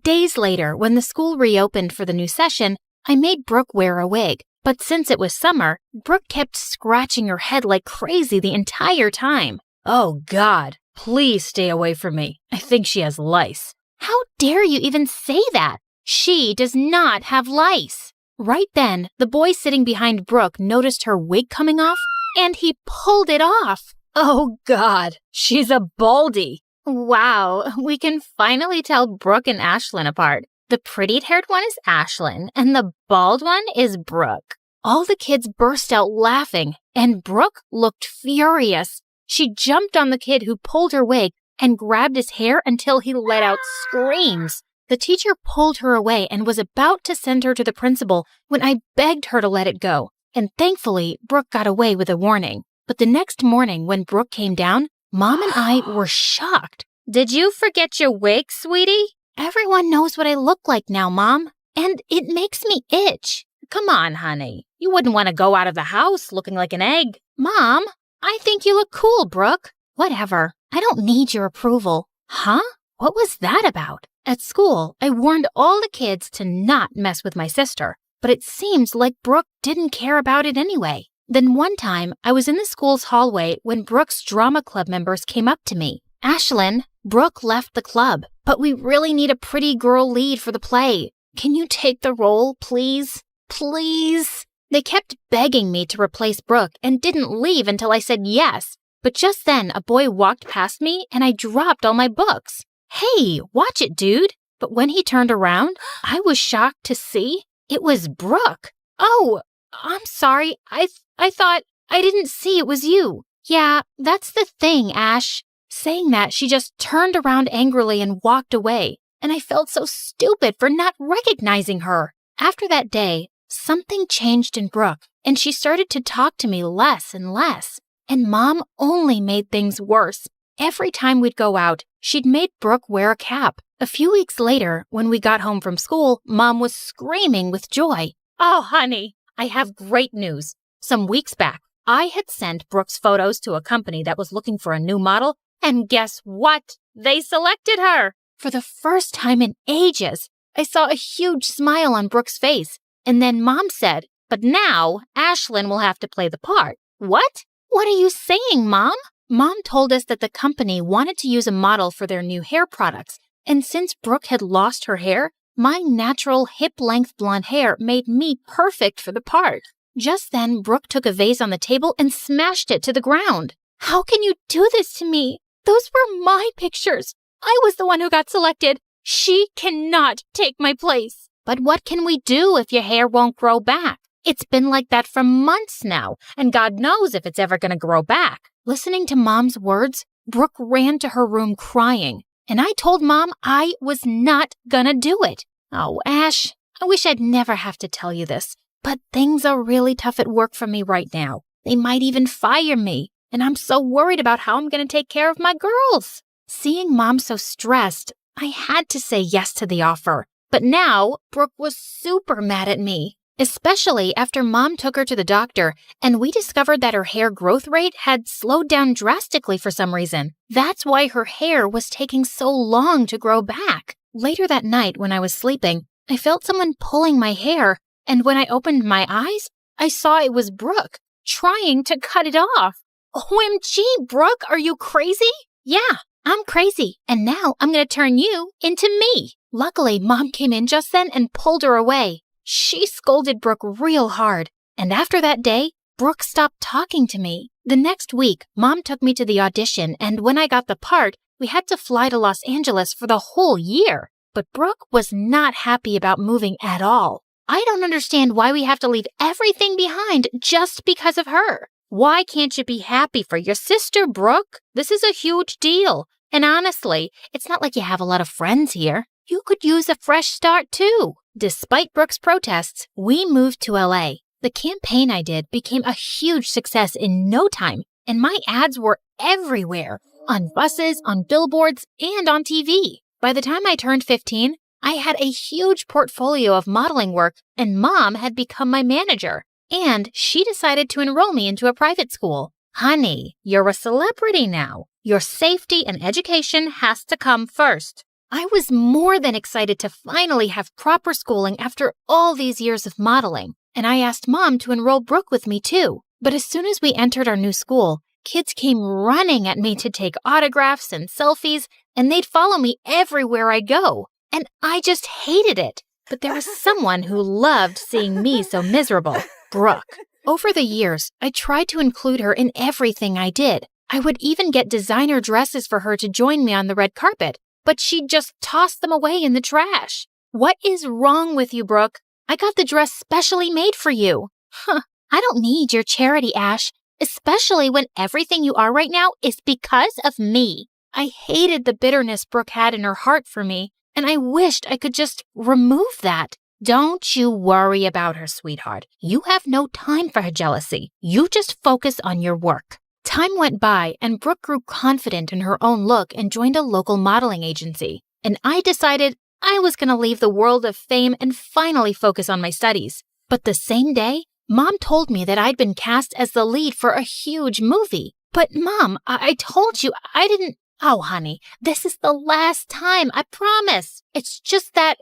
Days later, when the school reopened for the new session, I made Brooke wear a wig. But since it was summer, Brooke kept scratching her head like crazy the entire time. Oh, God, please stay away from me. I think she has lice. How dare you even say that? She does not have lice. Right then, the boy sitting behind Brooke noticed her wig coming off, and he pulled it off. Oh, God, she's a baldy. Wow, we can finally tell Brooke and Ashlyn apart. The pretty-haired one is Ashlyn, and the bald one is Brooke. All the kids burst out laughing, and Brooke looked furious. She jumped on the kid who pulled her wig and grabbed his hair until he let out screams. The teacher pulled her away and was about to send her to the principal when I begged her to let it go. And thankfully, Brooke got away with a warning. But the next morning when Brooke came down, Mom and I were shocked. Did you forget your wig, sweetie? Everyone knows what I look like now, Mom, and it makes me itch. Come on, honey. You wouldn't want to go out of the house looking like an egg. Mom, I think you look cool, Brooke. Whatever. I don't need your approval. Huh? What was that about? At school, I warned all the kids to not mess with my sister, but it seems like Brooke didn't care about it anyway. Then one time, I was in the school's hallway when Brooke's drama club members came up to me. Ashlyn, Brooke left the club, but we really need a pretty girl lead for the play. Can you take the role, please? Please? They kept begging me to replace Brooke and didn't leave until I said yes. But just then, a boy walked past me and I dropped all my books. Hey, watch it, dude. But when he turned around, I was shocked to see it was Brooke. Oh, I'm sorry. I thought I didn't see it was you. Yeah, that's the thing, Ash. Saying that, she just turned around angrily and walked away, and I felt so stupid for not recognizing her. After that day, something changed in Brooke, and she started to talk to me less and less. And Mom only made things worse. Every time we'd go out, she'd made Brooke wear a cap. A few weeks later, when we got home from school, Mom was screaming with joy. Oh, honey, I have great news. Some weeks back, I had sent Brooke's photos to a company that was looking for a new model, and guess what? They selected her! For the first time in ages, I saw a huge smile on Brooke's face. And then Mom said, but now Ashlyn will have to play the part. What? What are you saying, Mom? Mom told us that the company wanted to use a model for their new hair products. And since Brooke had lost her hair, my natural hip-length blonde hair made me perfect for the part. Just then, Brooke took a vase on the table and smashed it to the ground. How can you do this to me? Those were my pictures. I was the one who got selected. She cannot take my place. But what can we do if your hair won't grow back? It's been like that for months now, and God knows if it's ever going to grow back. Listening to Mom's words, Brooke ran to her room crying, and I told Mom I was not gonna do it. Oh, Ash, I wish I'd never have to tell you this, but things are really tough at work for me right now. They might even fire me, and I'm so worried about how I'm going to take care of my girls. Seeing Mom so stressed, I had to say yes to the offer. But now, Brooke was super mad at me, especially after Mom took her to the doctor and we discovered that her hair growth rate had slowed down drastically for some reason. That's why her hair was taking so long to grow back. Later that night when I was sleeping, I felt someone pulling my hair, and when I opened my eyes, I saw it was Brooke, trying to cut it off. OMG, Brooke, are you crazy? Yeah, I'm crazy, and now I'm going to turn you into me. Luckily, Mom came in just then and pulled her away. She scolded Brooke real hard, and after that day, Brooke stopped talking to me. The next week, Mom took me to the audition, and when I got the part, we had to fly to Los Angeles for the whole year. But Brooke was not happy about moving at all. I don't understand why we have to leave everything behind just because of her. Why can't you be happy for your sister, Brooke? This is a huge deal. And honestly, it's not like you have a lot of friends here. You could use a fresh start too. Despite Brooke's protests, we moved to LA. The campaign I did became a huge success in no time, and my ads were everywhere, on buses, on billboards, and on TV. By the time I turned 15, I had a huge portfolio of modeling work, and Mom had become my manager. And she decided to enroll me into a private school. Honey, you're a celebrity now. Your safety and education has to come first. I was more than excited to finally have proper schooling after all these years of modeling, and I asked Mom to enroll Brooke with me too. But as soon as we entered our new school, kids came running at me to take autographs and selfies, and they'd follow me everywhere I go. And I just hated it. But there was someone who loved seeing me so miserable, Brooke. Over the years, I tried to include her in everything I did. I would even get designer dresses for her to join me on the red carpet, but she'd just toss them away in the trash. What is wrong with you, Brooke? I got the dress specially made for you. Huh, I don't need your charity, Ash, especially when everything you are right now is because of me. I hated the bitterness Brooke had in her heart for me, and I wished I could just remove that. Don't you worry about her, sweetheart. You have no time for her jealousy. You just focus on your work. Time went by, and Brooke grew confident in her own look and joined a local modeling agency. And I decided I was going to leave the world of fame and finally focus on my studies. But the same day, Mom told me that I'd been cast as the lead for a huge movie. But Mom, I told you I didn't... Oh, honey, this is the last time, I promise. It's just that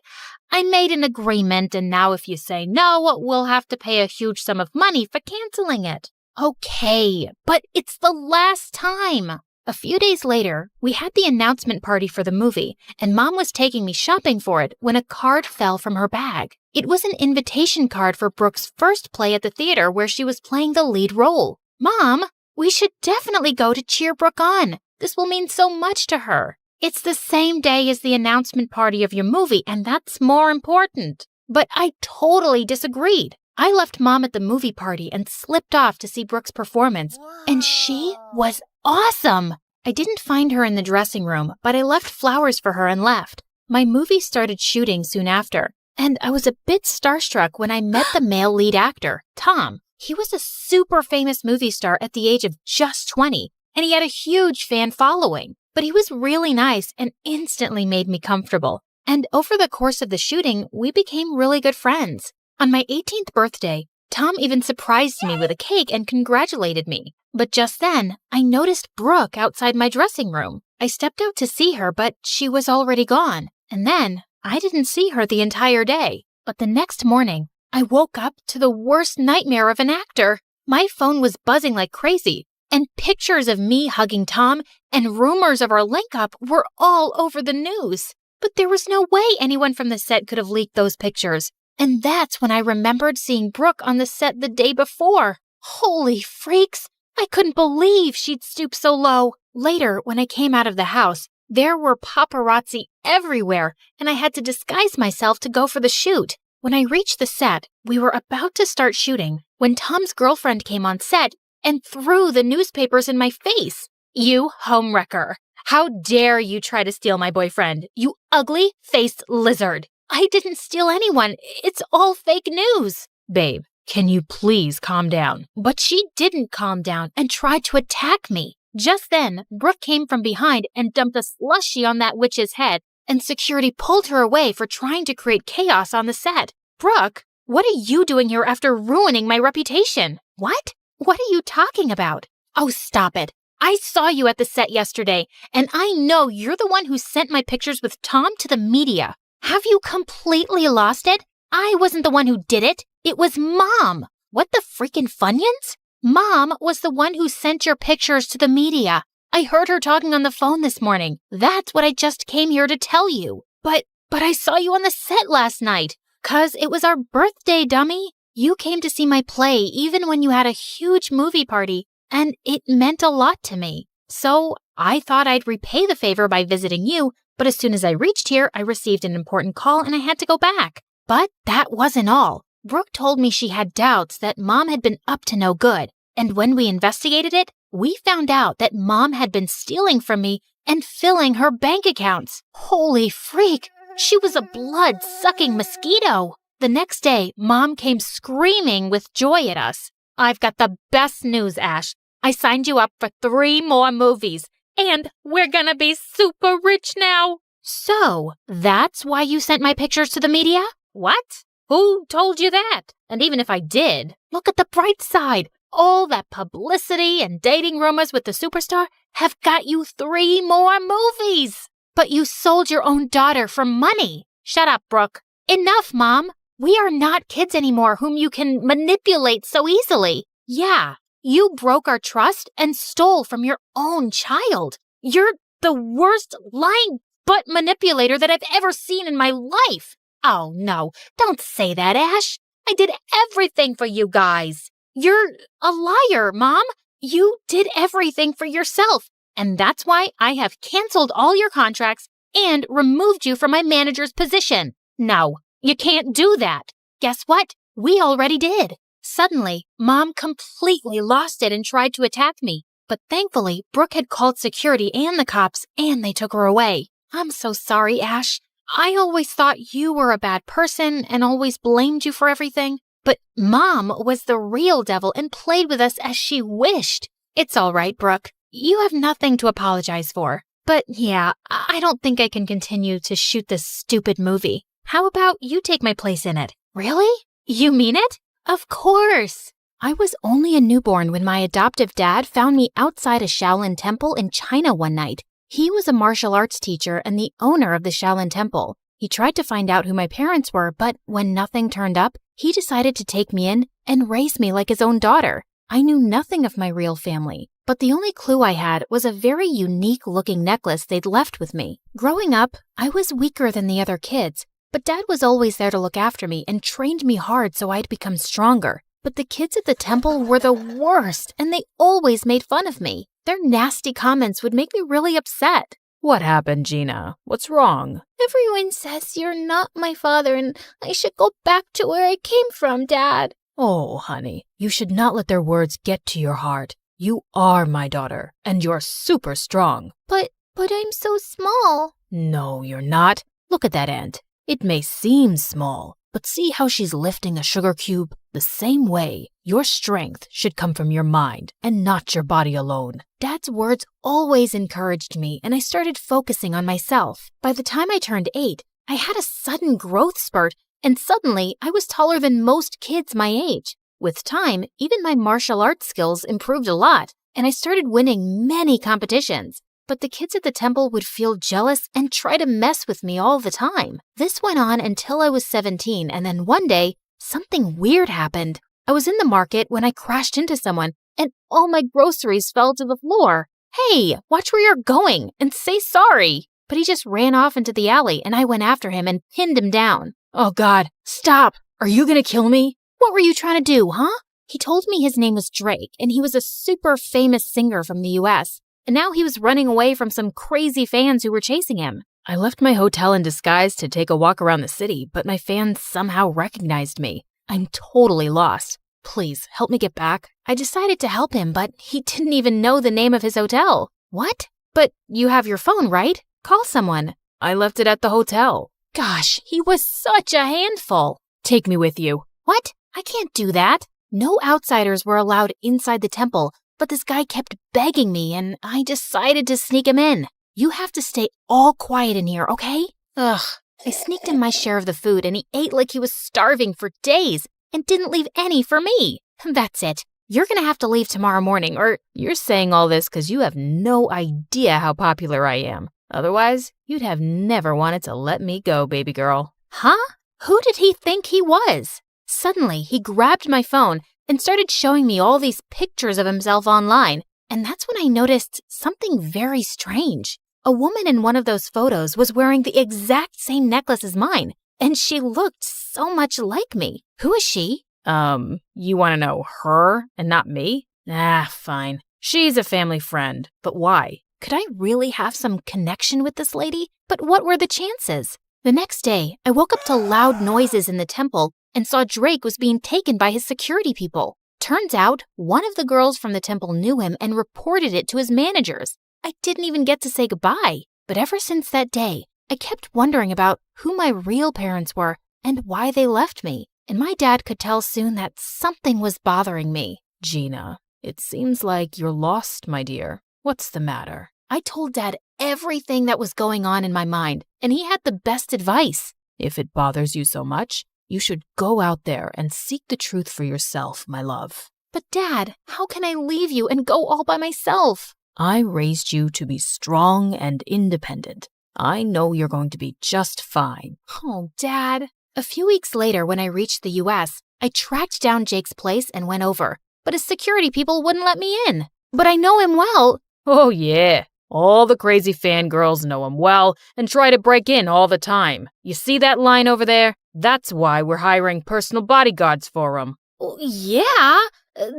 I made an agreement, and now if you say no, we'll have to pay a huge sum of money for canceling it. Okay, but it's the last time. A few days later, we had the announcement party for the movie, and Mom was taking me shopping for it when a card fell from her bag. It was an invitation card for Brooke's first play at the theater where she was playing the lead role. Mom, we should definitely go to cheer Brooke on. This will mean so much to her. It's the same day as the announcement party of your movie, and that's more important. But I totally disagreed. I left Mom at the movie party and slipped off to see Brooke's performance, and she was awesome. I didn't find her in the dressing room, but I left flowers for her and left. My movie started shooting soon after, and I was a bit starstruck when I met the male lead actor, Tom. He was a super famous movie star at the age of just 20, and he had a huge fan following. But he was really nice and instantly made me comfortable. And over the course of the shooting, we became really good friends. On my 18th birthday, Tom even surprised me with a cake and congratulated me. But just then, I noticed Brooke outside my dressing room. I stepped out to see her, but she was already gone. And then, I didn't see her the entire day. But the next morning, I woke up to the worst nightmare of an actor. My phone was buzzing like crazy, and pictures of me hugging Tom and rumors of our link-up were all over the news. But there was no way anyone from the set could have leaked those pictures. And that's when I remembered seeing Brooke on the set the day before. Holy freaks! I couldn't believe she'd stooped so low. Later, when I came out of the house, there were paparazzi everywhere, and I had to disguise myself to go for the shoot. When I reached the set, we were about to start shooting when Tom's girlfriend came on set and threw the newspapers in my face. You homewrecker! How dare you try to steal my boyfriend, you ugly-faced lizard! I didn't steal anyone. It's all fake news. Babe, can you please calm down? But she didn't calm down and tried to attack me. Just then, Brooke came from behind and dumped a slushie on that witch's head, and security pulled her away for trying to create chaos on the set. Brooke, what are you doing here after ruining my reputation? What? What are you talking about? Oh, stop it. I saw you at the set yesterday, and I know you're the one who sent my pictures with Tom to the media. Have you completely lost it? I wasn't the one who did it. It was Mom. What the freaking Funyuns? Mom was the one who sent your pictures to the media. I heard her talking on the phone this morning. That's what I just came here to tell you. But I saw you on the set last night. 'Cause it was our birthday, dummy. You came to see my play even when you had a huge movie party, and it meant a lot to me. So I thought I'd repay the favor by visiting you, but as soon as I reached here, I received an important call and I had to go back. But that wasn't all. Brooke told me she had doubts that Mom had been up to no good, and when we investigated it, we found out that Mom had been stealing from me and filling her bank accounts. Holy freak! She was a blood-sucking mosquito. The next day, Mom came screaming with joy at us. I've got the best news, Ash. I signed you up for 3 more movies, and we're gonna be super rich now. So, that's why you sent my pictures to the media? What? Who told you that? And even if I did, look at the bright side. all that publicity and dating rumors with the superstar have got you 3 more movies. But you sold your own daughter for money. Shut up, Brooke. Enough, Mom. We are not kids anymore whom you can manipulate so easily. Yeah, you broke our trust and stole from your own child. You're the worst lying butt manipulator that I've ever seen in my life. Oh, no, don't say that, Ash. I did everything for you guys. You're a liar, Mom. You did everything for yourself. And that's why I have canceled all your contracts and removed you from my manager's position. No, you can't do that. Guess what? We already did. Suddenly, Mom completely lost it and tried to attack me. But thankfully, Brooke had called security and the cops, and they took her away. I'm so sorry, Ash. I always thought you were a bad person and always blamed you for everything. But Mom was the real devil and played with us as she wished. It's all right, Brooke. You have nothing to apologize for. But yeah, I don't think I can continue to shoot this stupid movie. How about you take my place in it? Really? You mean it? Of course. I was only a newborn when my adoptive dad found me outside a Shaolin temple in China one night. He was a martial arts teacher and the owner of the Shaolin temple. He tried to find out who my parents were, but when nothing turned up, he decided to take me in and raise me like his own daughter. I knew nothing of my real family, but the only clue I had was a very unique-looking necklace they'd left with me. Growing up, I was weaker than the other kids, but Dad was always there to look after me and trained me hard so I'd become stronger. But the kids at the temple were the worst, and they always made fun of me. Their nasty comments would make me really upset. What happened, Gina? What's wrong? Everyone says you're not my father and I should go back to where I came from, Dad. Oh, honey, you should not let their words get to your heart. You are my daughter, and you're super strong. But I'm so small. No, you're not. Look at that ant. It may seem small, but see how she's lifting a sugar cube? The same way, your strength should come from your mind and not your body alone. Dad's words always encouraged me, and I started focusing on myself. By the time I turned 8, I had a sudden growth spurt, and suddenly I was taller than most kids my age. With time, even my martial arts skills improved a lot, and I started winning many competitions. But the kids at the temple would feel jealous and try to mess with me all the time. This went on until I was 17, and then one day, something weird happened. I was in the market when I crashed into someone, and all my groceries fell to the floor. Hey, watch where you're going and say sorry. But he just ran off into the alley, and I went after him and pinned him down. Oh God, stop! Are you gonna kill me? What were you trying to do, huh? He told me his name was Drake, and he was a super famous singer from the US. And now he was running away from some crazy fans who were chasing him. I left my hotel in disguise to take a walk around the city, but my fans somehow recognized me. I'm totally lost. Please, help me get back. I decided to help him, but he didn't even know the name of his hotel. What? But you have your phone, right? Call someone. I left it at the hotel. Gosh, he was such a handful. Take me with you. What? I can't do that. No outsiders were allowed inside the temple, but this guy kept begging me, and I decided to sneak him in. You have to stay all quiet in here, okay? Ugh. I sneaked in my share of the food, and he ate like he was starving for days and didn't leave any for me. That's it. You're gonna have to leave tomorrow morning, or you're saying all this because you have no idea how popular I am. Otherwise, you'd have never wanted to let me go, baby girl. Huh? Who did he think he was? Suddenly, he grabbed my phone and started showing me all these pictures of himself online, and that's when I noticed something very strange. A woman in one of those photos was wearing the exact same necklace as mine, and she looked so much like me. Who is she? You want to know her and not me? Ah, fine. She's a family friend, but why? Could I really have some connection with this lady? But what were the chances? The next day, I woke up to loud noises in the temple and saw Drake was being taken by his security people. Turns out, one of the girls from the temple knew him and reported it to his managers. I didn't even get to say goodbye. But ever since that day, I kept wondering about who my real parents were and why they left me. And my dad could tell soon that something was bothering me. Gina, it seems like you're lost, my dear. What's the matter? I told Dad everything that was going on in my mind, and he had the best advice. If it bothers you so much, you should go out there and seek the truth for yourself, my love. But Dad, how can I leave you and go all by myself? I raised you to be strong and independent. I know you're going to be just fine. Oh, Dad. A few weeks later, when I reached the U.S., I tracked down Jake's place and went over, but his security people wouldn't let me in. But I know him well. Oh, yeah. All the crazy fangirls know him well and try to break in all the time. You see that line over there? That's why we're hiring personal bodyguards for him. Oh, yeah,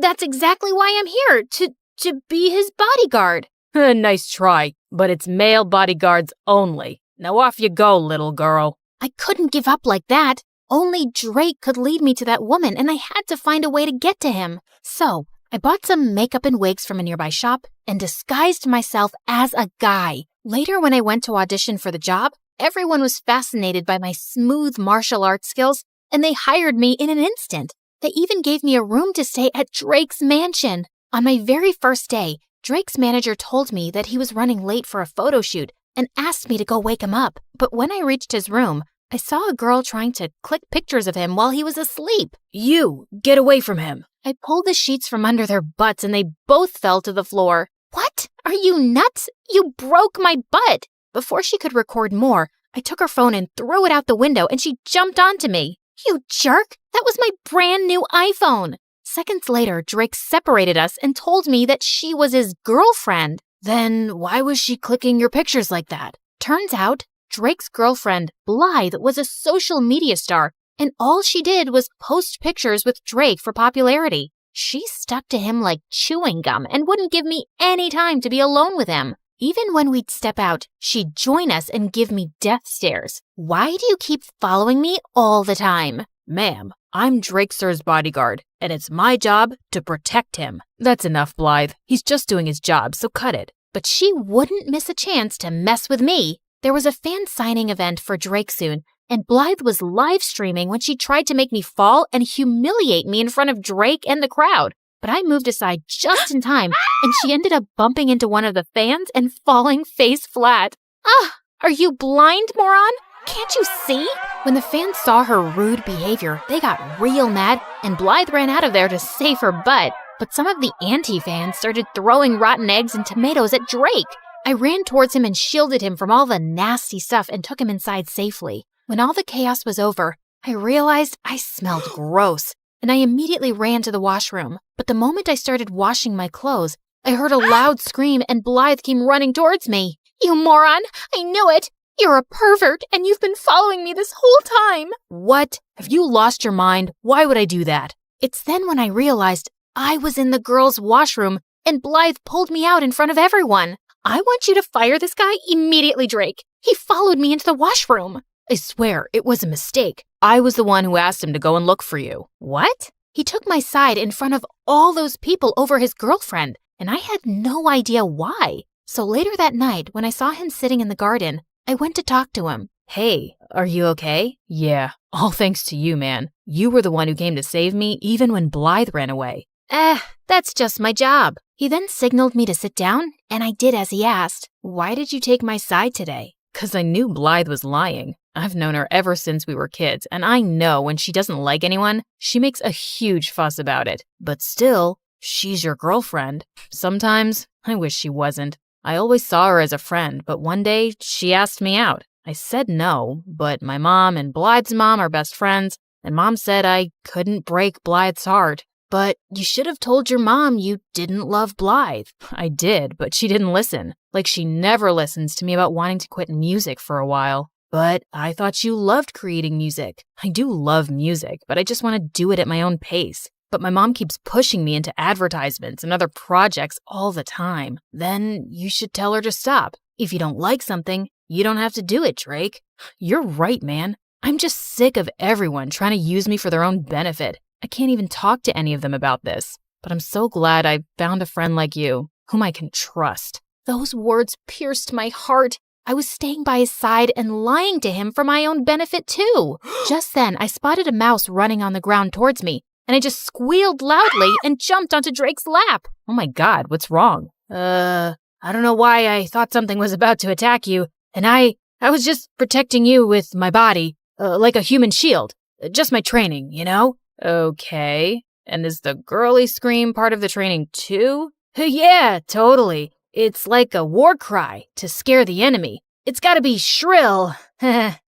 that's exactly why I'm here, to be his bodyguard. Nice try, but it's male bodyguards only. Now off you go, little girl. I couldn't give up like that. Only Drake could lead me to that woman, and I had to find a way to get to him. So I bought some makeup and wigs from a nearby shop and disguised myself as a guy. Later, when I went to audition for the job, everyone was fascinated by my smooth martial arts skills, and they hired me in an instant. They even gave me a room to stay at Drake's mansion. On my very first day, Drake's manager told me that he was running late for a photo shoot and asked me to go wake him up. But when I reached his room, I saw a girl trying to click pictures of him while he was asleep. You, get away from him. I pulled the sheets from under their butts and they both fell to the floor. What? Are you nuts? You broke my butt. Before she could record more, I took her phone and threw it out the window and she jumped onto me. You jerk! That was my brand new iPhone. Seconds later, Drake separated us and told me that she was his girlfriend. Then why was she clicking your pictures like that? Turns out, Drake's girlfriend, Blythe, was a social media star, and all she did was post pictures with Drake for popularity. She stuck to him like chewing gum and wouldn't give me any time to be alone with him. Even when we'd step out, she'd join us and give me death stares. Why do you keep following me all the time? Ma'am, I'm Drake Sir's bodyguard, and it's my job to protect him. That's enough, Blythe. He's just doing his job, so cut it. But she wouldn't miss a chance to mess with me. There was a fan signing event for Drake soon, and Blythe was live streaming when she tried to make me fall and humiliate me in front of Drake and the crowd. But I moved aside just in time, and she ended up bumping into one of the fans and falling face flat. Are you blind, moron? Can't you see? When the fans saw her rude behavior, they got real mad, and Blythe ran out of there to save her butt. But some of the anti-fans started throwing rotten eggs and tomatoes at Drake. I ran towards him and shielded him from all the nasty stuff and took him inside safely. When all the chaos was over, I realized I smelled gross, and I immediately ran to the washroom. But the moment I started washing my clothes, I heard a loud scream and Blythe came running towards me. You moron! I knew it! You're a pervert, and you've been following me this whole time! What? Have you lost your mind? Why would I do that? It's then when I realized I was in the girls' washroom, and Blythe pulled me out in front of everyone. I want you to fire this guy immediately, Drake. He followed me into the washroom. I swear, it was a mistake. I was the one who asked him to go and look for you. What? He took my side in front of all those people over his girlfriend, and I had no idea why. So later that night, when I saw him sitting in the garden, I went to talk to him. Hey, are you okay? Yeah, all thanks to you, man. You were the one who came to save me even when Blythe ran away. That's just my job. He then signaled me to sit down, and I did as he asked. Why did you take my side today? 'Cause I knew Blythe was lying. I've known her ever since we were kids, and I know when she doesn't like anyone, she makes a huge fuss about it. But still, she's your girlfriend. Sometimes, I wish she wasn't. I always saw her as a friend, but one day, she asked me out. I said no, but my mom and Blythe's mom are best friends, and Mom said I couldn't break Blythe's heart. But you should have told your mom you didn't love Blythe. I did, but she didn't listen. Like she never listens to me about wanting to quit music for a while. But I thought you loved creating music. I do love music, but I just want to do it at my own pace. But my mom keeps pushing me into advertisements and other projects all the time. Then you should tell her to stop. If you don't like something, you don't have to do it, Drake. You're right, man. I'm just sick of everyone trying to use me for their own benefit. I can't even talk to any of them about this. But I'm so glad I found a friend like you, whom I can trust. Those words pierced my heart. I was staying by his side and lying to him for my own benefit, too. Just then, I spotted a mouse running on the ground towards me, and I just squealed loudly and jumped onto Drake's lap. Oh my God, what's wrong? I don't know why I thought something was about to attack you, and I was just protecting you with my body, like a human shield. Just my training, you know? Okay. And is the girly scream part of the training too? Yeah, totally. It's like a war cry to scare the enemy. It's gotta be shrill.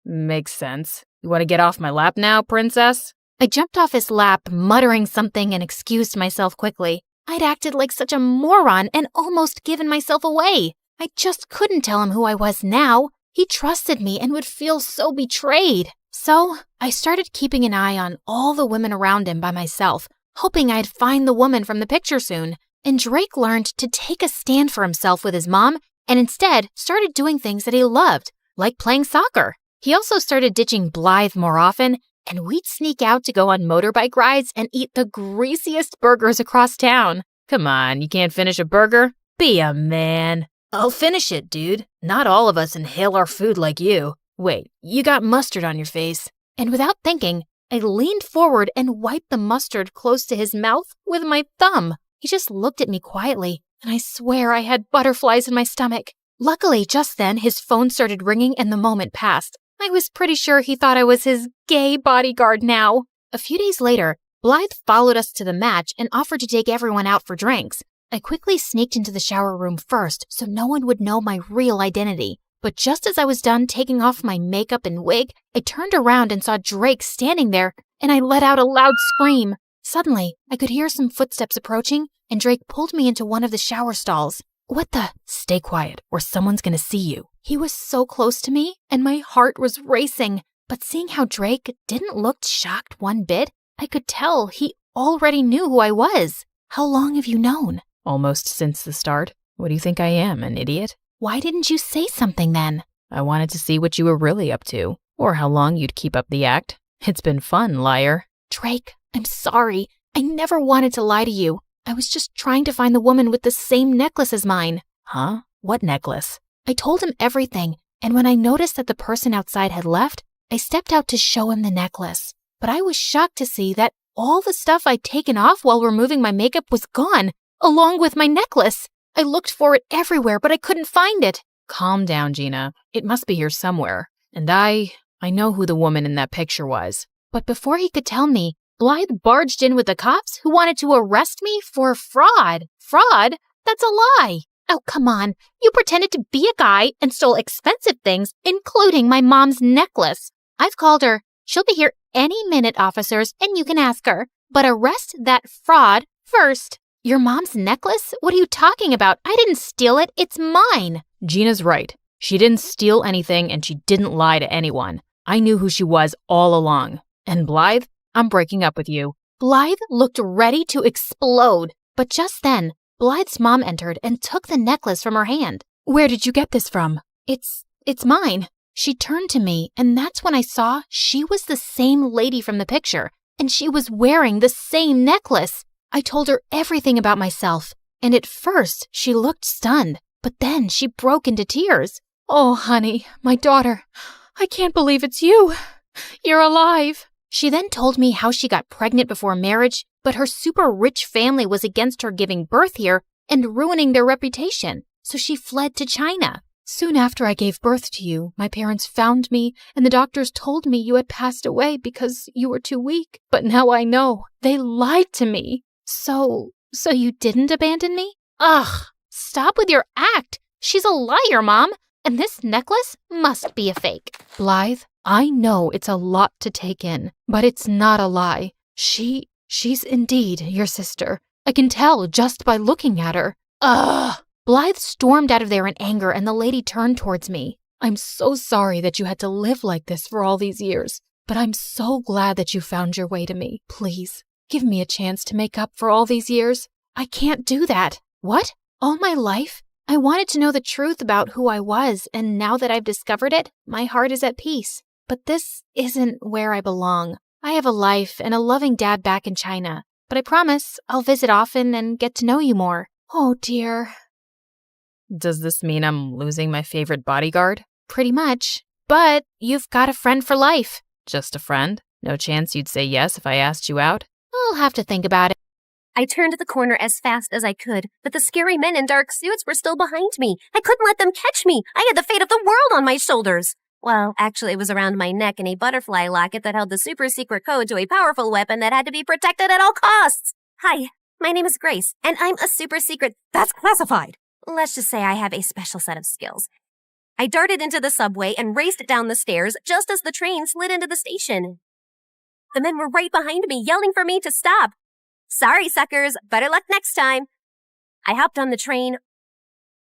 Makes sense. You want to get off my lap now, princess? I jumped off his lap, muttering something, and excused myself quickly. I'd acted like such a moron and almost given myself away. I just couldn't tell him who I was now. He trusted me and would feel so betrayed. So I started keeping an eye on all the women around him by myself, hoping I'd find the woman from the picture soon. And Drake learned to take a stand for himself with his mom and instead started doing things that he loved, like playing soccer. He also started ditching Blythe more often, and we'd sneak out to go on motorbike rides and eat the greasiest burgers across town. Come on, you can't finish a burger? Be a man. I'll finish it, dude. Not all of us inhale our food like you. Wait, you got mustard on your face. And without thinking, I leaned forward and wiped the mustard close to his mouth with my thumb. He just looked at me quietly, and I swear I had butterflies in my stomach. Luckily, just then, his phone started ringing and the moment passed. I was pretty sure he thought I was his gay bodyguard now. A few days later, Blythe followed us to the match and offered to take everyone out for drinks. I quickly sneaked into the shower room first so no one would know my real identity. But just as I was done taking off my makeup and wig, I turned around and saw Drake standing there, and I let out a loud scream. Suddenly, I could hear some footsteps approaching, and Drake pulled me into one of the shower stalls. What the? Stay quiet, or someone's gonna see you. He was so close to me, and my heart was racing. But seeing how Drake didn't look shocked one bit, I could tell he already knew who I was. How long have you known? Almost since the start. What do you think I am, an idiot? Why didn't you say something then? I wanted to see what you were really up to, or how long you'd keep up the act. It's been fun, liar. Drake, I'm sorry. I never wanted to lie to you. I was just trying to find the woman with the same necklace as mine. Huh? What necklace? I told him everything, and when I noticed that the person outside had left, I stepped out to show him the necklace. But I was shocked to see that all the stuff I'd taken off while removing my makeup was gone, along with my necklace. I looked for it everywhere, but I couldn't find it. Calm down, Gina. It must be here somewhere. And I know who the woman in that picture was. But before he could tell me, Blythe barged in with the cops who wanted to arrest me for fraud. Fraud? That's a lie. Oh, come on. You pretended to be a guy and stole expensive things, including my mom's necklace. I've called her. She'll be here any minute, officers, and you can ask her. But arrest that fraud first. Your mom's necklace? What are you talking about? I didn't steal it. It's mine. Gina's right. She didn't steal anything and she didn't lie to anyone. I knew who she was all along. And Blythe, I'm breaking up with you. Blythe looked ready to explode. But just then, Blythe's mom entered and took the necklace from her hand. Where did you get this from? It's mine. She turned to me, and that's when I saw she was the same lady from the picture, and she was wearing the same necklace. I told her everything about myself, and at first she looked stunned, but then she broke into tears. Oh, honey, my daughter, I can't believe it's you. You're alive. She then told me how she got pregnant before marriage, but her super rich family was against her giving birth here and ruining their reputation, so she fled to China. Soon after I gave birth to you, my parents found me, and the doctors told me you had passed away because you were too weak. But now I know. They lied to me. So you didn't abandon me? Ugh, stop with your act. She's a liar, Mom, and this necklace must be a fake. Blythe, I know it's a lot to take in, but it's not a lie. She's indeed your sister. I can tell just by looking at her. Ugh! Blythe stormed out of there in anger, and the lady turned towards me. I'm so sorry that you had to live like this for all these years, but I'm so glad that you found your way to me. Please, give me a chance to make up for all these years. I can't do that. What? All my life? I wanted to know the truth about who I was, and now that I've discovered it, my heart is at peace. But this isn't where I belong. I have a life and a loving dad back in China, but I promise I'll visit often and get to know you more. Oh, dear. Does this mean I'm losing my favorite bodyguard? Pretty much. But you've got a friend for life. Just a friend? No chance you'd say yes if I asked you out? I'll have to think about it. I turned the corner as fast as I could, but the scary men in dark suits were still behind me. I couldn't let them catch me. I had the fate of the world on my shoulders. Well, actually, it was around my neck in a butterfly locket that held the super secret code to a powerful weapon that had to be protected at all costs. Hi, my name is Grace, and I'm a super secret. That's classified. Let's just say I have a special set of skills. I darted into the subway and raced down the stairs just as the train slid into the station. The men were right behind me, yelling for me to stop. Sorry, suckers. Better luck next time. I hopped on the train,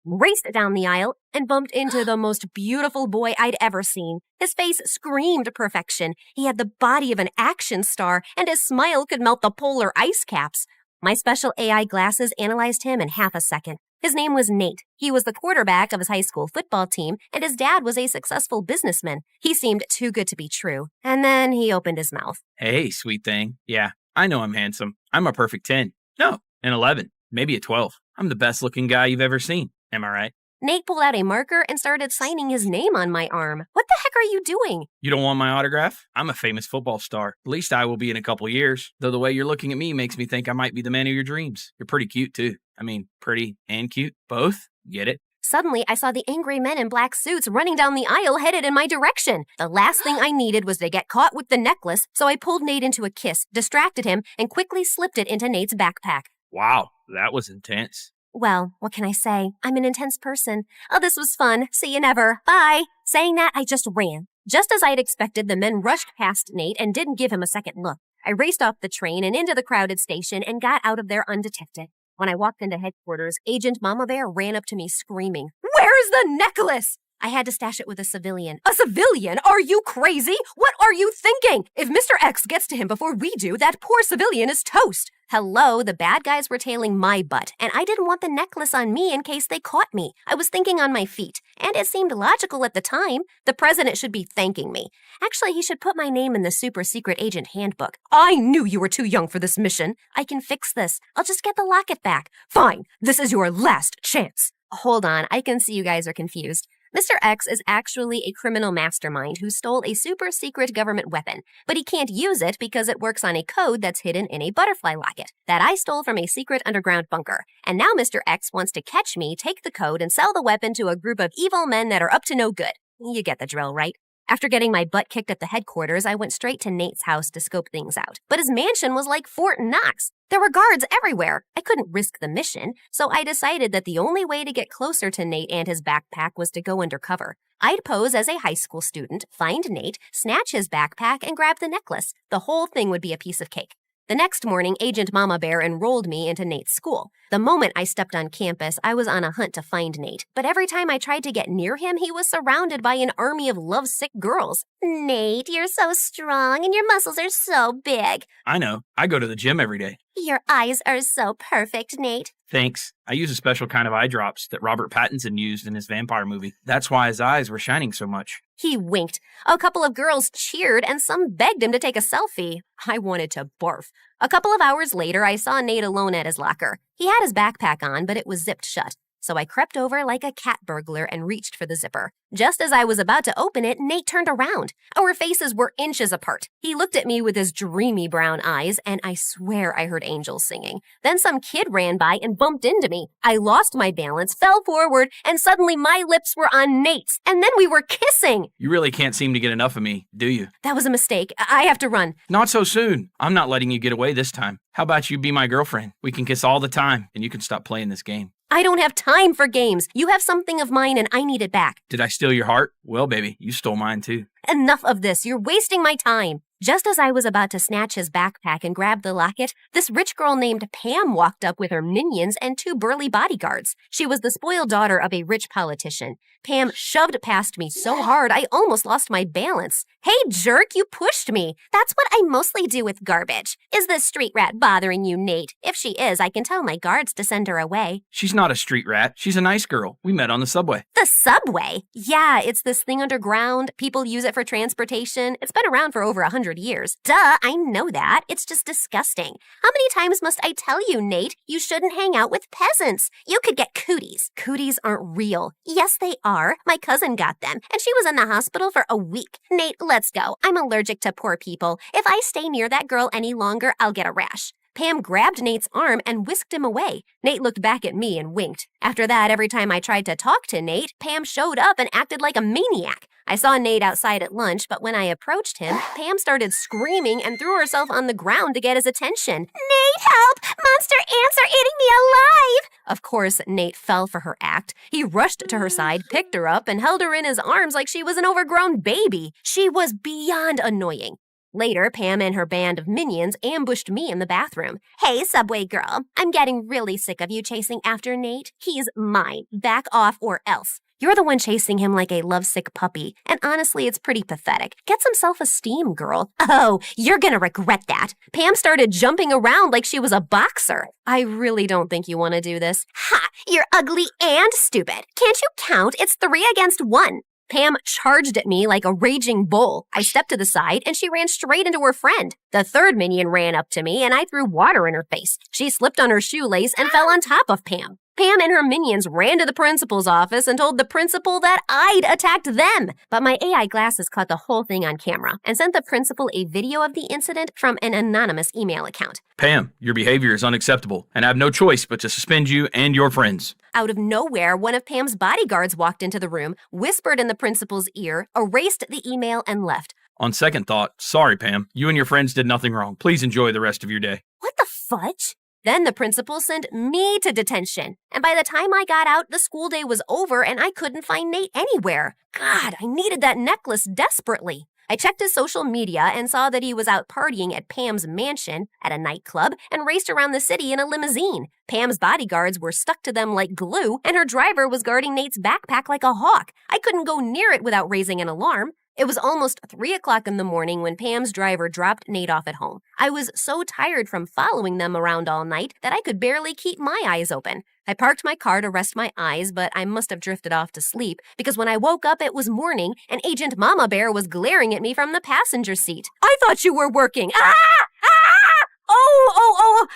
raced down the aisle, and bumped into the most beautiful boy I'd ever seen. His face screamed perfection. He had the body of an action star, and his smile could melt the polar ice caps. My special AI glasses analyzed him in half a second. His name was Nate. He was the quarterback of his high school football team, and his dad was a successful businessman. He seemed too good to be true. And then he opened his mouth. Hey, sweet thing. Yeah, I know I'm handsome. I'm a perfect 10. No, an 11. Maybe a 12. I'm the best looking guy you've ever seen. Am I right? Nate pulled out a marker and started signing his name on my arm. What the heck are you doing? You don't want my autograph? I'm a famous football star. At least I will be in a couple years. Though the way you're looking at me makes me think I might be the man of your dreams. You're pretty cute, too. I mean, pretty and cute. Both? Get it? Suddenly, I saw the angry men in black suits running down the aisle headed in my direction. The last thing I needed was to get caught with the necklace, so I pulled Nate into a kiss, distracted him, and quickly slipped it into Nate's backpack. Wow, that was intense. Well, what can I say? I'm an intense person. Oh, this was fun. See you never. Bye. Saying that, I just ran. Just as I'd expected, the men rushed past Nate and didn't give him a second look. I raced off the train and into the crowded station and got out of there undetected. When I walked into headquarters, Agent Mama Bear ran up to me screaming, "Where's the necklace?" I had to stash it with a civilian. A civilian? Are you crazy? What are you thinking? If Mr. X gets to him before we do, that poor civilian is toast. Hello, the bad guys were tailing my butt, and I didn't want the necklace on me in case they caught me. I was thinking on my feet, and it seemed logical at the time. The president should be thanking me. Actually, he should put my name in the super secret agent handbook. I knew you were too young for this mission. I can fix this. I'll just get the locket back. Fine, this is your last chance. Hold on, I can see you guys are confused. Mr. X is actually a criminal mastermind who stole a super secret government weapon, but he can't use it because it works on a code that's hidden in a butterfly locket that I stole from a secret underground bunker. And now Mr. X wants to catch me, take the code, and sell the weapon to a group of evil men that are up to no good. You get the drill, right? After getting my butt kicked at the headquarters, I went straight to Nate's house to scope things out. But his mansion was like Fort Knox. There were guards everywhere. I couldn't risk the mission, so I decided that the only way to get closer to Nate and his backpack was to go undercover. I'd pose as a high school student, find Nate, snatch his backpack, and grab the necklace. The whole thing would be a piece of cake. The next morning, Agent Mama Bear enrolled me into Nate's school. The moment I stepped on campus, I was on a hunt to find Nate. But every time I tried to get near him, he was surrounded by an army of lovesick girls. Nate, you're so strong and your muscles are so big. I know. I go to the gym every day. Your eyes are so perfect, Nate. Thanks. I use a special kind of eye drops that Robert Pattinson used in his vampire movie. That's why his eyes were shining so much. He winked. A couple of girls cheered and some begged him to take a selfie. I wanted to barf. A couple of hours later, I saw Nate alone at his locker. He had his backpack on, but it was zipped shut. So I crept over like a cat burglar and reached for the zipper. Just as I was about to open it, Nate turned around. Our faces were inches apart. He looked at me with his dreamy brown eyes, and I swear I heard angels singing. Then some kid ran by and bumped into me. I lost my balance, fell forward, and suddenly my lips were on Nate's. And then we were kissing. You really can't seem to get enough of me, do you? That was a mistake. I have to run. Not so soon. I'm not letting you get away this time. How about you be my girlfriend? We can kiss all the time, and you can stop playing this game. I don't have time for games. You have something of mine and I need it back. Did I steal your heart? Well, baby, you stole mine too. Enough of this. You're wasting my time. Just as I was about to snatch his backpack and grab the locket, this rich girl named Pam walked up with her minions and 2 burly bodyguards. She was the spoiled daughter of a rich politician. Pam shoved past me so hard I almost lost my balance. Hey, jerk, you pushed me. That's what I mostly do with garbage. Is this street rat bothering you, Nate? If she is, I can tell my guards to send her away. She's not a street rat. She's a nice girl. We met on the subway. The subway? Yeah, it's this thing underground. People use it for transportation. It's been around for over 100 years. Duh, I know that. It's just disgusting. How many times must I tell you, Nate, you shouldn't hang out with peasants? You could get cooties. Cooties aren't real. Yes, they are. My cousin got them, and she was in the hospital for a week. Nate, let's go. I'm allergic to poor people. If I stay near that girl any longer, I'll get a rash. Pam grabbed Nate's arm and whisked him away. Nate looked back at me and winked. After that, every time I tried to talk to Nate, Pam showed up and acted like a maniac. I saw Nate outside at lunch, but when I approached him, Pam started screaming and threw herself on the ground to get his attention. Nate, help! Monster ants are eating me alive! Of course, Nate fell for her act. He rushed to her side, picked her up, and held her in his arms like she was an overgrown baby. She was beyond annoying. Later, Pam and her band of minions ambushed me in the bathroom. Hey, Subway girl, I'm getting really sick of you chasing after Nate. He's mine. Back off or else. You're the one chasing him like a lovesick puppy, and honestly, it's pretty pathetic. Get some self-esteem, girl. Oh, you're gonna regret that. Pam started jumping around like she was a boxer. I really don't think you want to do this. Ha! You're ugly and stupid. Can't you count? It's 3 against 1. Pam charged at me like a raging bull. I stepped to the side, and she ran straight into her friend. The third minion ran up to me, and I threw water in her face. She slipped on her shoelace and fell on top of Pam. Pam and her minions ran to the principal's office and told the principal that I'd attacked them. But my AI glasses caught the whole thing on camera and sent the principal a video of the incident from an anonymous email account. Pam, your behavior is unacceptable, and I have no choice but to suspend you and your friends. Out of nowhere, one of Pam's bodyguards walked into the room, whispered in the principal's ear, erased the email, and left. On second thought, sorry, Pam. You and your friends did nothing wrong. Please enjoy the rest of your day. What the fudge? Then the principal sent me to detention. And by the time I got out, the school day was over and I couldn't find Nate anywhere. God, I needed that necklace desperately. I checked his social media and saw that he was out partying at Pam's mansion, at a nightclub, and raced around the city in a limousine. Pam's bodyguards were stuck to them like glue, and her driver was guarding Nate's backpack like a hawk. I couldn't go near it without raising an alarm. It was almost 3 o'clock in the morning when Pam's driver dropped Nate off at home. I was so tired from following them around all night that I could barely keep my eyes open. I parked my car to rest my eyes, but I must have drifted off to sleep because when I woke up it was morning and Agent Mama Bear was glaring at me from the passenger seat. I thought you were working. Ah!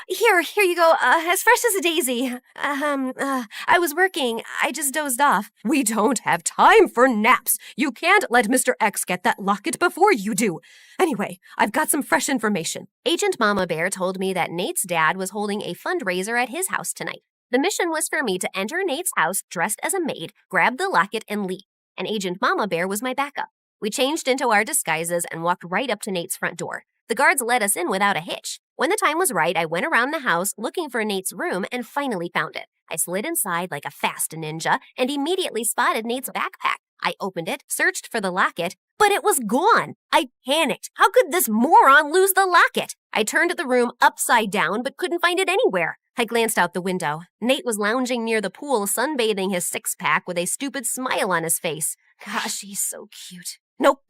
Here you go. As fresh as a daisy. I was working. I just dozed off. We don't have time for naps. You can't let Mr. X get that locket before you do. Anyway, I've got some fresh information. Agent Mama Bear told me that Nate's dad was holding a fundraiser at his house tonight. The mission was for me to enter Nate's house dressed as a maid, grab the locket, and leave. And Agent Mama Bear was my backup. We changed into our disguises and walked right up to Nate's front door. The guards let us in without a hitch. When the time was right, I went around the house looking for Nate's room and finally found it. I slid inside like a fast ninja and immediately spotted Nate's backpack. I opened it, searched for the locket, but it was gone. I panicked. How could this moron lose the locket? I turned the room upside down but couldn't find it anywhere. I glanced out the window. Nate was lounging near the pool, sunbathing his six-pack with a stupid smile on his face. Gosh, he's so cute. Nope.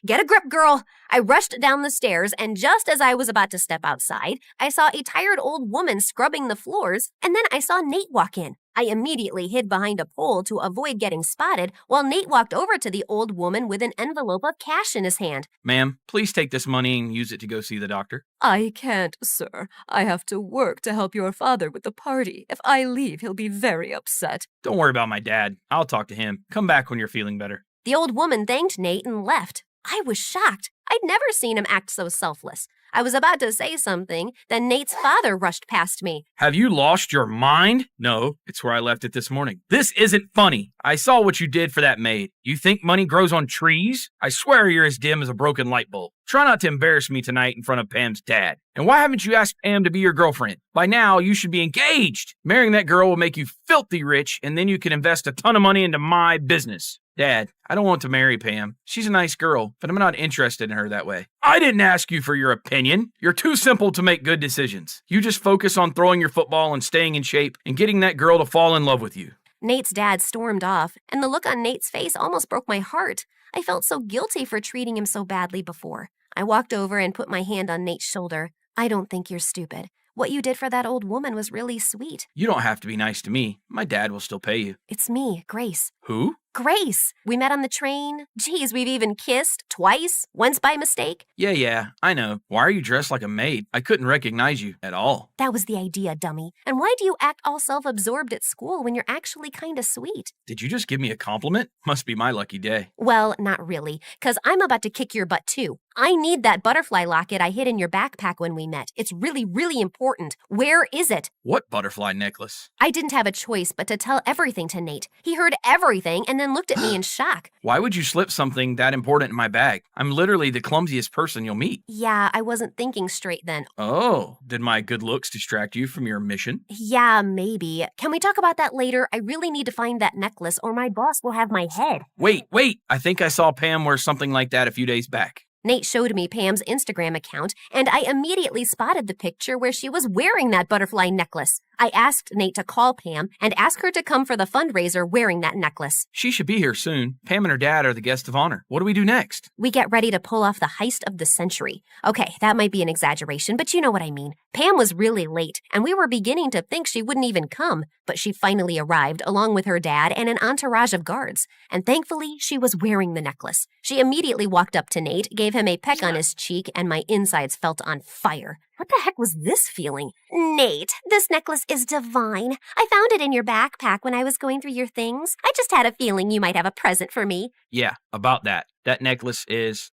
Get a grip, girl. I rushed down the stairs, and just as I was about to step outside, I saw a tired old woman scrubbing the floors, and then I saw Nate walk in. I immediately hid behind a pole to avoid getting spotted, while Nate walked over to the old woman with an envelope of cash in his hand. Ma'am, please take this money and use it to go see the doctor. I can't, sir. I have to work to help your father with the party. If I leave, he'll be very upset. Don't worry about my dad. I'll talk to him. Come back when you're feeling better. The old woman thanked Nate and left. I was shocked. I'd never seen him act so selfless. I was about to say something, then Nate's father rushed past me. Have you lost your mind? No, it's where I left it this morning. This isn't funny. I saw what you did for that maid. You think money grows on trees? I swear you're as dim as a broken light bulb. Try not to embarrass me tonight in front of Pam's dad. And why haven't you asked Pam to be your girlfriend? By now, you should be engaged. Marrying that girl will make you filthy rich, and then you can invest a ton of money into my business. Dad, I don't want to marry Pam. She's a nice girl, but I'm not interested in her that way. I didn't ask you for your opinion. You're too simple to make good decisions. You just focus on throwing your football and staying in shape and getting that girl to fall in love with you. Nate's dad stormed off, and the look on Nate's face almost broke my heart. I felt so guilty for treating him so badly before. I walked over and put my hand on Nate's shoulder. I don't think you're stupid. What you did for that old woman was really sweet. You don't have to be nice to me. My dad will still pay you. It's me, Grace. Who? Grace. We met on the train. Geez, we've even kissed twice, once by mistake. Yeah, I know. Why are you dressed like a maid? I couldn't recognize you at all. That was the idea, dummy. And why do you act all self-absorbed at school when you're actually kind of sweet? Did you just give me a compliment? Must be my lucky day. Well, not really, because I'm about to kick your butt too. I need that butterfly locket I hid in your backpack when we met. It's really, really important. Where is it? What butterfly necklace? I didn't have a choice but to tell everything to Nate. He heard everything and then then looked at me in shock. Why would you slip something that important in my bag? I'm literally the clumsiest person you'll meet. Yeah, I wasn't thinking straight then. Oh, did my good looks distract you from your mission? Yeah, maybe. Can we talk about that later? I really need to find that necklace or my boss will have my head. Wait. I think I saw Pam wear something like that a few days back. Nate showed me Pam's Instagram account, and I immediately spotted the picture where she was wearing that butterfly necklace. I asked Nate to call Pam and ask her to come for the fundraiser wearing that necklace. She should be here soon. Pam and her dad are the guest of honor. What do we do next? We get ready to pull off the heist of the century. Okay, that might be an exaggeration, but you know what I mean. Pam was really late, and we were beginning to think she wouldn't even come, but she finally arrived along with her dad and an entourage of guards. And thankfully, she was wearing the necklace. She immediately walked up to Nate, gave him a peck on his cheek, and my insides felt on fire. What the heck was this feeling? Nate, this necklace is divine. I found it in your backpack when I was going through your things. I just had a feeling you might have a present for me. Yeah, about that. That necklace is,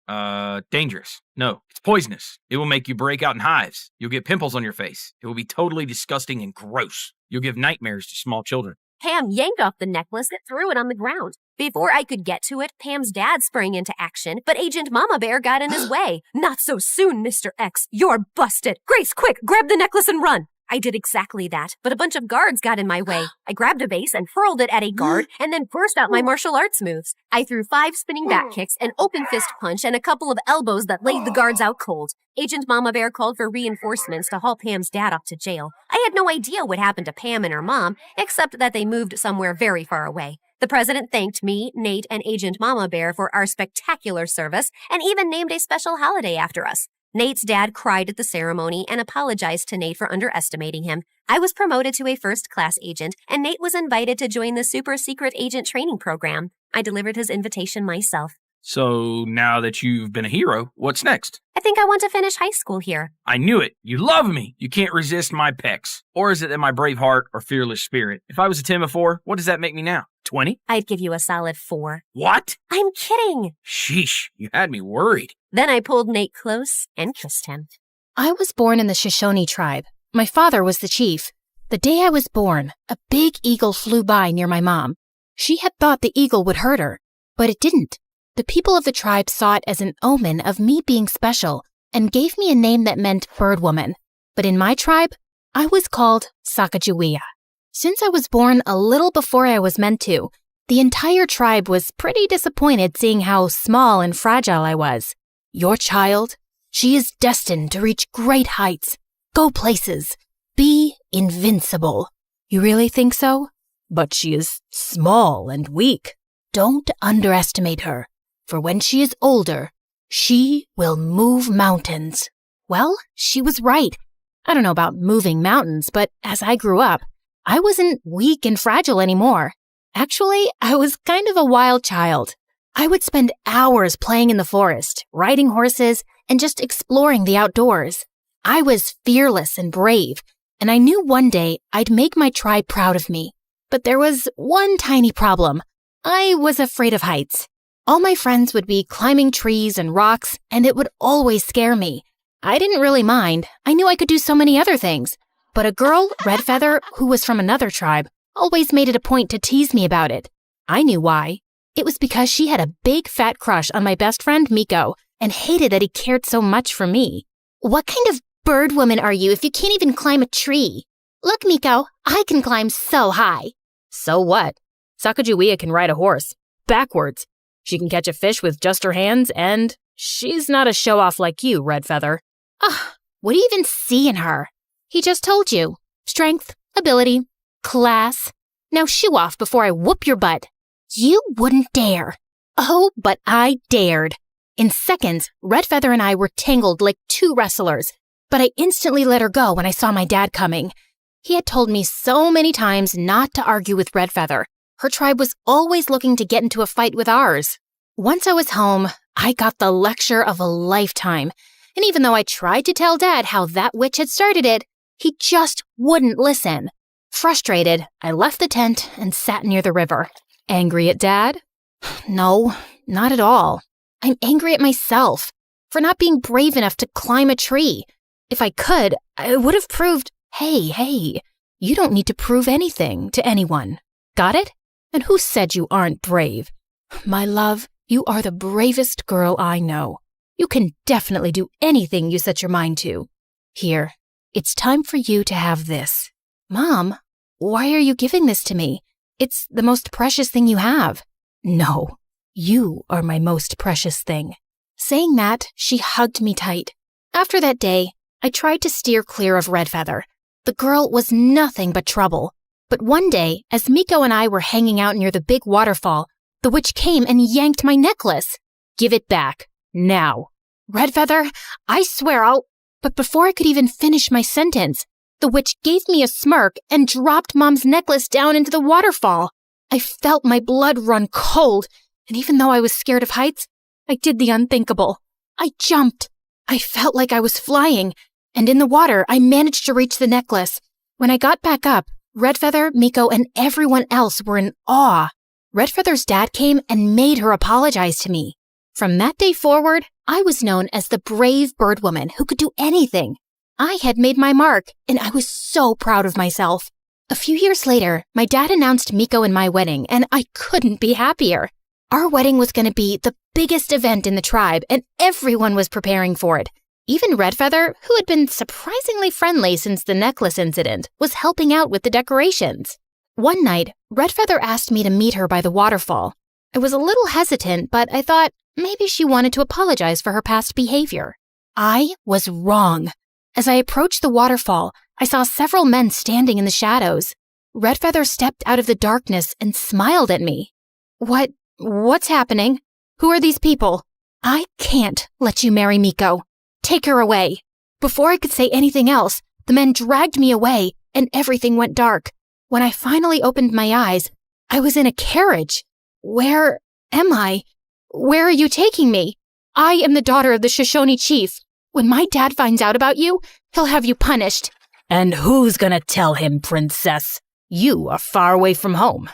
dangerous. No, it's poisonous. It will make you break out in hives. You'll get pimples on your face. It will be totally disgusting and gross. You'll give nightmares to small children. Pam yanked off the necklace and threw it on the ground. Before I could get to it, Pam's dad sprang into action, but Agent Mama Bear got in his way. Not so soon, Mr. X. You're busted. Grace, quick, grab the necklace and run. I did exactly that, but a bunch of guards got in my way. I grabbed a vase and hurled it at a guard and then burst out my martial arts moves. I threw 5 spinning back kicks, an open fist punch, and a couple of elbows that laid the guards out cold. Agent Mama Bear called for reinforcements to haul Pam's dad off to jail. I had no idea what happened to Pam and her mom, except that they moved somewhere very far away. The president thanked me, Nate, and Agent Mama Bear for our spectacular service and even named a special holiday after us. Nate's dad cried at the ceremony and apologized to Nate for underestimating him. I was promoted to a first-class agent, and Nate was invited to join the super secret agent training program. I delivered his invitation myself. So now that you've been a hero, what's next? I think I want to finish high school here. I knew it. You love me. You can't resist my pecs. Or is it that my brave heart or fearless spirit? If I was a 10 before, what does that make me now? 20? I'd give you a solid 4. What? I'm kidding. Sheesh, you had me worried. Then I pulled Nate close and kissed him. I was born in the Shoshone tribe. My father was the chief. The day I was born, a big eagle flew by near my mom. She had thought the eagle would hurt her, but it didn't. The people of the tribe saw it as an omen of me being special and gave me a name that meant bird woman. But in my tribe, I was called Sacagawea. Since I was born a little before I was meant to, the entire tribe was pretty disappointed seeing how small and fragile I was. Your child, she is destined to reach great heights, go places, be invincible. You really think so? But she is small and weak. Don't underestimate her, for when she is older, she will move mountains. Well, she was right. I don't know about moving mountains, but as I grew up, I wasn't weak and fragile anymore. Actually, I was kind of a wild child. I would spend hours playing in the forest, riding horses, and just exploring the outdoors. I was fearless and brave, and I knew one day I'd make my tribe proud of me. But there was one tiny problem. I was afraid of heights. All my friends would be climbing trees and rocks, and it would always scare me. I didn't really mind. I knew I could do so many other things. But a girl, Red Feather, who was from another tribe, always made it a point to tease me about it. I knew why. It was because she had a big fat crush on my best friend, Miko, and hated that he cared so much for me. What kind of bird woman are you if you can't even climb a tree? Look, Miko, I can climb so high. So what? Sacagawea can ride a horse. Backwards. She can catch a fish with just her hands, and she's not a show-off like you, Red Feather. Ugh, what do you even see in her? He just told you. Strength, ability, class. Now shoo off before I whoop your butt. You wouldn't dare. Oh, but I dared. In seconds, Red Feather and I were tangled like two wrestlers, but I instantly let her go when I saw my dad coming. He had told me so many times not to argue with Red Feather. Her tribe was always looking to get into a fight with ours. Once I was home, I got the lecture of a lifetime. And even though I tried to tell Dad how that witch had started it, he just wouldn't listen. Frustrated, I left the tent and sat near the river. Angry at Dad? No, not at all. I'm angry at myself for not being brave enough to climb a tree. If I could, I would have proved, hey, you don't need to prove anything to anyone. Got it? And who said you aren't brave? My love, you are the bravest girl I know. You can definitely do anything you set your mind to. Here, it's time for you to have this. Mom, why are you giving this to me? It's the most precious thing you have. No, you are my most precious thing. Saying that, she hugged me tight. After that day, I tried to steer clear of Redfeather. The girl was nothing but trouble. But one day, as Miko and I were hanging out near the big waterfall, the witch came and yanked my necklace. Give it back. Now. Redfeather, I swear I'll... But before I could even finish my sentence, the witch gave me a smirk and dropped Mom's necklace down into the waterfall. I felt my blood run cold, and even though I was scared of heights, I did the unthinkable. I jumped. I felt like I was flying, and in the water, I managed to reach the necklace. When I got back up, Redfeather, Miko, and everyone else were in awe. Redfeather's dad came and made her apologize to me. From that day forward, I was known as the brave bird woman who could do anything. I had made my mark, and I was so proud of myself. A few years later, my dad announced Miko and my wedding, and I couldn't be happier. Our wedding was going to be the biggest event in the tribe, and everyone was preparing for it. Even Redfeather, who had been surprisingly friendly since the necklace incident, was helping out with the decorations. One night, Redfeather asked me to meet her by the waterfall. I was a little hesitant, but I thought maybe she wanted to apologize for her past behavior. I was wrong. As I approached the waterfall, I saw several men standing in the shadows. Redfeather stepped out of the darkness and smiled at me. What's happening? Who are these people? I can't let you marry Miko. Take her away. Before I could say anything else, the men dragged me away and everything went dark. When I finally opened my eyes, I was in a carriage. Where am I? Where are you taking me? I am the daughter of the Shoshone chief. When my dad finds out about you, he'll have you punished. And who's gonna tell him, princess? You are far away from home.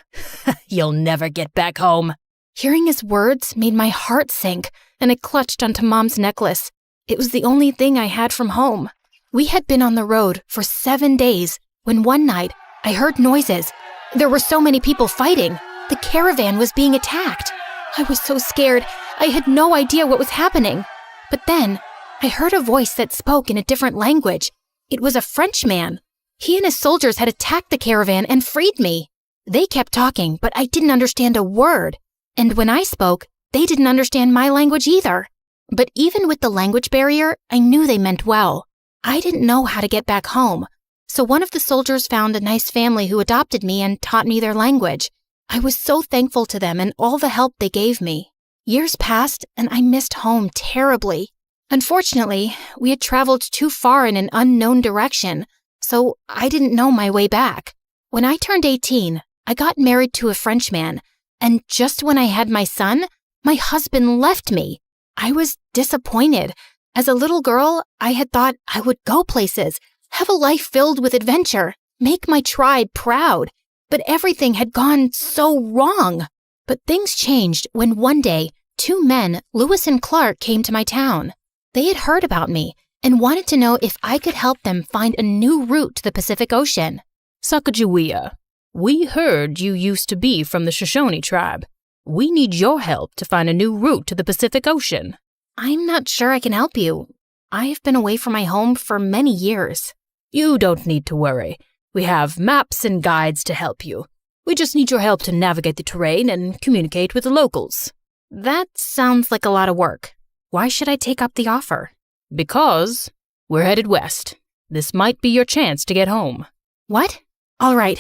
You'll never get back home. Hearing his words made my heart sink, and I clutched onto Mom's necklace. It was the only thing I had from home. We had been on the road for 7 days when one night I heard noises. There were so many people fighting. The caravan was being attacked. I was so scared. I had no idea what was happening. But then I heard a voice that spoke in a different language. It was a Frenchman. He and his soldiers had attacked the caravan and freed me. They kept talking, but I didn't understand a word. And when I spoke, they didn't understand my language either. But even with the language barrier, I knew they meant well. I didn't know how to get back home. So one of the soldiers found a nice family who adopted me and taught me their language. I was so thankful to them and all the help they gave me. Years passed and I missed home terribly. Unfortunately, we had traveled too far in an unknown direction, so I didn't know my way back. When I turned 18, I got married to a Frenchman, and just when I had my son, my husband left me. I was disappointed. As a little girl, I had thought I would go places, have a life filled with adventure, make my tribe proud. But everything had gone so wrong. But things changed when one day, 2 men, Lewis and Clark, came to my town. They had heard about me and wanted to know if I could help them find a new route to the Pacific Ocean. Sacagawea, we heard you used to be from the Shoshone tribe. We need your help to find a new route to the Pacific Ocean. I'm not sure I can help you. I've been away from my home for many years. You don't need to worry. We have maps and guides to help you. We just need your help to navigate the terrain and communicate with the locals. That sounds like a lot of work. Why should I take up the offer? Because we're headed west. This might be your chance to get home. What? All right,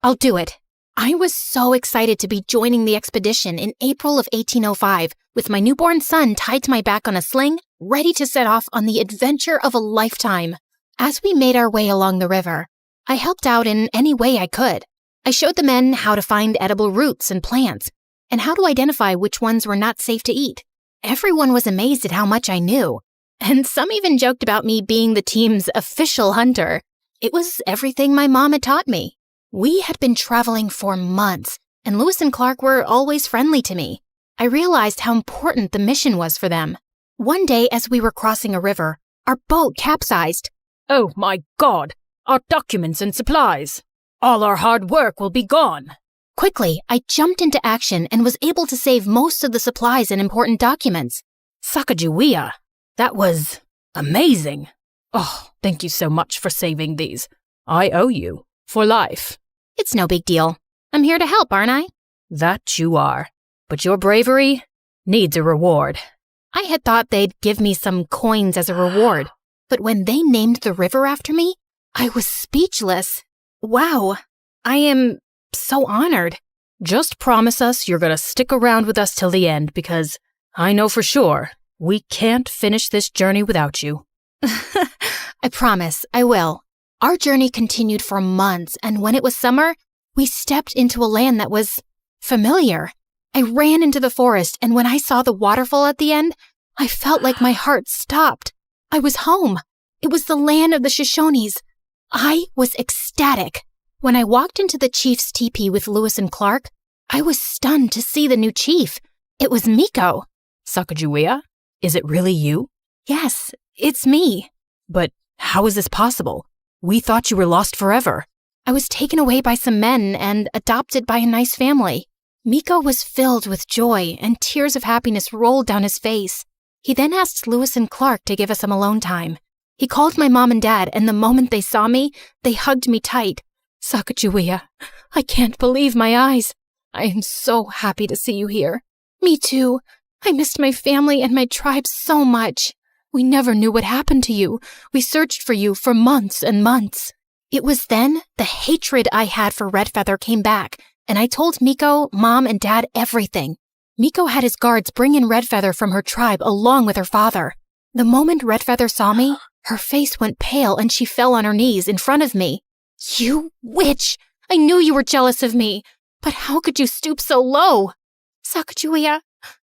I'll do it. I was so excited to be joining the expedition in April of 1805 with my newborn son tied to my back on a sling, ready to set off on the adventure of a lifetime. As we made our way along the river, I helped out in any way I could. I showed the men how to find edible roots and plants, and how to identify which ones were not safe to eat. Everyone was amazed at how much I knew, and some even joked about me being the team's official hunter. It was everything my mom had taught me. We had been traveling for months, and Lewis and Clark were always friendly to me. I realized how important the mission was for them. One day, as we were crossing a river, our boat capsized. Oh my God! Our documents and supplies! All our hard work will be gone! Quickly, I jumped into action and was able to save most of the supplies and important documents. Sacagawea, that was amazing. Oh, thank you so much for saving these. I owe you for life. It's no big deal. I'm here to help, aren't I? That you are. But your bravery needs a reward. I had thought they'd give me some coins as a reward, but when they named the river after me, I was speechless. Wow, I am so honored. Just promise us you're gonna stick around with us till the end, because I know for sure we can't finish this journey without you. I promise, I will. Our journey continued for months, and when it was summer, we stepped into a land that was familiar. I ran into the forest, and when I saw the waterfall at the end, I felt like my heart stopped. I was home. It was the land of the Shoshones. I was ecstatic. When I walked into the chief's teepee with Lewis and Clark, I was stunned to see the new chief. It was Miko. Sacagawea, is it really you? Yes, it's me. But how is this possible? We thought you were lost forever. I was taken away by some men and adopted by a nice family. Miko was filled with joy, and tears of happiness rolled down his face. He then asked Lewis and Clark to give us some alone time. He called my mom and dad, and the moment they saw me, they hugged me tight. Sacagawea, I can't believe my eyes. I am so happy to see you here. Me too. I missed my family and my tribe so much. We never knew what happened to you. We searched for you for months and months. It was then the hatred I had for Redfeather came back, and I told Miko, Mom, and Dad everything. Miko had his guards bring in Redfeather from her tribe along with her father. The moment Redfeather saw me, her face went pale and she fell on her knees in front of me. You witch! I knew you were jealous of me, but how could you stoop so low? Sacagawea,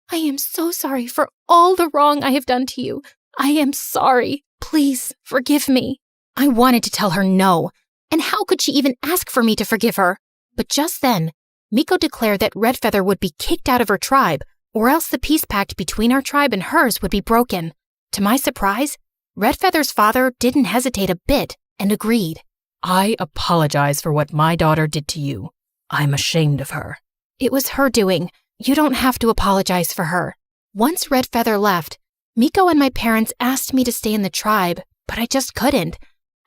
I am so sorry for all the wrong I have done to you. I am sorry. Please forgive me. I wanted to tell her no, and how could she even ask for me to forgive her? But just then, Miko declared that Redfeather would be kicked out of her tribe, or else the peace pact between our tribe and hers would be broken. To my surprise, Redfeather's father didn't hesitate a bit and agreed. I apologize for what my daughter did to you. I'm ashamed of her. It was her doing. You don't have to apologize for her. Once Redfeather left, Miko and my parents asked me to stay in the tribe, but I just couldn't.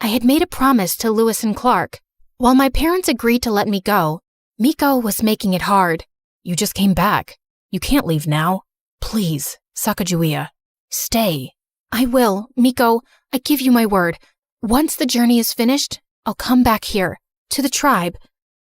I had made a promise to Lewis and Clark. While my parents agreed to let me go, Miko was making it hard. You just came back. You can't leave now. Please, Sacagawea, stay. I will, Miko. I give you my word. Once the journey is finished, I'll come back here, to the tribe,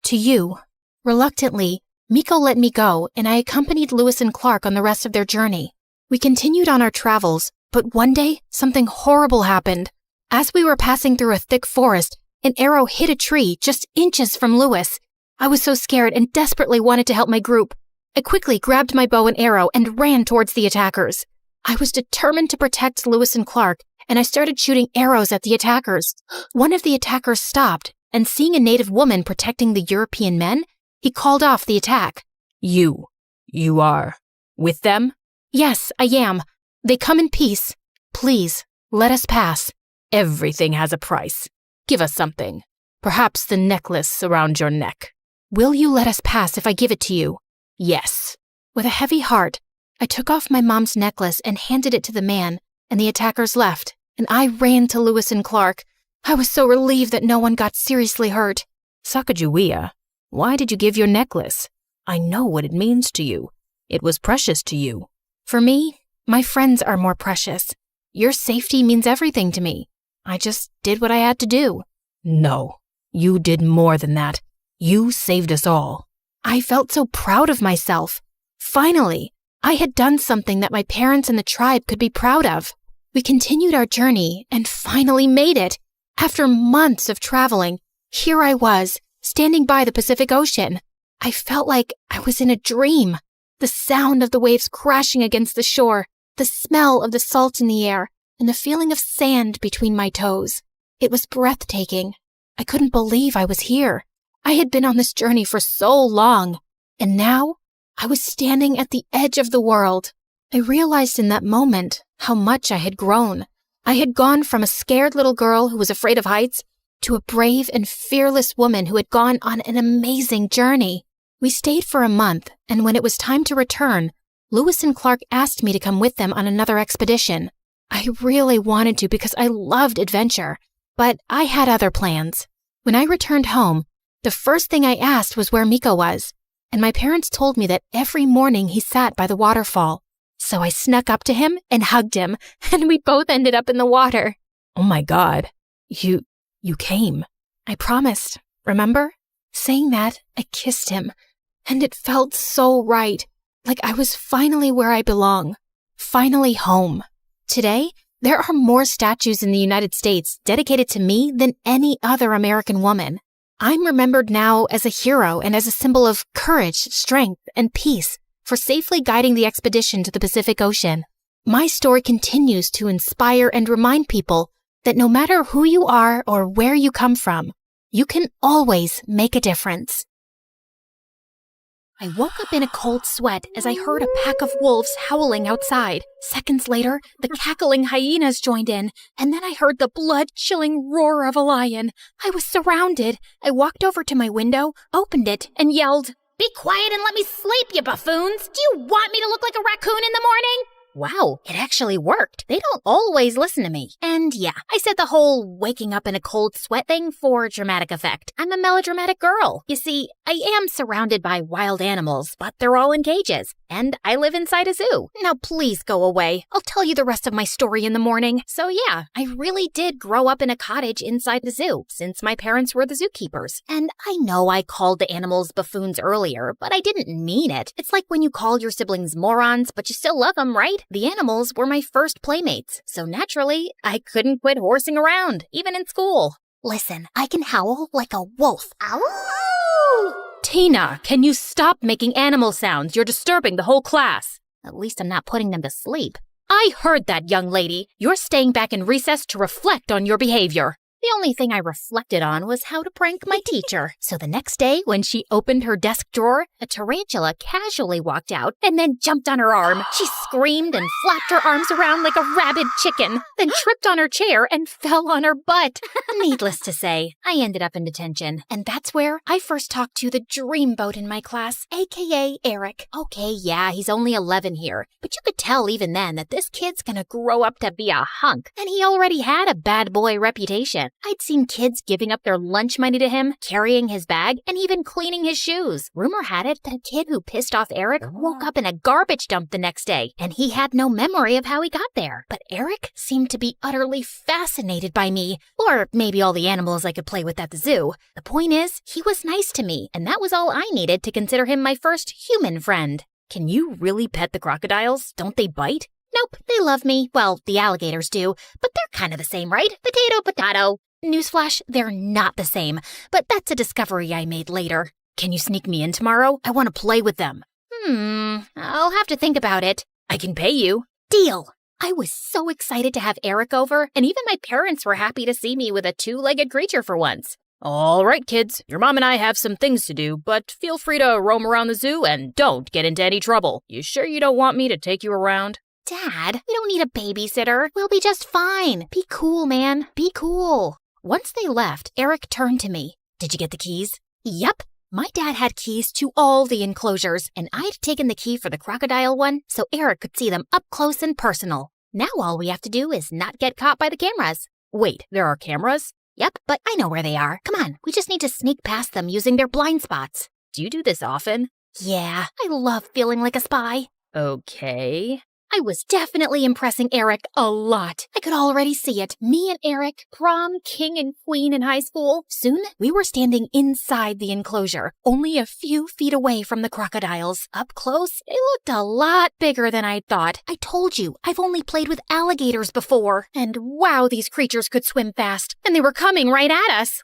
to you. Reluctantly, Miko let me go, and I accompanied Lewis and Clark on the rest of their journey. We continued on our travels, but one day, something horrible happened. As we were passing through a thick forest, an arrow hit a tree just inches from Lewis. I was so scared and desperately wanted to help my group. I quickly grabbed my bow and arrow and ran towards the attackers. I was determined to protect Lewis and Clark, and I started shooting arrows at the attackers. One of the attackers stopped, and seeing a native woman protecting the European men, he called off the attack. You are with them? Yes, I am. They come in peace. Please, let us pass. Everything has a price. Give us something. Perhaps the necklace around your neck. Will you let us pass if I give it to you? Yes. With a heavy heart, I took off my mom's necklace and handed it to the man, and the attackers left, and I ran to Lewis and Clark. I was so relieved that no one got seriously hurt. Sacagawea, why did you give your necklace? I know what it means to you. It was precious to you. For me, my friends are more precious. Your safety means everything to me. I just did what I had to do. No, you did more than that. You saved us all. I felt so proud of myself. Finally, I had done something that my parents and the tribe could be proud of. We continued our journey and finally made it. After months of traveling, here I was, standing by the Pacific Ocean. I felt like I was in a dream. The sound of the waves crashing against the shore, the smell of the salt in the air, and the feeling of sand between my toes. It was breathtaking. I couldn't believe I was here. I had been on this journey for so long, and now I was standing at the edge of the world. I realized in that moment how much I had grown. I had gone from a scared little girl who was afraid of heights to a brave and fearless woman who had gone on an amazing journey. We stayed for a month, and when it was time to return, Lewis and Clark asked me to come with them on another expedition. I really wanted to because I loved adventure, but I had other plans. When I returned home, the first thing I asked was where Miko was, and my parents told me that every morning he sat by the waterfall. So I snuck up to him and hugged him, and we both ended up in the water. Oh my God, you came. I promised, remember? Saying that, I kissed him, and it felt so right, like I was finally where I belong, finally home. Today, there are more statues in the United States dedicated to me than any other American woman. I'm remembered now as a hero and as a symbol of courage, strength, and peace for safely guiding the expedition to the Pacific Ocean. My story continues to inspire and remind people that no matter who you are or where you come from, you can always make a difference. I woke up in a cold sweat as I heard a pack of wolves howling outside. Seconds later, the cackling hyenas joined in, and then I heard the blood-chilling roar of a lion. I was surrounded. I walked over to my window, opened it, and yelled, Be quiet and let me sleep, you buffoons! Do you want me to look like a raccoon in the morning? Wow, it actually worked. They don't always listen to me. And yeah, I said the whole waking up in a cold sweat thing for dramatic effect. I'm a melodramatic girl. You see, I am surrounded by wild animals, but they're all in cages. And I live inside a zoo. Now please go away. I'll tell you the rest of my story in the morning. So yeah, I really did grow up in a cottage inside the zoo, since my parents were the zookeepers. And I know I called the animals buffoons earlier, but I didn't mean it. It's like when you call your siblings morons, but you still love them, right? The animals were my first playmates, so naturally, I couldn't quit horsing around, even in school. Listen, I can howl like a wolf. Ow! Tina, can you stop making animal sounds? You're disturbing the whole class. At least I'm not putting them to sleep. I heard that, young lady. You're staying back in recess to reflect on your behavior. The only thing I reflected on was how to prank my teacher. So the next day, when she opened her desk drawer, a tarantula casually walked out and then jumped on her arm. She screamed and flapped her arms around like a rabid chicken, then tripped on her chair and fell on her butt. Needless to say, I ended up in detention. And that's where I first talked to the dreamboat in my class, aka Eric. Okay, yeah, he's only 11 here, but you could tell even then that this kid's gonna grow up to be a hunk. And he already had a bad boy reputation. I'd seen kids giving up their lunch money to him, carrying his bag, and even cleaning his shoes. Rumor had it that a kid who pissed off Eric woke up in a garbage dump the next day, and he had no memory of how he got there. But Eric seemed to be utterly fascinated by me, or maybe all the animals I could play with at the zoo. The point is, he was nice to me, and that was all I needed to consider him my first human friend. Can you really pet the crocodiles? Don't they bite? Nope, they love me. Well, the alligators do, but they're kind of the same, right? Potato, potato. Newsflash, they're not the same, but that's a discovery I made later. Can you sneak me in tomorrow? I want to play with them. I'll have to think about it. I can pay you. Deal. I was so excited to have Eric over, and even my parents were happy to see me with a two-legged creature for once. All right, kids, your mom and I have some things to do, but feel free to roam around the zoo and don't get into any trouble. You sure you don't want me to take you around? Dad, we don't need a babysitter. We'll be just fine. Be cool, man. Be cool. Once they left, Eric turned to me. Did you get the keys? Yep. My dad had keys to all the enclosures, and I'd taken the key for the crocodile one so Eric could see them up close and personal. Now all we have to do is not get caught by the cameras. Wait, there are cameras? Yep, but I know where they are. Come on, we just need to sneak past them using their blind spots. Do you do this often? Yeah, I love feeling like a spy. Okay. I was definitely impressing Eric a lot. I could already see it. Me and Eric, prom king and queen in high school. Soon, we were standing inside the enclosure, only a few feet away from the crocodiles. Up close, they looked a lot bigger than I'd thought. I told you, I've only played with alligators before. And wow, these creatures could swim fast. And they were coming right at us.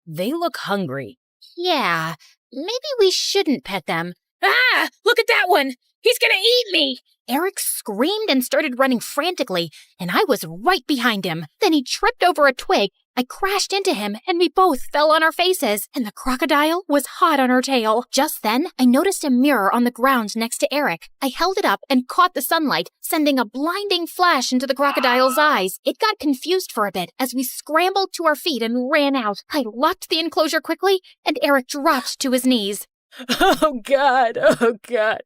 They look hungry. Yeah, maybe we shouldn't pet them. Ah, look at that one! He's gonna eat me! Eric screamed and started running frantically, and I was right behind him. Then he tripped over a twig. I crashed into him, and we both fell on our faces, and the crocodile was hot on her tail. Just then, I noticed a mirror on the ground next to Eric. I held it up and caught the sunlight, sending a blinding flash into the crocodile's eyes. It got confused for a bit as we scrambled to our feet and ran out. I locked the enclosure quickly, and Eric dropped to his knees. Oh, God. Oh, God.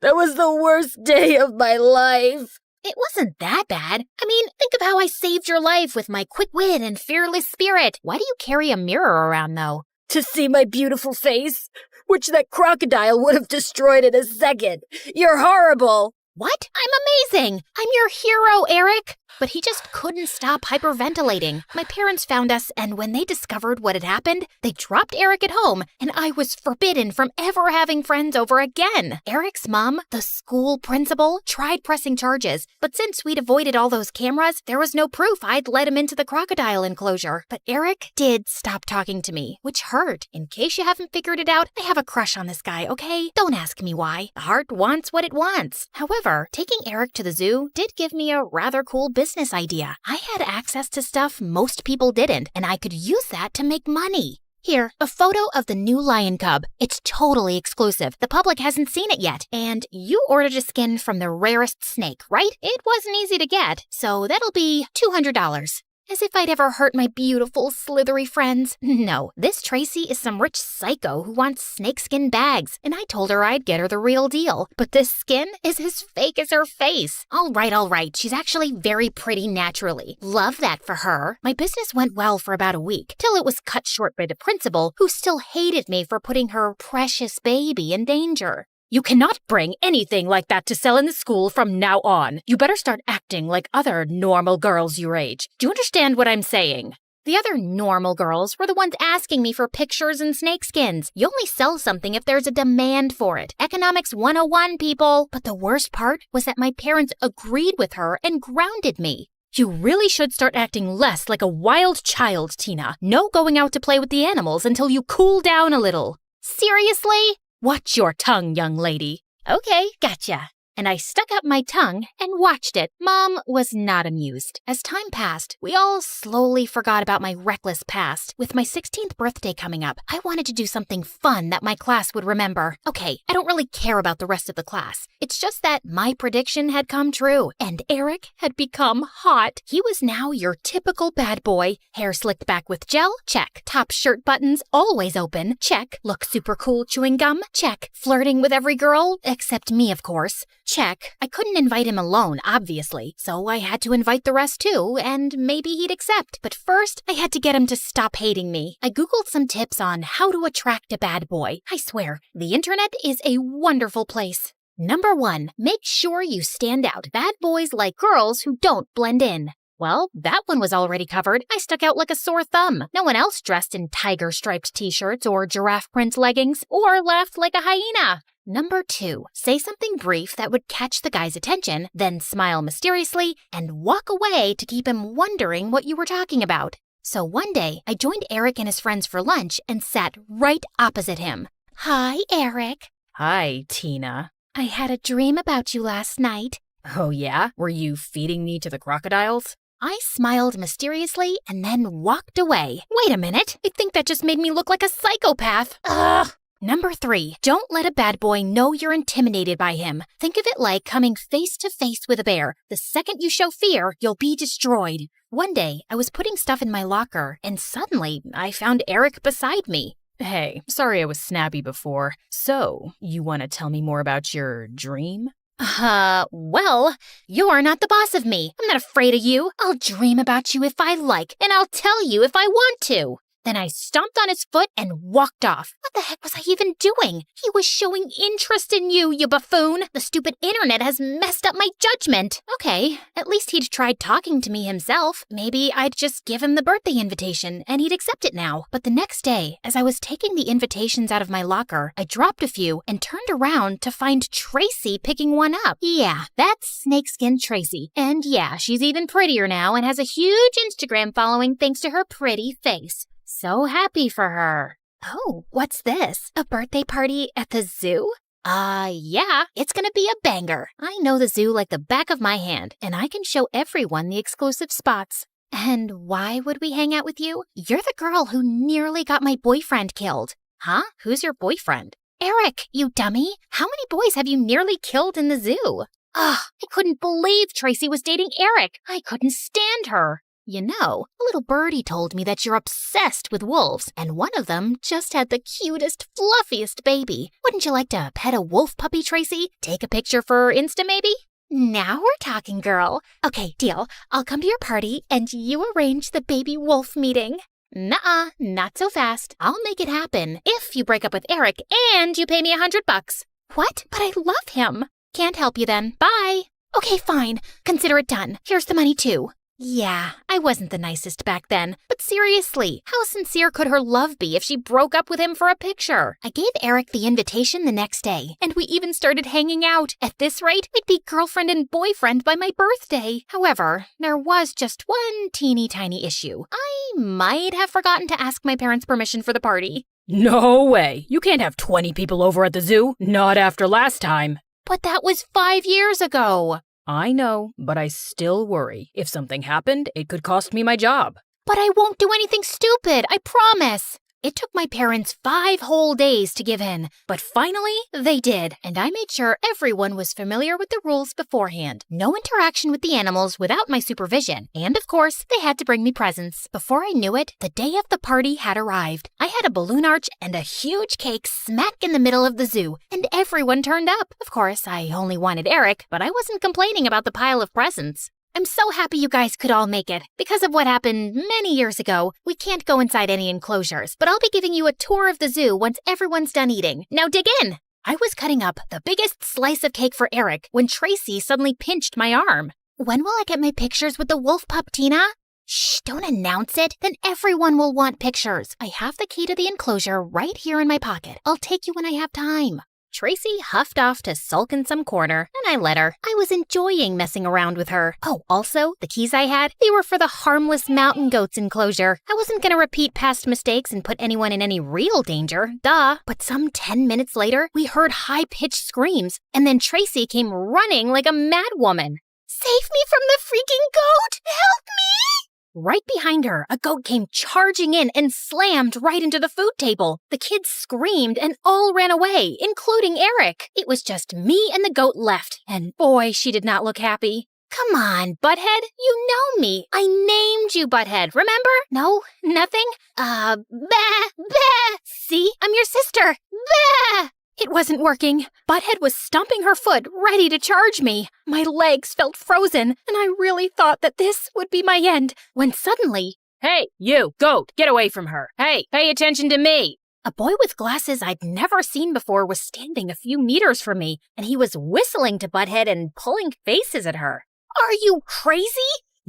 That was the worst day of my life. It wasn't that bad. I mean, think of how I saved your life with my quick wit and fearless spirit. Why do you carry a mirror around, though? To see my beautiful face, which that crocodile would have destroyed in a second. You're horrible. What? I'm amazing. I'm your hero, Eric. But he just couldn't stop hyperventilating. My parents found us, and when they discovered what had happened, they dropped Eric at home, and I was forbidden from ever having friends over again. Eric's mom, the school principal, tried pressing charges, but since we'd avoided all those cameras, there was no proof I'd let him into the crocodile enclosure. But Eric did stop talking to me, which hurt. In case you haven't figured it out, I have a crush on this guy, okay? Don't ask me why. The heart wants what it wants. However, taking Eric to the zoo did give me a rather cool business idea. I had access to stuff most people didn't, and I could use that to make money. Here, a photo of the new lion cub. It's totally exclusive. The public hasn't seen it yet. And you ordered a skin from the rarest snake, right? It wasn't easy to get, so that'll be $200. As if I'd ever hurt my beautiful, slithery friends. No, this Tracy is some rich psycho who wants snakeskin bags, and I told her I'd get her the real deal. But this skin is as fake as her face. All right. She's actually very pretty naturally. Love that for her. My business went well for about a week, till it was cut short by the principal, who still hated me for putting her precious baby in danger. You cannot bring anything like that to sell in the school from now on. You better start acting like other normal girls your age. Do you understand what I'm saying? The other normal girls were the ones asking me for pictures and snakeskins. You only sell something if there's a demand for it. Economics 101, people. But the worst part was that my parents agreed with her and grounded me. You really should start acting less like a wild child, Tina. No going out to play with the animals until you cool down a little. Seriously? Watch your tongue, young lady. Okay, gotcha. And I stuck out my tongue and watched it. Mom was not amused. As time passed, we all slowly forgot about my reckless past. With my 16th birthday coming up, I wanted to do something fun that my class would remember. Okay, I don't really care about the rest of the class. It's just that my prediction had come true, and Eric had become hot. He was now your typical bad boy. Hair slicked back with gel? Check. Top shirt buttons always open? Check. Look super cool chewing gum? Check. Flirting with every girl? Except me, of course. Check. I couldn't invite him alone, obviously, so I had to invite the rest too, and maybe he'd accept. But first, I had to get him to stop hating me. I googled some tips on how to attract a bad boy. I swear, the internet is a wonderful place. Number 1, make sure you stand out. Bad boys like girls who don't blend in. Well, that one was already covered. I stuck out like a sore thumb. No one else dressed in tiger-striped t-shirts or giraffe print leggings or laughed like a hyena. Number 2, say something brief that would catch the guy's attention, then smile mysteriously and walk away to keep him wondering what you were talking about. So one day, I joined Eric and his friends for lunch and sat right opposite him. Hi, Eric. Hi, Tina. I had a dream about you last night. Oh yeah? Were you feeding me to the crocodiles? I smiled mysteriously and then walked away. Wait a minute. I think that just made me look like a psychopath. Ugh. Number 3, don't let a bad boy know you're intimidated by him. Think of it like coming face to face with a bear. The second you show fear, you'll be destroyed. One day, I was putting stuff in my locker, and suddenly, I found Eric beside me. Hey, sorry I was snappy before. So, you want to tell me more about your dream? Well, you're not the boss of me. I'm not afraid of you. I'll dream about you if I like, and I'll tell you if I want to. Then I stomped on his foot and walked off. What the heck was I even doing? He was showing interest in you, you buffoon. The stupid internet has messed up my judgment. Okay, at least he'd tried talking to me himself. Maybe I'd just give him the birthday invitation and he'd accept it now. But the next day, as I was taking the invitations out of my locker, I dropped a few and turned around to find Tracy picking one up. Yeah, that's Snakeskin Tracy. And yeah, she's even prettier now and has a huge Instagram following thanks to her pretty face. So happy for her. Oh, what's this? A birthday party at the zoo? Yeah, it's gonna be a banger. I know the zoo like the back of my hand, and I can show everyone the exclusive spots. And why would we hang out with you? You're the girl who nearly got my boyfriend killed. Huh? Who's your boyfriend? Eric, you dummy. How many boys have you nearly killed in the zoo? Ugh, I couldn't believe Tracy was dating Eric. I couldn't stand her. You know, a little birdie told me that you're obsessed with wolves, and one of them just had the cutest, fluffiest baby. Wouldn't you like to pet a wolf puppy, Tracy? Take a picture for Insta, maybe? Now we're talking, girl. Okay, deal. I'll come to your party, and you arrange the baby wolf meeting. Nuh-uh, not so fast. I'll make it happen if you break up with Eric and you pay me $100. What? But I love him. Can't help you then. Bye. Okay, fine. Consider it done. Here's the money, too. Yeah, I wasn't the nicest back then, but seriously, how sincere could her love be if she broke up with him for a picture? I gave Eric the invitation the next day, and we even started hanging out. At this rate, we'd be girlfriend and boyfriend by my birthday. However, there was just one teeny tiny issue. I might have forgotten to ask my parents' permission for the party. No way. You can't have 20 people over at the zoo. Not after last time. But that was 5 years ago. I know, but I still worry. If something happened, it could cost me my job. But I won't do anything stupid, I promise. It took my parents 5 whole days to give in, but finally they did, and I made sure everyone was familiar with the rules beforehand. No interaction with the animals without my supervision, and of course, they had to bring me presents. Before I knew it, the day of the party had arrived. I had a balloon arch and a huge cake smack in the middle of the zoo, and everyone turned up. Of course, I only wanted Eric, but I wasn't complaining about the pile of presents. I'm so happy you guys could all make it. Because of what happened many years ago, we can't go inside any enclosures, but I'll be giving you a tour of the zoo once everyone's done eating. Now dig in! I was cutting up the biggest slice of cake for Eric when Tracy suddenly pinched my arm. When will I get my pictures with the wolf pup, Tina? Shh, don't announce it. Then everyone will want pictures. I have the key to the enclosure right here in my pocket. I'll take you when I have time. Tracy huffed off to sulk in some corner, and I let her. I was enjoying messing around with her. Oh, also, the keys I had, they were for the harmless mountain goats enclosure. I wasn't gonna repeat past mistakes and put anyone in any real danger, duh. But some 10 minutes later, we heard high-pitched screams, and then Tracy came running like a mad woman. Save me from the freaking goat! Help me! Right behind her, a goat came charging in and slammed right into the food table. The kids screamed and all ran away, including Eric. It was just me and the goat left, and boy, she did not look happy. Come on, Butthead, you know me. I named you Butthead, remember? No? Nothing? Bah, bah. See? I'm your sister. Bah! It wasn't working. Butthead was stomping her foot, ready to charge me. My legs felt frozen, and I really thought that this would be my end, when suddenly... Hey, you, goat, get away from her. Hey, pay attention to me. A boy with glasses I'd never seen before was standing a few meters from me, and he was whistling to Butthead and pulling faces at her. Are you crazy?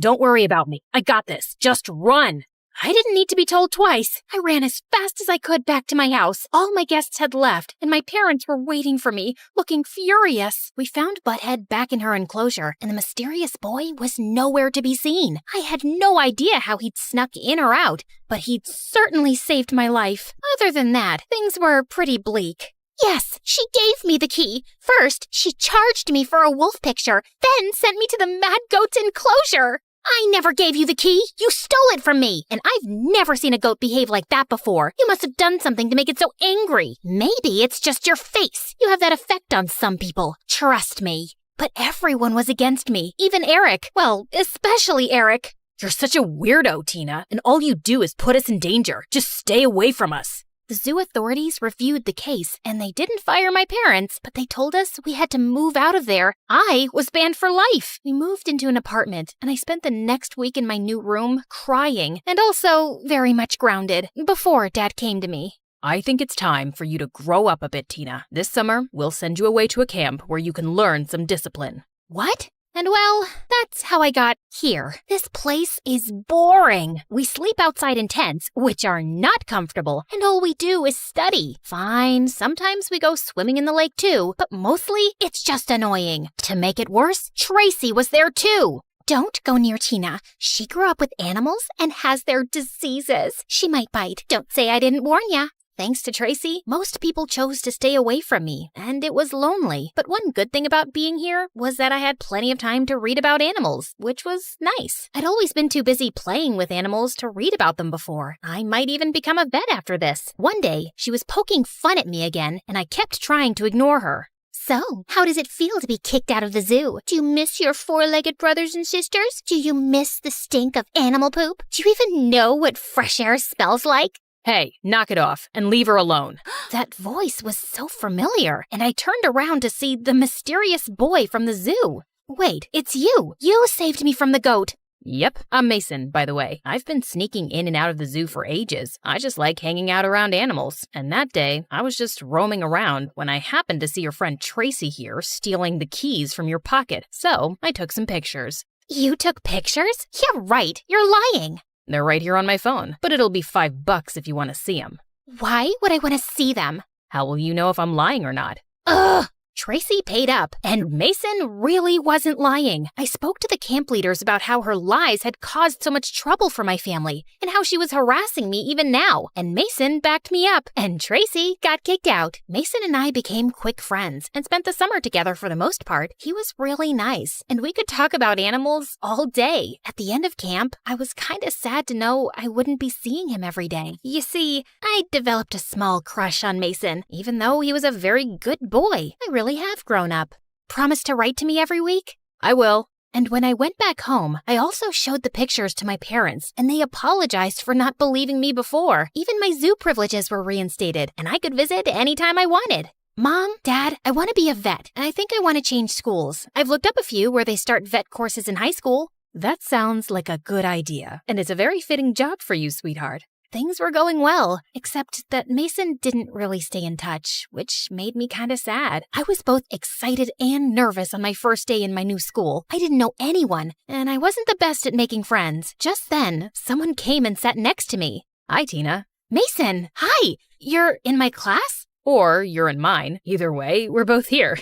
Don't worry about me. I got this. Just run. I didn't need to be told twice. I ran as fast as I could back to my house. All my guests had left, and my parents were waiting for me, looking furious. We found Butthead back in her enclosure, and the mysterious boy was nowhere to be seen. I had no idea how he'd snuck in or out, but he'd certainly saved my life. Other than that, things were pretty bleak. Yes, she gave me the key. First, she charged me for a wolf picture, then sent me to the mad goat's enclosure. I never gave you the key. You stole it from me. And I've never seen a goat behave like that before. You must have done something to make it so angry. Maybe it's just your face. You have that effect on some people. Trust me. But everyone was against me. Even Eric. Well, especially Eric. You're such a weirdo, Tina. And all you do is put us in danger. Just stay away from us. The zoo authorities reviewed the case, and they didn't fire my parents, but they told us we had to move out of there. I was banned for life. We moved into an apartment, and I spent the next week in my new room crying, and also very much grounded, before Dad came to me. I think it's time for you to grow up a bit, Tina. This summer, we'll send you away to a camp where you can learn some discipline. What? And well, that's how I got here. This place is boring. We sleep outside in tents, which are not comfortable, and all we do is study. Fine, sometimes we go swimming in the lake too, but mostly it's just annoying. To make it worse, Tracy was there too. Don't go near Tina. She grew up with animals and has their diseases. She might bite. Don't say I didn't warn ya. Thanks to Tracy, most people chose to stay away from me, and it was lonely. But one good thing about being here was that I had plenty of time to read about animals, which was nice. I'd always been too busy playing with animals to read about them before. I might even become a vet after this. One day, she was poking fun at me again, and I kept trying to ignore her. So, how does it feel to be kicked out of the zoo? Do you miss your four-legged brothers and sisters? Do you miss the stink of animal poop? Do you even know what fresh air smells like? Hey, knock it off and leave her alone. That voice was so familiar, and I turned around to see the mysterious boy from the zoo. Wait, it's you. You saved me from the goat. Yep, I'm Mason, by the way. I've been sneaking in and out of the zoo for ages. I just like hanging out around animals. And that day, I was just roaming around when I happened to see your friend Tracy here stealing the keys from your pocket. So I took some pictures. You took pictures? Yeah, right. You're lying. They're right here on my phone, but it'll be $5 if you want to see them. Why would I want to see them? How will you know if I'm lying or not? Ugh! Tracy paid up, and Mason really wasn't lying. I spoke to the camp leaders about how her lies had caused so much trouble for my family, and how she was harassing me even now, and Mason backed me up, and Tracy got kicked out. Mason and I became quick friends, and spent the summer together for the most part. He was really nice, and we could talk about animals all day. At the end of camp, I was kinda sad to know I wouldn't be seeing him every day. You see, I developed a small crush on Mason, even though he was a very good boy. I really have grown up. Promise to write to me every week? I will. And when I went back home, I also showed the pictures to my parents, and they apologized for not believing me before. Even my zoo privileges were reinstated, and I could visit anytime I wanted. Mom, Dad, I want to be a vet, and I think I want to change schools. I've looked up a few where they start vet courses in high school. That sounds like a good idea, and it's a very fitting job for you, sweetheart. Things were going well, except that Mason didn't really stay in touch, which made me kind of sad. I was both excited and nervous on my first day in my new school. I didn't know anyone, and I wasn't the best at making friends. Just then, someone came and sat next to me. Hi, Tina. Mason, hi! You're in my class? Or you're in mine. Either way, we're both here.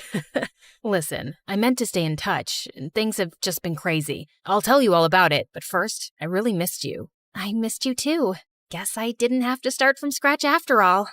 Listen, I meant to stay in touch, and things have just been crazy. I'll tell you all about it, but first, I really missed you. I missed you too. Guess I didn't have to start from scratch after all.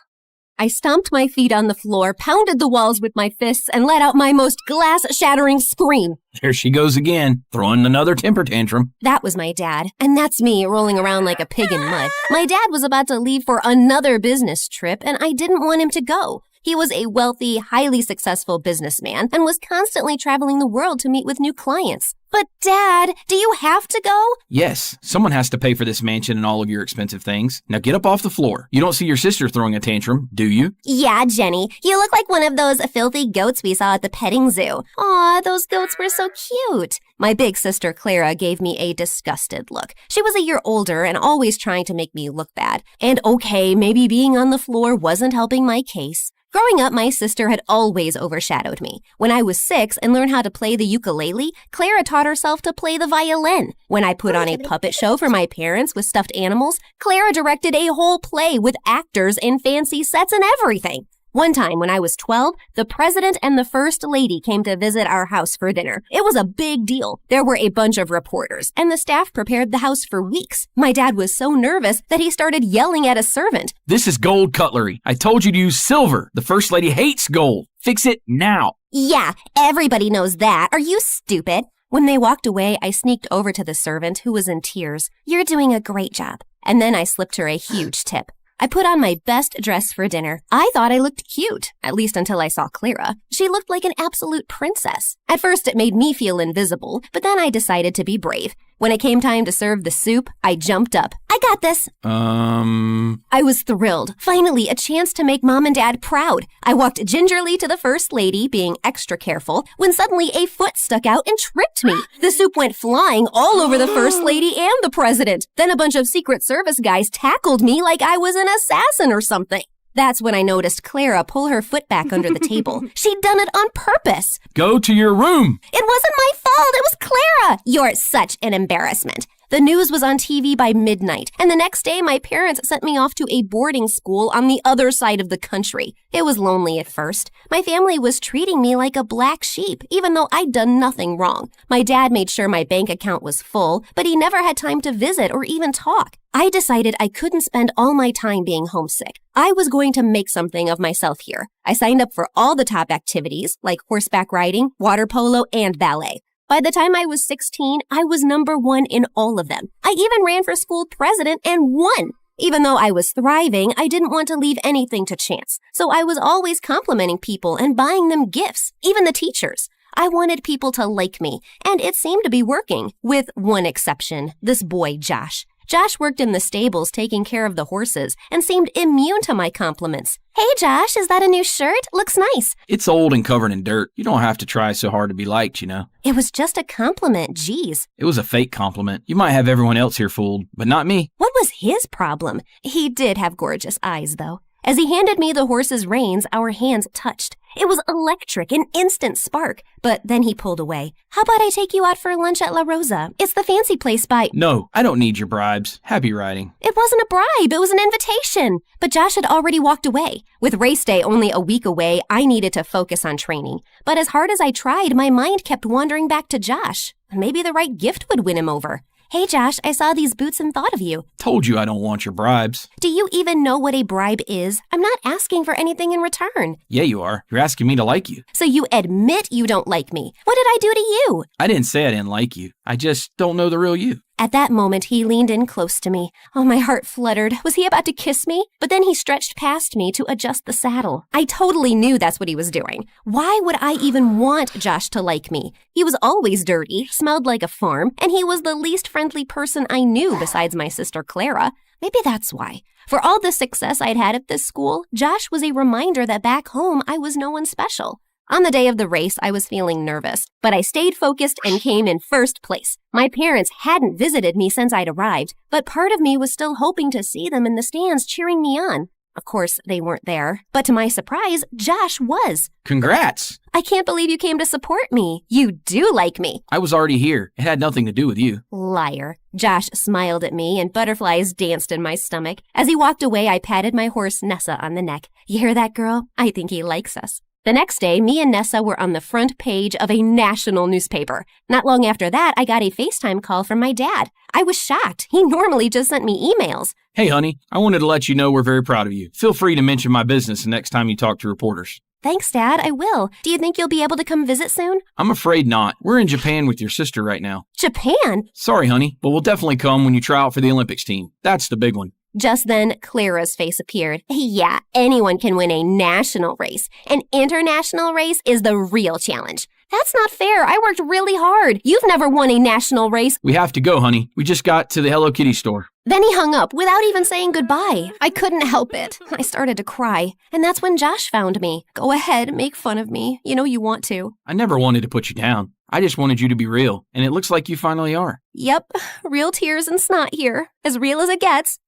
I stomped my feet on the floor, pounded the walls with my fists, and let out my most glass-shattering scream. There she goes again, throwing another temper tantrum. That was my dad, and that's me rolling around like a pig in mud. My dad was about to leave for another business trip, and I didn't want him to go. He was a wealthy, highly successful businessman and was constantly traveling the world to meet with new clients. But Dad, do you have to go? Yes, someone has to pay for this mansion and all of your expensive things. Now get up off the floor. You don't see your sister throwing a tantrum, do you? Yeah, Jenny. You look like one of those filthy goats we saw at the petting zoo. Aw, those goats were so cute. My big sister Clara gave me a disgusted look. She was a year older and always trying to make me look bad. And okay, maybe being on the floor wasn't helping my case. Growing up, my sister had always overshadowed me. When I was 6 and learned how to play the ukulele, Clara taught herself to play the violin. When I put on a puppet show for my parents with stuffed animals, Clara directed a whole play with actors and fancy sets and everything. One time when I was 12, the president and the first lady came to visit our house for dinner. It was a big deal. There were a bunch of reporters, and the staff prepared the house for weeks. My dad was so nervous that he started yelling at a servant. This is gold cutlery. I told you to use silver. The first lady hates gold. Fix it now. Yeah, everybody knows that. Are you stupid? When they walked away, I sneaked over to the servant, who was in tears. You're doing a great job. And then I slipped her a huge tip. I put on my best dress for dinner. I thought I looked cute, at least until I saw Clara. She looked like an absolute princess. At first, it made me feel invisible, but then I decided to be brave. When it came time to serve the soup, I jumped up. I got this. I was thrilled. Finally, a chance to make Mom and Dad proud. I walked gingerly to the First Lady, being extra careful, when suddenly a foot stuck out and tripped me. The soup went flying all over the First Lady and the President. Then a bunch of Secret Service guys tackled me like I was an assassin or something. That's when I noticed Clara pull her foot back under the table. She'd done it on purpose. Go to your room. It wasn't my fault. It was Clara. You're such an embarrassment. The news was on TV by midnight, and the next day my parents sent me off to a boarding school on the other side of the country. It was lonely at first. My family was treating me like a black sheep, even though I'd done nothing wrong. My dad made sure my bank account was full, but he never had time to visit or even talk. I decided I couldn't spend all my time being homesick. I was going to make something of myself here. I signed up for all the top activities, like horseback riding, water polo, and ballet. By the time I was 16, I was number 1 in all of them. I even ran for school president and won. Even though I was thriving, I didn't want to leave anything to chance. So I was always complimenting people and buying them gifts, even the teachers. I wanted people to like me, and it seemed to be working, with one exception, this boy, Josh. Josh worked in the stables taking care of the horses and seemed immune to my compliments. Hey, Josh, is that a new shirt? Looks nice. It's old and covered in dirt. You don't have to try so hard to be liked, you know. It was just a compliment, geez. It was a fake compliment. You might have everyone else here fooled, but not me. What was his problem? He did have gorgeous eyes, though. As he handed me the horse's reins, our hands touched. It was electric, an instant spark. But then he pulled away. How about I take you out for lunch at La Rosa? It's the fancy place by... No, I don't need your bribes. Happy riding. It wasn't a bribe, it was an invitation. But Josh had already walked away. With race day only a week away, I needed to focus on training. But as hard as I tried, my mind kept wandering back to Josh. Maybe the right gift would win him over. Hey, Josh, I saw these boots and thought of you. Told you I don't want your bribes. Do you even know what a bribe is? I'm not asking for anything in return. Yeah, you are. You're asking me to like you. So you admit you don't like me. What did I do to you? I didn't say I didn't like you. I just don't know the real you. At that moment, he leaned in close to me. Oh, my heart fluttered. Was he about to kiss me? But then he stretched past me to adjust the saddle. I totally knew that's what he was doing. Why would I even want Josh to like me? He was always dirty, smelled like a farm, and he was the least friendly person I knew besides my sister Clara. Maybe that's why. For all the success I'd had at this school, Josh was a reminder that back home I was no one special. On the day of the race, I was feeling nervous, but I stayed focused and came in first place. My parents hadn't visited me since I'd arrived, but part of me was still hoping to see them in the stands cheering me on. Of course, they weren't there, but to my surprise, Josh was. Congrats! I can't believe you came to support me. You do like me. I was already here. It had nothing to do with you. Liar. Josh smiled at me and butterflies danced in my stomach. As he walked away, I patted my horse Nessa on the neck. You hear that, girl? I think he likes us. The next day, me and Nessa were on the front page of a national newspaper. Not long after that, I got a FaceTime call from my dad. I was shocked. He normally just sent me emails. Hey, honey, I wanted to let you know we're very proud of you. Feel free to mention my business the next time you talk to reporters. Thanks, Dad. I will. Do you think you'll be able to come visit soon? I'm afraid not. We're in Japan with your sister right now. Japan? Sorry, honey, but we'll definitely come when you try out for the Olympics team. That's the big one. Just then, Clara's face appeared. Yeah, anyone can win a national race. An international race is the real challenge. That's not fair. I worked really hard. You've never won a national race. We have to go, honey. We just got to the Hello Kitty store. Then he hung up without even saying goodbye. I couldn't help it. I started to cry. And that's when Josh found me. Go ahead, make fun of me. You know you want to. I never wanted to put you down. I just wanted you to be real. And it looks like you finally are. Yep, real tears and snot here. As real as it gets.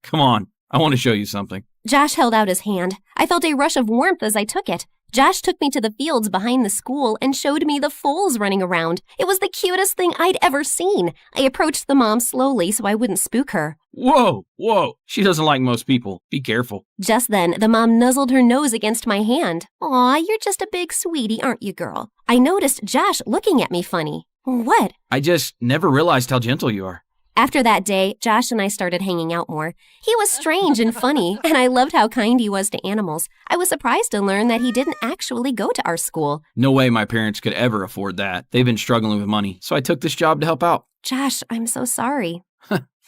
Come on. I want to show you something. Josh held out his hand. I felt a rush of warmth as I took it. Josh took me to the fields behind the school and showed me the foals running around. It was the cutest thing I'd ever seen. I approached the mom slowly so I wouldn't spook her. Whoa. She doesn't like most people. Be careful. Just then, the mom nuzzled her nose against my hand. Aw, you're just a big sweetie, aren't you, girl? I noticed Josh looking at me funny. What? I just never realized how gentle you are. After that day, Josh and I started hanging out more. He was strange and funny, and I loved how kind he was to animals. I was surprised to learn that he didn't actually go to our school. No way my parents could ever afford that. They've been struggling with money, so I took this job to help out. Josh, I'm so sorry.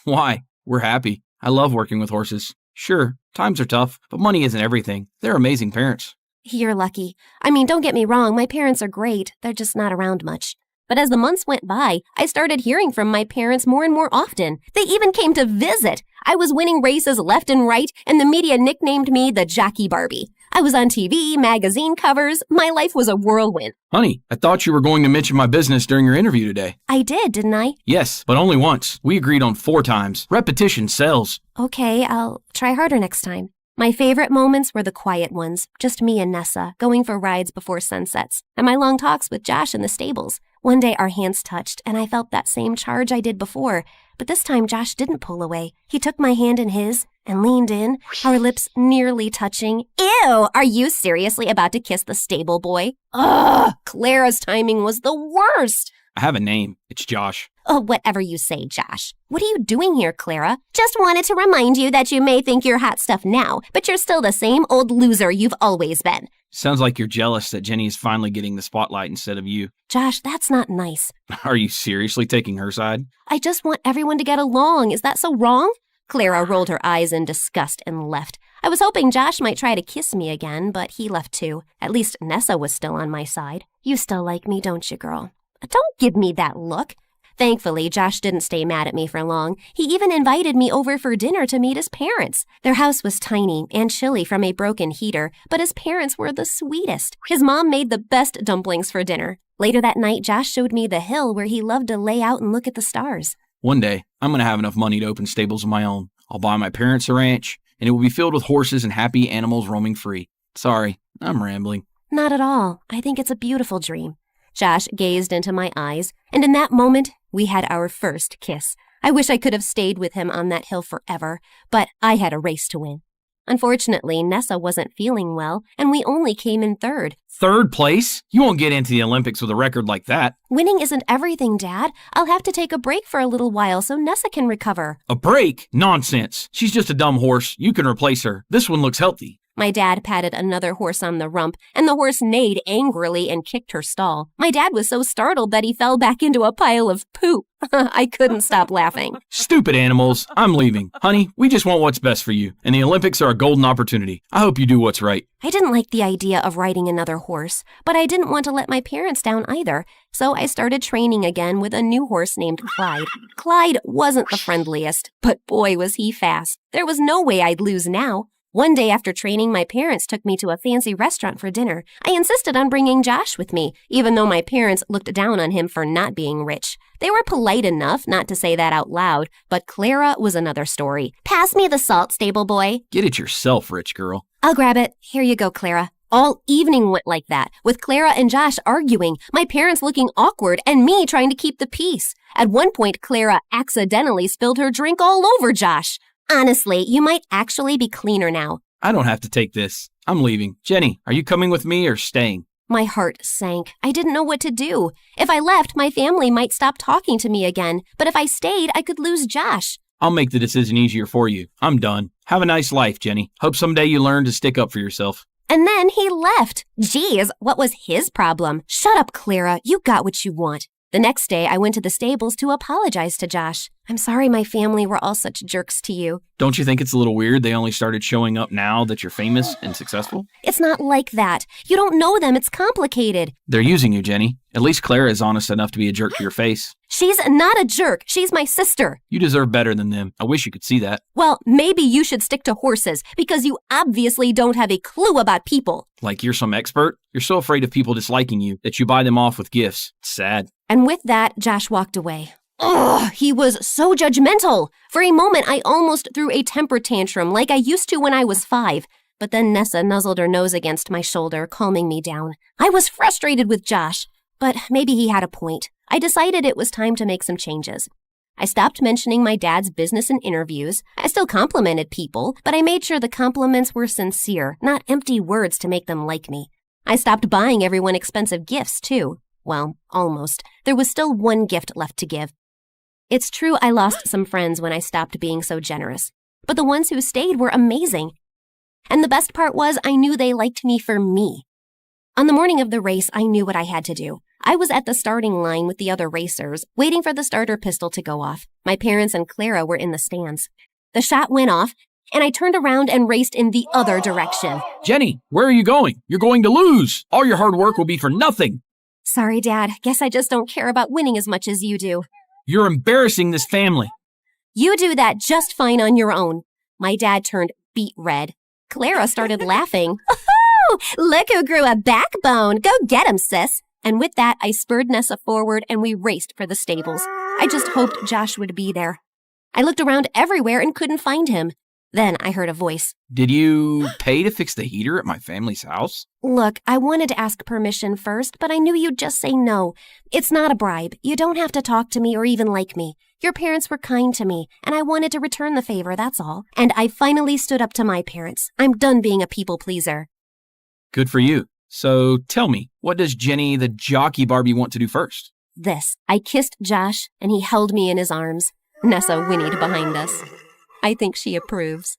Why? We're happy. I love working with horses. Sure, times are tough, but money isn't everything. They're amazing parents. You're lucky. I mean, don't get me wrong, my parents are great. They're just not around much. But as the months went by, I started hearing from my parents more and more often. They even came to visit. I was winning races left and right, and the media nicknamed me the Jockey Barbie. I was on TV, magazine covers. My life was a whirlwind. Honey, I thought you were going to mention my business during your interview today. I did, didn't I? Yes, but only once. We agreed on 4 times. Repetition sells. Okay, I'll try harder next time. My favorite moments were the quiet ones, just me and Nessa, going for rides before sunsets, and my long talks with Josh in the stables. One day our hands touched, and I felt that same charge I did before, but this time Josh didn't pull away. He took my hand in his and leaned in, our lips nearly touching. Ew! Are you seriously about to kiss the stable boy? Ugh! Clara's timing was the worst! I have a name. It's Josh. Oh, whatever you say, Josh. What are you doing here, Clara? Just wanted to remind you that you may think you're hot stuff now, but you're still the same old loser you've always been. Sounds like you're jealous that Jenny is finally getting the spotlight instead of you. Josh, that's not nice. Are you seriously taking her side? I just want everyone to get along. Is that so wrong? Clara rolled her eyes in disgust and left. I was hoping Josh might try to kiss me again, but he left too. At least Nessa was still on my side. You still like me, don't you, girl? Don't give me that look. Thankfully, Josh didn't stay mad at me for long. He even invited me over for dinner to meet his parents. Their house was tiny and chilly from a broken heater, but his parents were the sweetest. His mom made the best dumplings for dinner. Later that night, Josh showed me the hill where he loved to lay out and look at the stars. One day, I'm going to have enough money to open stables of my own. I'll buy my parents a ranch, and it will be filled with horses and happy animals roaming free. Sorry, I'm rambling. Not at all. I think it's a beautiful dream. Josh gazed into my eyes, and in that moment, we had our first kiss. I wish I could have stayed with him on that hill forever, but I had a race to win. Unfortunately, Nessa wasn't feeling well, and we only came in third. Third place? You won't get into the Olympics with a record like that. Winning isn't everything, Dad. I'll have to take a break for a little while so Nessa can recover. A break? Nonsense. She's just a dumb horse. You can replace her. This one looks healthy. My dad patted another horse on the rump, and the horse neighed angrily and kicked her stall. My dad was so startled that he fell back into a pile of poop. I couldn't stop laughing. Stupid animals. I'm leaving. Honey, we just want what's best for you, and the Olympics are a golden opportunity. I hope you do what's right. I didn't like the idea of riding another horse, but I didn't want to let my parents down either, so I started training again with a new horse named Clyde. Clyde wasn't the friendliest, but boy was he fast. There was no way I'd lose now. One day after training, my parents took me to a fancy restaurant for dinner. I insisted on bringing Josh with me, even though my parents looked down on him for not being rich. They were polite enough not to say that out loud, but Clara was another story. Pass me the salt, stable boy. Get it yourself, rich girl. I'll grab it. Here you go, Clara. All evening went like that, with Clara and Josh arguing, my parents looking awkward, and me trying to keep the peace. At one point, Clara accidentally spilled her drink all over Josh. Honestly, you might actually be cleaner now. I don't have to take this. I'm leaving. Jenny, are you coming with me or staying? My heart sank. I didn't know what to do. If I left, my family might stop talking to me again. But if I stayed, I could lose Josh. I'll make the decision easier for you. I'm done. Have a nice life, Jenny. Hope someday you learn to stick up for yourself. And then he left. Geez, what was his problem? Shut up, Clara. You got what you want. The next day, I went to the stables to apologize to Josh. I'm sorry my family were all such jerks to you. Don't you think it's a little weird they only started showing up now that you're famous and successful? It's not like that. You don't know them. It's complicated. They're using you, Jenny. At least Clara is honest enough to be a jerk to your face. She's not a jerk. She's my sister. You deserve better than them. I wish you could see that. Well, maybe you should stick to horses because you obviously don't have a clue about people. Like you're some expert? You're so afraid of people disliking you that you buy them off with gifts. It's sad. And with that, Josh walked away. Ugh, he was so judgmental. For a moment, I almost threw a temper tantrum like I used to when I was 5. But then Nessa nuzzled her nose against my shoulder, calming me down. I was frustrated with Josh, but maybe he had a point. I decided it was time to make some changes. I stopped mentioning my dad's business in interviews. I still complimented people, but I made sure the compliments were sincere, not empty words to make them like me. I stopped buying everyone expensive gifts, too. Well, almost. There was still one gift left to give. It's true I lost some friends when I stopped being so generous, but the ones who stayed were amazing. And the best part was I knew they liked me for me. On the morning of the race, I knew what I had to do. I was at the starting line with the other racers, waiting for the starter pistol to go off. My parents and Clara were in the stands. The shot went off, and I turned around and raced in the other direction. Jenny, where are you going? You're going to lose. All your hard work will be for nothing. Sorry, Dad. Guess I just don't care about winning as much as you do. You're embarrassing this family. You do that just fine on your own. My dad turned beet red. Clara started laughing. Oh, look who grew a backbone. Go get him, sis. And with that, I spurred Nessa forward and we raced for the stables. I just hoped Josh would be there. I looked around everywhere and couldn't find him. Then I heard a voice. Did you pay to fix the heater at my family's house? Look, I wanted to ask permission first, but I knew you'd just say no. It's not a bribe. You don't have to talk to me or even like me. Your parents were kind to me, and I wanted to return the favor, that's all. And I finally stood up to my parents. I'm done being a people pleaser. Good for you. So tell me, what does Jenny the jockey Barbie want to do first? This. I kissed Josh, and he held me in his arms. Nessa whinnied behind us. I think she approves.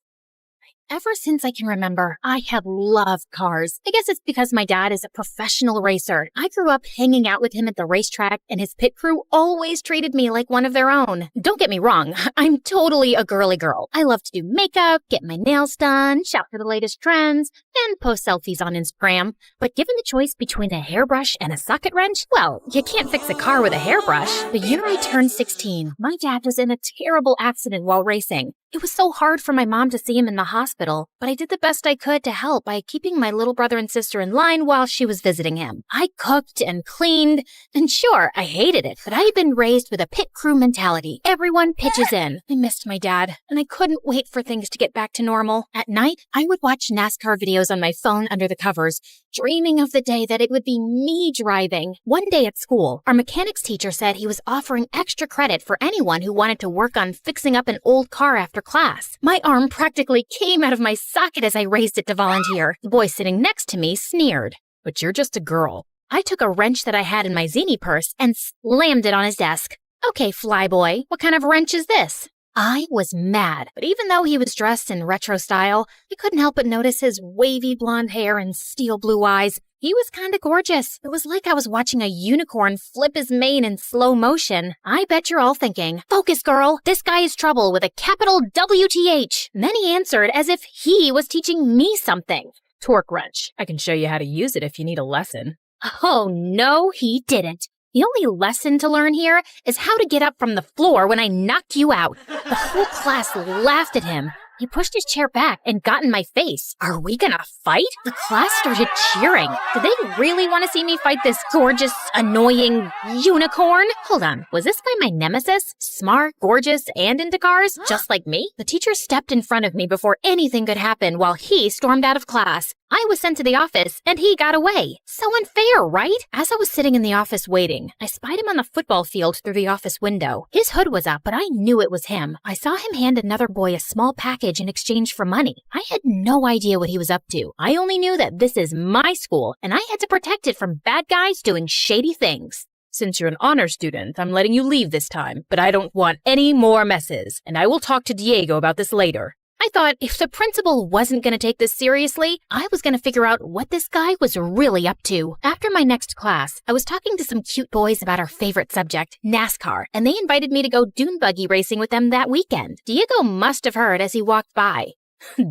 Ever since I can remember, I have loved cars. I guess it's because my dad is a professional racer. I grew up hanging out with him at the racetrack, and his pit crew always treated me like one of their own. Don't get me wrong, I'm totally a girly girl. I love to do makeup, get my nails done, shop for the latest trends, and post selfies on Instagram. But given the choice between a hairbrush and a socket wrench, well, you can't fix a car with a hairbrush. The year I turned 16, my dad was in a terrible accident while racing. It was so hard for my mom to see him in the hospital, but I did the best I could to help by keeping my little brother and sister in line while she was visiting him. I cooked and cleaned, and sure, I hated it, but I had been raised with a pit crew mentality. Everyone pitches in. I missed my dad, and I couldn't wait for things to get back to normal. At night, I would watch NASCAR videos on my phone under the covers, dreaming of the day that it would be me driving. One day at school, our mechanics teacher said he was offering extra credit for anyone who wanted to work on fixing up an old car after class. My arm practically came out of my socket as I raised it to volunteer. The boy sitting next to me sneered. But you're just a girl. I took a wrench that I had in my zini purse and slammed it on his desk. Okay, flyboy, what kind of wrench is this? I was mad, but even though he was dressed in retro style, I couldn't help but notice his wavy blonde hair and steel blue eyes. He was kinda gorgeous. It was like I was watching a unicorn flip his mane in slow motion. I bet you're all thinking, focus girl, this guy is trouble with a capital WTH. And then he answered as if he was teaching me something. Torque wrench. I can show you how to use it if you need a lesson. Oh, no, he didn't. The only lesson to learn here is how to get up from the floor when I knock you out. The whole class laughed at him. He pushed his chair back and got in my face. Are we gonna fight? The class started cheering. Did they really want to see me fight this gorgeous, annoying unicorn? Hold on, was this guy my nemesis? Smart, gorgeous, and into cars? Just like me? The teacher stepped in front of me before anything could happen while he stormed out of class. I was sent to the office, and he got away. So unfair, right? As I was sitting in the office waiting, I spied him on the football field through the office window. His hood was up, but I knew it was him. I saw him hand another boy a small package in exchange for money. I had no idea what he was up to. I only knew that this is my school, and I had to protect it from bad guys doing shady things. Since you're an honor student, I'm letting you leave this time, but I don't want any more messes, and I will talk to Diego about this later. I thought if the principal wasn't going to take this seriously, I was going to figure out what this guy was really up to. After my next class, I was talking to some cute boys about our favorite subject, NASCAR, and they invited me to go dune buggy racing with them that weekend. Diego must have heard as he walked by.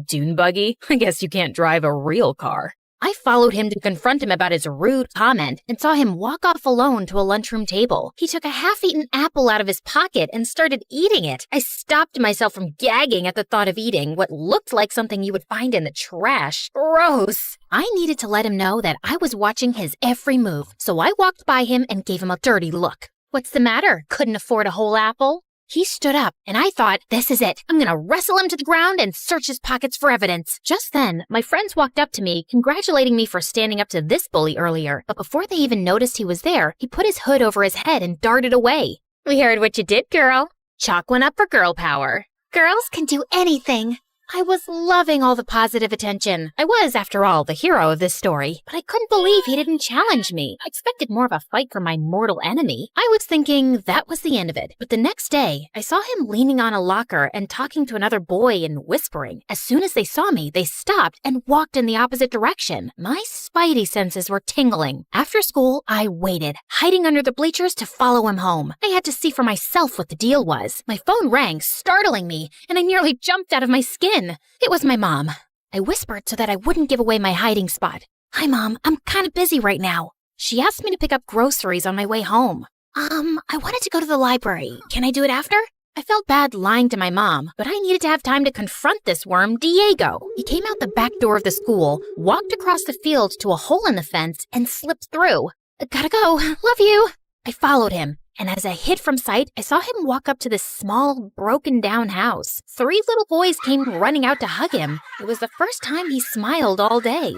Dune buggy? I guess you can't drive a real car. I followed him to confront him about his rude comment and saw him walk off alone to a lunchroom table. He took a half-eaten apple out of his pocket and started eating it. I stopped myself from gagging at the thought of eating what looked like something you would find in the trash. Gross! I needed to let him know that I was watching his every move, so I walked by him and gave him a dirty look. What's the matter? Couldn't afford a whole apple? He stood up, and I thought, this is it. I'm gonna wrestle him to the ground and search his pockets for evidence. Just then, my friends walked up to me, congratulating me for standing up to this bully earlier. But before they even noticed he was there, he put his hood over his head and darted away. We heard what you did, girl. Chalk one up for girl power. Girls can do anything. I was loving all the positive attention. I was, after all, the hero of this story, but I couldn't believe he didn't challenge me. I expected more of a fight from my mortal enemy. I was thinking that was the end of it. But the next day, I saw him leaning on a locker and talking to another boy and whispering. As soon as they saw me, they stopped and walked in the opposite direction. My spidey senses were tingling. After school, I waited, hiding under the bleachers to follow him home. I had to see for myself what the deal was. My phone rang, startling me, and I nearly jumped out of my skin. It was my mom. I whispered so that I wouldn't give away my hiding spot. Hi, Mom. I'm kind of busy right now. She asked me to pick up groceries on my way home. I wanted to go to the library. Can I do it after? I felt bad lying to my mom, but I needed to have time to confront this worm, Diego. He came out the back door of the school, walked across the field to a hole in the fence, and slipped through. Gotta go. Love you. I followed him. And as I hid from sight, I saw him walk up to this small, broken-down house. 3 little boys came running out to hug him. It was the first time he smiled all day.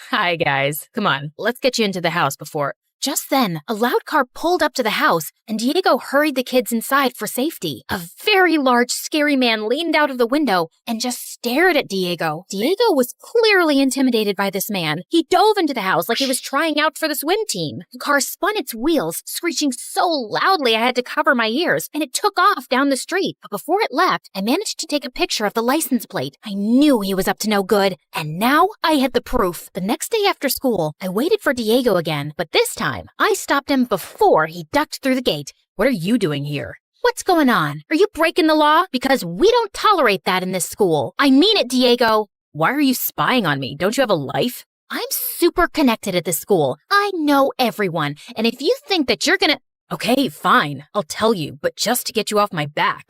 Hi, guys. Come on, let's get you into the house before... Just then, a loud car pulled up to the house, and Diego hurried the kids inside for safety. A very large, scary man leaned out of the window and just stared at Diego. Diego was clearly intimidated by this man. He dove into the house like he was trying out for the swim team. The car spun its wheels, screeching so loudly I had to cover my ears, and it took off down the street. But before it left, I managed to take a picture of the license plate. I knew he was up to no good, and now I had the proof. The next day after school, I waited for Diego again, but this time, I stopped him before he ducked through the gate. What are you doing here? What's going on? Are you breaking the law? Because we don't tolerate that in this school. I mean it, Diego. Why are you spying on me? Don't you have a life? I'm super connected at this school. I know everyone. And if you think that you're gonna... Okay, fine. I'll tell you, but just to get you off my back.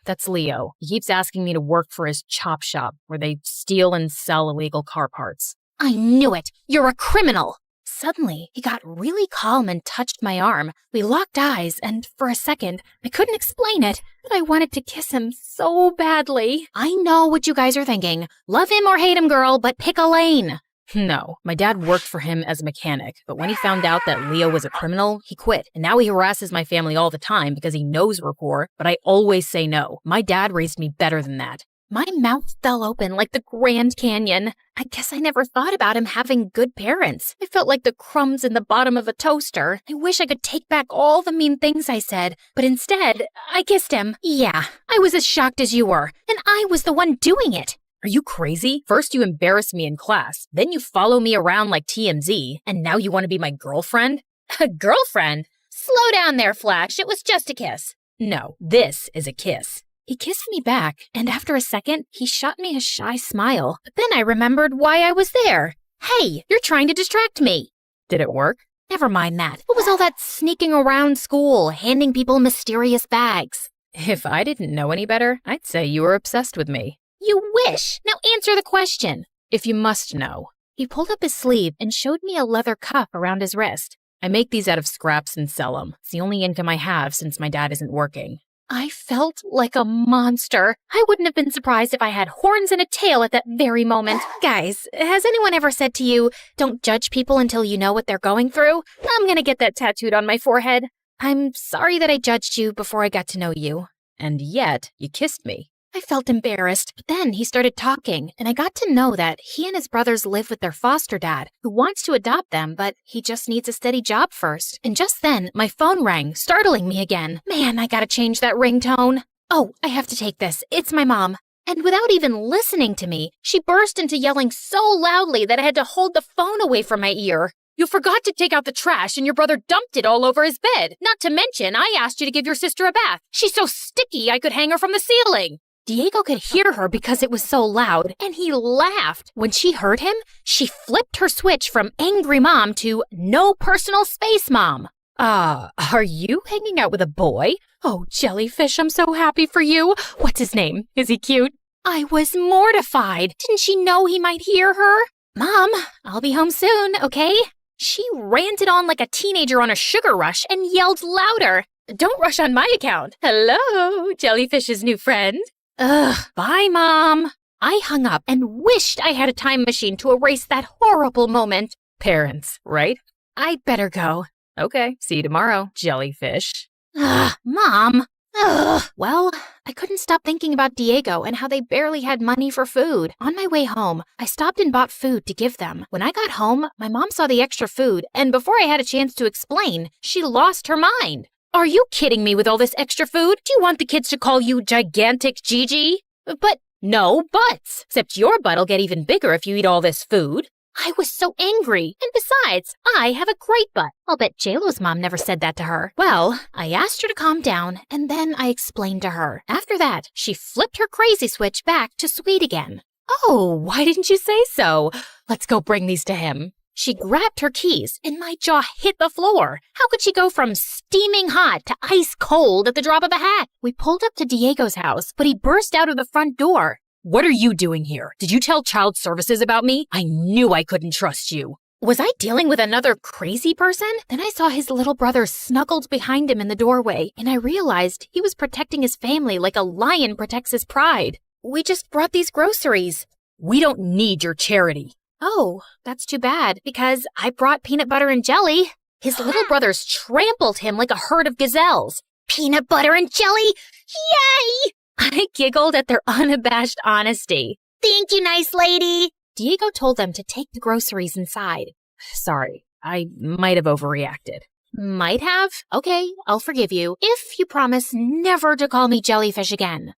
That's Leo. He keeps asking me to work for his chop shop, where they steal and sell illegal car parts. I knew it. You're a criminal. Suddenly, he got really calm and touched my arm. We locked eyes, and for a second, I couldn't explain it, but I wanted to kiss him so badly. I know what you guys are thinking. Love him or hate him, girl, but pick a lane. No, my dad worked for him as a mechanic, but when he found out that Leo was a criminal, he quit. And now he harasses my family all the time because he knows we're poor, but I always say no. My dad raised me better than that. My mouth fell open like the Grand Canyon. I guess I never thought about him having good parents. I felt like the crumbs in the bottom of a toaster. I wish I could take back all the mean things I said, but instead, I kissed him. Yeah, I was as shocked as you were, and I was the one doing it. Are you crazy? First you embarrass me in class, then you follow me around like TMZ, and now you want to be my girlfriend? A girlfriend? Slow down there, Flash. It was just a kiss. No, this is a kiss. He kissed me back, and after a second, he shot me a shy smile. But then I remembered why I was there. Hey, you're trying to distract me. Did it work? Never mind that. What was all that sneaking around school, handing people mysterious bags? If I didn't know any better, I'd say you were obsessed with me. You wish. Now answer the question. If you must know. He pulled up his sleeve and showed me a leather cuff around his wrist. I make these out of scraps and sell them. It's the only income I have since my dad isn't working. I felt like a monster. I wouldn't have been surprised if I had horns and a tail at that very moment. Guys, has anyone ever said to you, don't judge people until you know what they're going through? I'm gonna get that tattooed on my forehead. I'm sorry that I judged you before I got to know you. And yet, you kissed me. I felt embarrassed, but then he started talking, and I got to know that he and his brothers live with their foster dad, who wants to adopt them, but he just needs a steady job first. And just then, my phone rang, startling me again. Man, I gotta change that ringtone. Oh, I have to take this. It's my mom. And without even listening to me, she burst into yelling so loudly that I had to hold the phone away from my ear. You forgot to take out the trash and your brother dumped it all over his bed. Not to mention, I asked you to give your sister a bath. She's so sticky I could hang her from the ceiling. Diego could hear her because it was so loud, and he laughed. When she heard him, she flipped her switch from angry mom to no personal space mom. Are you hanging out with a boy? Oh, Jellyfish, I'm so happy for you. What's his name? Is he cute? I was mortified. Didn't she know he might hear her? Mom, I'll be home soon, okay? She ranted on like a teenager on a sugar rush and yelled louder. Don't rush on my account. Hello, Jellyfish's new friend. Ugh, bye, Mom. I hung up and wished I had a time machine to erase that horrible moment. Parents, right? I'd better go. Okay, see you tomorrow, Jellyfish. Ugh, Mom. Ugh. Well, I couldn't stop thinking about Diego and how they barely had money for food. On my way home, I stopped and bought food to give them. When I got home, my mom saw the extra food, and before I had a chance to explain, she lost her mind. Are you kidding me with all this extra food? Do you want the kids to call you Gigantic Gigi? But no buts. Except your butt'll get even bigger if you eat all this food. I was so angry. And besides, I have a great butt. I'll bet JLo's mom never said that to her. Well, I asked her to calm down, and then I explained to her. After that, she flipped her crazy switch back to sweet again. Oh, why didn't you say so? Let's go bring these to him. She grabbed her keys, and my jaw hit the floor. How could she go from steaming hot to ice cold at the drop of a hat? We pulled up to Diego's house, but he burst out of the front door. What are you doing here? Did you tell child services about me? I knew I couldn't trust you. Was I dealing with another crazy person? Then I saw his little brother snuggled behind him in the doorway, and I realized he was protecting his family like a lion protects his pride. We just brought these groceries. We don't need your charity. Oh, that's too bad, because I brought peanut butter and jelly. His little brothers trampled him like a herd of gazelles. Peanut butter and jelly? Yay! I giggled at their unabashed honesty. Thank you, nice lady. Diego told them to take the groceries inside. Sorry, I might have overreacted. Might have? Okay, I'll forgive you if you promise never to call me jellyfish again.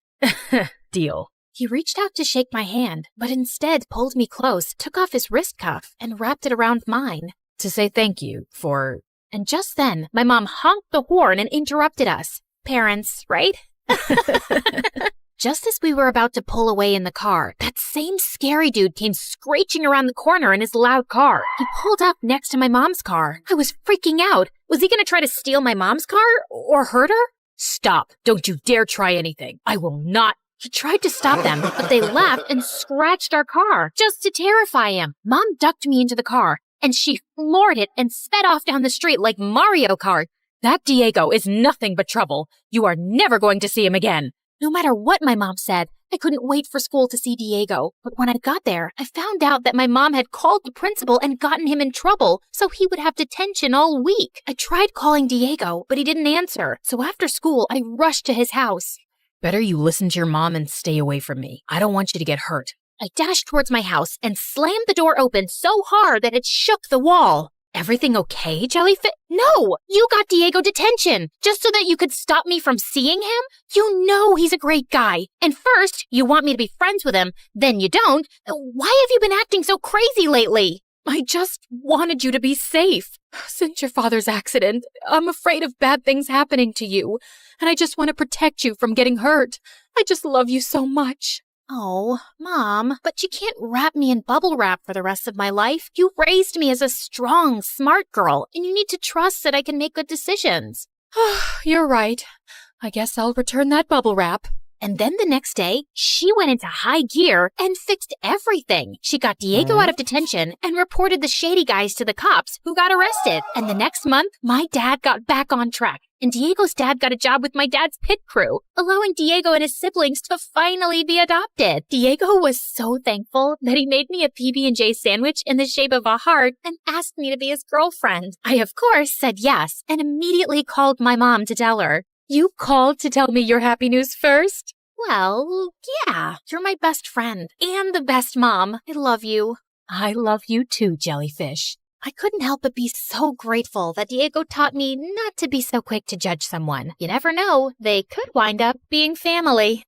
Deal. He reached out to shake my hand, but instead pulled me close, took off his wrist cuff, and wrapped it around mine to say thank you for... And just then, my mom honked the horn and interrupted us. Parents, right? Just as we were about to pull away in the car, that same scary dude came screeching around the corner in his loud car. He pulled up next to my mom's car. I was freaking out. Was he going to try to steal my mom's car or hurt her? Stop. Don't you dare try anything. I will not. He tried to stop them, but they laughed and scratched our car just to terrify him. Mom ducked me into the car, and she floored it and sped off down the street like Mario Kart. That Diego is nothing but trouble. You are never going to see him again. No matter what my mom said, I couldn't wait for school to see Diego. But when I got there, I found out that my mom had called the principal and gotten him in trouble, so he would have detention all week. I tried calling Diego, but he didn't answer. So after school, I rushed to his house. Better you listen to your mom and stay away from me. I don't want you to get hurt. I dashed towards my house and slammed the door open so hard that it shook the wall. Everything okay, Jellyfish? No! You got Diego detention, just so that you could stop me from seeing him? You know he's a great guy. And first, you want me to be friends with him, then you don't. Why have you been acting so crazy lately? I just wanted you to be safe. Since your father's accident, I'm afraid of bad things happening to you, and I just want to protect you from getting hurt. I just love you so much. Oh, Mom, but you can't wrap me in bubble wrap for the rest of my life. You raised me as a strong, smart girl, and you need to trust that I can make good decisions. You're right. I guess I'll return that bubble wrap. And then the next day, she went into high gear and fixed everything. She got Diego out of detention and reported the shady guys to the cops who got arrested. And the next month, my dad got back on track. And Diego's dad got a job with my dad's pit crew, allowing Diego and his siblings to finally be adopted. Diego was so thankful that he made me a PB&J sandwich in the shape of a heart and asked me to be his girlfriend. I, of course, said yes and immediately called my mom to tell her. You called to tell me your happy news first? Well, yeah, you're my best friend and the best mom. I love you. I love you too, Jellyfish. I couldn't help but be so grateful that Diego taught me not to be so quick to judge someone. You never know, they could wind up being family.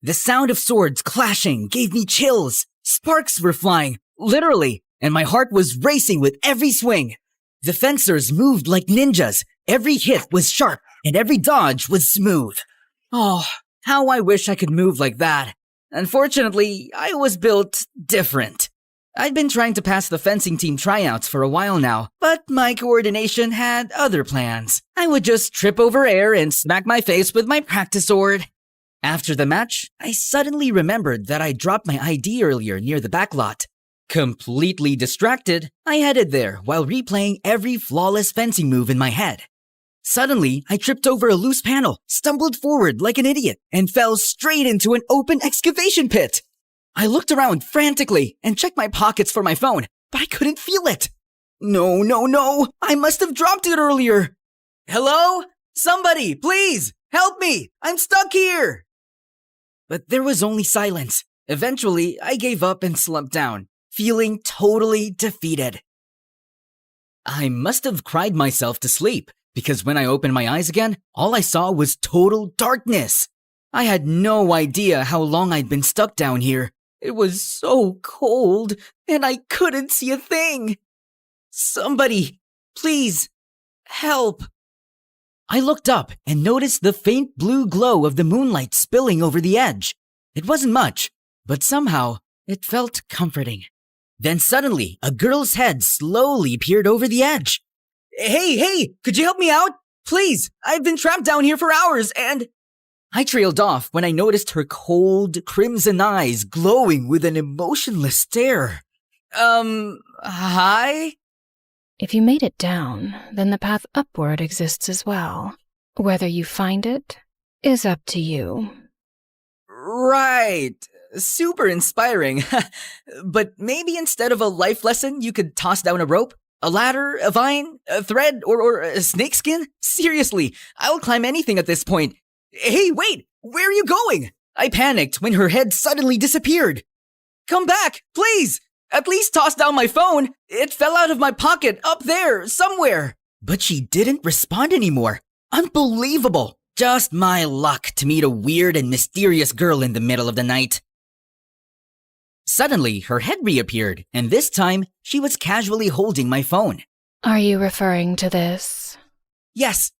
The sound of swords clashing gave me chills. Sparks were flying, literally, and my heart was racing with every swing. The fencers moved like ninjas. Every hit was sharp, and every dodge was smooth. Oh, how I wish I could move like that. Unfortunately, I was built different. I'd been trying to pass the fencing team tryouts for a while now, but my coordination had other plans. I would just trip over air and smack my face with my practice sword. After the match, I suddenly remembered that I dropped my ID earlier near the back lot. Completely distracted, I headed there while replaying every flawless fencing move in my head. Suddenly, I tripped over a loose panel, stumbled forward like an idiot, and fell straight into an open excavation pit. I looked around frantically and checked my pockets for my phone, but I couldn't feel it. No, I must have dropped it earlier. Hello? Somebody, please, help me! I'm stuck here! But there was only silence. Eventually, I gave up and slumped down, feeling totally defeated. I must have cried myself to sleep, because when I opened my eyes again, all I saw was total darkness. I had no idea how long I'd been stuck down here. It was so cold, and I couldn't see a thing. Somebody, please, help. I looked up and noticed the faint blue glow of the moonlight spilling over the edge. It wasn't much, but somehow it felt comforting. Then suddenly, a girl's head slowly peered over the edge. Hey, could you help me out? Please, I've been trapped down here for hours and... I trailed off when I noticed her cold, crimson eyes glowing with an emotionless stare. Hi? If you made it down, then the path upward exists as well. Whether you find it is up to you. Right. Super inspiring. But maybe instead of a life lesson, you could toss down a rope? A ladder? A vine? A thread? Or a snakeskin? Seriously, I'll climb anything at this point. Hey, wait! Where are you going? I panicked when her head suddenly disappeared. Come back, please! At least toss down my phone. It fell out of my pocket up there, somewhere. But she didn't respond anymore. Unbelievable. Just my luck to meet a weird and mysterious girl in the middle of the night. Suddenly, her head reappeared, and this time, she was casually holding my phone. Are you referring to this? Yes,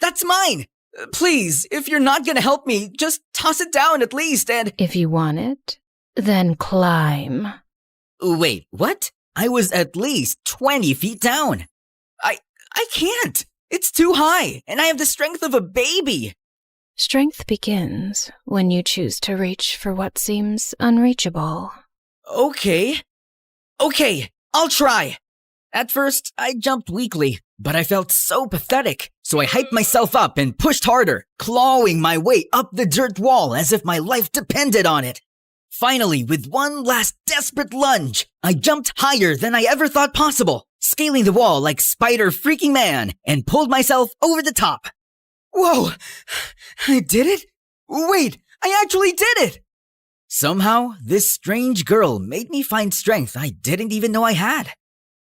that's mine! Please, if you're not gonna help me, just toss it down at least and... If you want it, then climb. Wait, what? I was at least 20 feet down. I can't. It's too high, and I have the strength of a baby. Strength begins when you choose to reach for what seems unreachable. Okay, I'll try. At first, I jumped weakly, but I felt so pathetic, so I hyped myself up and pushed harder, clawing my way up the dirt wall as if my life depended on it. Finally, with one last desperate lunge, I jumped higher than I ever thought possible, scaling the wall like Spider freaking Man, and pulled myself over the top. Whoa! I did it? Wait, I actually did it! Somehow, this strange girl made me find strength I didn't even know I had.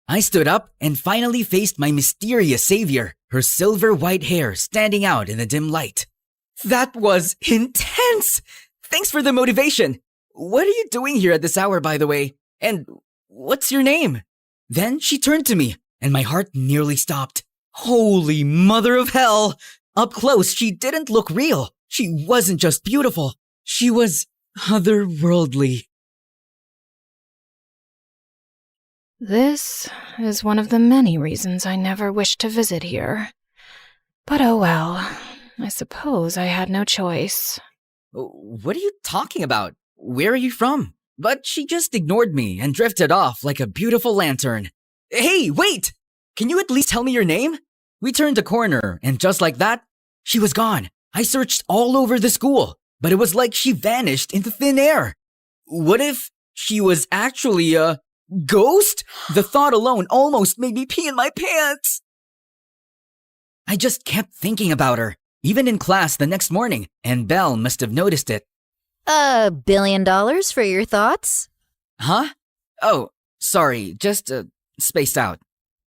I stood up and finally faced my mysterious savior, her silver white hair standing out in the dim light. That was intense! Thanks for the motivation. What are you doing here at this hour, by the way? And what's your name? Then she turned to me, and my heart nearly stopped. Holy mother of hell! Up close, she didn't look real. She wasn't just beautiful. She was otherworldly. This is one of the many reasons I never wished to visit here. But oh well, I suppose I had no choice. What are you talking about? Where are you from? But she just ignored me and drifted off like a beautiful lantern. Hey, wait! Can you at least tell me your name? We turned a corner, and just like that, she was gone. I searched all over the school, but it was like she vanished into thin air. What if she was actually a ghost? The thought alone almost made me pee in my pants. I just kept thinking about her, even in class the next morning, and Belle must have noticed it. $1 billion for your thoughts? Huh? Oh, sorry, just spaced out.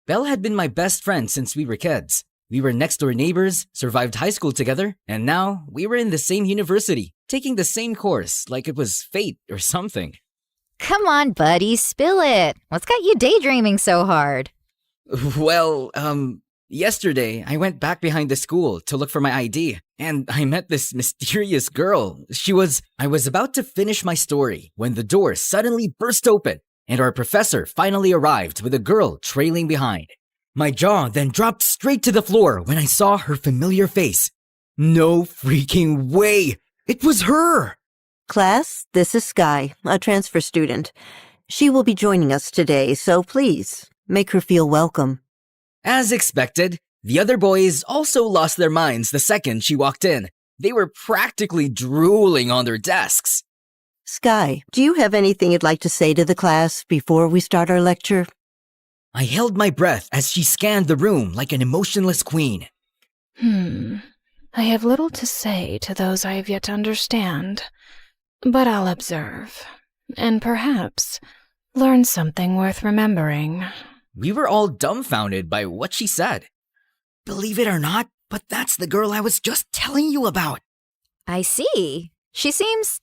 Belle had been my best friend since we were kids. We were next door neighbors, survived high school together, and now we were in the same university, taking the same course like it was fate or something. Come on, buddy, spill it. What's got you daydreaming so hard? Well, yesterday I went back behind the school to look for my ID, and I met this mysterious girl. I was about to finish my story when the door suddenly burst open, and our professor finally arrived with a girl trailing behind. My jaw then dropped straight to the floor when I saw her familiar face. No freaking way! It was her! Class, this is Sky, a transfer student. She will be joining us today, so please, make her feel welcome. As expected, the other boys also lost their minds the second she walked in. They were practically drooling on their desks. Sky, do you have anything you'd like to say to the class before we start our lecture? I held my breath as she scanned the room like an emotionless queen. I have little to say to those I have yet to understand, but I'll observe, and perhaps learn something worth remembering. We were all dumbfounded by what she said. Believe it or not, but that's the girl I was just telling you about. I see. She seems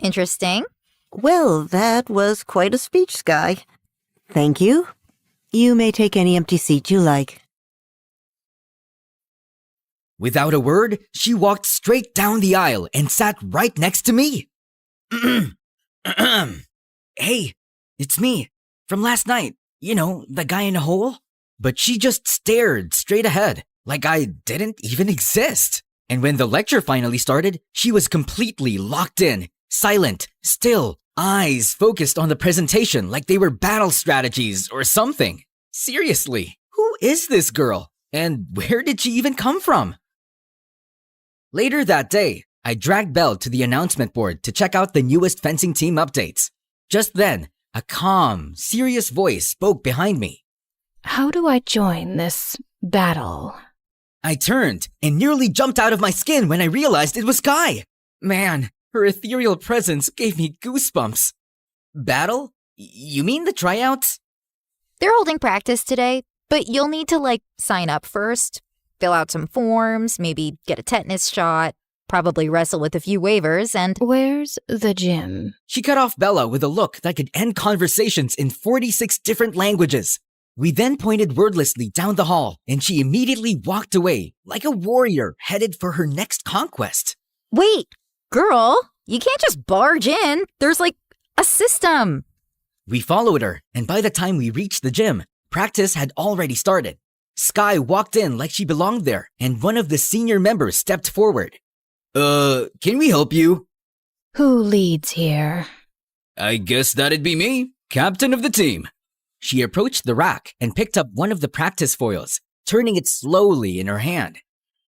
interesting. Well, that was quite a speech, Sky. Thank you. You may take any empty seat you like. Without a word, she walked straight down the aisle and sat right next to me. Hey, it's me. From last night. You know, the guy in the hole? But she just stared straight ahead, like I didn't even exist. And when the lecture finally started, she was completely locked in, silent, still, eyes focused on the presentation like they were battle strategies or something. Seriously, who is this girl? And where did she even come from? Later that day, I dragged Belle to the announcement board to check out the newest fencing team updates. Just then, a calm, serious voice spoke behind me. How do I join this battle? I turned and nearly jumped out of my skin when I realized it was Sky. Man, her ethereal presence gave me goosebumps. Battle? You mean the tryouts? They're holding practice today, but you'll need to, sign up first, fill out some forms, maybe get a tetanus shot, probably wrestle with a few waivers, and... Where's the gym? She cut off Bella with a look that could end conversations in 46 different languages. We then pointed wordlessly down the hall, and she immediately walked away, like a warrior headed for her next conquest. Wait, girl, you can't just barge in. There's, a system. We followed her, and by the time we reached the gym, practice had already started. Sky walked in like she belonged there, and one of the senior members stepped forward. Can we help you? Who leads here? I guess that'd be me, captain of the team. She approached the rack and picked up one of the practice foils, turning it slowly in her hand.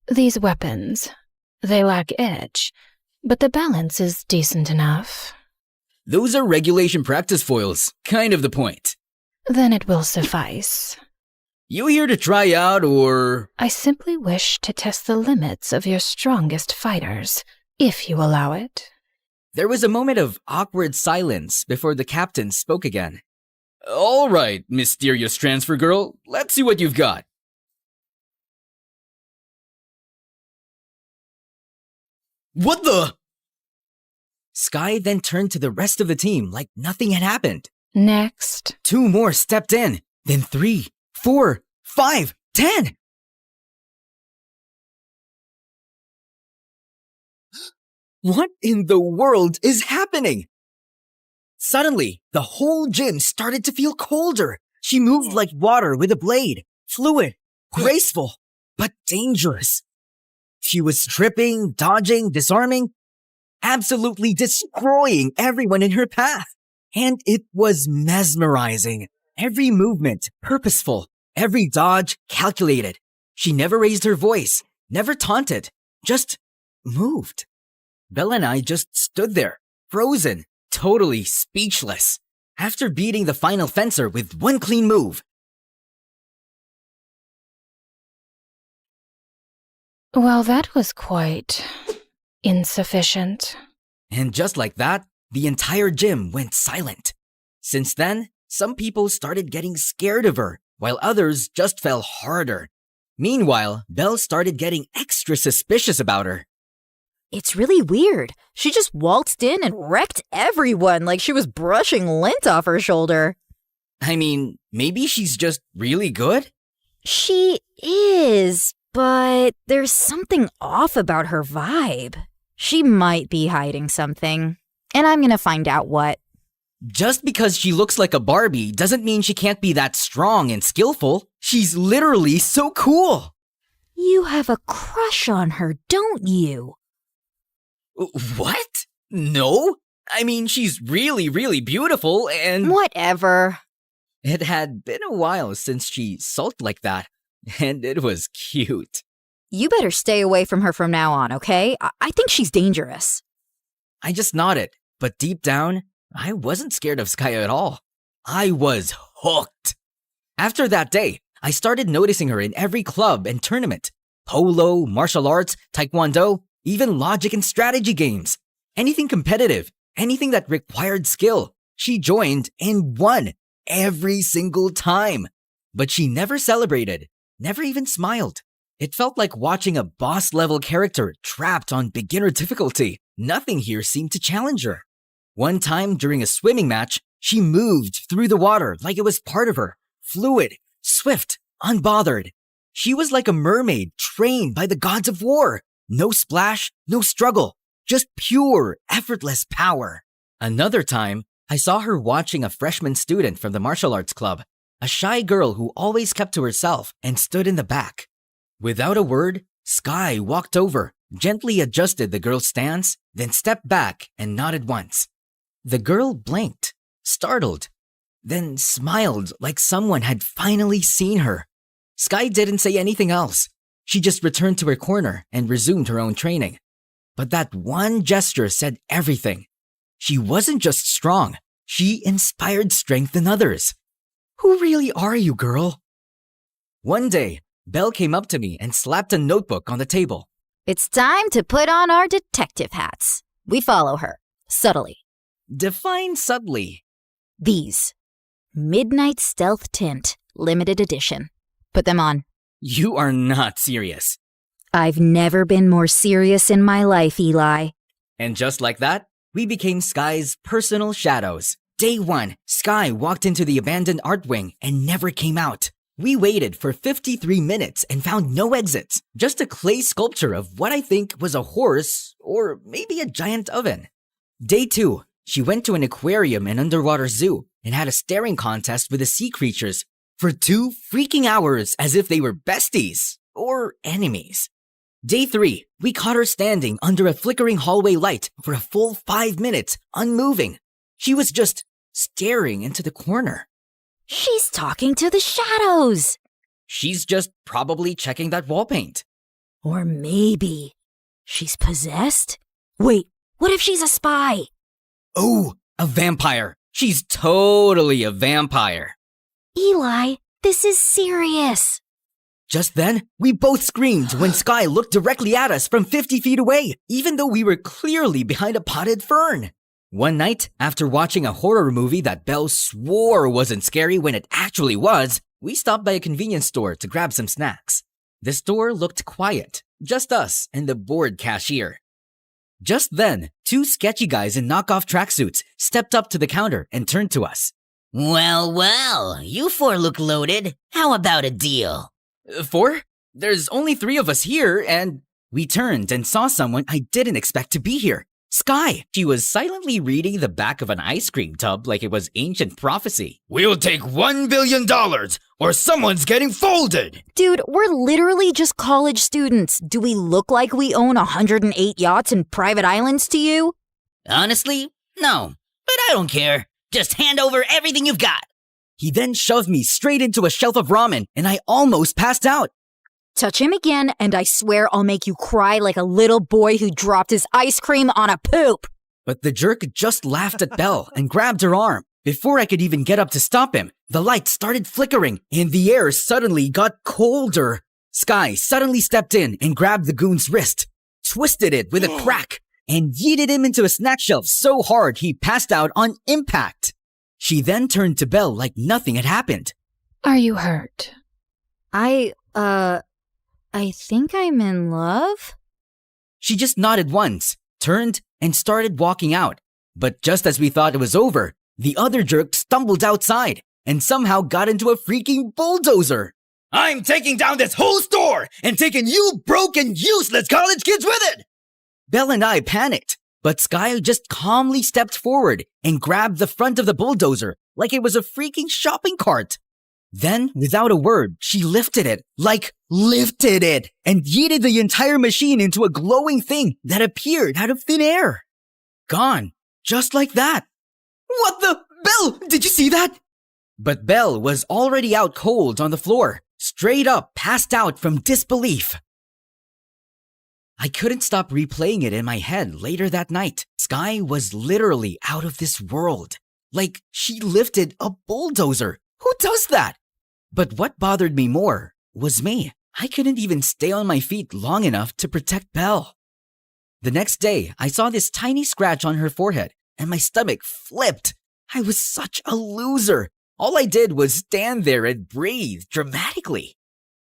These weapons, they lack edge, but the balance is decent enough. Those are regulation practice foils, kind of the point. Then it will suffice. You here to try out, or...? I simply wish to test the limits of your strongest fighters, if you allow it. There was a moment of awkward silence before the captain spoke again. All right, mysterious transfer girl, let's see what you've got. What the? Sky then turned to the rest of the team like nothing had happened. Next. 2 more stepped in, then 3, 4, 5, 10. What in the world is happening? Suddenly, the whole gym started to feel colder. She moved like water with a blade, fluid, graceful, but dangerous. She was tripping, dodging, disarming, absolutely destroying everyone in her path. And it was mesmerizing. Every movement purposeful, every dodge calculated. She never raised her voice, never taunted, just moved. Bella and I just stood there, frozen, totally speechless, after beating the final fencer with one clean move. Well, that was quite insufficient. And just like that, the entire gym went silent. Since then, some people started getting scared of her, while others just fell harder. Meanwhile, Belle started getting extra suspicious about her. It's really weird. She just waltzed in and wrecked everyone like she was brushing lint off her shoulder. I mean, maybe she's just really good? She is, but there's something off about her vibe. She might be hiding something, and I'm gonna find out what. Just because she looks like a Barbie doesn't mean she can't be that strong and skillful. She's literally so cool. You have a crush on her, don't you? What? No? I mean, she's really, really beautiful and... Whatever. It had been a while since she sulked like that, and it was cute. You better stay away from her from now on, okay? I think she's dangerous. I just nodded, but deep down, I wasn't scared of Sky at all. I was hooked. After that day, I started noticing her in every club and tournament. Polo, martial arts, taekwondo, even logic and strategy games. Anything competitive, anything that required skill. She joined and won every single time. But she never celebrated, never even smiled. It felt like watching a boss-level character trapped on beginner difficulty. Nothing here seemed to challenge her. One time during a swimming match, she moved through the water like it was part of her. Fluid, swift, unbothered. She was like a mermaid trained by the gods of war. No splash, no struggle, just pure, effortless power. Another time, I saw her watching a freshman student from the martial arts club, a shy girl who always kept to herself and stood in the back. Without a word, Sky walked over, gently adjusted the girl's stance, then stepped back and nodded once. The girl blinked, startled, then smiled like someone had finally seen her. Sky didn't say anything else. She just returned to her corner and resumed her own training. But that one gesture said everything. She wasn't just strong, she inspired strength in others. Who really are you, girl? One day, Belle came up to me and slapped a notebook on the table. It's time to put on our detective hats. We follow her, subtly. Define subtly. These. Midnight Stealth Tint, limited edition. Put them on. You are not serious. I've never been more serious in my life, Eli. And just like that, we became Sky's personal shadows. Day one, Sky walked into the abandoned art wing and never came out. We waited for 53 minutes and found no exits, just a clay sculpture of what I think was a horse or maybe a giant oven. Day two, she went to an aquarium and underwater zoo and had a staring contest with the sea creatures for 2 freaking hours as if they were besties or enemies. Day 3, we caught her standing under a flickering hallway light for a full 5 minutes, unmoving. She was just staring into the corner. She's talking to the shadows. She's just probably checking that wall paint. Or maybe she's possessed? Wait, what if she's a spy? Oh, a vampire. She's totally a vampire. Eli, this is serious. Just then, we both screamed when Sky looked directly at us from 50 feet away, even though we were clearly behind a potted fern. One night, after watching a horror movie that Belle swore wasn't scary when it actually was, we stopped by a convenience store to grab some snacks. The store looked quiet, just us and the bored cashier. Just then, 2 sketchy guys in knockoff tracksuits stepped up to the counter and turned to us. Well, you 4 look loaded. How about a deal? 4? There's only 3 of us here, and... We turned and saw someone I didn't expect to be here. Sky! She was silently reading the back of an ice cream tub like it was ancient prophecy. We'll take $1 billion, or someone's getting folded! Dude, we're literally just college students. Do we look like we own 108 yachts and private islands to you? Honestly, no. But I don't care. Just hand over everything you've got. He then shoved me straight into a shelf of ramen, and I almost passed out. Touch him again, and I swear I'll make you cry like a little boy who dropped his ice cream on a poop. But the jerk just laughed at Belle and grabbed her arm. Before I could even get up to stop him, the light started flickering, and the air suddenly got colder. Sky suddenly stepped in and grabbed the goon's wrist, twisted it with a crack, and yeeted him into a snack shelf so hard he passed out on impact. She then turned to Belle like nothing had happened. Are you hurt? I think I'm in love? She just nodded once, turned, and started walking out. But just as we thought it was over, the other jerk stumbled outside and somehow got into a freaking bulldozer. I'm taking down this whole store and taking you broke and useless college kids with it! Belle and I panicked, but Sky just calmly stepped forward and grabbed the front of the bulldozer like it was a freaking shopping cart. Then, without a word, she lifted it, and yeeted the entire machine into a glowing thing that appeared out of thin air. Gone, just like that. What the? Belle, did you see that? But Belle was already out cold on the floor, straight up passed out from disbelief. I couldn't stop replaying it in my head later that night. Sky was literally out of this world. Like, she lifted a bulldozer. Who does that? But what bothered me more was me. I couldn't even stay on my feet long enough to protect Belle. The next day, I saw this tiny scratch on her forehead, and my stomach flipped. I was such a loser. All I did was stand there and breathe dramatically.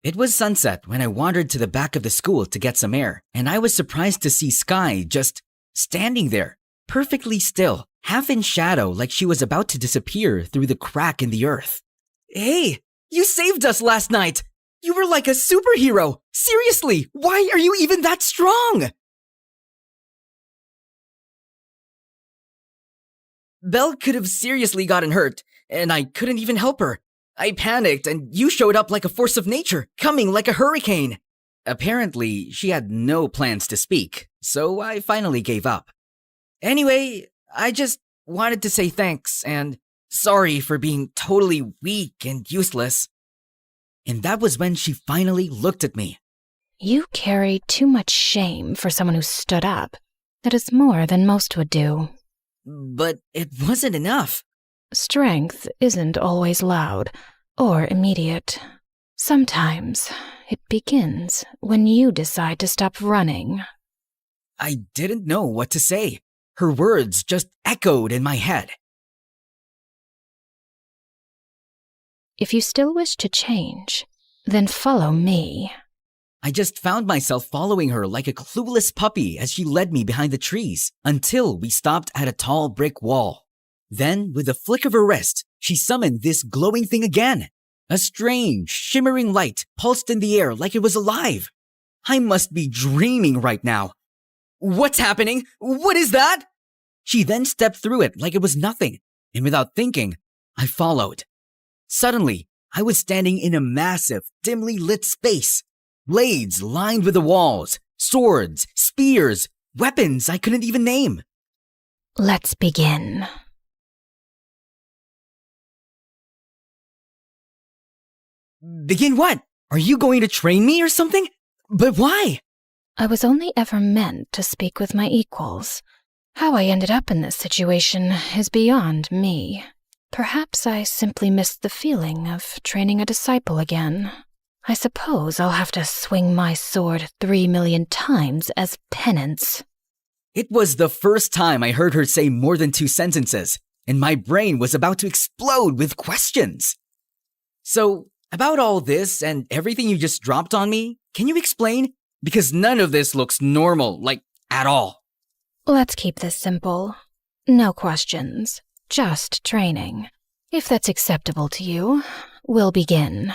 It was sunset when I wandered to the back of the school to get some air, and I was surprised to see Sky just standing there, perfectly still, half in shadow like she was about to disappear through the crack in the earth. Hey, you saved us last night! You were like a superhero! Seriously, why are you even that strong? Belle could have seriously gotten hurt, and I couldn't even help her. I panicked, and you showed up like a force of nature, coming like a hurricane. Apparently, she had no plans to speak, so I finally gave up. Anyway, I just wanted to say thanks, and sorry for being totally weak and useless. And that was when she finally looked at me. You carry too much shame for someone who stood up. That is more than most would do. But it wasn't enough. Strength isn't always loud or immediate. Sometimes it begins when you decide to stop running. I didn't know what to say. Her words just echoed in my head. If you still wish to change, then follow me. I just found myself following her like a clueless puppy as she led me behind the trees until we stopped at a tall brick wall. Then, with a flick of her wrist, she summoned this glowing thing again. A strange, shimmering light pulsed in the air like it was alive. I must be dreaming right now. What's happening? What is that? She then stepped through it like it was nothing, and without thinking, I followed. Suddenly, I was standing in a massive, dimly lit space. Blades lined with the walls, swords, spears, weapons I couldn't even name. Let's begin. Begin what? Are you going to train me or something? But why? I was only ever meant to speak with my equals. How I ended up in this situation is beyond me. Perhaps I simply missed the feeling of training a disciple again. I suppose I'll have to swing my sword 3 million times as penance. It was the first time I heard her say more than 2 sentences, and my brain was about to explode with questions. So, about all this and everything you just dropped on me, can you explain? Because none of this looks normal, like, at all. Let's keep this simple. No questions, just training. If that's acceptable to you, we'll begin.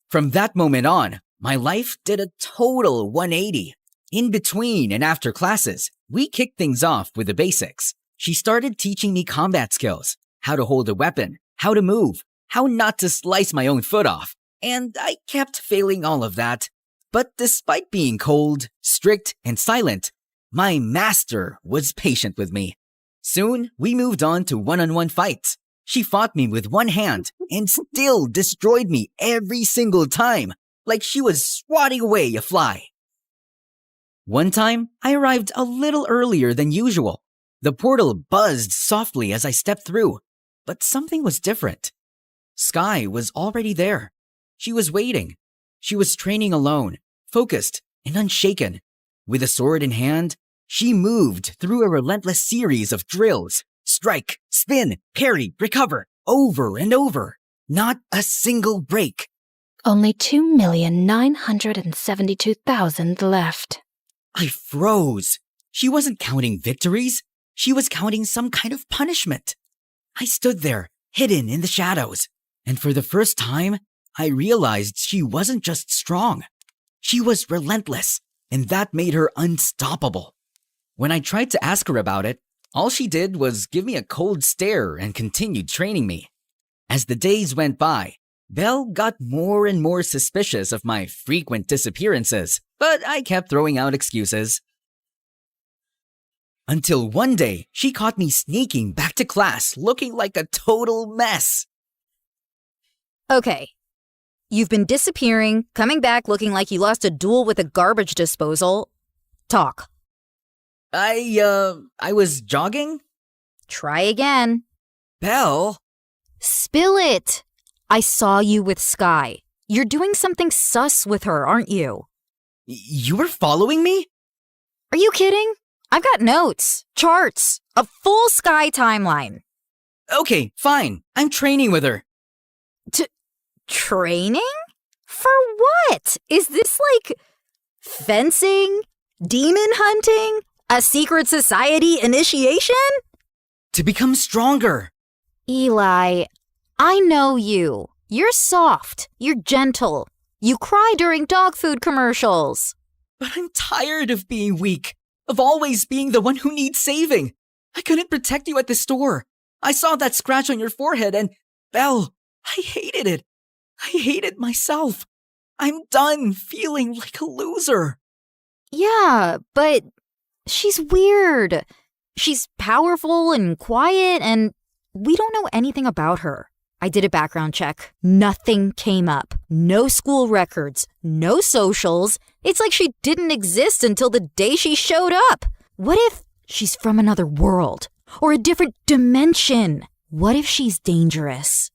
From that moment on, my life did a total 180. In between and after classes, we kicked things off with the basics. She started teaching me combat skills, how to hold a weapon, how to move, how not to slice my own foot off, and I kept failing all of that. But despite being cold, strict, and silent, my master was patient with me. Soon, we moved on to one-on-one fights. She fought me with one hand and still destroyed me every single time, like she was swatting away a fly. One time, I arrived a little earlier than usual. The portal buzzed softly as I stepped through, but something was different. Sky was already there. She was waiting. She was training alone, focused and unshaken. With a sword in hand, she moved through a relentless series of drills. Strike, spin, parry, recover, over and over. Not a single break. Only 2,972,000 left. I froze. She wasn't counting victories. She was counting some kind of punishment. I stood there, hidden in the shadows, and for the first time, I realized she wasn't just strong. She was relentless, and that made her unstoppable. When I tried to ask her about it, all she did was give me a cold stare and continued training me. As the days went by, Belle got more and more suspicious of my frequent disappearances, but I kept throwing out excuses. Until one day, she caught me sneaking back to class looking like a total mess. Okay. You've been disappearing, coming back looking like you lost a duel with a garbage disposal. Talk. I was jogging? Try again. Belle? Spill it. I saw you with Sky. You're doing something sus with her, aren't you? You were following me? Are you kidding? I've got notes, charts, a full Sky timeline. Okay, fine. I'm training with her. Training? For what? Is this like fencing? Demon hunting? A secret society initiation? To become stronger. Eli, I know you. You're soft. You're gentle. You cry during dog food commercials. But I'm tired of being weak, of always being the one who needs saving. I couldn't protect you at the store. I saw that scratch on your forehead and, Belle, I hated it. I hated myself. I'm done feeling like a loser. Yeah, but she's weird. She's powerful and quiet, and we don't know anything about her. I did a background check. Nothing came up. No school records. No socials. It's like she didn't exist until the day she showed up. What if she's from another world? Or a different dimension? What if she's dangerous?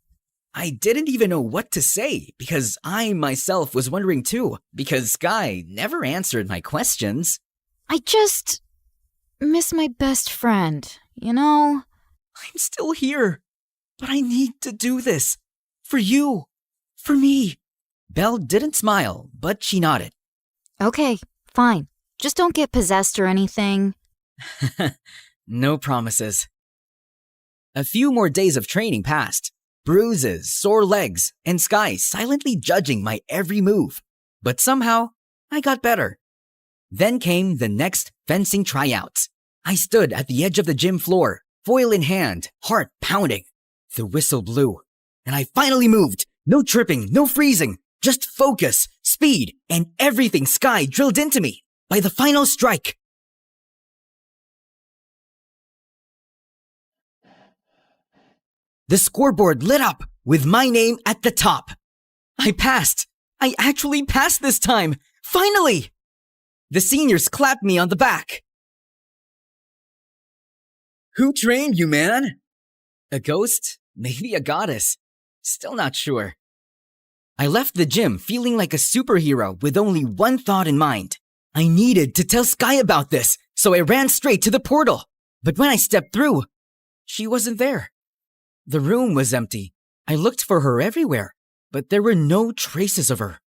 I didn't even know what to say because I myself was wondering too, because Sky never answered my questions. I just miss my best friend, you know? I'm still here, but I need to do this. For you. For me. Belle didn't smile, but she nodded. Okay, fine. Just don't get possessed or anything. No promises. A few more days of training passed. Bruises, sore legs, and Sky silently judging my every move. But somehow, I got better. Then came the next fencing tryouts. I stood at the edge of the gym floor, foil in hand, heart pounding. The whistle blew, and I finally moved. No tripping, no freezing, just focus, speed, and everything Sky drilled into me. By the final strike, the scoreboard lit up with my name at the top. I passed. I actually passed this time. Finally! The seniors clapped me on the back. Who trained you, man? A ghost? Maybe a goddess. Still not sure. I left the gym feeling like a superhero with only one thought in mind. I needed to tell Sky about this, so I ran straight to the portal. But when I stepped through, she wasn't there. The room was empty. I looked for her everywhere, but there were no traces of her.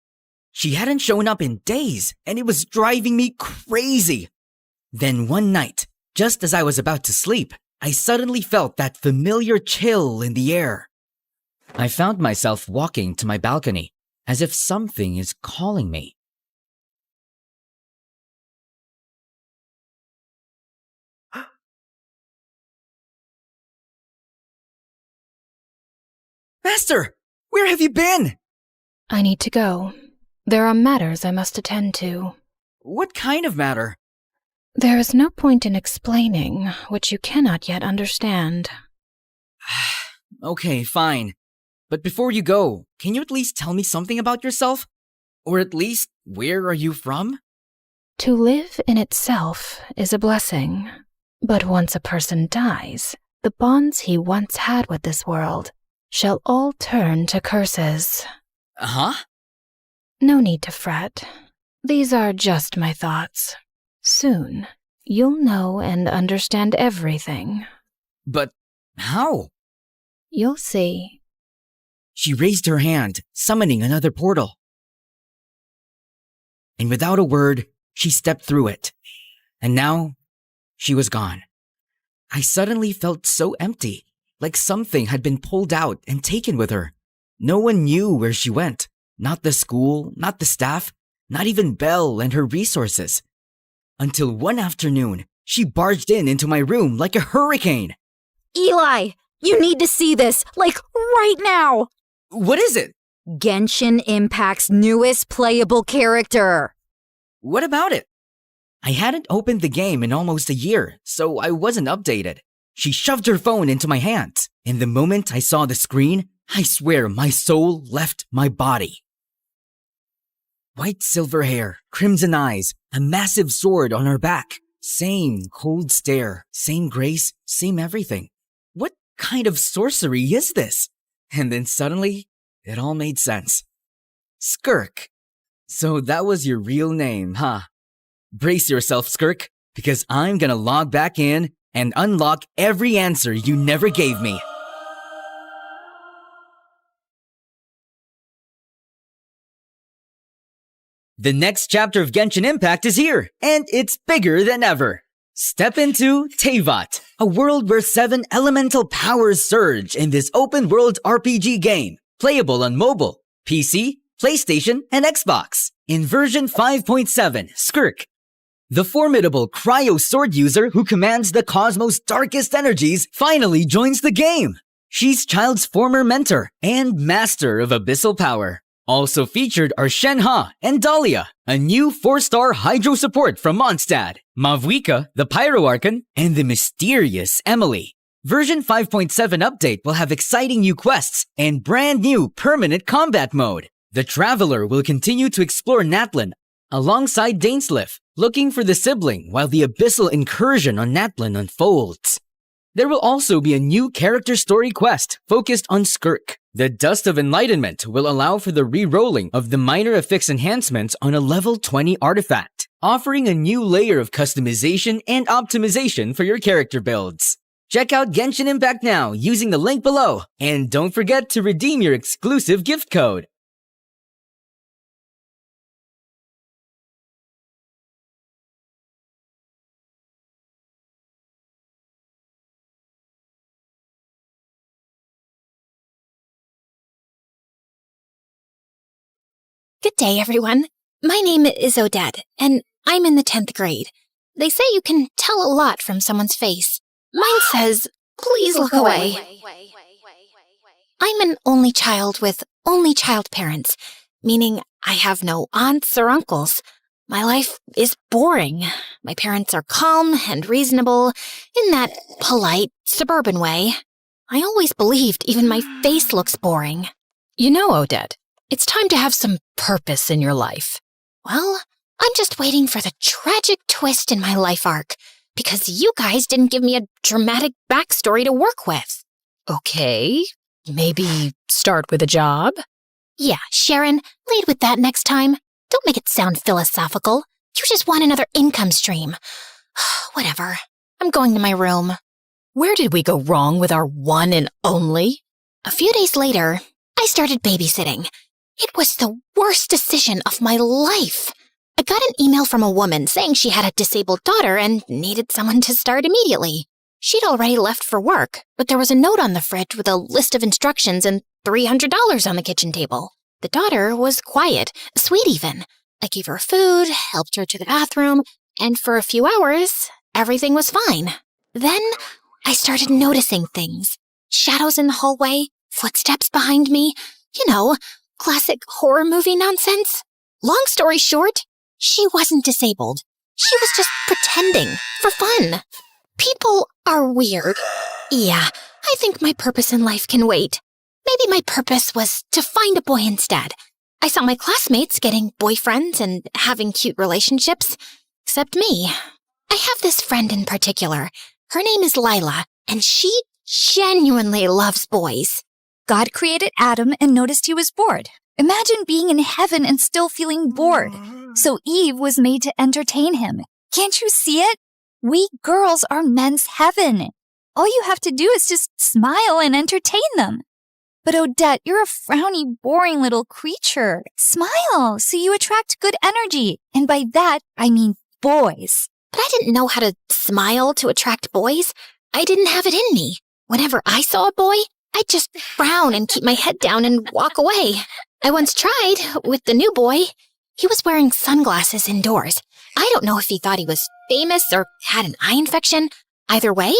She hadn't shown up in days, and it was driving me crazy. Then one night, just as I was about to sleep, I suddenly felt that familiar chill in the air. I found myself walking to my balcony, as if something is calling me. Master, where have you been? I need to go. There are matters I must attend to. What kind of matter? There is no point in explaining which you cannot yet understand. Okay, fine. But before you go, can you at least tell me something about yourself? Or at least, where are you from? To live in itself is a blessing. But once a person dies, the bonds he once had with this world shall all turn to curses. Huh? No need to fret. These are just my thoughts. Soon, you'll know and understand everything. But how? You'll see. she raised her hand, summoning another portal. And without a word, she stepped through it. And now, she was gone. I suddenly felt so empty, like something had been pulled out and taken with her. No one knew where she went. Not the school, not the staff, not even Belle and her resources. Until one afternoon, she barged into my room like a hurricane. Eli, you need to see this, like right now. What is it? Genshin Impact's newest playable character. What about it? I hadn't opened the game in almost a year, so I wasn't updated. She shoved her phone into my hands, and the moment I saw the screen, I swear my soul left my body. White silver hair, crimson eyes, a massive sword on her back. Same cold stare, same grace, same everything. What kind of sorcery is this? And then suddenly, it all made sense. Skirk. So that was your real name, huh? Brace yourself, Skirk, because I'm gonna log back in and unlock every answer you never gave me. The next chapter of Genshin Impact is here, and it's bigger than ever. Step into Teyvat, a world where 7 elemental powers surge in this open-world RPG game, playable on mobile, PC, PlayStation, and Xbox. In version 5.7, Skirk, the formidable cryo sword user who commands the cosmos' darkest energies, finally joins the game. She's Child's former mentor and master of abyssal power. Also featured are Shenhe and Dahlia, a new 4-star Hydro support from Mondstadt, Mavwika, the Pyroarchon, and the mysterious Emily. Version 5.7 update will have exciting new quests and brand new permanent combat mode. The Traveler will continue to explore Natlan alongside Dainsleif, looking for the sibling while the abyssal incursion on Natlan unfolds. There will also be a new character story quest focused on Skirk. The Dust of Enlightenment will allow for the re-rolling of the minor affix enhancements on a level 20 artifact, offering a new layer of customization and optimization for your character builds. Check out Genshin Impact now using the link below, and don't forget to redeem your exclusive gift code. Good day, everyone. My name is Odette, and I'm in the 10th grade. They say you can tell a lot from someone's face. Mine says, please look away. I'm an only child with only child parents, meaning I have no aunts or uncles. My life is boring. My parents are calm and reasonable in that polite, suburban way. I always believed even my face looks boring. You know, Odette, it's time to have some purpose in your life. Well, I'm just waiting for the tragic twist in my life arc, because you guys didn't give me a dramatic backstory to work with. Okay, maybe start with a job? Yeah, Sharon, lead with that next time. Don't make it sound philosophical. You just want another income stream. Whatever. I'm going to my room. Where did we go wrong with our one and only? A few days later, I started babysitting. It was the worst decision of my life. I got an email from a woman saying she had a disabled daughter and needed someone to start immediately. She'd already left for work, but there was a note on the fridge with a list of instructions and $300 on the kitchen table. The daughter was quiet, sweet even. I gave her food, helped her to the bathroom, and for a few hours, everything was fine. Then I started noticing things. Shadows in the hallway, footsteps behind me. You know, classic horror movie nonsense. Long story short, she wasn't disabled. She was just pretending, for fun. People are weird. Yeah, I think my purpose in life can wait. Maybe my purpose was to find a boy instead. I saw my classmates getting boyfriends and having cute relationships, except me. I have this friend in particular. Her name is Lila, and she genuinely loves boys. God created Adam and noticed he was bored. Imagine being in heaven and still feeling bored. So Eve was made to entertain him. Can't you see it? We girls are men's heaven. All you have to do is just smile and entertain them. But Odette, you're a frowny, boring little creature. Smile so you attract good energy. And by that, I mean boys. But I didn't know how to smile to attract boys. I didn't have it in me. Whenever I saw a boy, I'd just frown and keep my head down and walk away. I once tried with the new boy. He was wearing sunglasses indoors. I don't know if he thought he was famous or had an eye infection. Either way,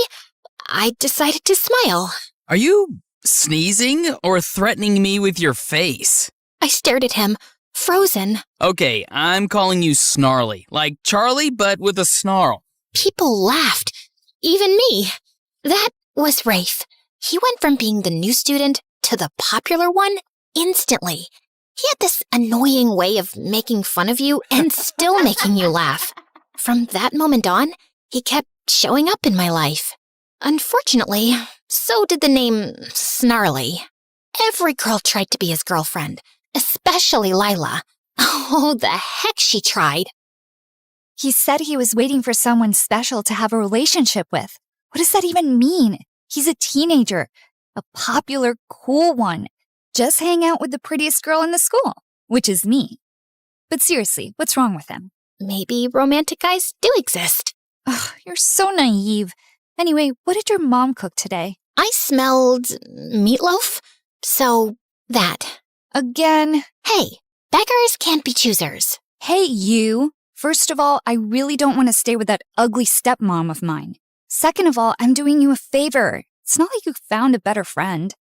I decided to smile. Are you sneezing or threatening me with your face? I stared at him, frozen. Okay, I'm calling you Snarly, like Charlie, but with a snarl. People laughed, even me. That was Rafe. He went from being the new student to the popular one instantly. He had this annoying way of making fun of you and still making you laugh. From that moment on, he kept showing up in my life. Unfortunately, so did the name Snarly. Every girl tried to be his girlfriend, especially Lila. Oh, the heck she tried. He said he was waiting for someone special to have a relationship with. What does that even mean? He's a teenager, a popular, cool one. Just hang out with the prettiest girl in the school, which is me. But seriously, what's wrong with him? Maybe romantic guys do exist. Ugh, you're so naive. Anyway, what did your mom cook today? I smelled meatloaf, so that. Again? Hey, beggars can't be choosers. Hey, you. First of all, I really don't want to stay with that ugly stepmom of mine. Second of all, I'm doing you a favor. It's not like you found a better friend.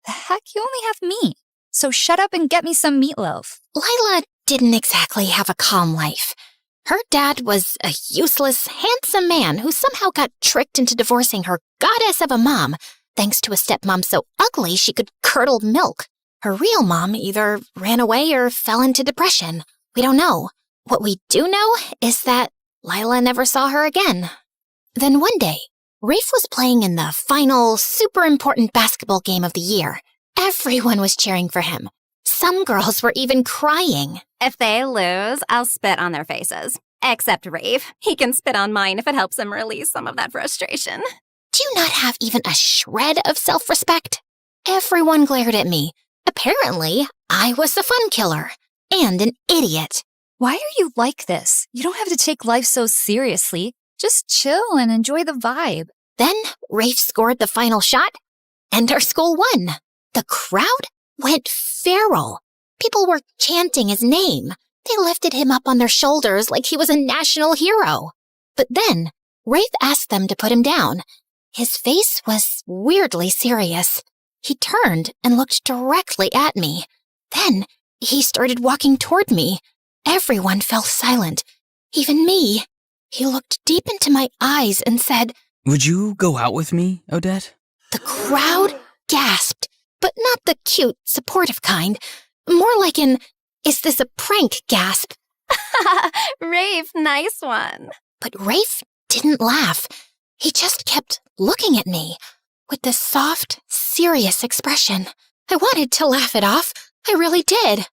The heck, you only have me. So shut up and get me some meatloaf. Lila didn't exactly have a calm life. Her dad was a useless, handsome man who somehow got tricked into divorcing her goddess of a mom, thanks to a stepmom so ugly she could curdle milk. Her real mom either ran away or fell into depression. We don't know. What we do know is that Lila never saw her again. Then one day, Rafe was playing in the final, super important basketball game of the year. Everyone was cheering for him. Some girls were even crying. If they lose, I'll spit on their faces. Except Rafe. He can spit on mine if it helps him release some of that frustration. Do you not have even a shred of self-respect? Everyone glared at me. Apparently, I was the fun killer. And an idiot. Why are you like this? You don't have to take life so seriously. Just chill and enjoy the vibe. Then Rafe scored the final shot, and our school won. The crowd went feral. People were chanting his name. They lifted him up on their shoulders like he was a national hero. But then Rafe asked them to put him down. His face was weirdly serious. He turned and looked directly at me. Then he started walking toward me. Everyone fell silent, even me. He looked deep into my eyes and said, "Would you go out with me, Odette?" The crowd gasped, but not the cute, supportive kind. More like an, "Is this a prank?" gasp. Rafe, nice one. But Rafe didn't laugh. He just kept looking at me with this soft, serious expression. I wanted to laugh it off. I really did.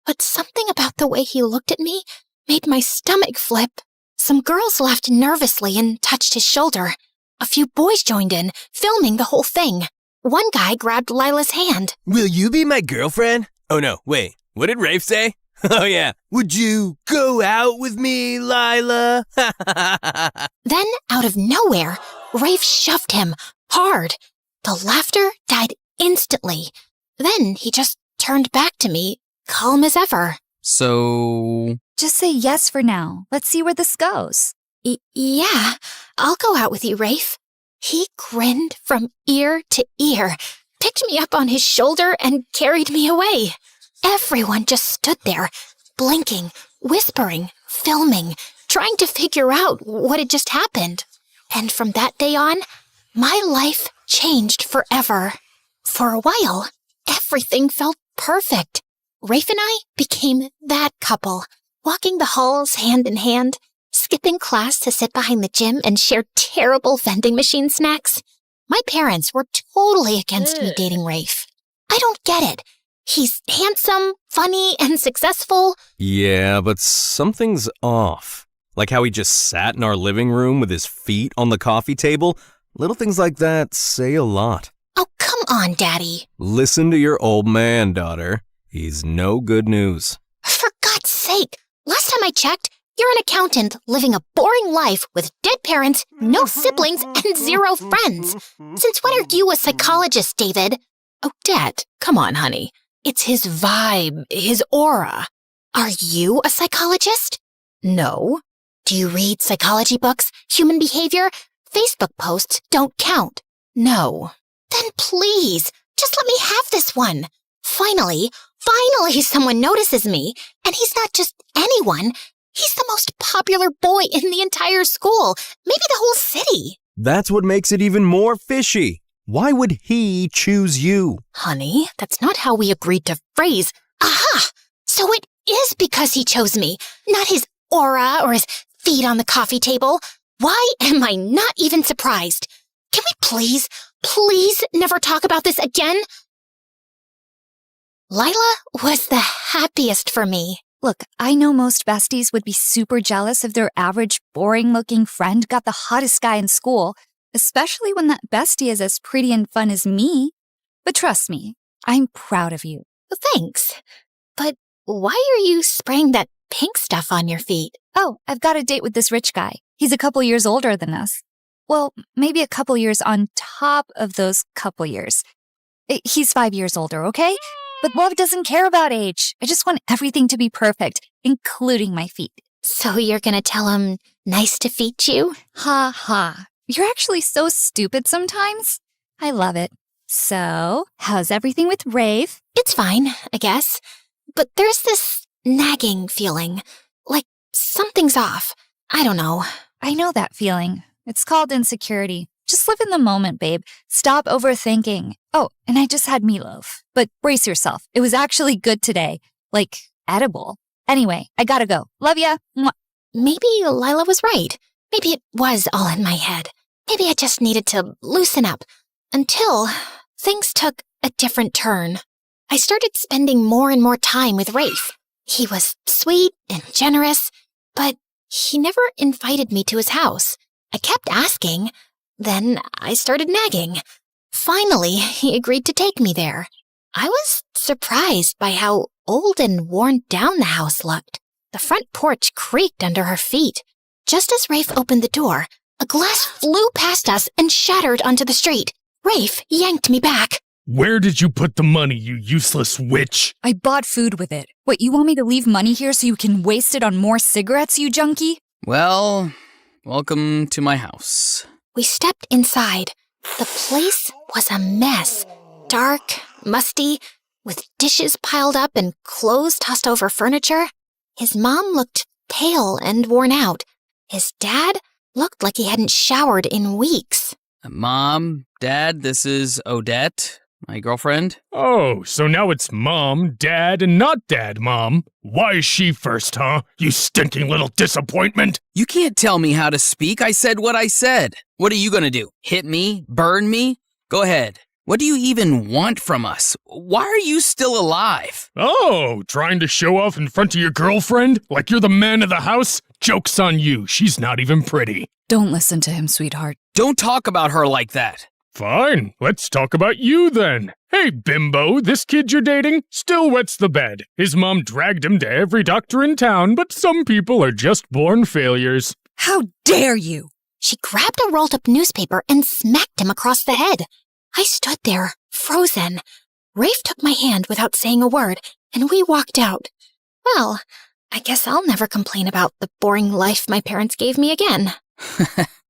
But something about the way he looked at me made my stomach flip. Some girls laughed nervously and touched his shoulder. A few boys joined in, filming the whole thing. One guy grabbed Lila's hand. "Will you be my girlfriend?" Oh no, wait, what did Rafe say? Oh yeah, "Would you go out with me, Lila?" Then, out of nowhere, Rafe shoved him hard. The laughter died instantly. Then he just turned back to me, calm as ever. So... Just say yes for now. Let's see where this goes. Yeah, I'll go out with you, Rafe. He grinned from ear to ear, picked me up on his shoulder, and carried me away. Everyone just stood there, blinking, whispering, filming, trying to figure out what had just happened. And from that day on, my life changed forever. For a while, everything felt perfect. Rafe and I became that couple, walking the halls hand in hand, skipping class to sit behind the gym and share terrible vending machine snacks. My parents were totally against me dating Rafe. I don't get it. He's handsome, funny, and successful. Yeah, but something's off. Like how he just sat in our living room with his feet on the coffee table. Little things like that say a lot. Oh, come on, Daddy. Listen to your old man, daughter. He's no good news. For God's sake, last time I checked, you're an accountant living a boring life with dead parents, no siblings, and 0 friends. Since when are you a psychologist, David? Odette, come on, honey. It's his vibe, his aura. Are you a psychologist? No. Do you read psychology books, human behavior? Facebook posts don't count. No. Then please, just let me have this one. Finally someone notices me, and he's not just anyone. He's the most popular boy in the entire school, maybe the whole city. That's what makes it even more fishy. Why would he choose you? Honey, that's not how we agreed to phrase. Aha! So it is because he chose me, not his aura or his feet on the coffee table. Why am I not even surprised? Can we please never talk about this again? Lila was the happiest for me. Look, I know most besties would be super jealous if their average, boring-looking friend got the hottest guy in school, especially when that bestie is as pretty and fun as me. But trust me, I'm proud of you. Thanks. But why are you spraying that pink stuff on your feet? Oh, I've got a date with this rich guy. He's a couple years older than us. Well, maybe a couple years on top of those couple years. He's 5 years older, okay? But love doesn't care about age. I just want everything to be perfect, including my feet. So you're gonna tell him, nice to feet you? Ha ha. You're actually so stupid sometimes. I love it. So, how's everything with Rafe? It's fine, I guess. But there's this nagging feeling. Like something's off. I don't know. I know that feeling. It's called insecurity. Just live in the moment, babe. Stop overthinking. Oh, and I just had meatloaf. But brace yourself. It was actually good today. Like, edible. Anyway, I gotta go. Love ya. Mwah. Maybe Lila was right. Maybe it was all in my head. Maybe I just needed to loosen up. Until things took a different turn. I started spending more and more time with Rafe. He was sweet and generous, but he never invited me to his house. I kept asking. Then I started nagging. Finally, he agreed to take me there. I was surprised by how old and worn down the house looked. The front porch creaked under her feet. Just as Rafe opened the door, a glass flew past us and shattered onto the street. Rafe yanked me back. Where did you put the money, you useless witch? I bought food with it. What, you want me to leave money here so you can waste it on more cigarettes, you junkie? Well, welcome to my house. We stepped inside. The place was a mess. Dark, musty, with dishes piled up and clothes tossed over furniture. His mom looked pale and worn out. His dad looked like he hadn't showered in weeks. Mom, Dad, this is Odette, my girlfriend. Oh, so now it's Mom, Dad, and not Dad, Mom. Why is she first, huh? You stinking little disappointment. You can't tell me how to speak. I said what I said. What are you gonna do? Hit me? Burn me? Go ahead. What do you even want from us? Why are you still alive? Oh, trying to show off in front of your girlfriend? Like you're the man of the house? Joke's on you. She's not even pretty. Don't listen to him, sweetheart. Don't talk about her like that. Fine, let's talk about you then. Hey, bimbo, this kid you're dating still wets the bed. His mom dragged him to every doctor in town, but some people are just born failures. How dare you! She grabbed a rolled-up newspaper and smacked him across the head. I stood there, frozen. Rafe took my hand without saying a word, and we walked out. Well, I guess I'll never complain about the boring life my parents gave me again.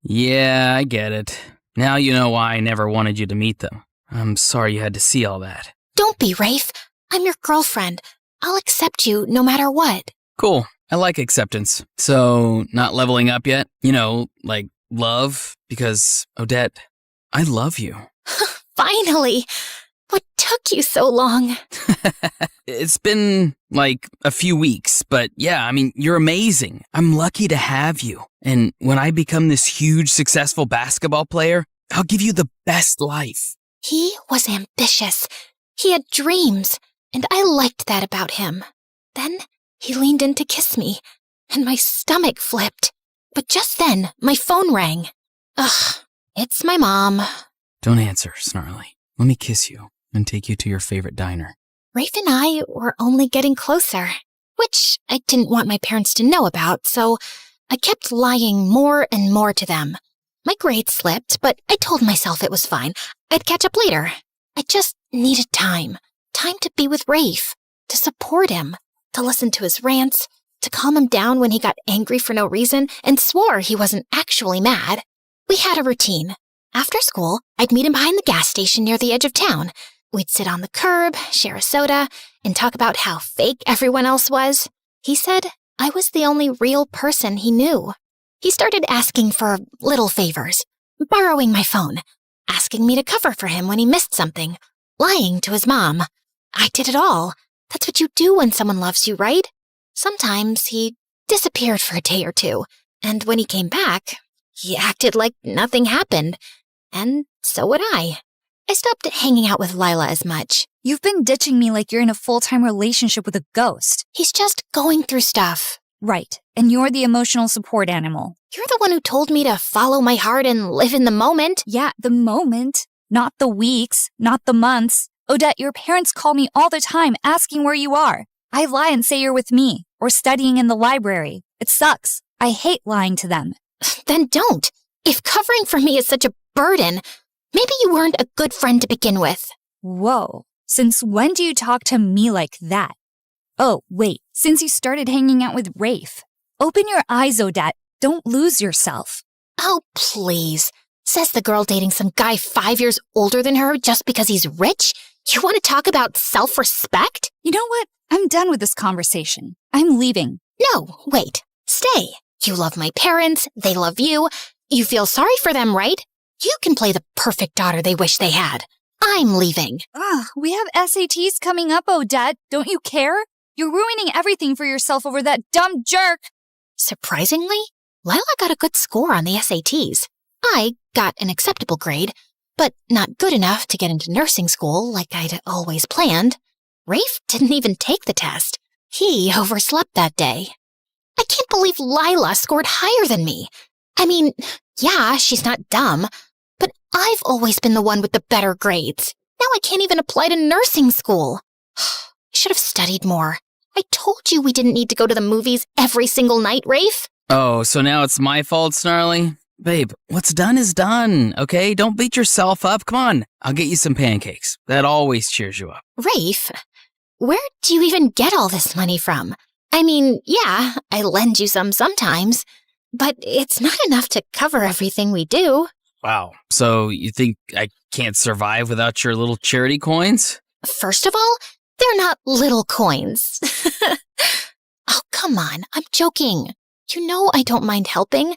Yeah, I get it. Now you know why I never wanted you to meet them. I'm sorry you had to see all that. Don't be, Rafe. I'm your girlfriend. I'll accept you no matter what. Cool. I like acceptance. So, not leveling up yet? You know, like love? Because, Odette, I love you. Finally! What took you so long? It's been, like, a few weeks, but yeah, I mean, you're amazing. I'm lucky to have you. And when I become this huge, successful basketball player, I'll give you the best life. He was ambitious. He had dreams, and I liked that about him. Then he leaned in to kiss me, and my stomach flipped. But just then, my phone rang. Ugh, it's my mom. Don't answer, Snarly. Let me kiss you and take you to your favorite diner. Rafe and I were only getting closer, which I didn't want my parents to know about, so I kept lying more and more to them. My grades slipped, but I told myself it was fine. I'd catch up later. I just needed time. Time to be with Rafe, to support him, to listen to his rants, to calm him down when he got angry for no reason and swore he wasn't actually mad. We had a routine. After school, I'd meet him behind the gas station near the edge of town. We'd sit on the curb, share a soda, and talk about how fake everyone else was. He said I was the only real person he knew. He started asking for little favors, borrowing my phone, asking me to cover for him when he missed something, lying to his mom. I did it all. That's what you do when someone loves you, right? Sometimes he disappeared for a day or two, and when he came back, he acted like nothing happened. And so would I. I stopped hanging out with Lila as much. You've been ditching me like you're in a full-time relationship with a ghost. He's just going through stuff. Right, and you're the emotional support animal. You're the one who told me to follow my heart and live in the moment. Yeah, the moment. Not the weeks, not the months. Odette, your parents call me all the time asking where you are. I lie and say you're with me, or studying in the library. It sucks. I hate lying to them. Then don't. If covering for me is such a burden, maybe you weren't a good friend to begin with. Whoa, since when do you talk to me like that? Oh, wait, since you started hanging out with Rafe. Open your eyes, Odette. Don't lose yourself. Oh, please. Says the girl dating some guy 5 years older than her just because he's rich? You want to talk about self-respect? You know what? I'm done with this conversation. I'm leaving. No, wait. Stay. You love my parents. They love you. You feel sorry for them, right? You can play the perfect daughter they wish they had. I'm leaving. We have SATs coming up, Odette. Don't you care? You're ruining everything for yourself over that dumb jerk. Surprisingly, Lila got a good score on the SATs. I got an acceptable grade, but not good enough to get into nursing school like I'd always planned. Rafe didn't even take the test. He overslept that day. I can't believe Lila scored higher than me. I mean, yeah, she's not dumb, but I've always been the one with the better grades. Now I can't even apply to nursing school. I should have studied more. I told you we didn't need to go to the movies every single night, Rafe. Oh, so now it's my fault, Snarly? Babe, what's done is done, okay? Don't beat yourself up. Come on, I'll get you some pancakes. That always cheers you up. Rafe, where do you even get all this money from? I mean, yeah, I lend you some sometimes, but it's not enough to cover everything we do. Wow. So you think I can't survive without your little charity coins? First of all, they're not little coins. Oh, come on, I'm joking. You know I don't mind helping.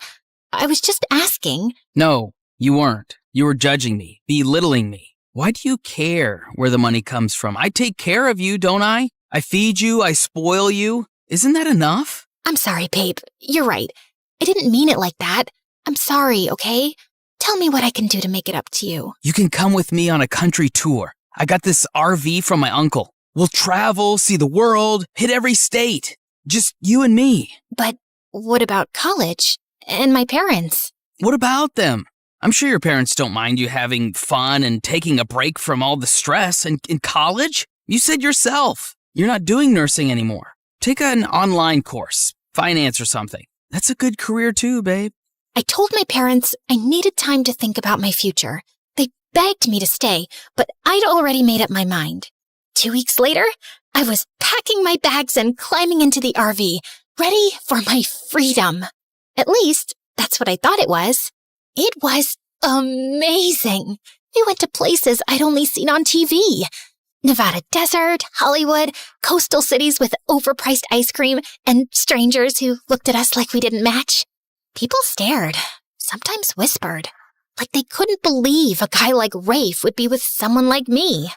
I was just asking. No, you weren't. You were judging me, belittling me. Why do you care where the money comes from? I take care of you, don't I? I feed you, I spoil you. Isn't that enough? I'm sorry, babe. You're right. I didn't mean it like that. I'm sorry, okay? Tell me what I can do to make it up to you. You can come with me on a country tour. I got this RV from my uncle. We'll travel, see the world, hit every state. Just you and me. But what about college? And my parents? What about them? I'm sure your parents don't mind you having fun and taking a break from all the stress. And in college, you said yourself, you're not doing nursing anymore. Take an online course, finance or something. That's a good career too, babe. I told my parents I needed time to think about my future. They begged me to stay, but I'd already made up my mind. 2 weeks later, I was packing my bags and climbing into the RV, ready for my freedom. At least, that's what I thought it was. It was amazing. We went to places I'd only seen on TV. Nevada desert, Hollywood, coastal cities with overpriced ice cream, and strangers who looked at us like we didn't match. People stared, sometimes whispered, like they couldn't believe a guy like Rafe would be with someone like me.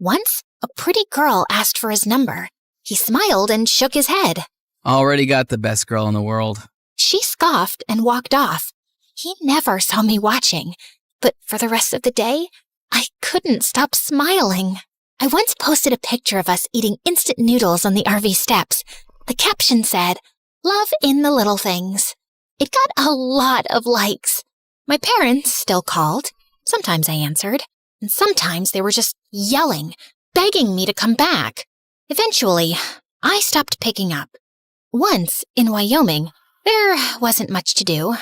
Once, a pretty girl asked for his number. He smiled and shook his head. Already got the best girl in the world. She scoffed and walked off. He never saw me watching, but for the rest of the day, I couldn't stop smiling. I once posted a picture of us eating instant noodles on the RV steps. The caption said, "Love in the little things." It got a lot of likes. My parents still called. Sometimes I answered. And sometimes they were just yelling, begging me to come back. Eventually, I stopped picking up. Once, in Wyoming, there wasn't much to do.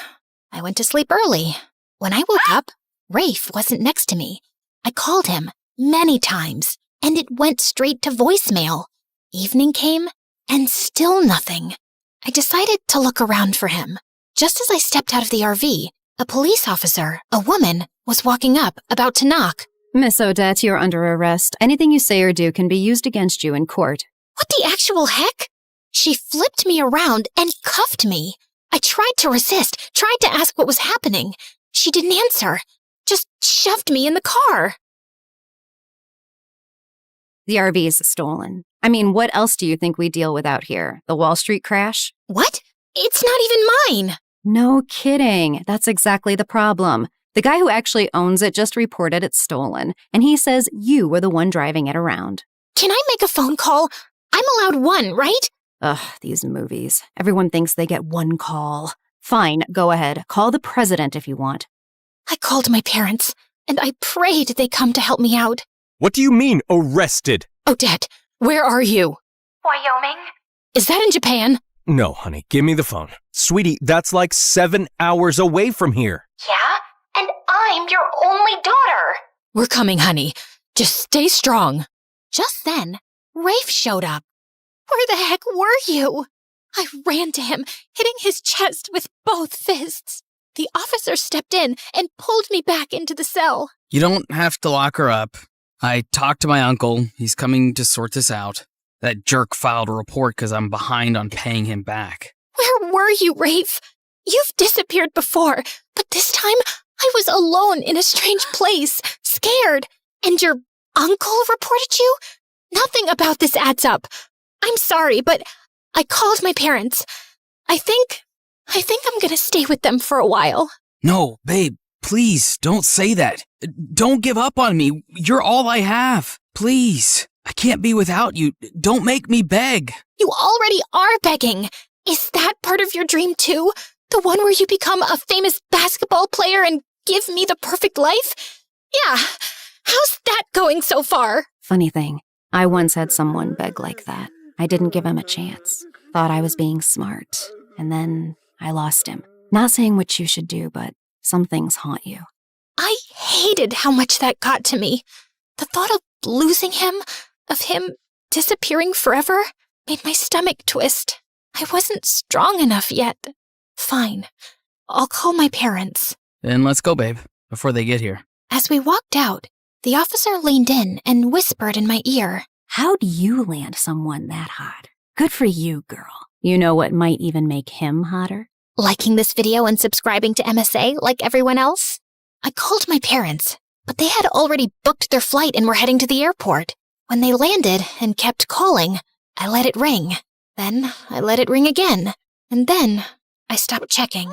I went to sleep early. When I woke up, Rafe wasn't next to me. I called him many times, and it went straight to voicemail. Evening came, and still nothing. I decided to look around for him. Just as I stepped out of the RV, a police officer, a woman, was walking up, about to knock. Miss Odette, you're under arrest. Anything you say or do can be used against you in court. What the actual heck? She flipped me around and cuffed me. I tried to resist, tried to ask what was happening. She didn't answer, just shoved me in the car. The RV is stolen. I mean, what else do you think we deal with out here? The Wall Street crash? What? It's not even mine. No kidding. That's exactly the problem. The guy who actually owns it just reported it's stolen, and he says you were the one driving it around. Can I make a phone call? I'm allowed one, right? Ugh, these movies. Everyone thinks they get one call. Fine, go ahead. Call the president if you want. I called my parents, and I prayed they come to help me out. What do you mean, arrested? Odette, where are you? Wyoming? Is that in Japan? No, honey, give me the phone. Sweetie, that's like 7 hours away from here. Yeah? And I'm your only daughter. We're coming, honey. Just stay strong. Just then, Rafe showed up. Where the heck were you? I ran to him, hitting his chest with both fists. The officer stepped in and pulled me back into the cell. You don't have to lock her up. I talked to my uncle. He's coming to sort this out. That jerk filed a report because I'm behind on paying him back. Where were you, Rafe? You've disappeared before, but this time I was alone in a strange place, scared. And your uncle reported you? Nothing about this adds up. I'm sorry, but I called my parents. I think I'm gonna stay with them for a while. No, babe, please don't say that. Don't give up on me. You're all I have. Please. I can't be without you. Don't make me beg. You already are begging. Is that part of your dream too? The one where you become a famous basketball player and give me the perfect life? Yeah. How's that going so far? Funny thing, I once had someone beg like that. I didn't give him a chance. Thought I was being smart. And then I lost him. Not saying what you should do, but some things haunt you. I hated how much that got to me. The thought of losing him, of him disappearing forever, made my stomach twist. I wasn't strong enough yet. Fine. I'll call my parents. Then let's go, babe, before they get here. As we walked out, the officer leaned in and whispered in my ear. How'd you land someone that hot? Good for you, girl. You know what might even make him hotter? Liking this video and subscribing to MSA like everyone else? I called my parents, but they had already booked their flight and were heading to the airport. When they landed and kept calling, I let it ring. Then I let it ring again. And then I stopped checking.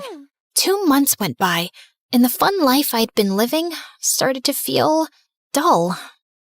2 months went by, and the fun life I'd been living started to feel dull.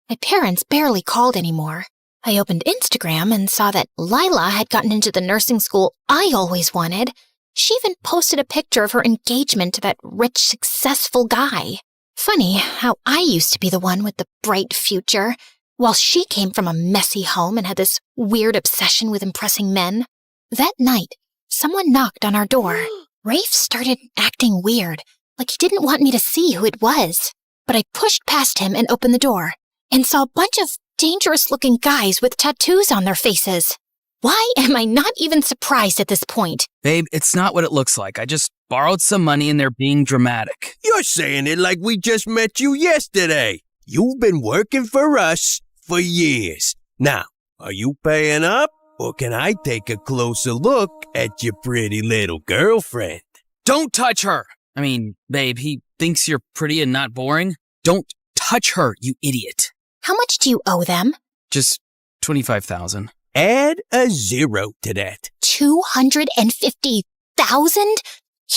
My parents barely called anymore. I opened Instagram and saw that Lila had gotten into the nursing school I always wanted. She even posted a picture of her engagement to that rich, successful guy. Funny how I used to be the one with the bright future, while she came from a messy home and had this weird obsession with impressing men. That night, someone knocked on our door. Rafe started acting weird, like he didn't want me to see who it was. But I pushed past him and opened the door, and saw a bunch of dangerous-looking guys with tattoos on their faces. Why am I not even surprised at this point? Babe, it's not what it looks like. I just borrowed some money and they're being dramatic. You're saying it like we just met you yesterday. You've been working for us for years. Now, are you paying up, or can I take a closer look at your pretty little girlfriend? Don't touch her! I mean, babe, he thinks you're pretty and not boring. Don't touch her, you idiot. How much do you owe them? Just $25,000. Add a zero to that. 250,000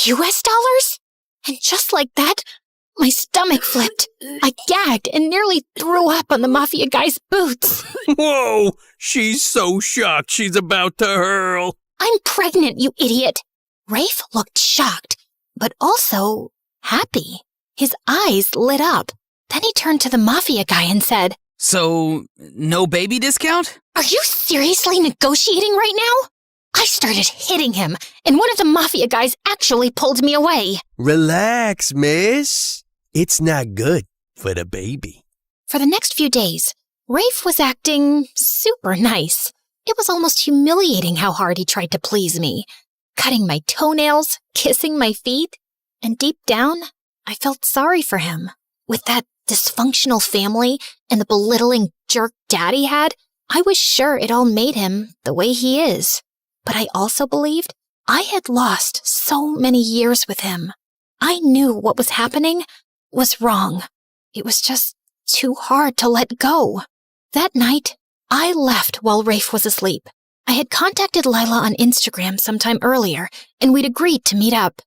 US dollars? And just like that, my stomach flipped. I gagged and nearly threw up on the mafia guy's boots. Whoa! She's so shocked she's about to hurl. I'm pregnant, you idiot. Rafe looked shocked, but also happy. His eyes lit up. Then he turned to the mafia guy and said, So, no baby discount? Are you seriously negotiating right now? I started hitting him, and one of the mafia guys actually pulled me away. Relax, miss. It's not good for the baby. For the next few days, Rafe was acting super nice. It was almost humiliating how hard he tried to please me, cutting my toenails, kissing my feet, and deep down, I felt sorry for him. With that dysfunctional family and the belittling jerk dad he had, I was sure it all made him the way he is. But I also believed I had lost so many years with him. I knew what was happening was wrong. It was just too hard to let go. That night, I left while Rafe was asleep. I had contacted Lila on Instagram sometime earlier, and we'd agreed to meet up.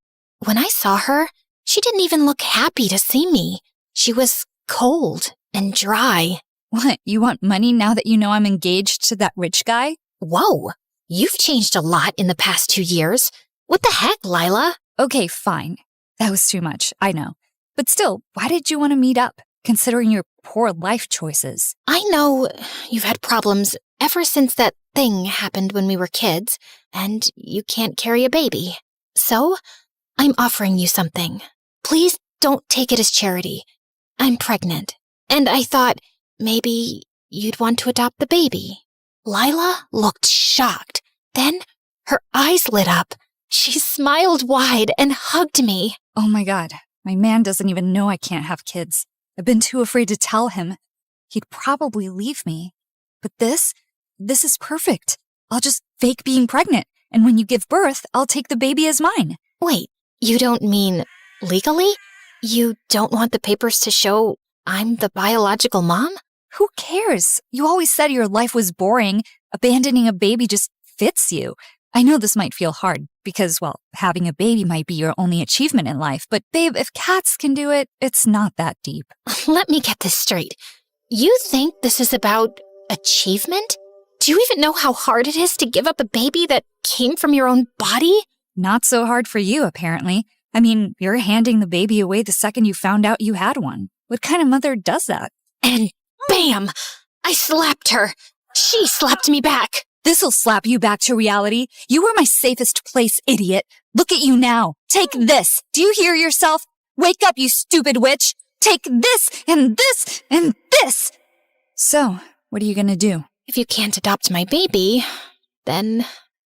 When I saw her, she didn't even look happy to see me. She was cold and dry. What, you want money now that you know I'm engaged to that rich guy? Whoa, you've changed a lot in the past 2 years. What the heck, Lila? Okay, fine. That was too much, I know. But still, why did you want to meet up, considering your poor life choices? I know you've had problems ever since that thing happened when we were kids, and you can't carry a baby. So, I'm offering you something. Please don't take it as charity. I'm pregnant, and I thought maybe you'd want to adopt the baby. Lila looked shocked. Then her eyes lit up. She smiled wide and hugged me. Oh my God, my man doesn't even know I can't have kids. I've been too afraid to tell him. He'd probably leave me. But this is perfect. I'll just fake being pregnant, and when you give birth, I'll take the baby as mine. Wait, you don't mean legally? You don't want the papers to show I'm the biological mom? Who cares? You always said your life was boring. Abandoning a baby just fits you. I know this might feel hard because, well, having a baby might be your only achievement in life, but babe, if cats can do it, it's not that deep. Let me get this straight. You think this is about achievement? Do you even know how hard it is to give up a baby that came from your own body? Not so hard for you, apparently. I mean, you're handing the baby away the second you found out you had one. What kind of mother does that? And bam! I slapped her. She slapped me back. This'll slap you back to reality. You were my safest place, idiot. Look at you now. Take this. Do you hear yourself? Wake up, you stupid witch. Take this and this and this. So, what are you gonna do? If you can't adopt my baby, then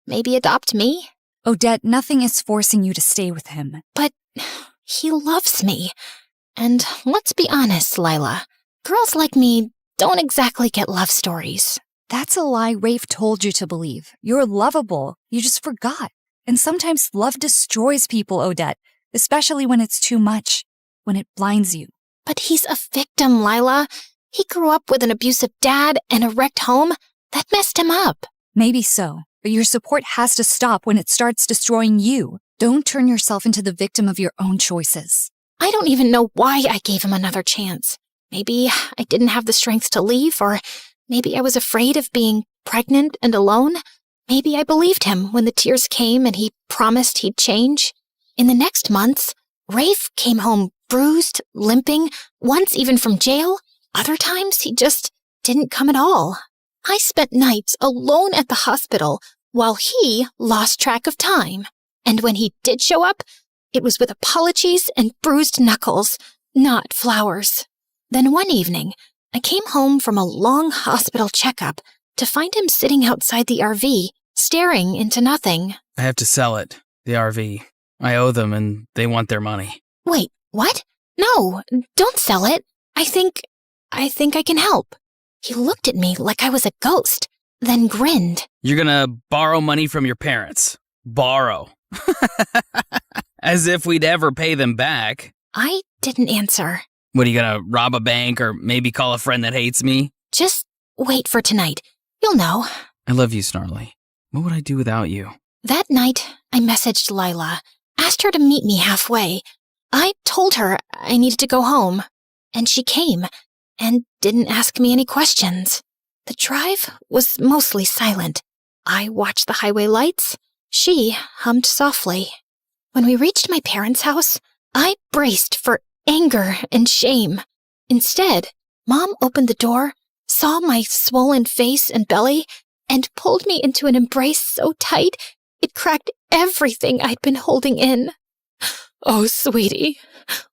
maybe adopt me. Odette, nothing is forcing you to stay with him. But he loves me. And let's be honest, Lila. Girls like me don't exactly get love stories. That's a lie Rafe told you to believe. You're lovable. You just forgot. And sometimes love destroys people, Odette, especially when it's too much, when it blinds you. But he's a victim, Lila. He grew up with an abusive dad and a wrecked home. That messed him up. Maybe so, but your support has to stop when it starts destroying you. Don't turn yourself into the victim of your own choices. I don't even know why I gave him another chance. Maybe I didn't have the strength to leave, or maybe I was afraid of being pregnant and alone. Maybe I believed him when the tears came and he promised he'd change. In the next months, Rafe came home bruised, limping, once even from jail. Other times, he just didn't come at all. I spent nights alone at the hospital while he lost track of time. And when he did show up, it was with apologies and bruised knuckles, not flowers. Then one evening, I came home from a long hospital checkup to find him sitting outside the RV, staring into nothing. I have to sell it, the RV. I owe them and they want their money. Wait, what? No, don't sell it. I think I can help. He looked at me like I was a ghost, then grinned. You're gonna borrow money from your parents. Borrow. As if we'd ever pay them back. I didn't answer. What, are you gonna rob a bank or maybe call a friend that hates me? Just wait for tonight. You'll know. I love you, Snarly. What would I do without you? That night, I messaged Lila, asked her to meet me halfway. I told her I needed to go home, and she came and didn't ask me any questions. The drive was mostly silent. I watched the highway lights. She hummed softly. When we reached my parents' house, I braced for anger and shame. Instead, Mom opened the door, saw my swollen face and belly, and pulled me into an embrace so tight it cracked everything I'd been holding in. Oh, sweetie,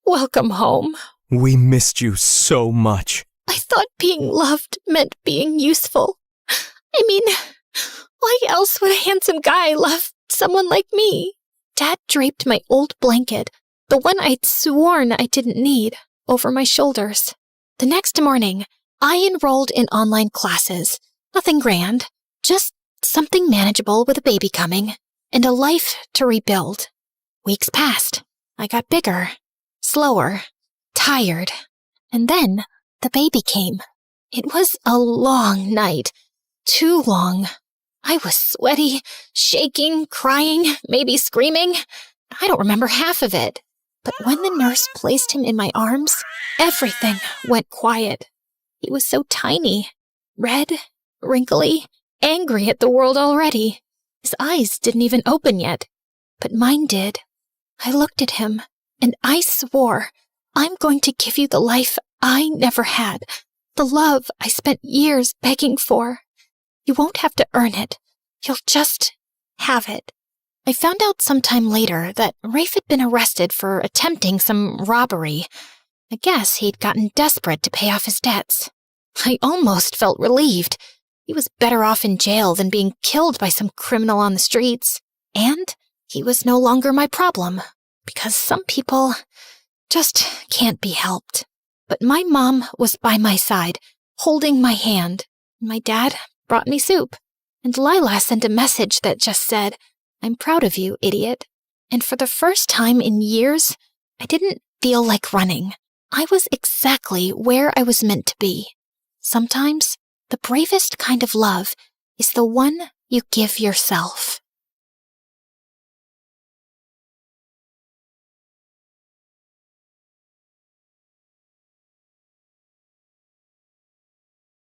welcome home. We missed you so much. I thought being loved meant being useful. I mean, why else would a handsome guy love someone like me? Dad draped my old blanket, the one I'd sworn I didn't need, over my shoulders. The next morning, I enrolled in online classes. Nothing grand, just something manageable with a baby coming, and a life to rebuild. Weeks passed. I got bigger, slower, tired, and then the baby came. It was a long night, too long. I was sweaty, shaking, crying, maybe screaming. I don't remember half of it. But when the nurse placed him in my arms, everything went quiet. He was so tiny, red, wrinkly, angry at the world already. His eyes didn't even open yet, but mine did. I looked at him, and I swore, I'm going to give you the life I never had, the love I spent years begging for. You won't have to earn it. You'll just have it. I found out sometime later that Rafe had been arrested for attempting some robbery. I guess he'd gotten desperate to pay off his debts. I almost felt relieved. He was better off in jail than being killed by some criminal on the streets. And he was no longer my problem, because some people just can't be helped. But my mom was by my side, holding my hand. My dad brought me soup, and Lila sent a message that just said, I'm proud of you, idiot. And for the first time in years, I didn't feel like running. I was exactly where I was meant to be. Sometimes, the bravest kind of love is the one you give yourself.